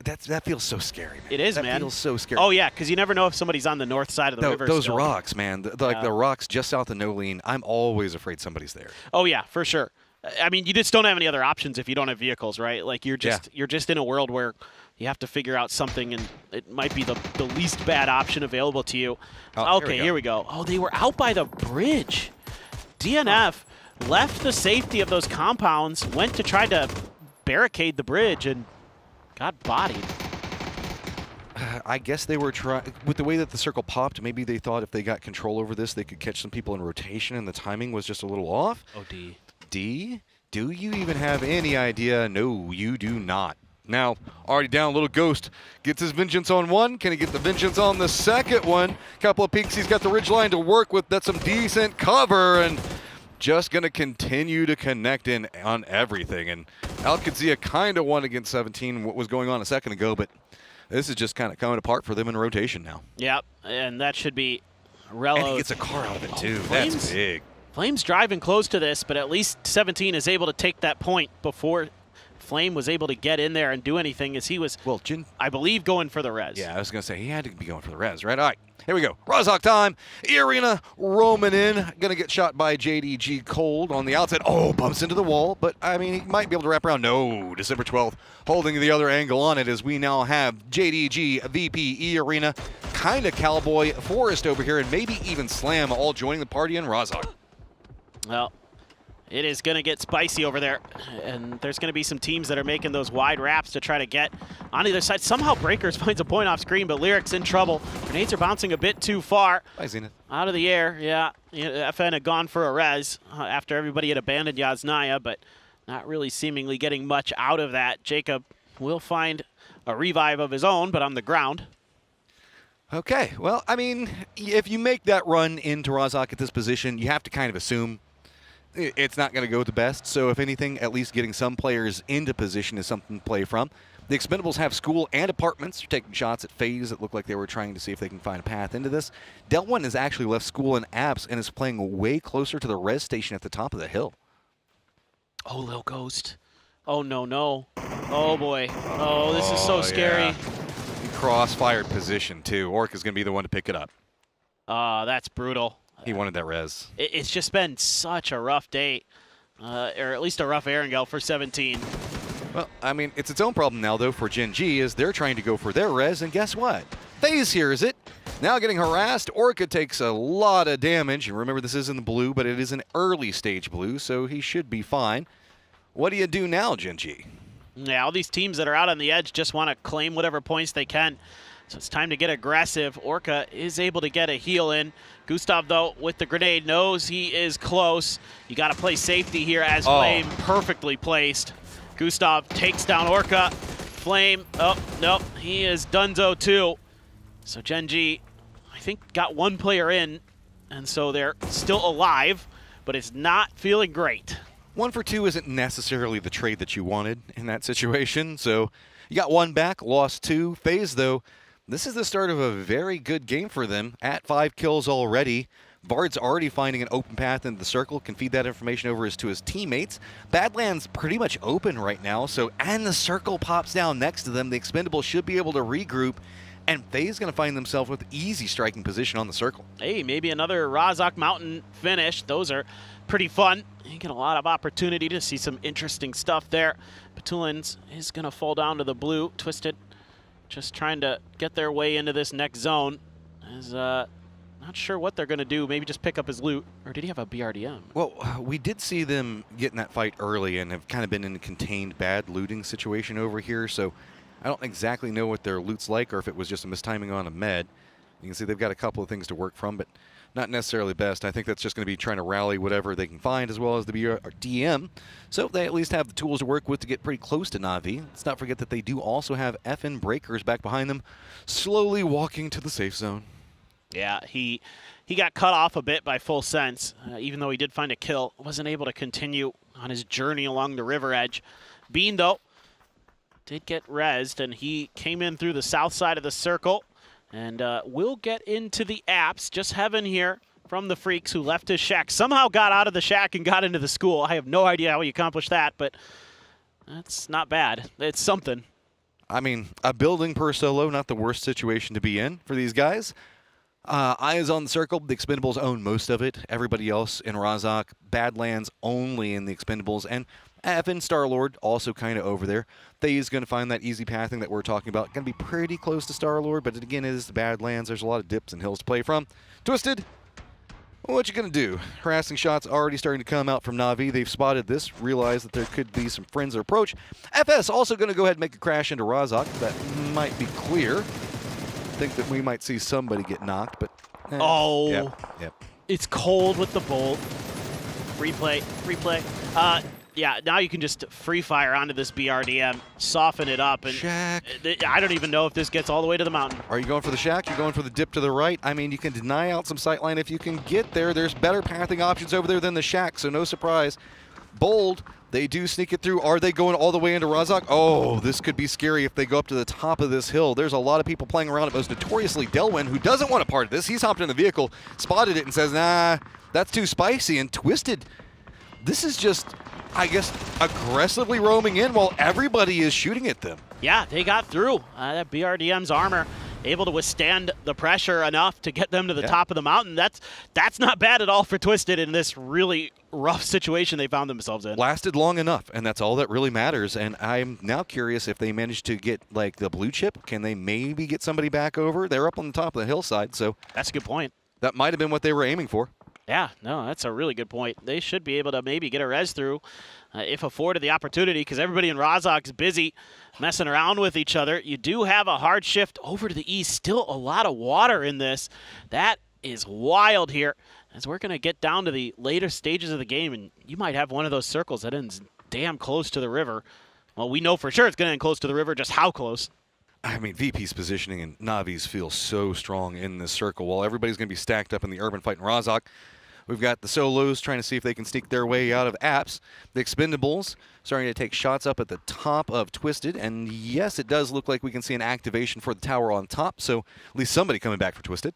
D: that feels so scary, man.
A: It is,
D: that
A: man.
D: That feels so scary.
A: Oh, yeah, because you never know if somebody's on the north side of the river.
D: Those
A: still.
D: rocks, man. Like the rocks just south of Nolene, I'm always afraid somebody's there.
A: Oh, yeah, for sure. I mean, you just don't have any other options if you don't have vehicles, right? Like, you're just in a world where you have to figure out something, and it might be the least bad option available to you. Okay, here we go. Oh, they were out by the bridge. DNF left the safety of those compounds, went to try to barricade the bridge, and got bodied.
D: I guess they were trying, with the way that the circle popped, maybe they thought if they got control over this, they could catch some people in rotation, and the timing was just a little off.
A: Oh, D.
D: D? Do you even have any idea? No, you do not. Now, already down, little Ghost gets his vengeance on one. Can he get the vengeance on the second one? Couple of peeks, he's got the ridgeline to work with. That's some decent cover, and just going to continue to connect in on everything. And Alcazia kind of won against 17, what was going on a second ago, but this is just kind of coming apart for them in rotation now.
A: Yep, and that should be Rello.
D: And he gets a car out of it, too. That's big.
A: Flame's driving close to this, but at least 17 is able to take that point before Flame was able to get in there and do anything, as he was, I believe, going for the res.
D: Yeah, I was going to say, he had to be going for the res, right? All right, here we go. Rozhok time. Arena roaming in. Going to get shot by JDG Cold on the outside. Oh, bumps into the wall, but, I mean, he might be able to wrap around. No, December 12th, holding the other angle on it as we now have JDG, VP, Arena, kind of Cowboy, Forest over here, and maybe even Slam all joining the party in Rozhok.
A: Well, it is going to get spicy over there, and there's going to be some teams that are making those wide wraps to try to get on either side. Somehow Breakers finds a point off screen, but Lyric's in trouble. Grenades are bouncing a bit too far. Out of the air, yeah. FN had gone for a res after everybody had abandoned Yasnaya, but not really seemingly getting much out of that. Jacob will find a revive of his own, but on the ground.
D: Okay, well, I mean, if you make that run into Rozhok at this position, you have to kind of assume it's not going to go the best. So if anything, at least getting some players into position is something to play from. The Expendables have school and apartments. They're taking shots at FaZe that look like they were trying to see if they can find a path into this. Del One has actually left school and apps and is playing way closer to the res station at the top of the hill.
A: Oh, Lil Ghost. Oh, no, no. Oh, boy. Oh, this is so scary.
D: Yeah. Cross-fired position, too. Orc is going to be the one to pick it up.
A: That's brutal.
D: He wanted that res.
A: It's just been such a rough day, or at least a rough Erangel for 17.
D: Well, I mean, it's its own problem now, though, for Gen G, as they're trying to go for their res, and guess what? FaZe hears it. Now getting harassed. Orca takes a lot of damage. And remember, this is in the blue, but it is an early stage blue, so he should be fine. What do you do now, Gen G?
A: Yeah, all these teams that are out on the edge just want to claim whatever points they can. So it's time to get aggressive. Orca is able to get a heal in. Gustav, though, with the grenade, knows he is close. You got to play safety here as Flame perfectly placed. Gustav takes down Orca. Flame, oh, nope, he is donezo too. So Gen G, I think, got one player in, and so they're still alive, but it's not feeling great.
D: 1 for 2 isn't necessarily the trade that you wanted in that situation, so you got one back, lost 2. FaZe, though, this is the start of a very good game for them. At 5 kills already. Bard's already finding an open path into the circle, can feed that information over to his teammates. Badlands pretty much open right now, so and the circle pops down next to them. The Expendables should be able to regroup, and FaZe going to find themselves with easy striking position on the circle.
A: Hey, maybe another Rozhok Mountain finish. Those are pretty fun. You get a lot of opportunity to see some interesting stuff there. Petulins is going to fall down to the blue. Twisted just trying to get their way into this next zone. Not sure what they're going to do. Maybe just pick up his loot. Or did he have a BRDM?
D: Well, we did see them get in that fight early and have kind of been in a contained bad looting situation over here. So I don't exactly know what their loot's like or if it was just a mistiming on a med. You can see they've got a couple of things to work from, but not necessarily best. I think that's just going to be trying to rally whatever they can find as well as the DM. So they at least have the tools to work with to get pretty close to Na'Vi. Let's not forget that they do also have FN Breakers back behind them, slowly walking to the safe zone.
A: Yeah, he got cut off a bit by Full Sense. Even though he did find a kill, wasn't able to continue on his journey along the river edge. Bean, though, did get rezzed, and he came in through the south side of the circle. And we'll get into the apps. Just Heaven here from the Freaks, who left his shack. Somehow got out of the shack and got into the school. I have no idea how he accomplished that, but that's not bad. It's something.
D: I mean, a building per solo, not the worst situation to be in for these guys. Eyes on the circle. The Expendables own most of it. Everybody else in Razak, Badlands only in the Expendables. And Evan, Star-Lord, also kind of over there. FaZe going to find that easy pathing that we're talking about. Going to be pretty close to Star-Lord, but again, it is the Badlands. There's a lot of dips and hills to play from. Twisted, what you going to do? Harassing shots already starting to come out from Na'Vi. They've spotted this, realized that there could be some friends that approach. FS also going to go ahead and make a crash into Razak. That might be clear. Think that we might see somebody get knocked, but
A: oh,
D: yep.
A: It's cold with the bolt. Replay. Yeah, now you can just free fire onto this BRDM, soften it up, and
D: shack.
A: I don't even know if this gets all the way to the mountain.
D: Are you going for the shack? You're going for the dip to the right? I mean, you can deny out some sightline if you can get there. There's better pathing options over there than the shack, so no surprise. Bold, they do sneak it through. Are they going all the way into Razak? Oh, this could be scary if they go up to the top of this hill. There's a lot of people playing around it, most notoriously Delwyn, who doesn't want a part of this. He's hopped in the vehicle, spotted it, and says, nah, that's too spicy, and Twisted. This is just, I guess, aggressively roaming in while everybody is shooting at them.
A: Yeah, they got through. That BRDM's armor able to withstand the pressure enough to get them to the top of the mountain. That's not bad at all for Twisted in this really rough situation they found themselves in.
D: Lasted long enough, and that's all that really matters. And I'm now curious if they manage to get like the blue chip. Can they maybe get somebody back over? They're up on the top of the hillside, so
A: that's a good point.
D: That might have been what they were aiming for.
A: Yeah, no, that's a really good point. They should be able to maybe get a res through if afforded the opportunity, because everybody in Razak is busy messing around with each other. You do have a hard shift over to the east. Still a lot of water in this. That is wild here, as we're going to get down to the later stages of the game, and you might have one of those circles that ends damn close to the river. Well, we know for sure it's going to end close to the river. Just how close?
D: I mean, VP's positioning and Navi's feel so strong in this circle. While everybody's going to be stacked up in the urban fight in Razak, we've got the solos trying to see if they can sneak their way out of apps. The Expendables starting to take shots up at the top of Twisted. And yes, it does look like we can see an activation for the tower on top. So at least somebody coming back for Twisted.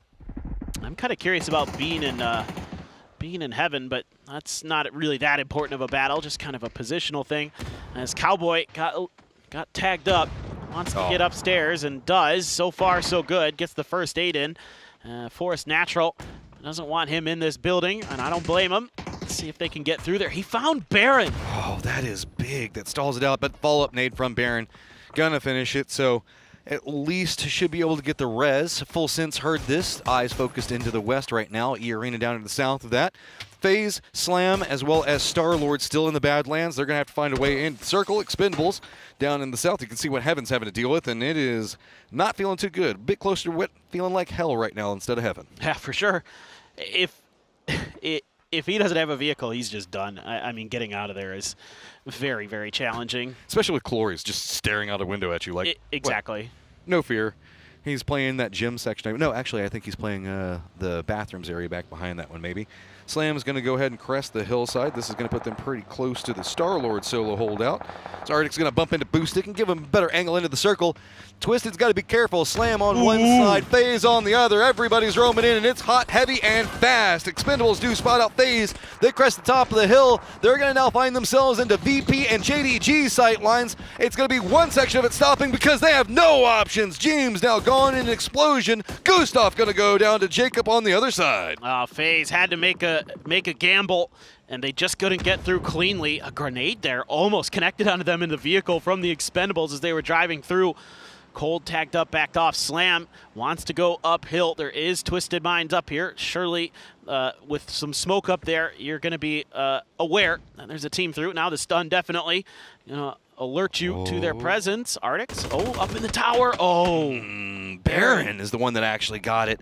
A: I'm kind of curious about being in Heaven, but that's not really that important of a battle. Just kind of a positional thing. As Cowboy got tagged up. Wants to get upstairs and does. So far, so good. Gets the first aid in. Forest Natural doesn't want him in this building, and I don't blame him. Let's see if they can get through there. He found Baron.
D: Oh, that is big. That stalls it out, but follow-up nade from Baron. Gonna finish it, so at least should be able to get the res. Full Sense heard this. Eyes focused into the west right now. E-Arena down to the south of that. FaZe, Slam, as well as Star-Lord still in the Badlands. They're going to have to find a way in. Circle, Expendables down in the south. You can see what Heaven's having to deal with, and it is not feeling too good. A bit closer to what, feeling like hell right now instead of Heaven.
A: Yeah, for sure. If he doesn't have a vehicle, he's just done. I mean, getting out of there is very, very challenging.
D: Especially with Cloris just staring out a window at you like,
A: exactly.
D: What? No fear. He's playing that gym section. No, actually, I think he's playing the bathrooms area back behind that one, maybe. Slam's going to go ahead and crest the hillside. This is going to put them pretty close to the Star-Lord solo holdout. So Ardic's going to bump into Boostic and give him a better angle into the circle. Twisted's got to be careful. Slam on one side, FaZe on the other. Everybody's roaming in, and it's hot, heavy, and fast. Expendables do spot out FaZe. They crest the top of the hill. They're going to now find themselves into VP and JDG sight lines. It's going to be one section of it stopping because they have no options. James now gone in an explosion. Gustav going to go down to Jacob on the other side.
A: FaZe had to make a gamble, and they just couldn't get through cleanly. A grenade there almost connected onto them in the vehicle from the Expendables as they were driving through. Cold tagged up, backed off. Slam wants to go uphill. There is Twisted Minds up here. Surely, with some smoke up there, you're going to be aware. And there's a team through. Now the stun definitely alert you to their presence. Ardix, up in the tower.
D: Baron is the one that actually got it.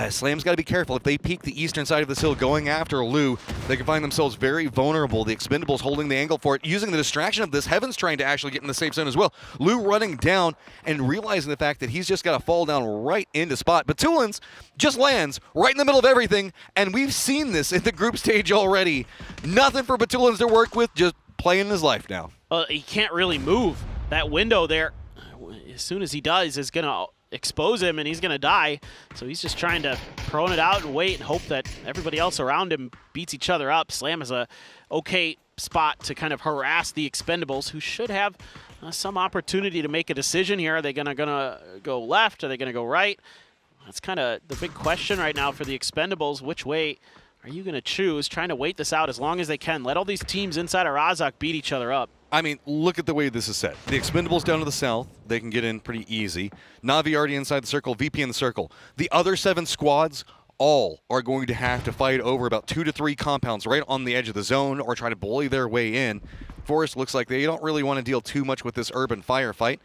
D: Slam's got to be careful. If they peek the eastern side of this hill going after Lou, they can find themselves very vulnerable. The Expendables holding the angle for it, using the distraction of this. Heaven's trying to actually get in the safe zone as well. Lou running down and realizing the fact that he's just got to fall down right into spot. But Tulans just lands right in the middle of everything, and we've seen this in the group stage already. Nothing for Batulans to work with, just playing his life now.
A: He can't really move. That window there, as soon as he does, is going to expose him and he's going to die. So he's just trying to prone it out and wait and hope that everybody else around him beats each other up. Slam is a okay spot to kind of harass the Expendables, who should have some opportunity to make a decision here. Are they going to go left? Are they going to go right? That's kind of the big question right now for the Expendables. Which way are you going to choose? Trying to wait this out as long as they can. Let all these teams inside of Razak beat each other up.
D: I mean, look at the way this is set. The Expendables down to the south, they can get in pretty easy. Na'Vi already inside the circle, VP in the circle. The other 7 squads all are going to have to fight over about 2 to 3 compounds right on the edge of the zone or try to bully their way in. Forest looks like they don't really want to deal too much with this urban firefight,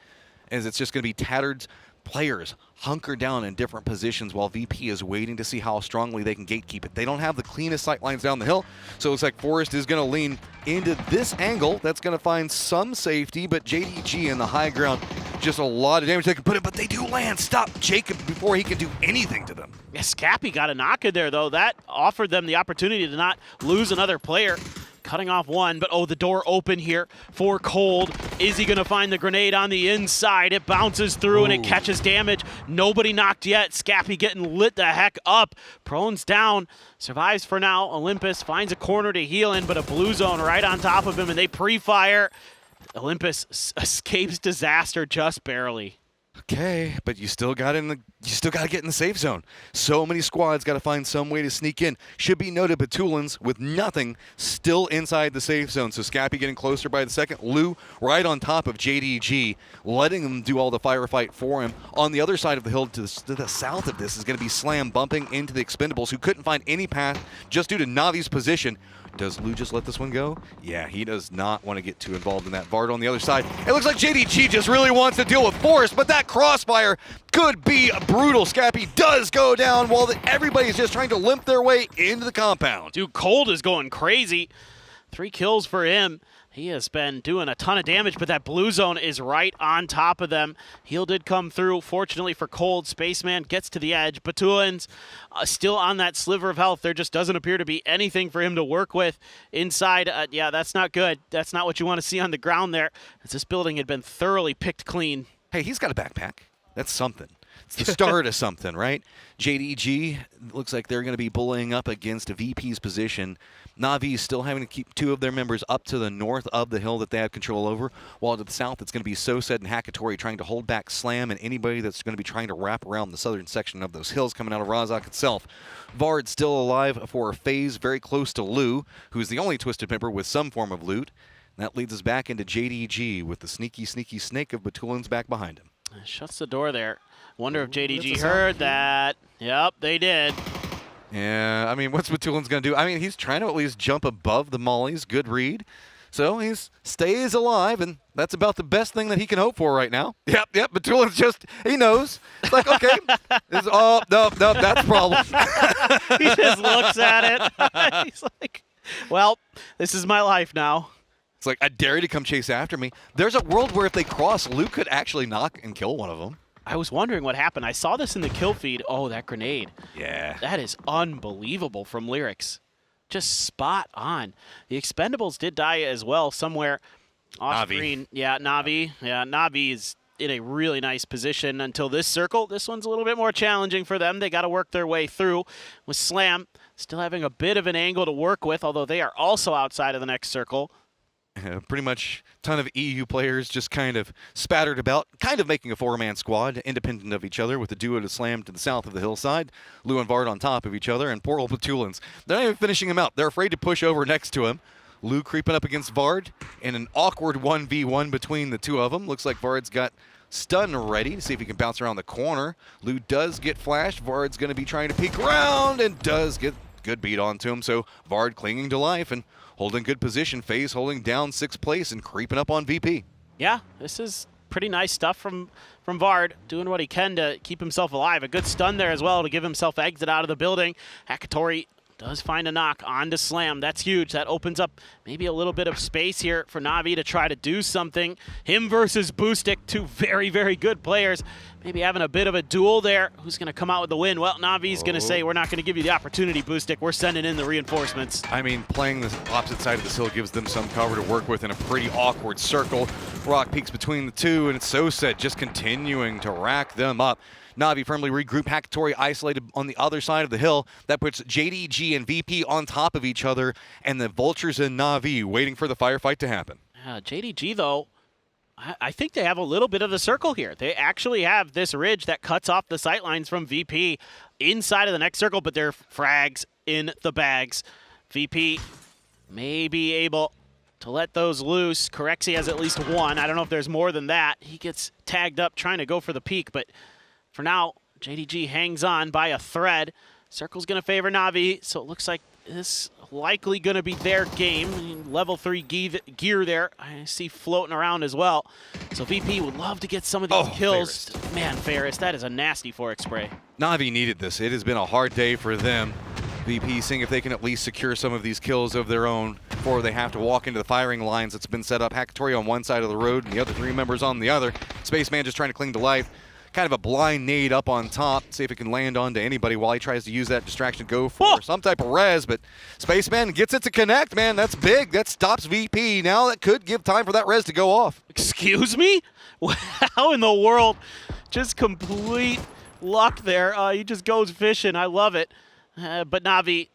D: as it's just going to be tattered players hunker down in different positions while VP is waiting to see how strongly they can gatekeep it. They don't have the cleanest sight lines down the hill, so it looks like Forest is going to lean into this angle. That's going to find some safety, but JDG in the high ground, just a lot of damage they can put in, but they do land. Stop Jacob before he can do anything to them.
A: Yeah, Scappy got a knock in there, though. That offered them the opportunity to not lose another player. Cutting off one, but the door open here for Cold. Is he going to find the grenade on the inside? It bounces through and it catches damage. Nobody knocked yet. Scappy getting lit the heck up. Prone's down. Survives for now. Olympus finds a corner to heal in, but a blue zone right on top of him, and they pre-fire. Olympus escapes disaster just barely.
D: Okay, but you still got to get in the safe zone. So many squads got to find some way to sneak in. Should be noted, Batulans with nothing still inside the safe zone. So Scappy getting closer by the second. Lou right on top of JDG, letting them do all the firefight for him. On the other side of the hill to the south of this is going to be Slam bumping into the Expendables, who couldn't find any path just due to Navi's position. Does Lou just let this one go? Yeah, he does not want to get too involved in that. Vard on the other side. It looks like JDG just really wants to deal with Forrest, but that crossfire could be brutal. Scappy does go down while everybody's just trying to limp their way into the compound.
A: Dude, Cold is going crazy. 3 kills for him. He has been doing a ton of damage, but that blue zone is right on top of them. Heal did come through. Fortunately for Cold, Spaceman gets to the edge. Batulans still on that sliver of health. There just doesn't appear to be anything for him to work with inside. Yeah, that's not good. That's not what you want to see on the ground there, as this building had been thoroughly picked clean.
D: Hey, he's got a backpack. That's something. It's the start of something, right? JDG looks like they're going to be bullying up against a VP's position. Na'Vi is still having to keep 2 of their members up to the north of the hill that they have control over, while to the south it's going to be Sosed and Hakatori trying to hold back Slam and anybody that's going to be trying to wrap around the southern section of those hills coming out of Razak itself. Vard still alive for a phase very close to Lou, who's the only Twisted member with some form of loot. And that leads us back into JDG with the sneaky snake of Batulans back behind him.
A: Shuts the door there. Wonder if JDG heard that. Yep, they did.
D: Yeah, I mean, what's Batulans going to do? I mean, he's trying to at least jump above the mollies. Good read. So he stays alive, and that's about the best thing that he can hope for right now. Yep, Batulans just, he knows. It's like, okay. No, that's a problem.
A: He just looks at it. He's like, well, this is my life now.
D: It's like, I dare you to come chase after me. There's a world where if they cross, Luke could actually knock and kill one of them.
A: I was wondering what happened. I saw this in the kill feed. Oh, that grenade.
D: Yeah.
A: That is unbelievable from Lyrics. Just spot on. The Expendables did die as well somewhere off screen. Yeah, Na'Vi. Yeah, Na'Vi is in a really nice position until this circle. This one's a little bit more challenging for them. They got to work their way through with Slam still having a bit of an angle to work with, although they are also outside of the next circle.
D: Pretty much a ton of EU players just kind of spattered about, kind of making a 4-man squad, independent of each other, with the duo to Slam to the south of the hillside, Lou and Vard on top of each other, and poor old Batulans. They're not even finishing him out. They're afraid to push over next to him. Lou creeping up against Vard, in an awkward 1v1 between the 2 of them. Looks like Vard's got stun ready to see if he can bounce around the corner. Lou does get flashed. Vard's going to be trying to peek around and does get good beat onto him. So Vard clinging to life and holding good position. FaZe holding down 6th place and creeping up on VP.
A: Yeah, this is pretty nice stuff from Vard, doing what he can to keep himself alive. A good stun there as well to give himself exit out of the building. Hakatori does find a knock onto Slam. That's huge. That opens up maybe a little bit of space here for Na'Vi to try to do something. Him versus Boostic, two very, very good players. Maybe having a bit of a duel there. Who's going to come out with the win? Well, Na'Vi's going to say, we're not going to give you the opportunity, Boostic. We're sending in the reinforcements.
D: I mean, playing the opposite side of the hill gives them some cover to work with in a pretty awkward circle. Rock peaks between the two, and it's Soset just continuing to rack them up. Na'Vi firmly regroup. Hakatori isolated on the other side of the hill. That puts JDG and VP on top of each other, and the Vultures and Na'Vi waiting for the firefight to happen.
A: JDG, though, I think they have a little bit of the circle here. They actually have this ridge that cuts off the sightlines from VP inside of the next circle, but they're frags in the bags. VP may be able to let those loose. Corexi has at least one. I don't know if there's more than that. He gets tagged up trying to go for the peak, but for now, JDG hangs on by a thread. Circle's going to favor Na'Vi, so it looks like this likely going to be their game. Level 3 gear there, I see floating around as well. So VP would love to get some of these kills.
D: Ferris.
A: Man, Ferris, that is a nasty Forex spray.
D: Na'Vi needed this. It has been a hard day for them. VP seeing if they can at least secure some of these kills of their own before they have to walk into the firing lines that's been set up. Hakatori on one side of the road and the other three members on the other. Spaceman just trying to cling to life. Kind of a blind nade up on top, see if it can land onto anybody while he tries to use that distraction to go for some type of res, but Spaceman gets it to connect, man. That's big. That stops VP. Now that could give time for that res to go off.
A: Excuse me? How in the world? Just complete luck there. He just goes fishing. I love it. But Na'Vi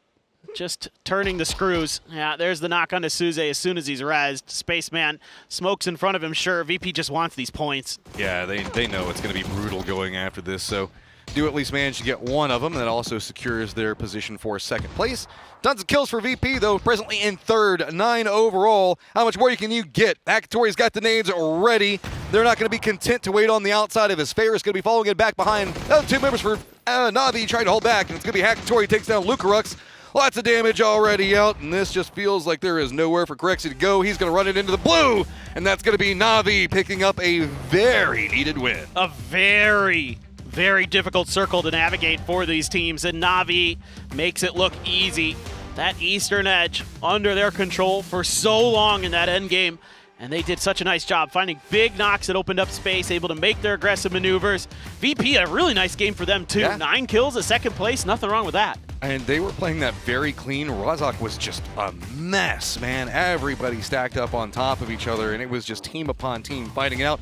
A: just turning the screws. Yeah, there's the knock onto Suze as soon as he's rezzed. Spaceman smokes in front of him. Sure, VP just wants these points.
D: Yeah, they know it's going to be brutal going after this, so do at least manage to get one of them. That also secures their position for second place. Tons of kills for VP, though, presently in third, 9 overall. How much more can you get? Hakatori's got the nades ready. They're not going to be content to wait on the outside of his. Ferris going to be following it back behind. Other two members for Na'Vi trying to hold back, and it's going to be Hakatori takes down Lucarux. Lots of damage already out, and this just feels like there is nowhere for Corexi to go. He's going to run it into the blue, and that's going to be Na'Vi picking up a very needed win.
A: A very, very difficult circle to navigate for these teams, and Na'Vi makes it look easy. That Eastern edge under their control for so long in that end game, and they did such a nice job finding big knocks that opened up space, able to make their aggressive maneuvers. VP, a really nice game for them, too.
D: Yeah.
A: 9 kills, a second place, nothing wrong with that.
D: And they were playing that very clean. Razak was just a mess, man. Everybody stacked up on top of each other, and it was just team upon team fighting it out.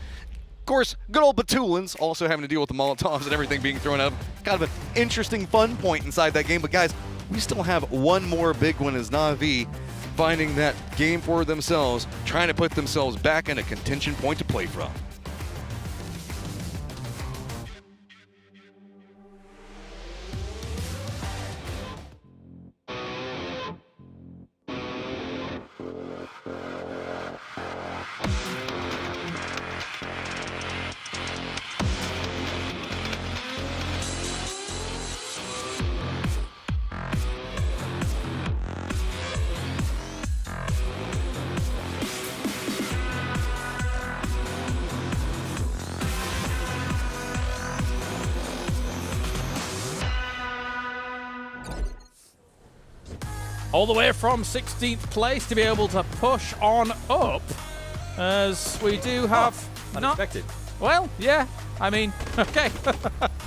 D: Of course, good old Batulins also having to deal with the Molotovs and everything being thrown up. Kind of an interesting fun point inside that game. But guys, we still have one more big one as Na'Vi finding that game for themselves, trying to put themselves back in a contention point to play from.
B: All the way from 16th place to be able to push on up, as we do have...
C: unexpected.
B: Well, yeah. I mean, okay.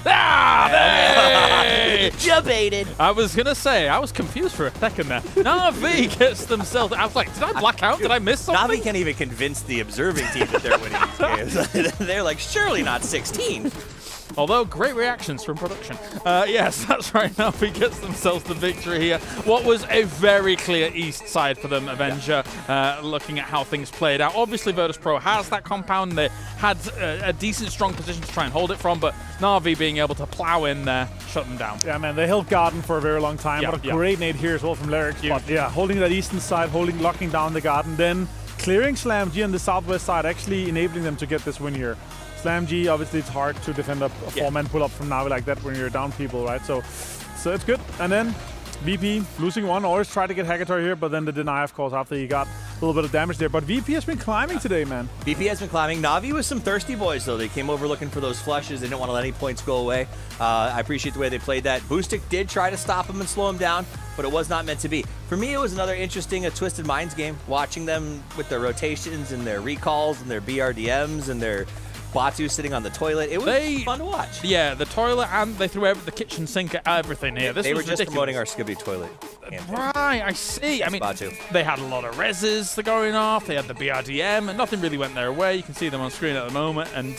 B: Hey!
A: Debated.
B: I was going to say, I was confused for a second there. Na'Vi gets themselves... I was like, did I black out? Did I miss something?
C: Na'Vi can't even convince the observing team that they're winning these games. They're like, surely not 16.
B: Although, great reactions from production. Yes, that's right. Na'Vi gets themselves the victory here. What was a very clear east side for them, Avenger, looking at how things played out. Obviously, Virtus Pro has that compound. They had a decent, strong position to try and hold it from, but Na'Vi being able to plow in there, shut them down.
J: Yeah, man, they held Garden for a very long time.
B: Yeah,
J: what a great nade here as well from Lyrics. But yeah, holding that eastern side, locking down the Garden, then clearing Slam G on the southwest side, actually enabling them to get this win here. Slam G, obviously it's hard to defend a four-man pull-up from Na'Vi like that when you're down people, right? So it's good. And then VP losing one, always try to get Hakatori here, but then the deny, of course, after he got little bit of damage there. But VP has been climbing today, man.
C: VP has been climbing. Na'Vi was some thirsty boys, though. They came over looking for those flushes. They didn't want to let any points go away. I appreciate the way they played that. Boostic did try to stop him and slow him down, but it was not meant to be. For me, it was another interesting Twisted Minds game, watching them with their rotations and their recalls and their BRDMs and their Batu sitting on the toilet. It was fun to watch.
B: Yeah, the toilet, and they threw the kitchen sink at everything here. This
C: they
B: was
C: were just
B: ridiculous.
C: promoting our Skibby toilet.
B: Right, I see. I mean,
C: Batu.
B: they had a lot of reses going off. They had the BRDM, and nothing really went their way. You can see them on screen at the moment. And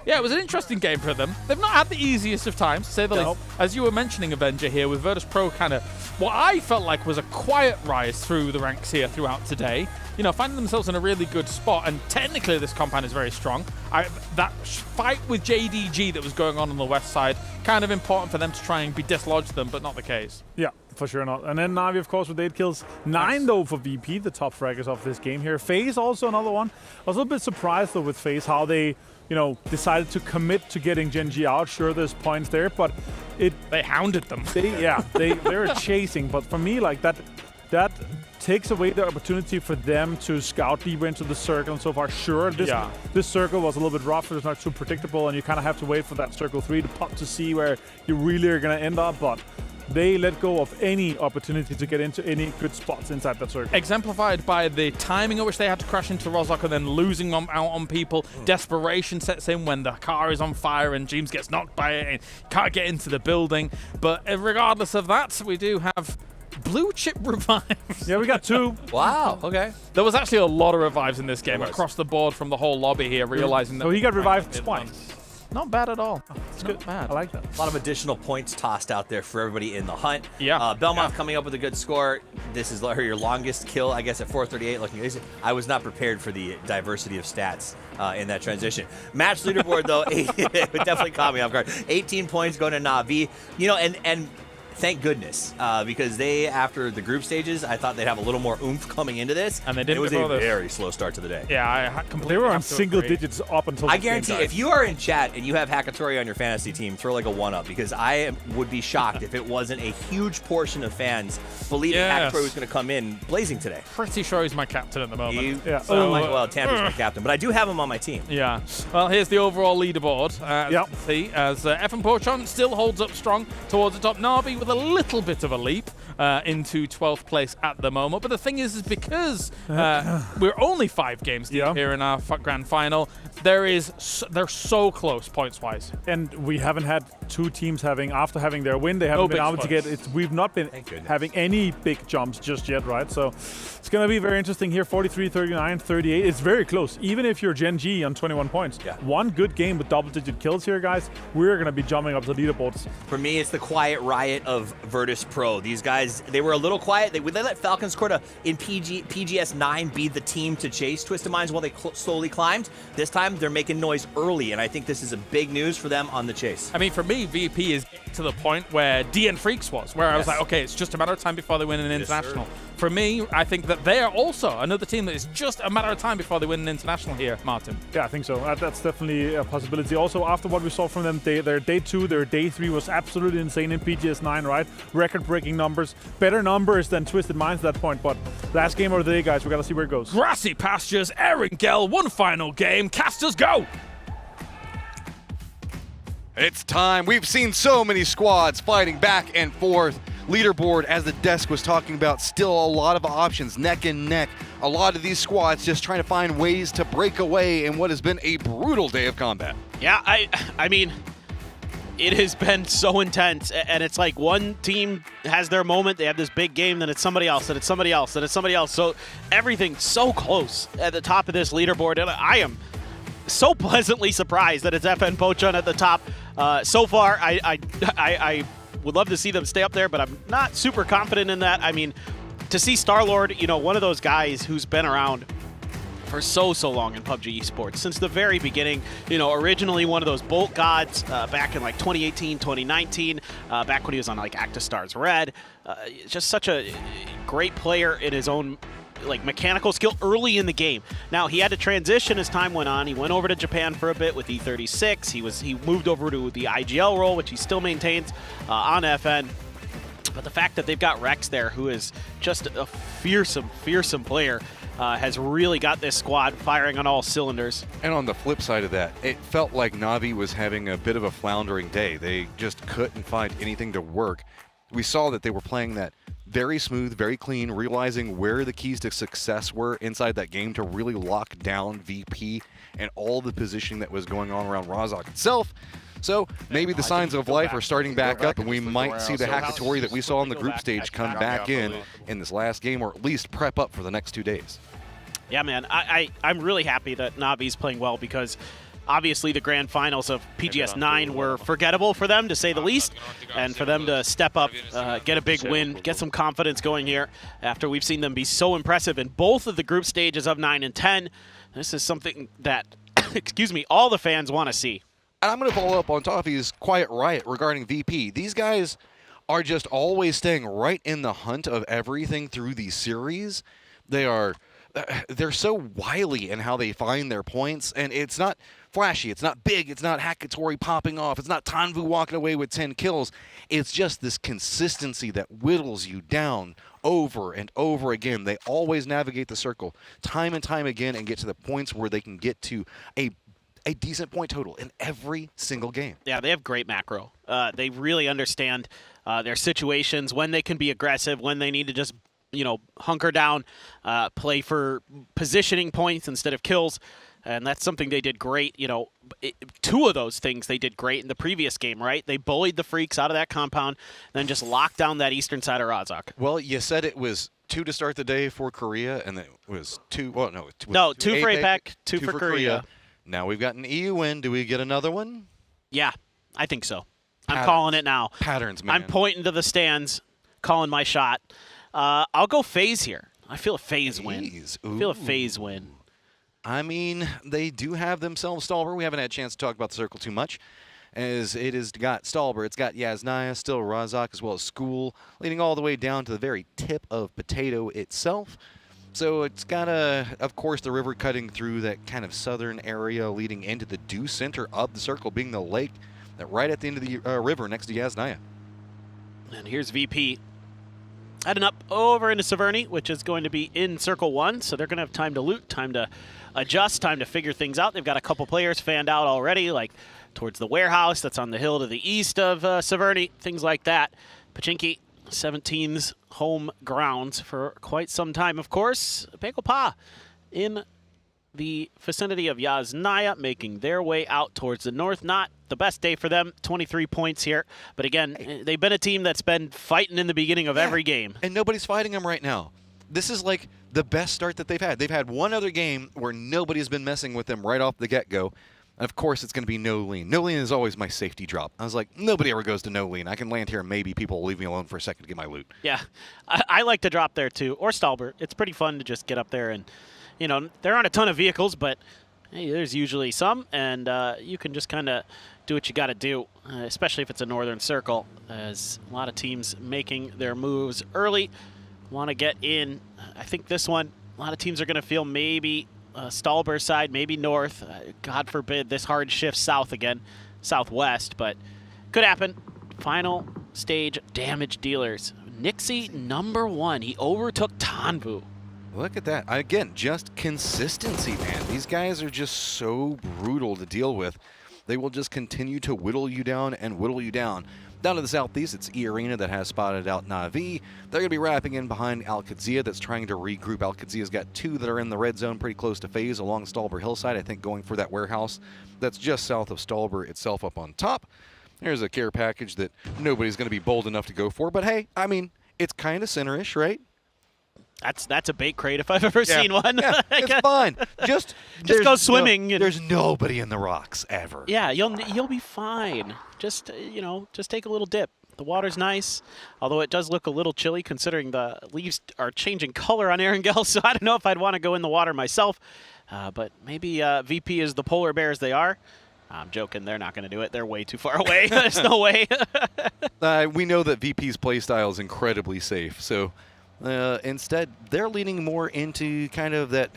B: yeah, it was an interesting game for them. They've not had the easiest of times, to say the least. As you were mentioning, Avenger here, with Virtus Pro kind of what I felt like was a quiet rise through the ranks here throughout today. You know, finding themselves in a really good spot, and technically this compound is very strong. That fight with JDG that was going on the west side, kind of important for them to try and dislodge them, but not the case.
J: Yeah, for sure not. And then Na'Vi, of course, with 8 kills. 9, though, for VP, the top fraggers of this game here. FaZe also another one. I was a little bit surprised, though, with FaZe, how they, you know, decided to commit to getting Gen G out. Sure, there's points there, but
B: they hounded them.
J: They were chasing. But for me, like, that takes away the opportunity for them to scout deeper into the circle and so far. Sure, this circle was a little bit rough. It was not too predictable, and you kind of have to wait for that circle 3 to pop to see where you really are going to end up. But they let go of any opportunity to get into any good spots inside that circle.
B: Exemplified by the timing at which they had to crash into Rozok and then losing out on people. Desperation sets in when the car is on fire and James gets knocked by it and can't get into the building. But regardless of that, we do have blue chip revives.
J: Yeah, we got 2.
C: Wow, okay.
B: There was actually a lot of revives in this game across the board from the whole lobby here, realizing that.
J: So he got revived twice.
B: Not bad at all.
J: It's good.
B: Bad.
J: I like that.
C: A lot of additional points tossed out there for everybody in the hunt.
B: Yeah.
C: Belmont coming up with a good score. This is your longest kill, I guess, at 438. Looking, I was not prepared for the diversity of stats in that transition. Match leaderboard, though, it definitely caught me off guard. 18 points going to Na'Vi. You know, and thank goodness, because after the group stages, I thought they'd have a little more oomph coming into this.
B: And they didn't.
C: It was a very slow start to the day.
B: Yeah, I completely.
J: They were on single digits up until.
C: I guarantee, if you are in chat and you have Hakatori on your fantasy team, throw like a 1-up, because I would be shocked if it wasn't a huge portion of fans believing Hakatori was going to come in blazing today.
B: Pretty sure he's my captain at the moment.
C: Well, Tampa's my captain, but I do have him on my team.
B: Yeah. Well, here's the overall leaderboard. As you can see, as FM Pochon still holds up strong towards the top. Na'Vi with a little bit of a leap into 12th place at the moment. But the thing is because we're only 5 games deep here in our grand final, they're so close points-wise.
J: And we haven't had 2 teams after having their win, they haven't been able to get it. We've not been having any big jumps just yet, right? So it's going to be very interesting here. 43, 39, 38. It's very close. Even if you're Gen G on 21 points. One good game with double-digit kills here, guys, we're going to be jumping up the leaderboards.
C: For me, it's the quiet riot of Virtus Pro. These guys, they were a little quiet. They let Falcons Corda in PGS 9 be the team to chase Twisted Minds while they slowly climbed. This time, they're making noise early, and I think this is a big news for them on the chase.
B: I mean, for me, VP is to the point where DN Freaks was, where I was like, okay, it's just a matter of time before they win an international. For me, I think that they are also another team that is just a matter of time before they win an international here, Martin.
J: Yeah, I think so. That's definitely a possibility. Also, after what we saw from them, their day 2, their day 3 was absolutely insane in PGS 9, right? Record-breaking numbers. Better numbers than Twisted Minds at that point, but last game of the day, guys, we got to see where it goes.
B: Grassy pastures, Erangel, one final game. Casters, go!
D: It's time. We've seen so many squads fighting back and forth. Leaderboard, as the desk was talking about, still a lot of options, neck and neck. A lot of these squads just trying to find ways to break away in what has been a brutal day of combat.
A: Yeah, I mean, it has been so intense, and it's like one team has their moment, they have this big game, then it's somebody else, and it's somebody else, and it's somebody else. So everything's so close at the top of this leaderboard, and I am so pleasantly surprised that it's FN Pochon at the top. So far, I would love to see them stay up there, but I'm not super confident in that. I mean, to see Star-Lord, you know, one of those guys who's been around for so long in PUBG Esports, since the very beginning, you know, originally one of those Bolt gods back in like 2018, 2019, back when he was on like ActiStars Red. Just such a great player in his own like mechanical skill early in the game. Now he had to transition as time went on. He went over to Japan for a bit with E36. He moved over to the IGL role, which he still maintains on FN. But the fact that they've got Rex there, who is just a fearsome, fearsome player, has really got this squad firing on all cylinders.
D: And on the flip side of that, it felt like Na'Vi was having a bit of a floundering day. They just couldn't find anything to work. We saw that they were playing that very smooth, very clean, realizing where the keys to success were inside that game to really lock down VP and all the positioning that was going on around Razak itself. So maybe the signs of life are starting back up, and we might see the Hackatory that we saw on the group stage come back in this last game, or at least prep up for the next 2 days.
A: Yeah, man, I'm really happy that Na'Vi's playing well, because obviously the grand finals of PGS 9 were forgettable for them, to say the least, and for them to step up, get a big win, get some confidence going here after we've seen them be so impressive in both of the group stages of 9 and 10. This is something that, excuse me, all the fans want to see.
D: And I'm going to follow up on Toffee's quiet riot regarding VP. These guys are just always staying right in the hunt of everything through these series. They're so wily in how they find their points, and it's not flashy, it's not big, it's not Hackatory popping off, it's not Tanvu walking away with 10 kills. It's just this consistency that whittles you down over and over again. They always navigate the circle time and time again and get to the points where they can get to a decent point total in every single game.
A: Yeah, they have great macro. They really understand their situations, when they can be aggressive, when they need to just, hunker down, play for positioning points instead of kills. And that's something they did great. Two of those things they did great in the previous game, right? They bullied the Freaks out of that compound, then just locked down that eastern side of Razak.
D: Well, you said it was 2 to start the day for Korea, and it was 2. Well, no,
A: two for APAC, 2 for Korea.
D: Now we've got an EU win. Do we get another one?
A: Yeah, I think so. I'm calling it now.
D: Patterns, man.
A: I'm pointing to the stands, calling my shot. I'll go FaZe here. I feel a FaZe win. I feel a FaZe win.
D: I mean, they do have themselves Stalber. We haven't had a chance to talk about the circle too much, as it has got Stalber. It's got Yasnaya, still Razak, as well as School, leading all the way down to the very tip of Potato itself. So it's got, of course, the river cutting through that kind of southern area, leading into the due center of the circle, being the lake that right at the end of the river next to Yasnaya.
A: And here's VP heading up over into Severny, which is going to be in Circle 1. So they're going to have time to loot, time to adjust, time to figure things out. They've got a couple players fanned out already, like towards the warehouse that's on the hill to the east of Severny, things like that. Pachinki, 17's home grounds for quite some time, of course. Pekopa in the vicinity of Yasnaya, making their way out towards the north. Not the best day for them, 23 points here. But again, they've been a team that's been fighting in the beginning of every game.
D: And nobody's fighting them right now. This is like the best start that they've had. They've had one other game where nobody's been messing with them right off the get-go. Of course, it's going to be no lean. No lean is always my safety drop. I was like, nobody ever goes to no lean. I can land here and maybe people will leave me alone for a second to get my loot.
A: Yeah, I like to drop there too, or Stalbert. It's pretty fun to just get up there and, there aren't a ton of vehicles, but hey, there's usually some, and you can just kind of do what you got to do, especially if it's a northern circle, as a lot of teams making their moves early, want to get in. I think this one, a lot of teams are going to feel maybe Stalber side, maybe north. God forbid this hard shift south again, southwest, but could happen. Final stage damage dealers. Nixie #1. He overtook Tanvu.
D: Look at that. Again, just consistency, man. These guys are just so brutal to deal with. They will just continue to whittle you down and whittle you down. Down to the southeast, it's E-Arena that has spotted out Na'Vi. They're going to be wrapping in behind Al-Qadsia that's trying to regroup. Al-Qadsia's got 2 that are in the red zone pretty close to FaZe along Stalber Hillside, I think going for that warehouse that's just south of Stalber itself up on top. There's a care package that nobody's going to be bold enough to go for, but hey, I mean, it's kind of center-ish, right?
A: That's a bait crate if I've ever seen one.
D: Yeah, it's fine. Just
A: go swimming.
D: There's nobody in the rocks ever.
A: Yeah, you'll be fine. Just just take a little dip. The water's nice, although it does look a little chilly considering the leaves are changing color on Erangel. So I don't know if I'd want to go in the water myself. But maybe VP is the polar bears they are. I'm joking. They're not going to do it. They're way too far away. There's no way.
D: We know that VP's playstyle is incredibly safe. So instead, they're leaning more into kind of that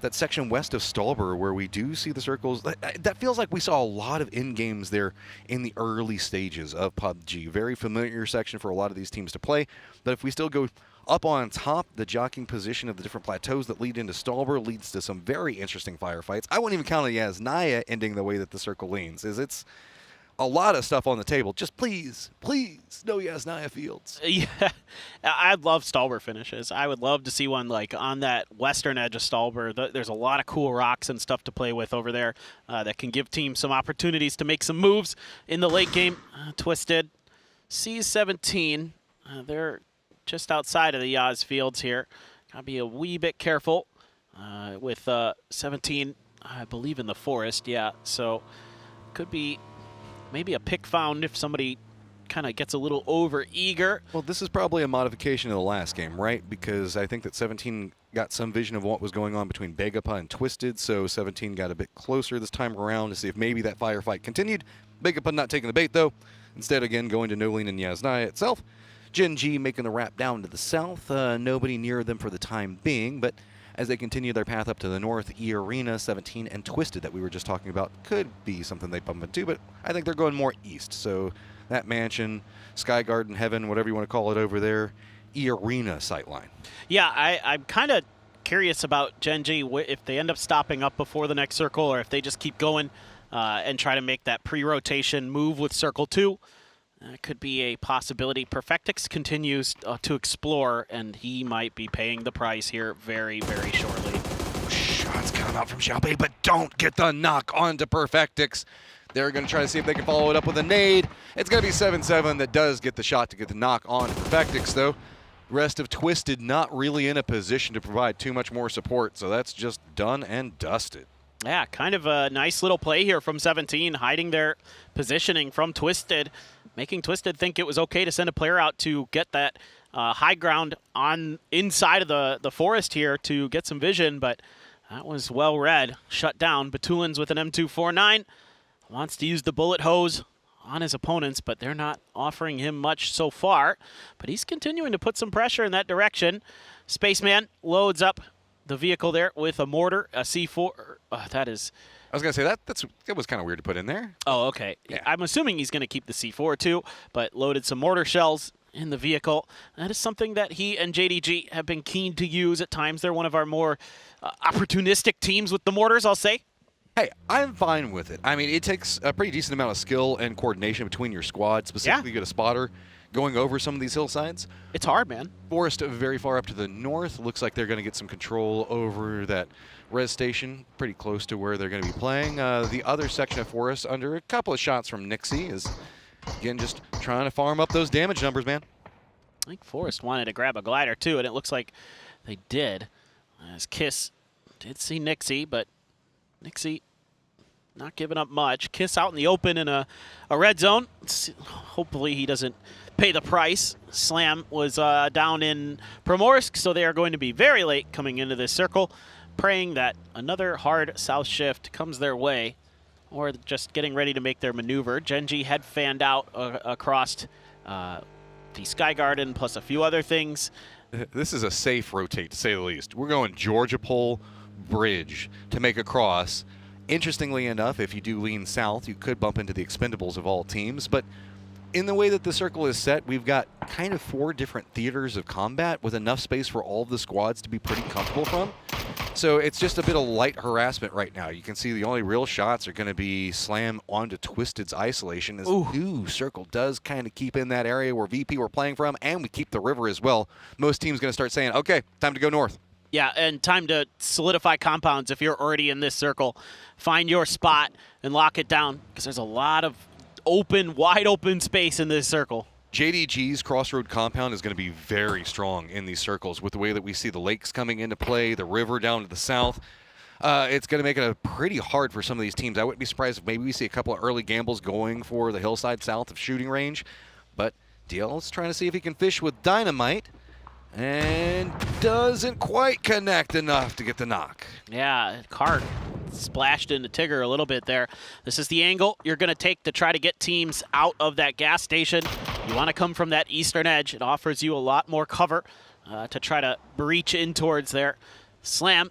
D: that section west of Stolber where we do see the circles. That feels like we saw a lot of in-games there in the early stages of PUBG. Very familiar section for a lot of these teams to play. But if we still go up on top, the jockeying position of the different plateaus that lead into Stolber leads to some very interesting firefights. I wouldn't even count on Yasnaya ending the way that the circle leans. It's a lot of stuff on the table. Just please, please, no Yasnaya fields.
A: Yeah, I'd love Stolber finishes. I would love to see one like on that western edge of Stolber. There's a lot of cool rocks and stuff to play with over there that can give teams some opportunities to make some moves in the late game. Twisted sees 17. They're just outside of the Yaz fields here. Gotta be a wee bit careful with 17, I believe, in the forest. Yeah, so could be maybe a pick found if somebody kind of gets a little over eager.
D: Well, this is probably a modification of the last game, right? Because I think that 17 got some vision of what was going on between Begapa and Twisted, so 17 got a bit closer this time around to see if maybe that firefight continued. Begapa not taking the bait, though. Instead, again, going to Nolene and Yasnaya itself. Gen G making the wrap down to the south. Nobody near them for the time being, but as they continue their path up to the north, E-Arena, 17, and Twisted that we were just talking about could be something they bump into, but I think they're going more east. So that mansion, Sky Garden, Heaven, whatever you want to call it over there, E-Arena sightline.
A: Yeah, I'm kind of curious about Gen G, if they end up stopping up before the next circle or if they just keep going and try to make that pre-rotation move with Circle 2. That could be a possibility. Perfectix continues to explore, and he might be paying the price here very, very shortly.
D: Shots come out from Xiaobei, but don't get the knock onto Perfectix. They're going to try to see if they can follow it up with a nade. It's going to be 7-7 that does get the shot to get the knock on Perfectix, though. Rest of Twisted not really in a position to provide too much more support, so that's just done and dusted.
A: Yeah, kind of a nice little play here from 17, hiding their positioning from Twisted, making Twisted think it was okay to send a player out to get that high ground on inside of the forest here to get some vision, but that was well read. Shut down. Batulin's with an M249. Wants to use the bullet hose on his opponents, but they're not offering him much so far. But he's continuing to put some pressure in that direction. Spaceman loads up the vehicle there with a mortar, a C4. That is...
D: I was going to say, that was kind of weird to put in there.
A: Oh, okay. Yeah. I'm assuming he's going to keep the C4 too, but loaded some mortar shells in the vehicle. That is something that he and JDG have been keen to use at times. They're one of our more opportunistic teams with the mortars, I'll say.
D: Hey, I'm fine with it. I mean, it takes a pretty decent amount of skill and coordination between your squad, specifically get a spotter going over some of these hillsides.
A: It's hard, man.
D: Forest very far up to the north. Looks like they're going to get some control over that res station, pretty close to where they're going to be playing. The other section of Forest, under a couple of shots from Nixie, is, again, just trying to farm up those damage numbers, man.
A: I think Forest wanted to grab a glider, too, and it looks like they did. As Kiss did see Nixie, but Nixie not giving up much. Kiss out in the open in a red zone. Hopefully he doesn't pay the price. Slam was down in Primorsk, so they are going to be very late coming into this circle, praying that another hard south shift comes their way, or just getting ready to make their maneuver. Genji had fanned out across the Sky Garden, plus a few other things.
D: This is a safe rotate, to say the least. We're going Georgia Pole Bridge to make a cross. Interestingly enough, if you do lean south, you could bump into the expendables of all teams, but in the way that the circle is set, we've got kind of 4 different theaters of combat with enough space for all of the squads to be pretty comfortable from. So it's just a bit of light harassment right now. You can see the only real shots are going to be Slam onto Twisted's isolation, as new circle does kind of keep in that area where VP were playing from, and we keep the river as well. Most teams going to start saying, okay, time to go north.
A: Yeah, and time to solidify compounds if you're already in this circle. Find your spot and lock it down, because there's a lot of open, wide open space in this circle.
D: JDG's Crossroad compound is going to be very strong in these circles with the way that we see the lakes coming into play, the river down to the south. It's going to make it pretty hard for some of these teams. I wouldn't be surprised if maybe we see a couple of early gambles going for the hillside south of shooting range. But DL is trying to see if he can fish with dynamite, and doesn't quite connect enough to get the knock.
A: Yeah, card splashed into Tigger a little bit there. This is the angle you're going to take to try to get teams out of that gas station. You want to come from that eastern edge. It offers you a lot more cover to try to breach in towards there. Slam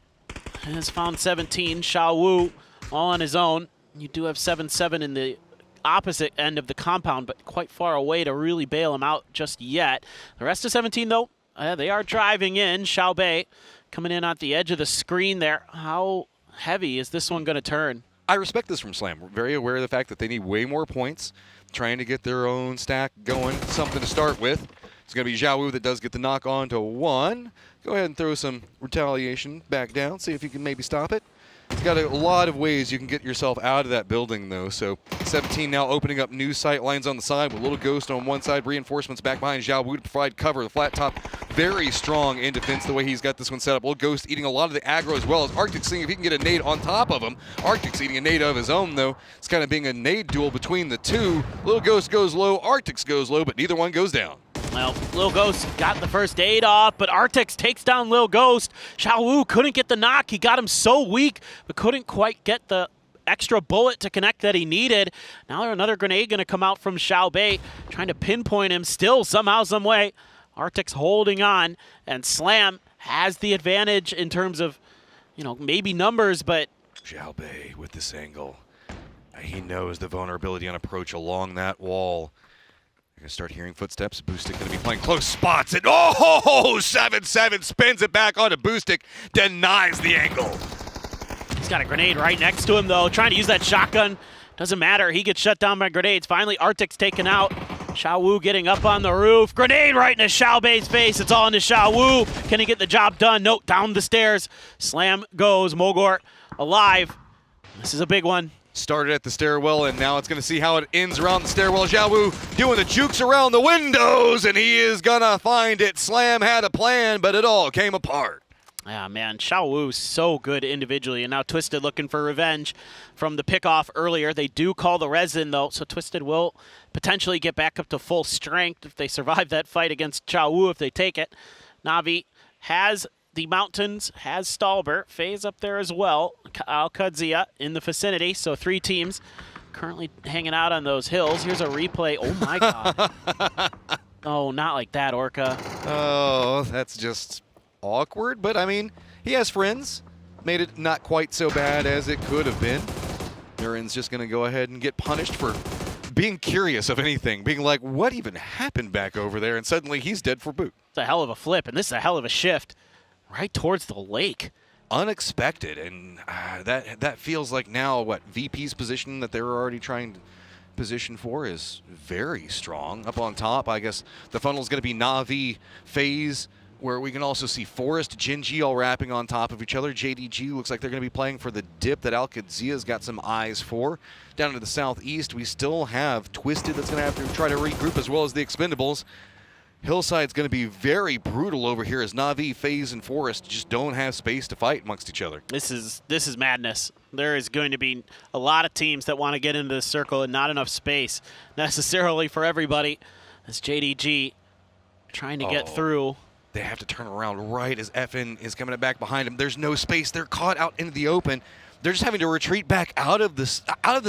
A: has found 17. Xiao Wu all on his own. You do have 7-7 in the opposite end of the compound, but quite far away to really bail him out just yet. The rest of 17, though, they are driving in. Xiao Bei coming in at the edge of the screen there. How heavy is this one going to turn?
D: I respect this from Slam. We're very aware of the fact that they need way more points, trying to get their own stack going, something to start with. It's going to be Xiao Wu that does get the knock on to 1. Go ahead and throw some retaliation back down, see if you can maybe stop it. It's got a lot of ways you can get yourself out of that building, though. So 17 now opening up new sight lines on the side with Little Ghost on one side, reinforcements back behind Xiao Wu to provide cover. The flat top very strong in defense the way he's got this one set up. Little Ghost eating a lot of the aggro as well as Arctic seeing if he can get a nade on top of him. Arctic's eating a nade of his own, though. It's kind of being a nade duel between the two. Little Ghost goes low, Arctic's goes low, but neither one goes down.
A: Well, Lil Ghost got the first aid off, but Arctic takes down Lil Ghost. Xiao Wu couldn't get the knock. He got him so weak, but couldn't quite get the extra bullet to connect that he needed. Now another grenade going to come out from Xiao Bei, trying to pinpoint him still somehow, some way. Arctic's holding on, and Slam has the advantage in terms of, maybe numbers, but...
D: Xiao Bei with this angle. He knows the vulnerability on approach along that wall. You're going to start hearing footsteps. Boostic going to be playing close, spots it. Oh, 7-7 spins it back onto Boostic, denies the angle.
A: He's got a grenade right next to him, though, trying to use that shotgun. Doesn't matter. He gets shut down by grenades. Finally, Arctic's taken out. Xiao Wu getting up on the roof. Grenade right into Xiao Bei's face. It's all into Xiao Wu. Can he get the job done? Nope, down the stairs. Slam goes. Mogor alive. This is a big one.
D: Started at the stairwell, and now it's going to see how it ends around the stairwell. Xiao Wu doing the jukes around the windows, and he is going to find it. Slam had a plan, but it all came apart.
A: Yeah, man, Xiao Wu's so good individually, and now Twisted looking for revenge from the pickoff earlier. They do call the resin, though, so Twisted will potentially get back up to full strength if they survive that fight against Xiao Wu if they take it. Na'Vi has the mountains, has Stalbert. FaZe up there as well. Al-Qadzia in the vicinity, so 3 teams currently hanging out on those hills. Here's a replay. Oh, my God. Oh, not like that, Orca.
D: Oh, that's just awkward, but I mean, he has friends. Made it not quite so bad as it could have been. Nurin's just going to go ahead and get punished for being curious of anything, being like, what even happened back over there? And suddenly he's dead for boot.
A: It's a hell of a flip, and this is a hell of a shift right towards the lake.
D: Unexpected, and that feels like now what VP's position that they were already trying to position for is very strong. Up on top, I guess the funnel is going to be Na'Vi, FaZe, where we can also see Forest, Gen.G all wrapping on top of each other. JDG looks like they're going to be playing for the dip that Al-Qadzia's got some eyes for. Down to the southeast, we still have Twisted that's going to have to try to regroup, as well as the Expendables. Hillside's going to be very brutal over here as Na'Vi, FaZe, and Forest just don't have space to fight amongst each other.
A: This is madness. There is going to be a lot of teams that want to get into the circle and not enough space necessarily for everybody. As JDG trying to get through.
D: They have to turn around right as FN is coming back behind him. There's no space. They're caught out into the open. They're just having to retreat back out of the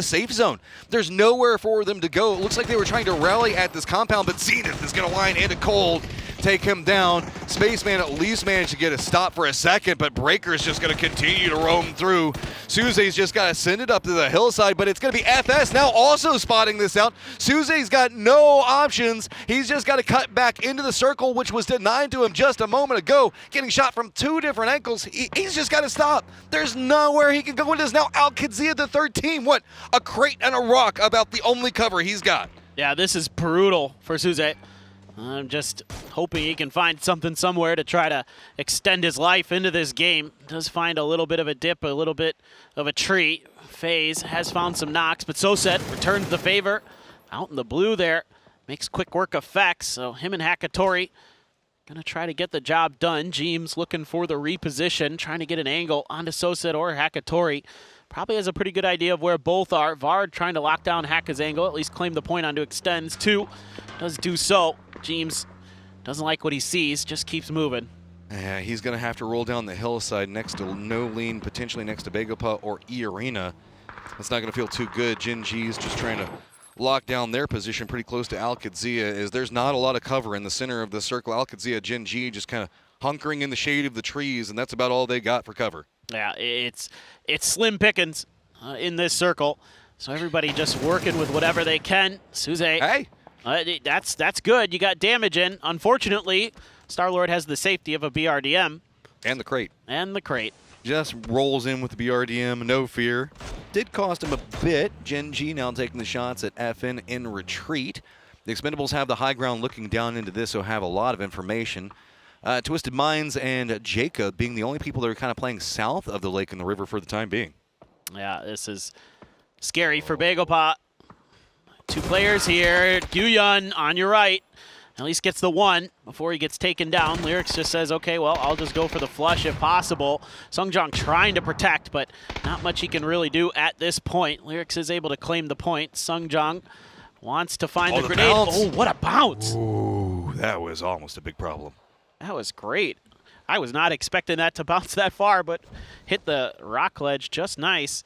D: safe zone. There's nowhere for them to go. It looks like they were trying to rally at this compound, but Zenith is going to line into Cold, take him down. Spaceman at least managed to get a stop for a second, but Breaker's just going to continue to roam through. Suze's just got to send it up to the hillside, but it's going to be FS now also spotting this out. Suze's got no options. He's just got to cut back into the circle, which was denied to him just a moment ago. Getting shot from 2 different angles. He's just got to stop. There's nowhere he can go. It is now Al-Qadzia, the third team. What? A crate and a rock about the only cover he's got.
A: Yeah, this is brutal for Suze. I'm just hoping he can find something somewhere to try to extend his life into this game. Does find a little bit of a dip, a little bit of a tree. FaZe has found some knocks, but Soset returns the favor. Out in the blue there. Makes quick work effects, so him and Hakatori gonna try to get the job done. Jeems looking for the reposition, trying to get an angle onto Soset or Hakatori. Probably has a pretty good idea of where both are. Vard trying to lock down Haka's angle, at least claim the point onto extends. 2 does do so. Jeems doesn't like what he sees, just keeps moving.
D: Yeah, he's going to have to roll down the hillside next to No Lean, potentially next to Begopa or E-Arena. That's not going to feel too good. Gen.G's just trying to lock down their position pretty close to Al-Qadzia, as there's not a lot of cover in the center of the circle. Al-Qadzia, Gen.G just kind of hunkering in the shade of the trees, and that's about all they got for cover.
A: Yeah, it's slim pickings in this circle. So everybody just working with whatever they can. Suze.
D: Hey.
A: That's good. You got damage in. Unfortunately, Star-Lord has the safety of a BRDM.
D: And the crate.
A: And the crate.
D: Just rolls in with the BRDM, no fear. Did cost him a bit. Gen G now taking the shots at FN in retreat. The Expendables have the high ground looking down into this, so have a lot of information. Twisted Minds and Jacob being the only people that are kind of playing south of the lake and the river for the time being.
A: Yeah, this is scary for Bagelpot. 2 players here. Guyun on your right. At least gets the 1 before he gets taken down. Lyrics just says, okay, well, I'll just go for the flush if possible. Sungjong trying to protect, but not much he can really do at this point. Lyrics is able to claim the point. Sungjong wants to find the grenade.
D: Bounce.
A: Oh, what a bounce.
D: Ooh, that was almost a big problem.
A: That was great. I was not expecting that to bounce that far, but hit the rock ledge just nice.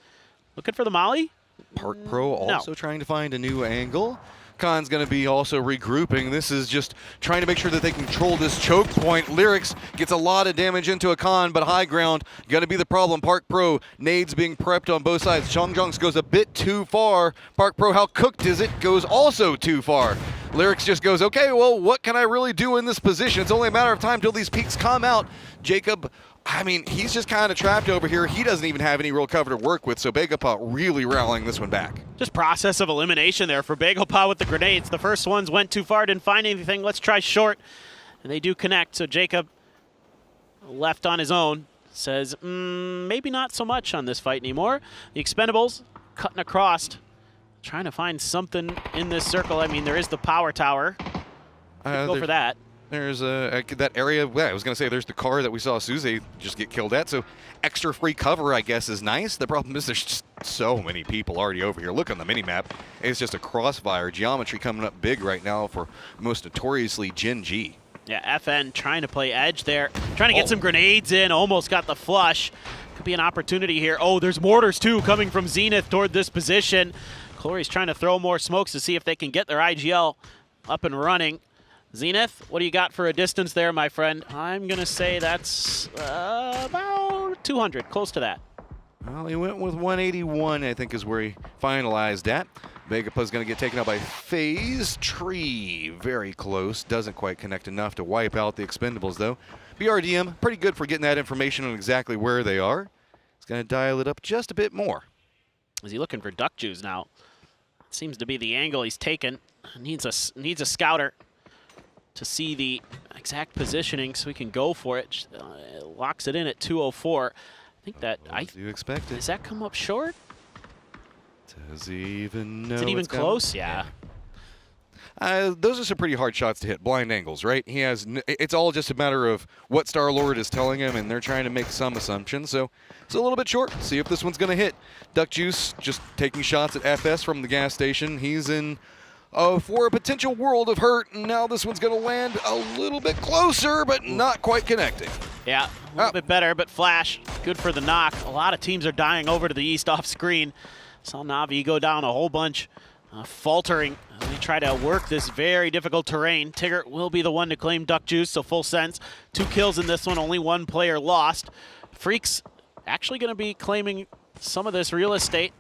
A: Looking for the molly?
D: Park Pro also trying to find a new angle. Khan's going to be also regrouping. This is just trying to make sure that they control this choke point. Lyrics gets a lot of damage into a Khan, but high ground going to be the problem. Park Pro, nades being prepped on both sides. Chongjongs goes a bit too far. Park Pro, how cooked is it? Goes also too far. Lyrics just goes, okay, well, what can I really do in this position? It's only a matter of time till these peaks come out. Jacob, I mean, he's just kind of trapped over here. He doesn't even have any real cover to work with, so Bagelpot really rallying this one back.
A: Just process of elimination there for Bagelpot with the grenades. The first ones went too far, didn't find anything. Let's try short. And they do connect, so Jacob left on his own. Says, maybe not so much on this fight anymore. The Expendables cutting across, trying to find something in this circle. I mean, there is the power tower. Go for that.
D: There's that area. Yeah, I was going to say there's the car that we saw Suze just get killed at. So extra free cover, I guess, is nice. The problem is there's just so many people already over here. Look on the minimap. It's just a crossfire. Geometry coming up big right now for most notoriously Gen G.
A: Yeah, FN trying to play edge there. Trying to get some grenades in. Almost got the flush. Could be an opportunity here. Oh, there's mortars, too, coming from Zenith toward this position. Chloe's trying to throw more smokes to see if they can get their IGL up and running. Zenith, what do you got for a distance there, my friend? I'm going to say that's about 200, close to that.
D: Well, he went with 181, I think, is where he finalized at. Vegapuz's going to get taken out by FaZe Tree. Very close. Doesn't quite connect enough to wipe out the Expendables, though. BRDM, pretty good for getting that information on exactly where they are. He's going to dial it up just a bit more.
A: Is he looking for duck juice now? It seems to be the angle he's taken. Needs a scouter to see the exact positioning so we can go for it. Locks it in at 204. I think that
D: do you expect it?
A: Does that come up short?
D: Does he even know?
A: Is it even close? Yeah.
D: Those are some pretty hard shots to hit. Blind angles, right? He has. It's all just a matter of what Star-Lord is telling him, and they're trying to make some assumptions. So it's a little bit short. See if this one's going to hit. Duck Juice just taking shots at FS from the gas station. He's in for a potential world of hurt, and now this one's going to land a little bit closer, but not quite connecting.
A: Yeah, a little bit better, but Flash, good for the knock. A lot of teams are dying over to the east off screen. Saw Navi go down a whole bunch, faltering as they try to work this very difficult terrain. Tigger will be the one to claim Duck Juice, so full sense. 2 kills in this one, only 1 player lost. Freaks actually going to be claiming some of this real estate,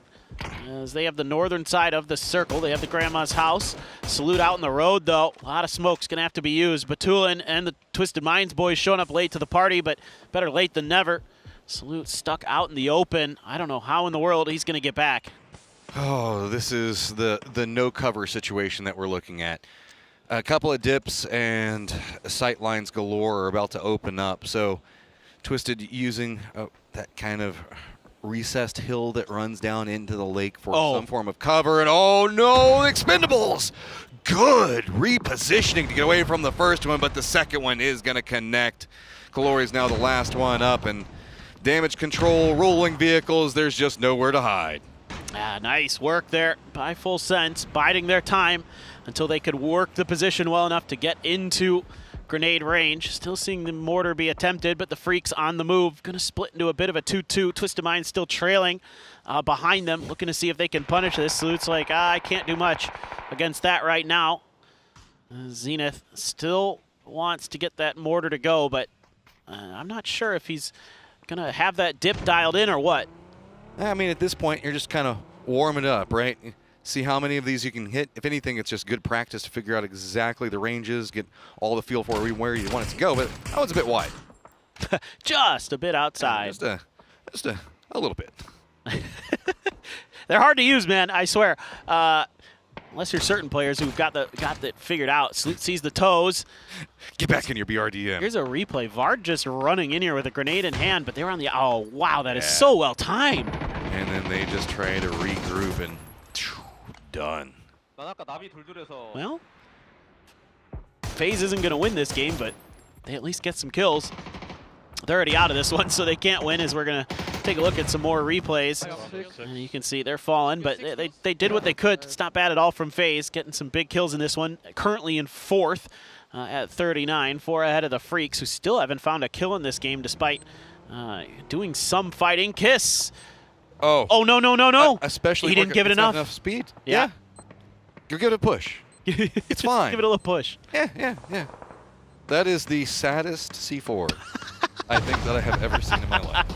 A: as they have the northern side of the circle. They have the grandma's house. Salute out in the road, though. A lot of smoke's going to have to be used. Batulin and the Twisted Minds boys showing up late to the party, but better late than never. Salute stuck out in the open. I don't know how in the world he's going to get back.
D: Oh, this is the no-cover situation that we're looking at. A couple of dips and sight lines galore are about to open up. So Twisted using that kind of recessed hill that runs down into the lake for some form of cover, and oh no, Expendables! Good repositioning to get away from the first one, but the second one is going to connect. Kalori's now the last one up, and damage control, rolling vehicles, there's just nowhere to hide.
A: Nice work there by Full Sense, biding their time until they could work the position well enough to get into grenade range. Still seeing the mortar be attempted, but the Freaks on the move. Going to split into a bit of a 2-2. Twisted Mind still trailing behind them, looking to see if they can punish this. Salute's like, I can't do much against that right now. Zenith still wants to get that mortar to go, but I'm not sure if he's Gonna have that dip dialed in or what?
D: I mean, at this point, you're just kind of warming up, right? See how many of these you can hit. If anything, it's just good practice to figure out exactly the ranges, get all the feel for where you want it to go. But that one's a bit wide.
A: Just a bit outside.
D: Just a little bit.
A: They're hard to use, man. I swear. Unless you're certain players who've got that figured out. Sees the toes.
D: Get back in your BRDM.
A: Here's a replay. Vard just running in here with a grenade in hand, but they were on the. Oh wow, that is so well timed.
D: And then they just try to regroup and done.
A: Well, FaZe isn't going to win this game, but they at least get some kills. They're already out of this one, so they can't win, as we're going to take a look at some more replays. And you can see they're falling, but they did what they could. It's not bad at all from FaZe, getting some big kills in this one. Currently in 4th at 39, 4 ahead of the Freaks, who still haven't found a kill in this game despite doing some fighting. Kiss. Oh, no.
D: Especially
A: he didn't give it enough.
D: Speed.
A: Yeah.
D: You'll give it a push. It's fine.
A: Give it a little push.
D: Yeah. That is the saddest C4 I think that I have ever seen in my life.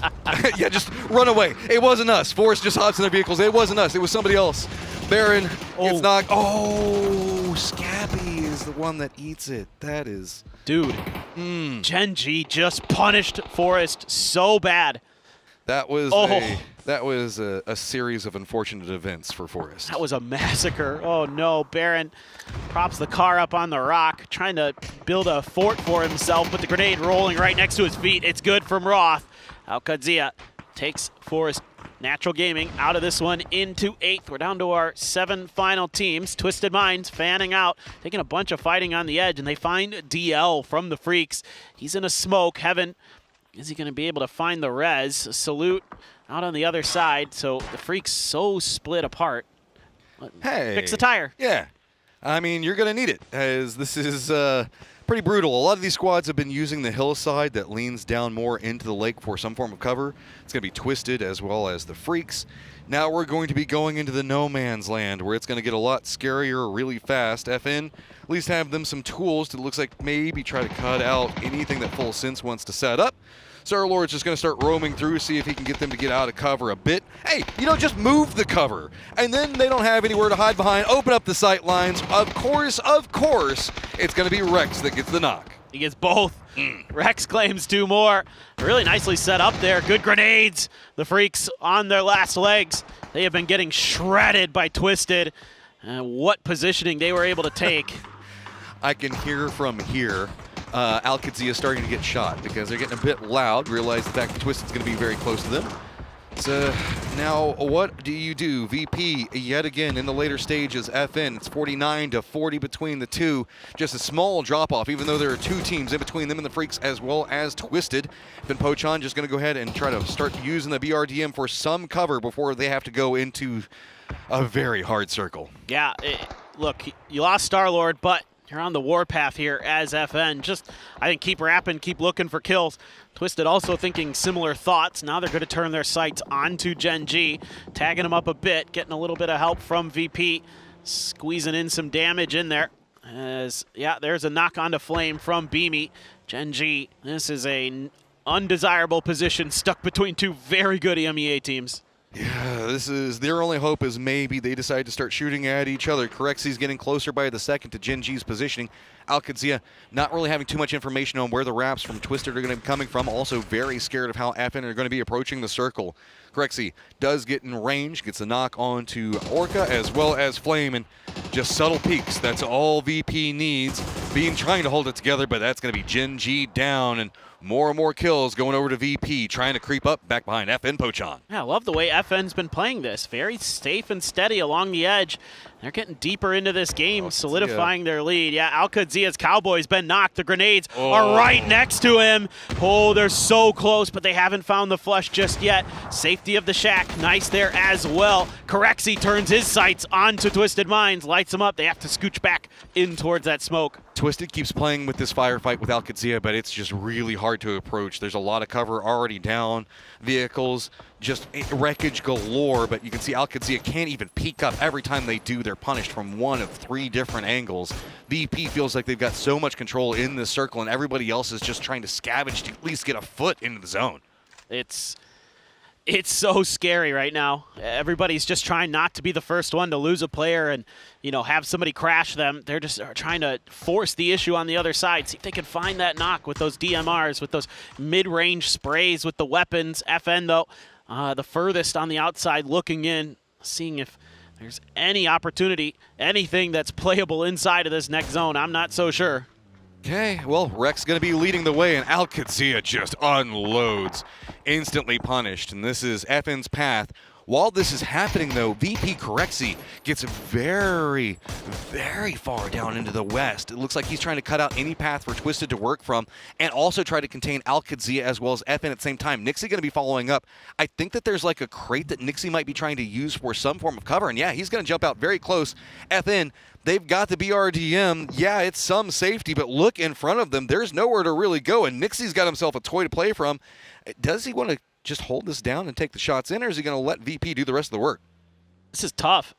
D: Yeah, just run away. It wasn't us. Forrest just hops in their vehicles. It wasn't us. It was somebody else. Baron gets knocked. Oh, Scabby is the one that eats it. That is...
A: Dude, Gen G just punished Forrest so bad.
D: That was a series of unfortunate events for Forrest.
A: That was a massacre. Oh no, Baron props the car up on the rock, trying to build a fort for himself, but the grenade rolling right next to his feet. It's good from Roth. Alcadzia takes Forrest Natural Gaming out of this one into 8th. We're down to our 7 final teams. Twisted Minds fanning out, taking a bunch of fighting on the edge, and they find DL from the Freaks. He's in a smoke. Heaven, is he going to be able to find the res? Salute out on the other side, so the Freaks so split apart.
D: Hey.
A: Fix the tire.
D: Yeah. I mean, you're going to need it, as this is pretty brutal. A lot of these squads have been using the hillside that leans down more into the lake for some form of cover. It's going to be Twisted as well as the Freaks. Now we're going to be going into the no man's land, where it's going to get a lot scarier really fast. FN at least have them some tools to, looks like, maybe try to cut out anything that Full Sense wants to set up. Starlord's just going to start roaming through, see if he can get them to get out of cover a bit. Hey, just move the cover. And then they don't have anywhere to hide behind. Open up the sight lines. Of course, it's going to be Rex that gets the knock.
A: He gets both. Rex claims 2 more. Really nicely set up there. Good grenades. The Freaks on their last legs. They have been getting shredded by Twisted. What positioning they were able to take.
D: I can hear from here Alcadzia is starting to get shot because they're getting a bit loud. Realize the fact that Twisted's going to be very close to them. So now what do you do? VP yet again in the later stages. FN, it's 49-40 between the two. Just a small drop off, even though there are 2 teams in between them and the Freaks as well as Twisted. Then Pochan just going to go ahead and try to start using the BRDM for some cover before they have to go into a very hard circle.
A: Yeah, look, you lost Starlord, but you're on the warpath here as FN. Just, I think, keep rapping, keep looking for kills. Twisted also thinking similar thoughts. Now they're going to turn their sights onto Gen G, tagging them up a bit, getting a little bit of help from VP, squeezing in some damage in there. There's a knock onto Flame from Beamy. Gen G, this is a undesirable position stuck between 2 very good EMEA teams.
D: Yeah, this is their only hope is maybe they decide to start shooting at each other. Correxi's getting closer by the second to Gen G's positioning. Alcadzia not really having too much information on where the wraps from Twisted are going to be coming from. Also very scared of how FN are going to be approaching the circle. Correxi does get in range, gets a knock onto Orca as well as Flame, and just subtle peeks. That's all VP needs. Being trying to hold it together, but that's going to be Gen G down, and more kills going over to VP, trying to creep up back behind FN Pochan.
A: Yeah, I love the way FN's been playing this. Very safe and steady along the edge. They're getting deeper into this game, solidifying their lead. Yeah, Alcadzia's Cowboy's been knocked. The grenades are right next to him. Oh, they're so close, but they haven't found the flush just yet. Safety of the shack, nice there as well. Corexi turns his sights onto Twisted Minds, lights them up. They have to scooch back in towards that smoke.
D: Twisted keeps playing with this firefight with Alcadzia, but it's just really hard to approach. There's a lot of cover already down. Vehicles, just wreckage galore, but you can see Alcadzia can't even peek up. Every time they do, they're punished from 1 of 3 different angles. VP feels like they've got so much control in this circle, and everybody else is just trying to scavenge to at least get a foot into the zone.
A: It's so scary right now. Everybody's just trying not to be the first one to lose a player and, you know, have somebody crash them. They're just trying to force the issue on the other side. See if they can find that knock with those DMRs, with those mid-range sprays, with the weapons. FN, though, the furthest on the outside looking in, seeing if there's any opportunity, anything that's playable inside of this next zone. I'm not so sure.
D: Okay, well, Rex going to be leading the way, and Alcazia just unloads, instantly punished, and this is FN's path. While this is happening, though, VP Correxi gets very, very far down into the west. It looks like he's trying to cut out any path for Twisted to work from, and also try to contain Alcazia as well as FN at the same time. Nixie going to be following up. I think that there's like a crate that Nixie might be trying to use for some form of cover, and yeah, he's going to jump out very close. FN, they've got the BRDM. Yeah, it's some safety, but look in front of them. There's nowhere to really go, and Nixie's got himself a toy to play from. Does he want to just hold this down and take the shots in, or is he going to let VP do the rest of the work?
A: This is tough.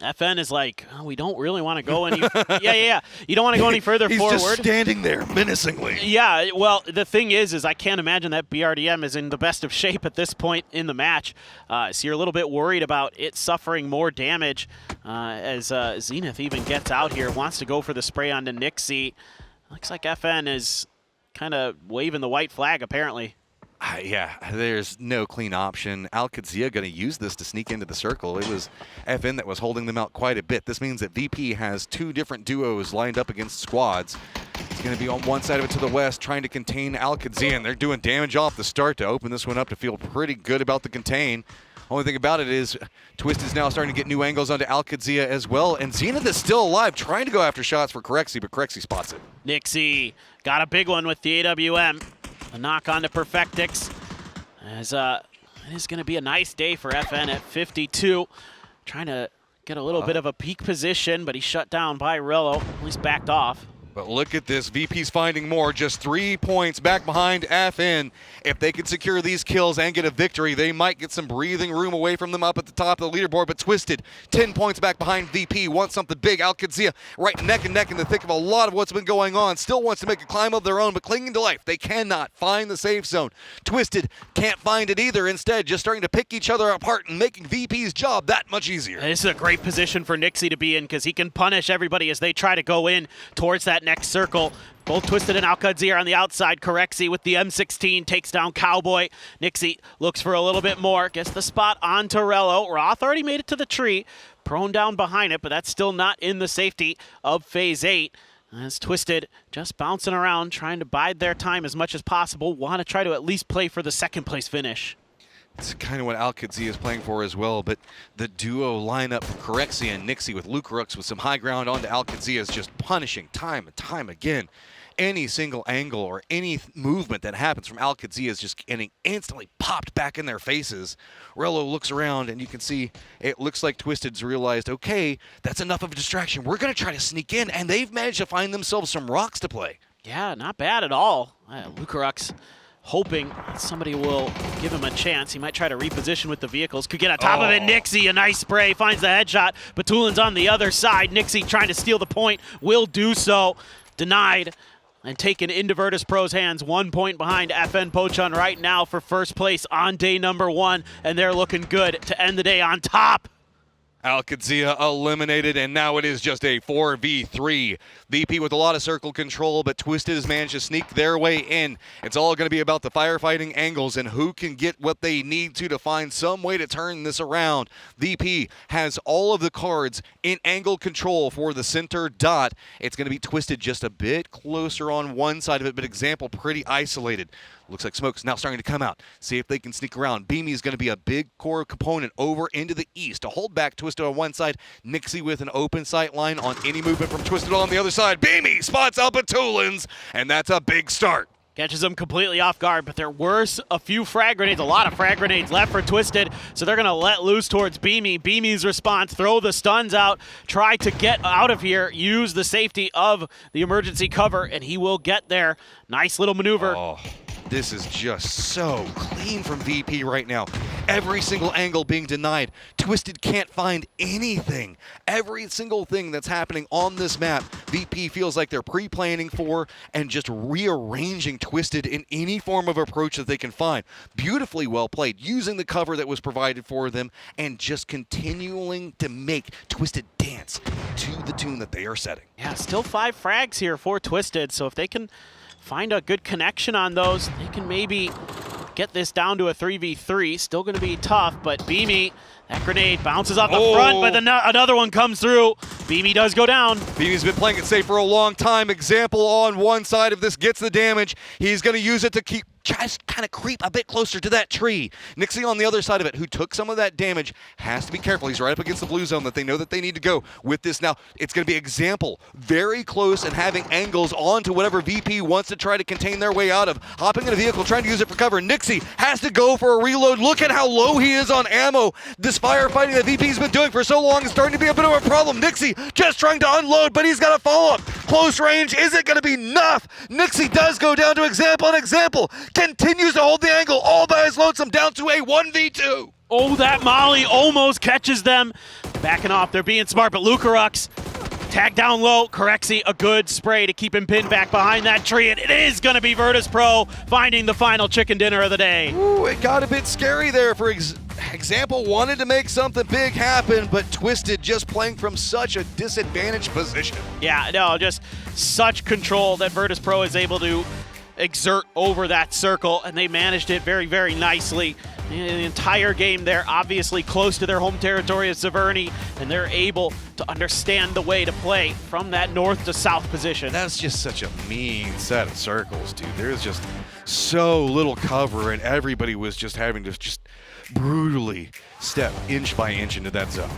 A: FN is like, oh, we don't really want to go any. yeah. You don't want to go any further
D: He's
A: forward.
D: He's just standing there menacingly.
A: Yeah. Well, the thing is I can't imagine that BRDM is in the best of shape at this point in the match. So you're a little bit worried about it suffering more damage as Zenith even gets out here, wants to go for the spray onto Nixie. Looks like FN is kind of waving the white flag apparently.
D: Yeah, there's no clean option. Alcazia going to use this to sneak into the circle. It was FN that was holding them out quite a bit. This means that VP has two different duos lined up against squads. He's going to be on one side of it to the west, trying to contain Alcazia, and they're doing damage off the start to open this one up to feel pretty good about the contain. Only thing about it is Twist is now starting to get new angles onto Alcazia as well, and Zenith is still alive, trying to go after shots for Corexi, but Corexi spots it.
A: Nixie got a big one with the AWM. A knock on to Perfectix, as it is going to be a nice day for FN at 52. Trying to get a little bit of a peak position, but he's shut down by Rello. At least backed off.
D: But look at this. VP's finding more. Just 3 points back behind FN. If they can secure these kills and get a victory, they might get some breathing room away from them up at the top of the leaderboard. But Twisted, 10 points back behind VP. Wants something big. Alcazia right neck and neck in the thick of a lot of what's been going on. Still wants to make a climb of their own, but clinging to life. They cannot find the safe zone. Twisted can't find it either. Instead, just starting to pick each other apart and making VP's job that much easier.
A: This is a great position for Nixie to be in because he can punish everybody as they try to go in towards that next circle. Both Twisted and Alcazia on the outside. Corexi with the M16 takes down Cowboy. Nixie looks for a little bit more. Gets the spot on Torello. Roth already made it to the tree. Prone down behind it, but that's still not in the safety of Phase 8. As Twisted just bouncing around, trying to bide their time as much as possible. Want to try to at least play for the second place finish.
D: It's kind of what Alcazia is playing for as well, but the duo lineup for Corexi and Nixie with Lucarux with some high ground onto Alcazia is just punishing time and time again. Any single angle or any movement that happens from Alcazia is just getting instantly popped back in their faces. Rello looks around and you can see it looks like Twisted's realized, okay, that's enough of a distraction. We're going to try to sneak in, and they've managed to find themselves some rocks to play.
A: Yeah, not bad at all. Lucarux hoping somebody will give him a chance. He might try to reposition with the vehicles. Could get on top of it. Nixie, a nice spray, finds the headshot. Batulin's on the other side. Nixie trying to steal the point. Will do so. Denied. And taken into Virtus Pro's hands. 1 point behind FN Pochon right now for first place on day number 1. And they're looking good to end the day on top.
D: Alcazia eliminated, and now it is just a 4v3. VP with a lot of circle control, but Twisted has managed to sneak their way in. It's all going to be about the firefighting angles and who can get what they need to find some way to turn this around. VP has all of the cards in angle control for the center dot. It's going to be Twisted just a bit closer on one side of it, but Example pretty isolated. Looks like smoke's now starting to come out. See if they can sneak around. Beamy is going to be a big core component over into the east to hold back Twisted on one side. Nixie with an open sight line on any movement from Twisted on the other side. Beamy spots up Batulins, and that's a big start.
A: Catches them completely off guard, but there were a few frag grenades, a lot of frag grenades left for Twisted, so they're going to let loose towards Beamy. Beamy's response, throw the stuns out, try to get out of here, use the safety of the emergency cover, and he will get there. Nice little maneuver.
D: This is just so clean from VP right now. Every single angle being denied. Twisted can't find anything. Every single thing that's happening on this map, VP feels like they're pre-planning for and just rearranging Twisted in any form of approach that they can find. Beautifully well played, using the cover that was provided for them and just continuing to make Twisted dance to the tune that they are setting.
A: Yeah, still 5 frags here for Twisted, so if they can find a good connection on those, they can maybe get this down to a 3v3. Still going to be tough, but Beamy, that grenade bounces off the front, but another one comes through. Beamy does go down.
D: Beamy's been playing it safe for a long time. Example on one side of this gets the damage. He's going to use it to just kind of creep a bit closer to that tree. Nixie on the other side of it, who took some of that damage, has to be careful. He's right up against the blue zone that they know that they need to go with this now. It's going to be Example very close and having angles onto whatever VP wants to try to contain their way out of. Hopping in a vehicle, trying to use it for cover. Nixie has to go for a reload. Look at how low he is on ammo. This firefighting that VP's been doing for so long is starting to be a bit of a problem. Nixie just trying to unload, but he's got a follow-up. Close range, is it going to be enough? Nixie does go down to Example, and Example continues to hold the angle all by his lonesome down to a 1v2.
A: Oh, that molly almost catches them. Backing off, they're being smart, but Lucarux tagged down low. Corexi, a good spray to keep him pinned back behind that tree, and it is going to be Virtus Pro finding the final chicken dinner of the day.
D: Ooh, it got a bit scary there for Example. Wanted to make something big happen, but Twisted just playing from such a disadvantaged position.
A: Yeah, no, just such control that Virtus Pro is able to exert over that circle, and they managed it very, very nicely. The entire game they're obviously close to their home territory of Severny, and they're able to understand the way to play from that north to south position.
D: That's just such a mean set of circles, dude. There's just so little cover, and everybody was just having to just brutally step inch by inch into that zone.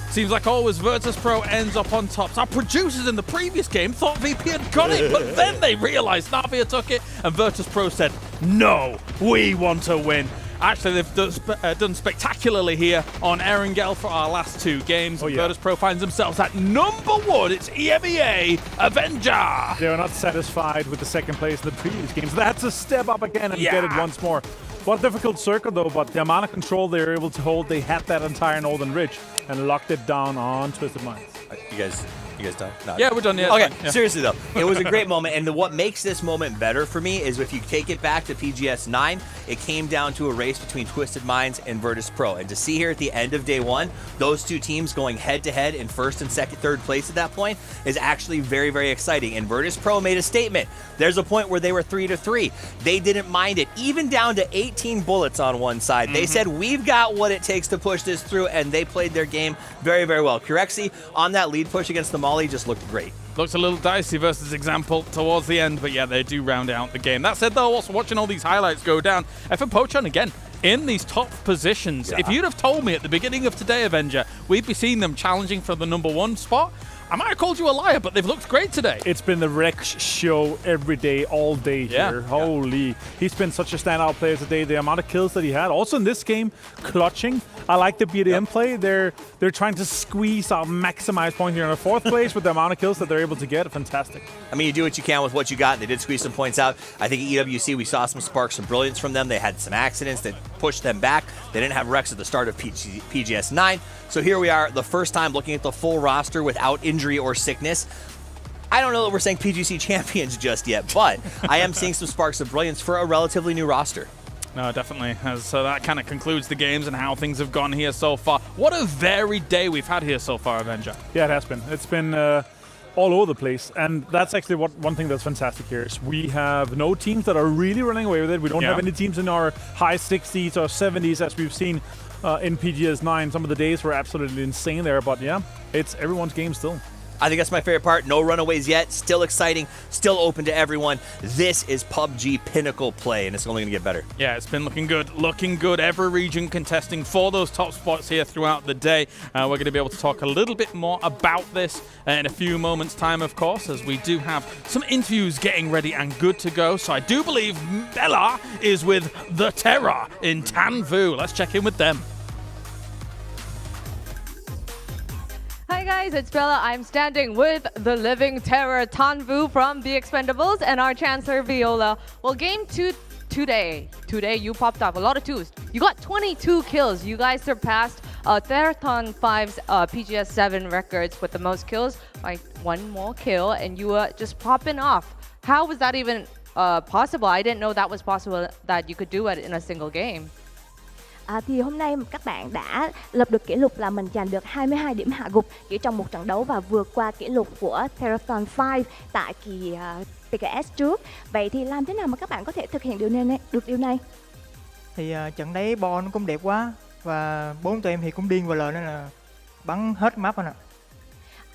B: Seems like always Virtus Pro ends up on top. So our producers in the previous game thought VP had got it, but then they realized Navia took it, and Virtus Pro said, no, we want to win. Actually, they've done spectacularly here on Erangel for our last 2 games. Oh, yeah. Virtus Pro finds themselves at #1. It's EMEA Avenger.
J: They were not satisfied with the second place in the previous games. That's a step up again and get it once more. What a difficult circle, though, but the amount of control they were able to hold, they had that entire Northern Ridge and locked it down on Twisted Minds.
C: You guys done? No.
B: Yeah, we're done. Yeah,
C: okay,
B: yeah.
C: Seriously though, it was a great moment, and what makes this moment better for me is if you take it back to PGS 9, it came down to a race between Twisted Minds and Virtus Pro, and to see here at the end of day 1, those 2 teams going head-to-head in first and third place at that point is actually very, very exciting, and Virtus Pro made a statement. There's a point where they were 3-3. They didn't mind it, even down to 18 bullets on one side. They said, we've got what it takes to push this through, and they played their game very, very well. Kurexi on that lead push against the Molly just looked great.
B: Looks a little dicey versus Example towards the end, but yeah, they do round out the game. That said, though, also watching all these highlights go down, FN Pochon again in these top positions. If you'd have told me at the beginning of today, Avenger, we'd be seeing them challenging for the #1 spot, I might have called you a liar, but they've looked great today.
J: It's been the Rex show every day, all day here. Holy. He's been such a standout player today. The amount of kills that he had. Also in this game, clutching. I like the BDM play. They're trying to squeeze out, maximize points here in the 4th place with the amount of kills that they're able to get. Fantastic.
C: I mean, you do what you can with what you got. They did squeeze some points out. I think at EWC, we saw some sparks of brilliance from them. They had some accidents that pushed them back. They didn't have Rex at the start of PGS 9. So here we are, the first time looking at the full roster without injury or sickness. I don't know that we're saying PGC champions just yet, but I am seeing some sparks of brilliance for a relatively new roster.
B: No, definitely. So that kind of concludes the games and how things have gone here so far. What a varied day we've had here so far, Avenger.
J: Yeah, it has been. It's been all over the place, and that's actually one thing that's fantastic here is we have no teams that are really running away with it. We don't have any teams in our high 60s or 70s as we've seen in PGS 9. Some of the days were absolutely insane there, but yeah, it's everyone's game still.
C: I think that's my favorite part. No runaways yet. Still exciting. Still open to everyone. This is PUBG pinnacle play, and it's only going to get better.
B: Yeah, it's been looking good. Looking good. Every region contesting for those top spots here throughout the day. We're going to be able to talk a little bit more about this in a few moments' time, of course, as we do have some interviews getting ready and good to go. So I do believe Bella is with the Terror in Tanvu. Let's check in with them.
H: Hi guys, it's Bella. I'm standing with the living terror Tanvu from The Expendables and our Chancellor Viola. Well, game 2 today you popped off a lot of twos. You got 22 kills. You guys surpassed Theraton 5's PGS 7 records with the most kills by one more kill, and you were just popping off. How was that even possible? I didn't know that was possible, that you could do it in a single game.
Q: Thì hôm nay các bạn đã lập được kỷ lục là mình giành được 22 điểm hạ gục chỉ trong một trận đấu và vượt qua kỷ lục của Theraton 5 tại kỳ PKS trước. Vậy thì làm thế nào mà các bạn có thể thực hiện được điều này?
U: Thì trận đấy bo nó cũng đẹp quá và bốn tụi em thì cũng điên vào lời nên là bắn hết map rồi nè.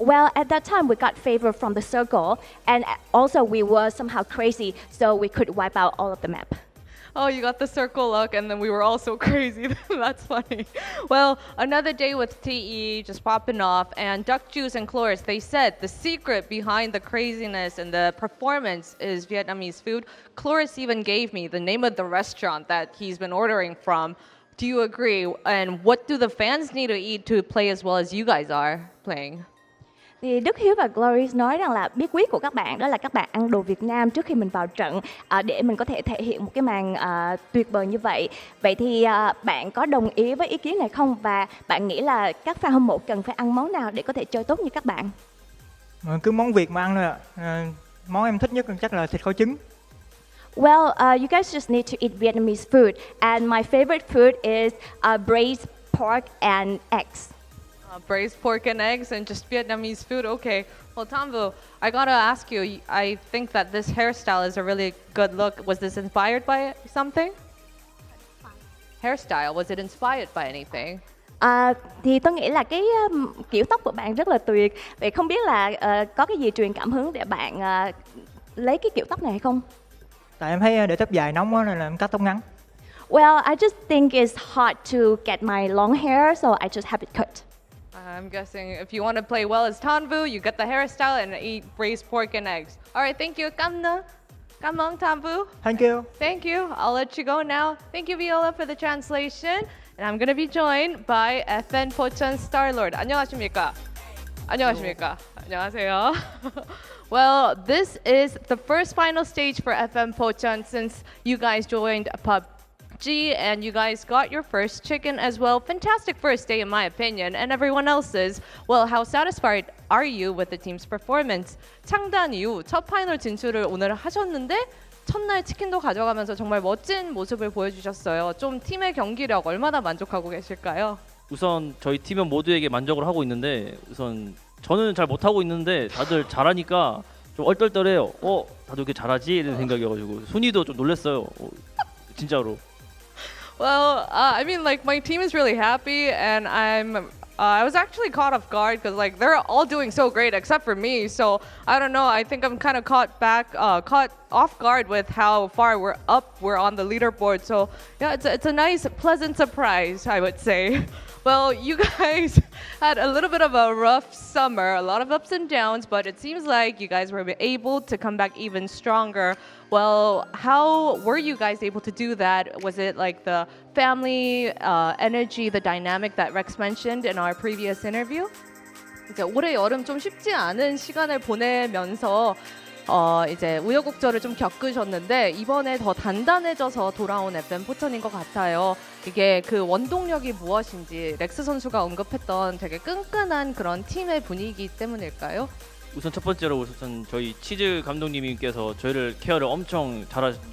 Q: Well, at that time we got favor from the circle and also we were somehow crazy so we could wipe out all of the map.
H: Oh, you got the circle look, and then we were all so crazy. That's funny. Well, another day with TE just popping off, and Duck Juice and Cloris, they said the secret behind the craziness and the performance is Vietnamese food. Cloris even gave me the name of the restaurant that he's been ordering from. Do you agree? And what do the fans need to eat to play as well as you guys are playing?
Q: Thì Đức Hiếu và Gloris nói rằng là bí quyết của các bạn đó là các bạn ăn đồ Việt Nam trước khi mình vào trận để mình có thể thể hiện một cái màn tuyệt vời như vậy. Vậy thì bạn có đồng ý với ý kiến này không? Và bạn nghĩ là các fan hâm mộ cần phải ăn món nào để có thể chơi tốt như các bạn?
U: Cứ món Việt mà ăn thôi ạ. Món em thích nhất chắc là thịt kho trứng.
Q: Well, you guys just need to eat Vietnamese food and my favorite food is braised pork and eggs.
H: Braised pork and eggs and just Vietnamese food. Okay. Well, Tanvu, I gotta ask you, I think that this hairstyle is a really good look. Was this inspired by something? Hairstyle, was it inspired by anything?
Q: Thì tôi nghĩ là cái kiểu tóc của bạn rất là tuyệt. Vậy không biết là có cái gì truyền cảm hứng để bạn lấy cái kiểu tóc này hay không?
U: Tại em thấy để tóc dài nóng quá nên là em cắt tóc ngắn.
Q: Well, I just think it's hard to get my long hair, so I just have it cut.
H: I'm guessing if you want to play well as Tanvu, you get the hairstyle and eat braised pork and eggs. All right, thank you. Cảm ơn Tanvu.
U: Thank you.
H: Thank you. I'll let you go now. Thank you, Viola, for the translation. And I'm going to be joined by FN Pochon Starlord. 안녕하십니까? 안녕하십니까? 안녕하세요. Well, this is the first final stage for FM Pochon since you guys joined PUBG and you guys got your first chicken as well. Fantastic first day in my opinion and everyone else's. Well, how satisfied are you with the team's performance? 창단 이후 첫 파이널 진출을 오늘 하셨는데 첫날 치킨도 가져가면서 정말 멋진 모습을 보여주셨어요. 좀 팀의 경기력 얼마나 만족하고 계실까요?
V: 우선 저희 팀원 모두에게 만족을 하고 있는데 우선 저는 잘 못하고 있는데 다들 잘하니까 좀 얼떨떨해요. 다들 이렇게 잘하지? 이런 생각이어가지고 순위도 좀 놀랐어요. 진짜로.
H: Well, I mean, like my team is really happy, and I was actually caught off guard because like they're all doing so great except for me. So I don't know. I think I'm kind of caught off guard with how far we're on the leaderboard. So yeah, it's a nice, pleasant surprise, I would say. Well, you guys had a little bit of a rough summer, a lot of ups and downs, but it seems like you guys were able to come back even stronger. Well, how were you guys able to do that? Was it like the family energy, the dynamic that Rex mentioned in our previous interview? 이제 올해 여름 좀 쉽지 않은 시간을 보내면서 이제 우여곡절을 좀 겪으셨는데 이번에 더 단단해져서 돌아온 FM 포천인 것 같아요. 이게 그 원동력이 무엇인지 렉스 선수가 언급했던 되게 끈끈한 그런 팀의 분위기 때문일까요?
V: 우선 첫 번째로 우선 저희 치즈 감독님께서 저희를 케어를 엄청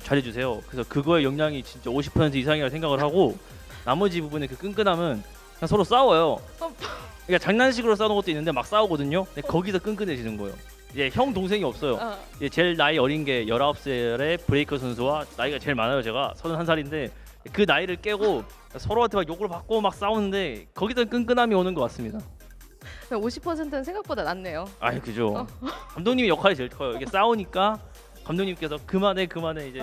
V: 잘해주세요. 그래서 그거의 영향이 진짜 50% 이상이라고 생각을 하고 나머지 부분의 그 끈끈함은 그냥 서로 싸워요. 그러니까 장난식으로 싸우는 것도 있는데 막 싸우거든요. 근데 거기서 끈끈해지는 거예요. 이제 형 동생이 없어요. 이제 제일 나이 어린 게 19살의 브레이커 선수와 나이가 제일 많아요. 제가 31살인데 그 나이를 깨고 서로한테 막 욕을 받고 막 싸우는데 거기서 끈끈함이 오는 것 같습니다.
H: 50%는 생각보다 낮네요.
V: 아, 그죠. 감독님의 역할이 제일 커요. 이게 싸우니까 감독님께서 그만해 이제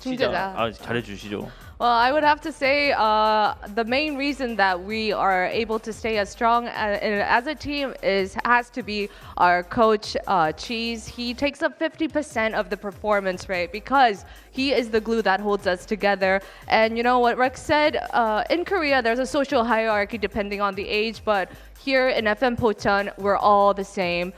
H: 중재자.
V: 아, 잘해주시죠.
H: Well, I would have to say the main reason that we are able to stay as strong as a team has to be our coach, Cheese. He takes up 50% of the performance rate because he is the glue that holds us together. And you know what Rex said, in Korea there's a social hierarchy depending on the age, but here in FM Pocheon, we're all the same.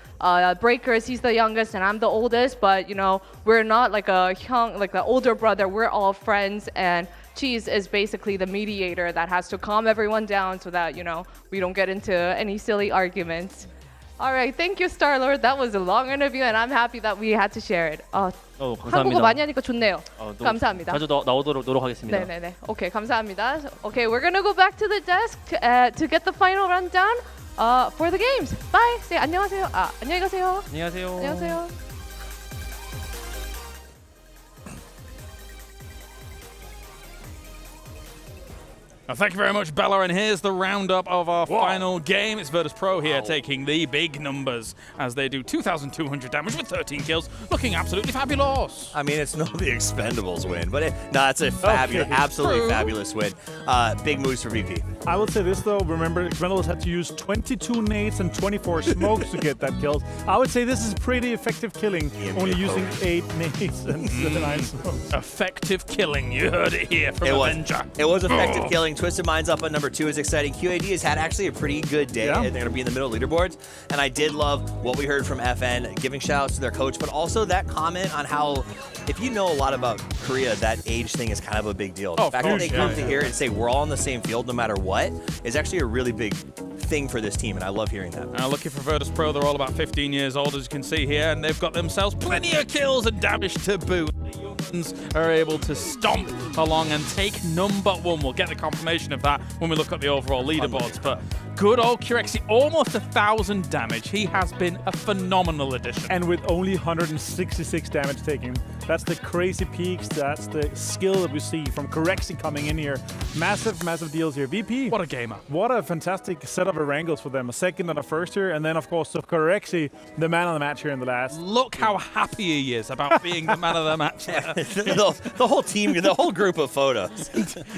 H: Breakers, he's the youngest and I'm the oldest, but you know, we're not like the older brother. We're all friends, and Cheese is basically the mediator that has to calm everyone down so that, you know, we don't get into any silly arguments. All right, thank you, Star-Lord. That was a long interview, and I'm happy that we had to share it. 한국어 많이 하니까 좋네요. 감사합니다.
V: 자주 나오도록 노력하겠습니다.
H: 네네네. Okay, 감사합니다. Okay, we're gonna go back to the desk to get the final rundown for the games. Bye. Say 안녕하세요. 안녕히 가세요.
V: 안녕하세요.
H: 안녕하세요.
B: Thank you very much, Bella, and here's the roundup of our final game. It's Virtus Pro here taking the big numbers as they do 2,200 damage with 13 kills, looking absolutely fabulous.
C: I mean, it's not the Expendables win, but it's a fabulous, absolutely fabulous win. Big moves for VP.
J: I would say this though, remember Expendables had to use 22 nades and 24 smokes to get that kill. I would say this is pretty effective killing, only using 8 nades and 9 smokes.
B: Effective killing, you heard it here from Avenger.
C: It was effective killing. Twisted Minds up at number 2 is exciting. QAD has had actually a pretty good day. They're going to be in the middle of leaderboards. And I did love what we heard from FN, giving shout outs to their coach, but also that comment on how, if you know a lot about Korea, that age thing is kind of a big deal. The fact that they come to here and say we're all on the same field no matter what is actually a really big thing for this team, and I love hearing that.
B: Looking for Virtus Pro, they're all about 15 years old, as you can see here, and they've got themselves plenty of kills and damage to boot. Are able to stomp along and take number 1. We'll get the confirmation of that when we look at the overall leaderboards, but good old Kurexi, almost 1,000 damage. He has been a phenomenal addition.
J: And with only 166 damage taken. That's the crazy peaks. That's the skill that we see from Kurexi coming in here. Massive, massive deals here. VP.
B: What a gamer.
J: What a fantastic set of Erangels for them. A second and a first here. And then, of course, Kurexi, the man of the match here in the last.
B: Look how happy he is about being the man of the match.
C: the whole team, the whole group of photos.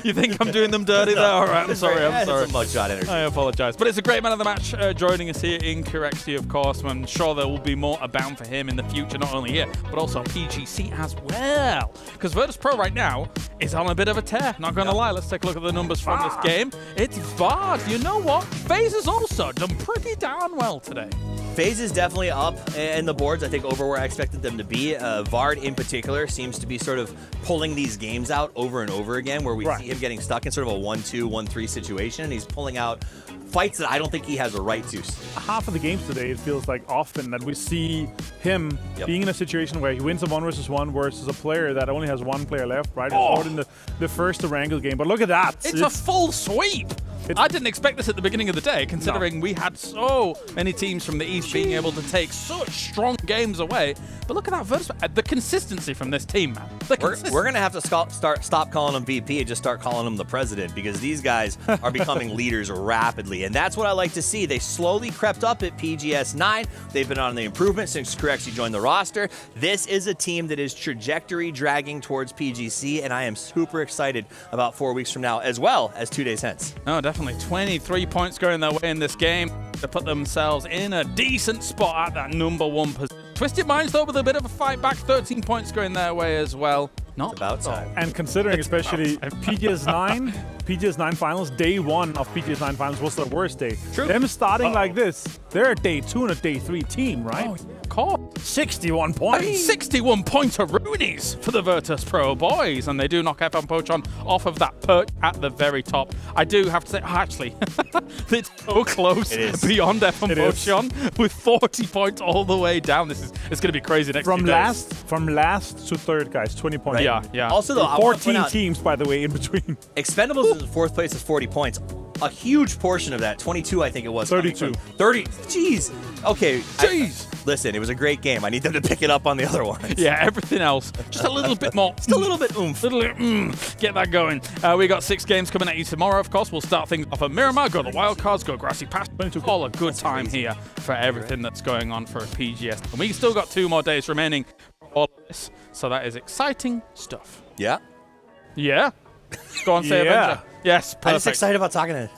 B: You think I'm doing them dirty there? All right, I'm sorry.
C: Some mugshot energy.
B: I apologize. But it's a great man of the match joining us here in Kurexi, of course. I'm sure there will be more abound for him in the future, not only here, but also PGC as well. Because Virtus Pro right now is on a bit of a tear. Not going to lie, let's take a look at the numbers from this game. It's Vard. You know what? FaZe has also done pretty darn well today.
C: FaZe is definitely up in the boards, I think, over where I expected them to be. Vard, in particular, seems to be sort of pulling these games out over and over again, where we see him getting stuck in sort of a 1-2, 1-3 situation, and he's pulling out fights that I don't think he has a right to.
J: Half of the games today, it feels like often that we see him being in a situation where he wins a 1-versus-1 versus a player that only has one player left, right? It's in the first Erangel game, but look at that.
B: It's a full sweep. I didn't expect this at the beginning of the day, considering we had so many teams from the East being able to take such strong games away. But look at that Virtus, the consistency from this team, man.
C: We're going to have to stop calling him VP and just start calling him the president, because these guys are becoming leaders rapidly. And that's what I like to see. They slowly crept up at PGS 9. They've been on the improvement since Kurexi joined the roster. This is a team that is trajectory dragging towards PGC, and I am super excited about 4 weeks from now, as well as 2 days hence.
B: Oh, definitely. 23 points going their way in this game to put themselves in a decent spot at that number 1 position. Twisted Minds, though, with a bit of a fight back. 13 points going their way as well. Not
C: about time.
J: And considering especially PGS 9 finals, day 1 of PGS 9 finals was their worst day.
B: True.
J: Them starting like this, they're a day 2 and a day 3 team, right? 61 points.
B: I mean, 61 pointer-roonies for the Virtus Pro boys, and they do knock FM Pocheon off of that perch at the very top. I do have to say, actually, it's so close beyond FM Pocheon with 40 points all the way down. It's going to be crazy next
J: From last to third, guys, 20 points.
B: Yeah.
C: Also, though,
J: 14 teams, by the way, in between.
C: Expendables is in 4th place with 40 points. a huge portion of that, 22 I think it was.
J: 32.
C: 30. Jeez. Okay. Jeez. Listen, it was a great game. I need them to pick it up on the other ones.
B: Yeah, everything else. Just a little bit more.
C: Just a little bit oomph.
B: Get that going. We got 6 games coming at you tomorrow, of course. We'll start things off at Miramar, go to Wildcards, go Grassy Pass. All a good time here for everything that's going on for PGS. And we still got 2 more days remaining for all of this. So that is exciting stuff.
C: Yeah.
B: Yeah. Go on, say Avenger. Yes, perfect.
C: I'm just excited about talking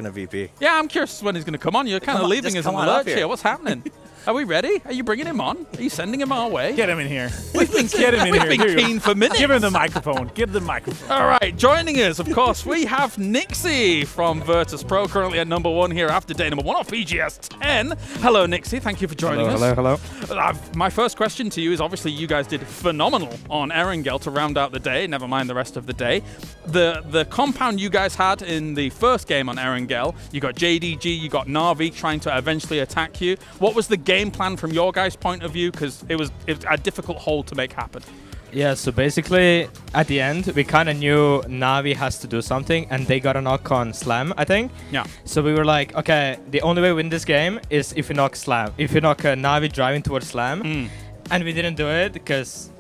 C: to VP.
B: Yeah, I'm curious when he's going to come on. You're kind of leaving us in the lurch here. What's happening? Are we ready? Are you bringing him on? Are you sending him our way?
J: Get him in here.
B: We've been keen for minutes.
J: Give him the microphone. Give the microphone.
B: All right, joining us, of course, we have Nixie from Virtus Pro, currently at #1 here after day #1 of PGS 10. Hello, Nixie. Thank you for joining us.
N: Hello.
B: My first question to you is, obviously, you guys did phenomenal on Erangel to round out the day, never mind the rest of the day. The compound you guys had in the first game on Erangel, you got JDG, you got Na'Vi trying to eventually attack you. What was the game plan from your guys' point of view? Because it was a difficult hold to make happen.
L: Yeah, so basically, at the end, we kind of knew Na'Vi has to do something, and they got a knock on Slam, I think.
B: Yeah.
L: So we were like, okay, the only way to win this game is if we knock Slam. If we knock Na'Vi driving towards Slam. And we didn't do it, because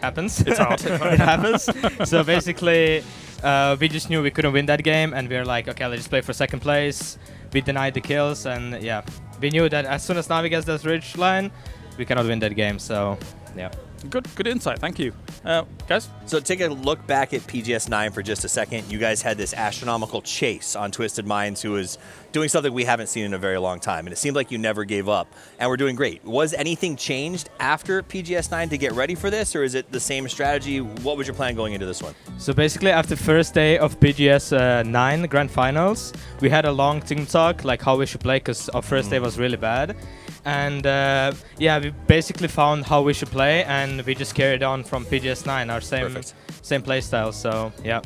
L: happens.
B: It's hard.
L: It happens. So basically, we just knew we couldn't win that game, and we were like, okay, let's just play for second place. We denied the kills, and yeah. We knew that as soon as Na'Vi gets that ridge line, we cannot win that game, so yeah.
B: Good insight, thank you. Guys?
C: So take a look back at PGS 9 for just a second. You guys had this astronomical chase on Twisted Minds, who was doing something we haven't seen in a very long time, and it seemed like you never gave up, and we're doing great. Was anything changed after PGS 9 to get ready for this, or is it the same strategy? What was your plan going into this one?
L: So basically, after first day of PGS 9 Grand Finals, we had a long team talk, like how we should play, because our first day was really bad. And yeah, we basically found how we should play, and we just carried on from PGS 9, our same play style. So yeah.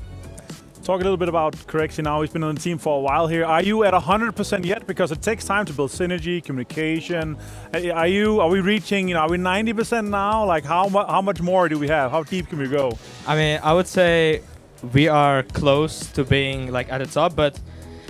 J: Talk a little bit about Corexi now. He's been on the team for a while here. Are you at 100% yet? Because it takes time to build synergy, communication. Are we reaching? Are we 90% now? Like how much more do we have? How deep can we go?
L: I mean, I would say we are close to being like at the top, but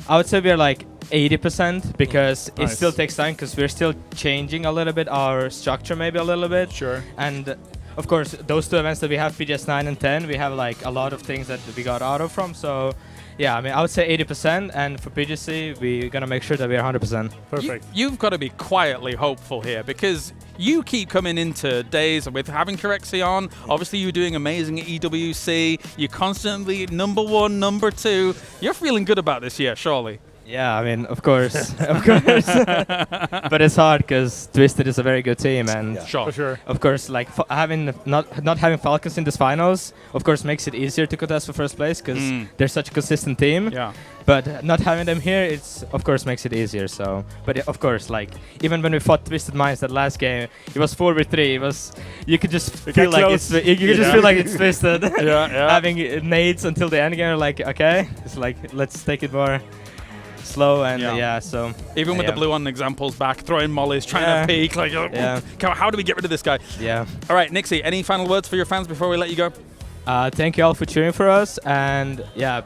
L: I would say we are like 80% because it still takes time, because we're still changing a little bit our structure, maybe a little bit.
J: Sure.
L: And of course, those 2 events that we have, PGS 9 and 10, we have like a lot of things that we got out of from. So yeah, I mean, I would say 80%, and for PGC, we're gonna make sure that we're 100%.
J: Perfect.
B: You've got to be quietly hopeful here, because you keep coming into days with having Corexi on. Obviously, you're doing amazing at EWC. You're constantly #1, #2. You're feeling good about this year, surely.
L: Yeah, I mean, of course, of course. But it's hard because Twisted is a very good team, and
B: For sure.
L: of course, like having not having Falcons in this finals, of course, makes it easier to contest for first place because they're such a consistent team.
B: Yeah.
L: But not having them here, it's of course makes it easier. So, but of course, like even when we fought Twisted Minds that last game, it was 4v3. It was you could just feel like it's feel like it's Twisted.
B: Yeah.
L: Having nades until the end game, like okay, it's like let's take it more slow, and so
B: even with the blue on examples back, throwing mollies, trying to peek, like how do we get rid of this guy?
L: Yeah.
B: All right, Nixie, any final words for your fans before we let you go?
L: Thank you all for cheering for us, and yeah,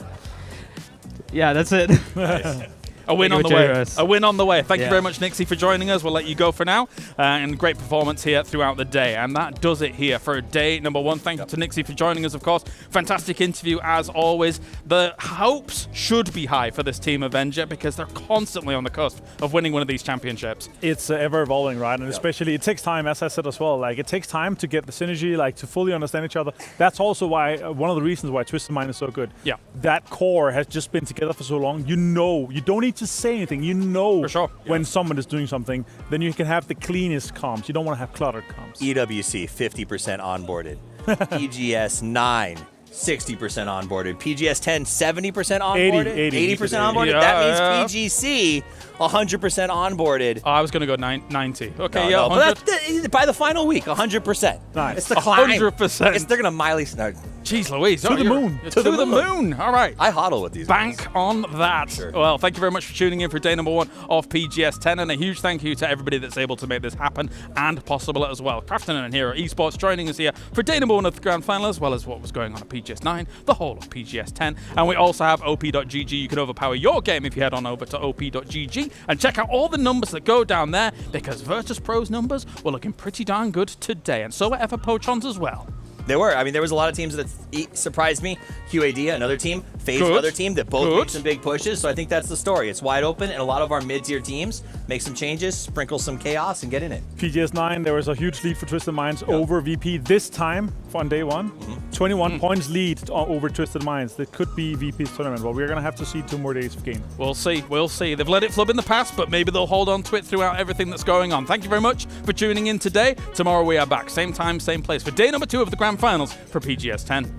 L: that's it.
B: Nice. A win on the way. A win on the way. Thank you very much, Nixie, for joining us. We'll let you go for now. And great performance here throughout the day. And that does it here for day #1. Thank you to Nixie for joining us, of course. Fantastic interview, as always. The hopes should be high for this team Avenger because they're constantly on the cusp of winning one of these championships.
J: It's ever evolving, right? And especially it takes time, as I said as well. Like it takes time to get the synergy, like to fully understand each other. That's also why one of the reasons why Twisted Mind is so good.
B: Yeah.
J: That core has just been together for so long. You know, you don't need to say anything. You know
B: for sure.
J: When someone is doing something, then you can have the cleanest comms. You don't want to have cluttered comms.
C: EWC 50% onboarded. PGS 9 60% onboarded. PGS 10 70% onboarded. 80% onboarded.
B: Yeah,
C: that means PGC 100% onboarded.
B: Oh, I was going to go 90. Okay,
C: no, but by the final week, 100%.
J: Nice.
C: It's the climb.
B: 100%.
C: They're going to Miley. No,
B: Jeez Louise.
J: To the moon.
B: To the moon. All right.
C: I hodl with these
B: Bank
C: guys.
B: on that.
C: Sure.
B: Well, thank you very much for tuning in for day number 1 of PGS 10, and a huge thank you to everybody that's able to make this happen and possible as well. Crafton and Hero Esports joining us here for day number 1 of the Grand Final, as well as what was going on at PGS 9, the whole of PGS 10. And we also have OP.GG. You can overpower your game if you head on over to OP.GG and check out all the numbers that go down there, because Virtus Pro's numbers were looking pretty darn good today, and so were FA Pochon's as well.
C: They were. I mean, there was a lot of teams that surprised me. QAD, another team. FaZe, another team that both made some big pushes. So I think that's the story. It's wide open, and a lot of our mid-tier teams make some changes, sprinkle some chaos, and get in it.
J: PGS 9, there was a huge lead for Twisted Minds over VP this time on day 1. 21 points lead over Twisted Minds. That could be VP's tournament, but we're going to have to see 2 more days of game.
B: We'll see. We'll see. They've let it flub in the past, but maybe they'll hold on to it throughout everything that's going on. Thank you very much for tuning in today. Tomorrow we are back. Same time, same place for day number 2 of the Grand Finals for PGS 10.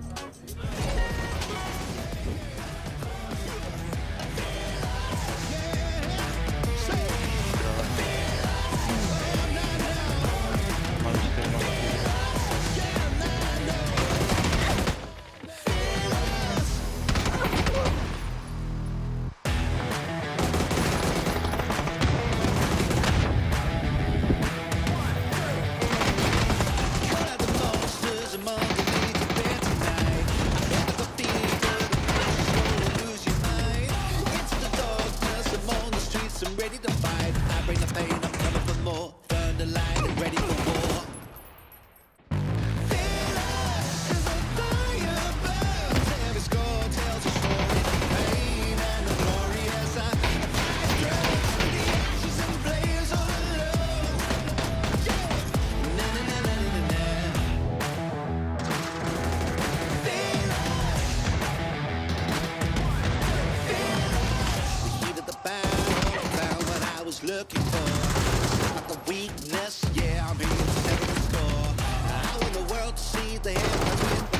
M: I'm ready to fight. I bring the pain, I'm coming for more. Burn the light and ready for war. Every score tells a story. Pain and the glorious. I fight through the ashes and blaze all alone. Na na na na na na. The heat of the battle found what I was looking for. Not the weakness, yeah, I'm here to settle the score. I want the world to see the head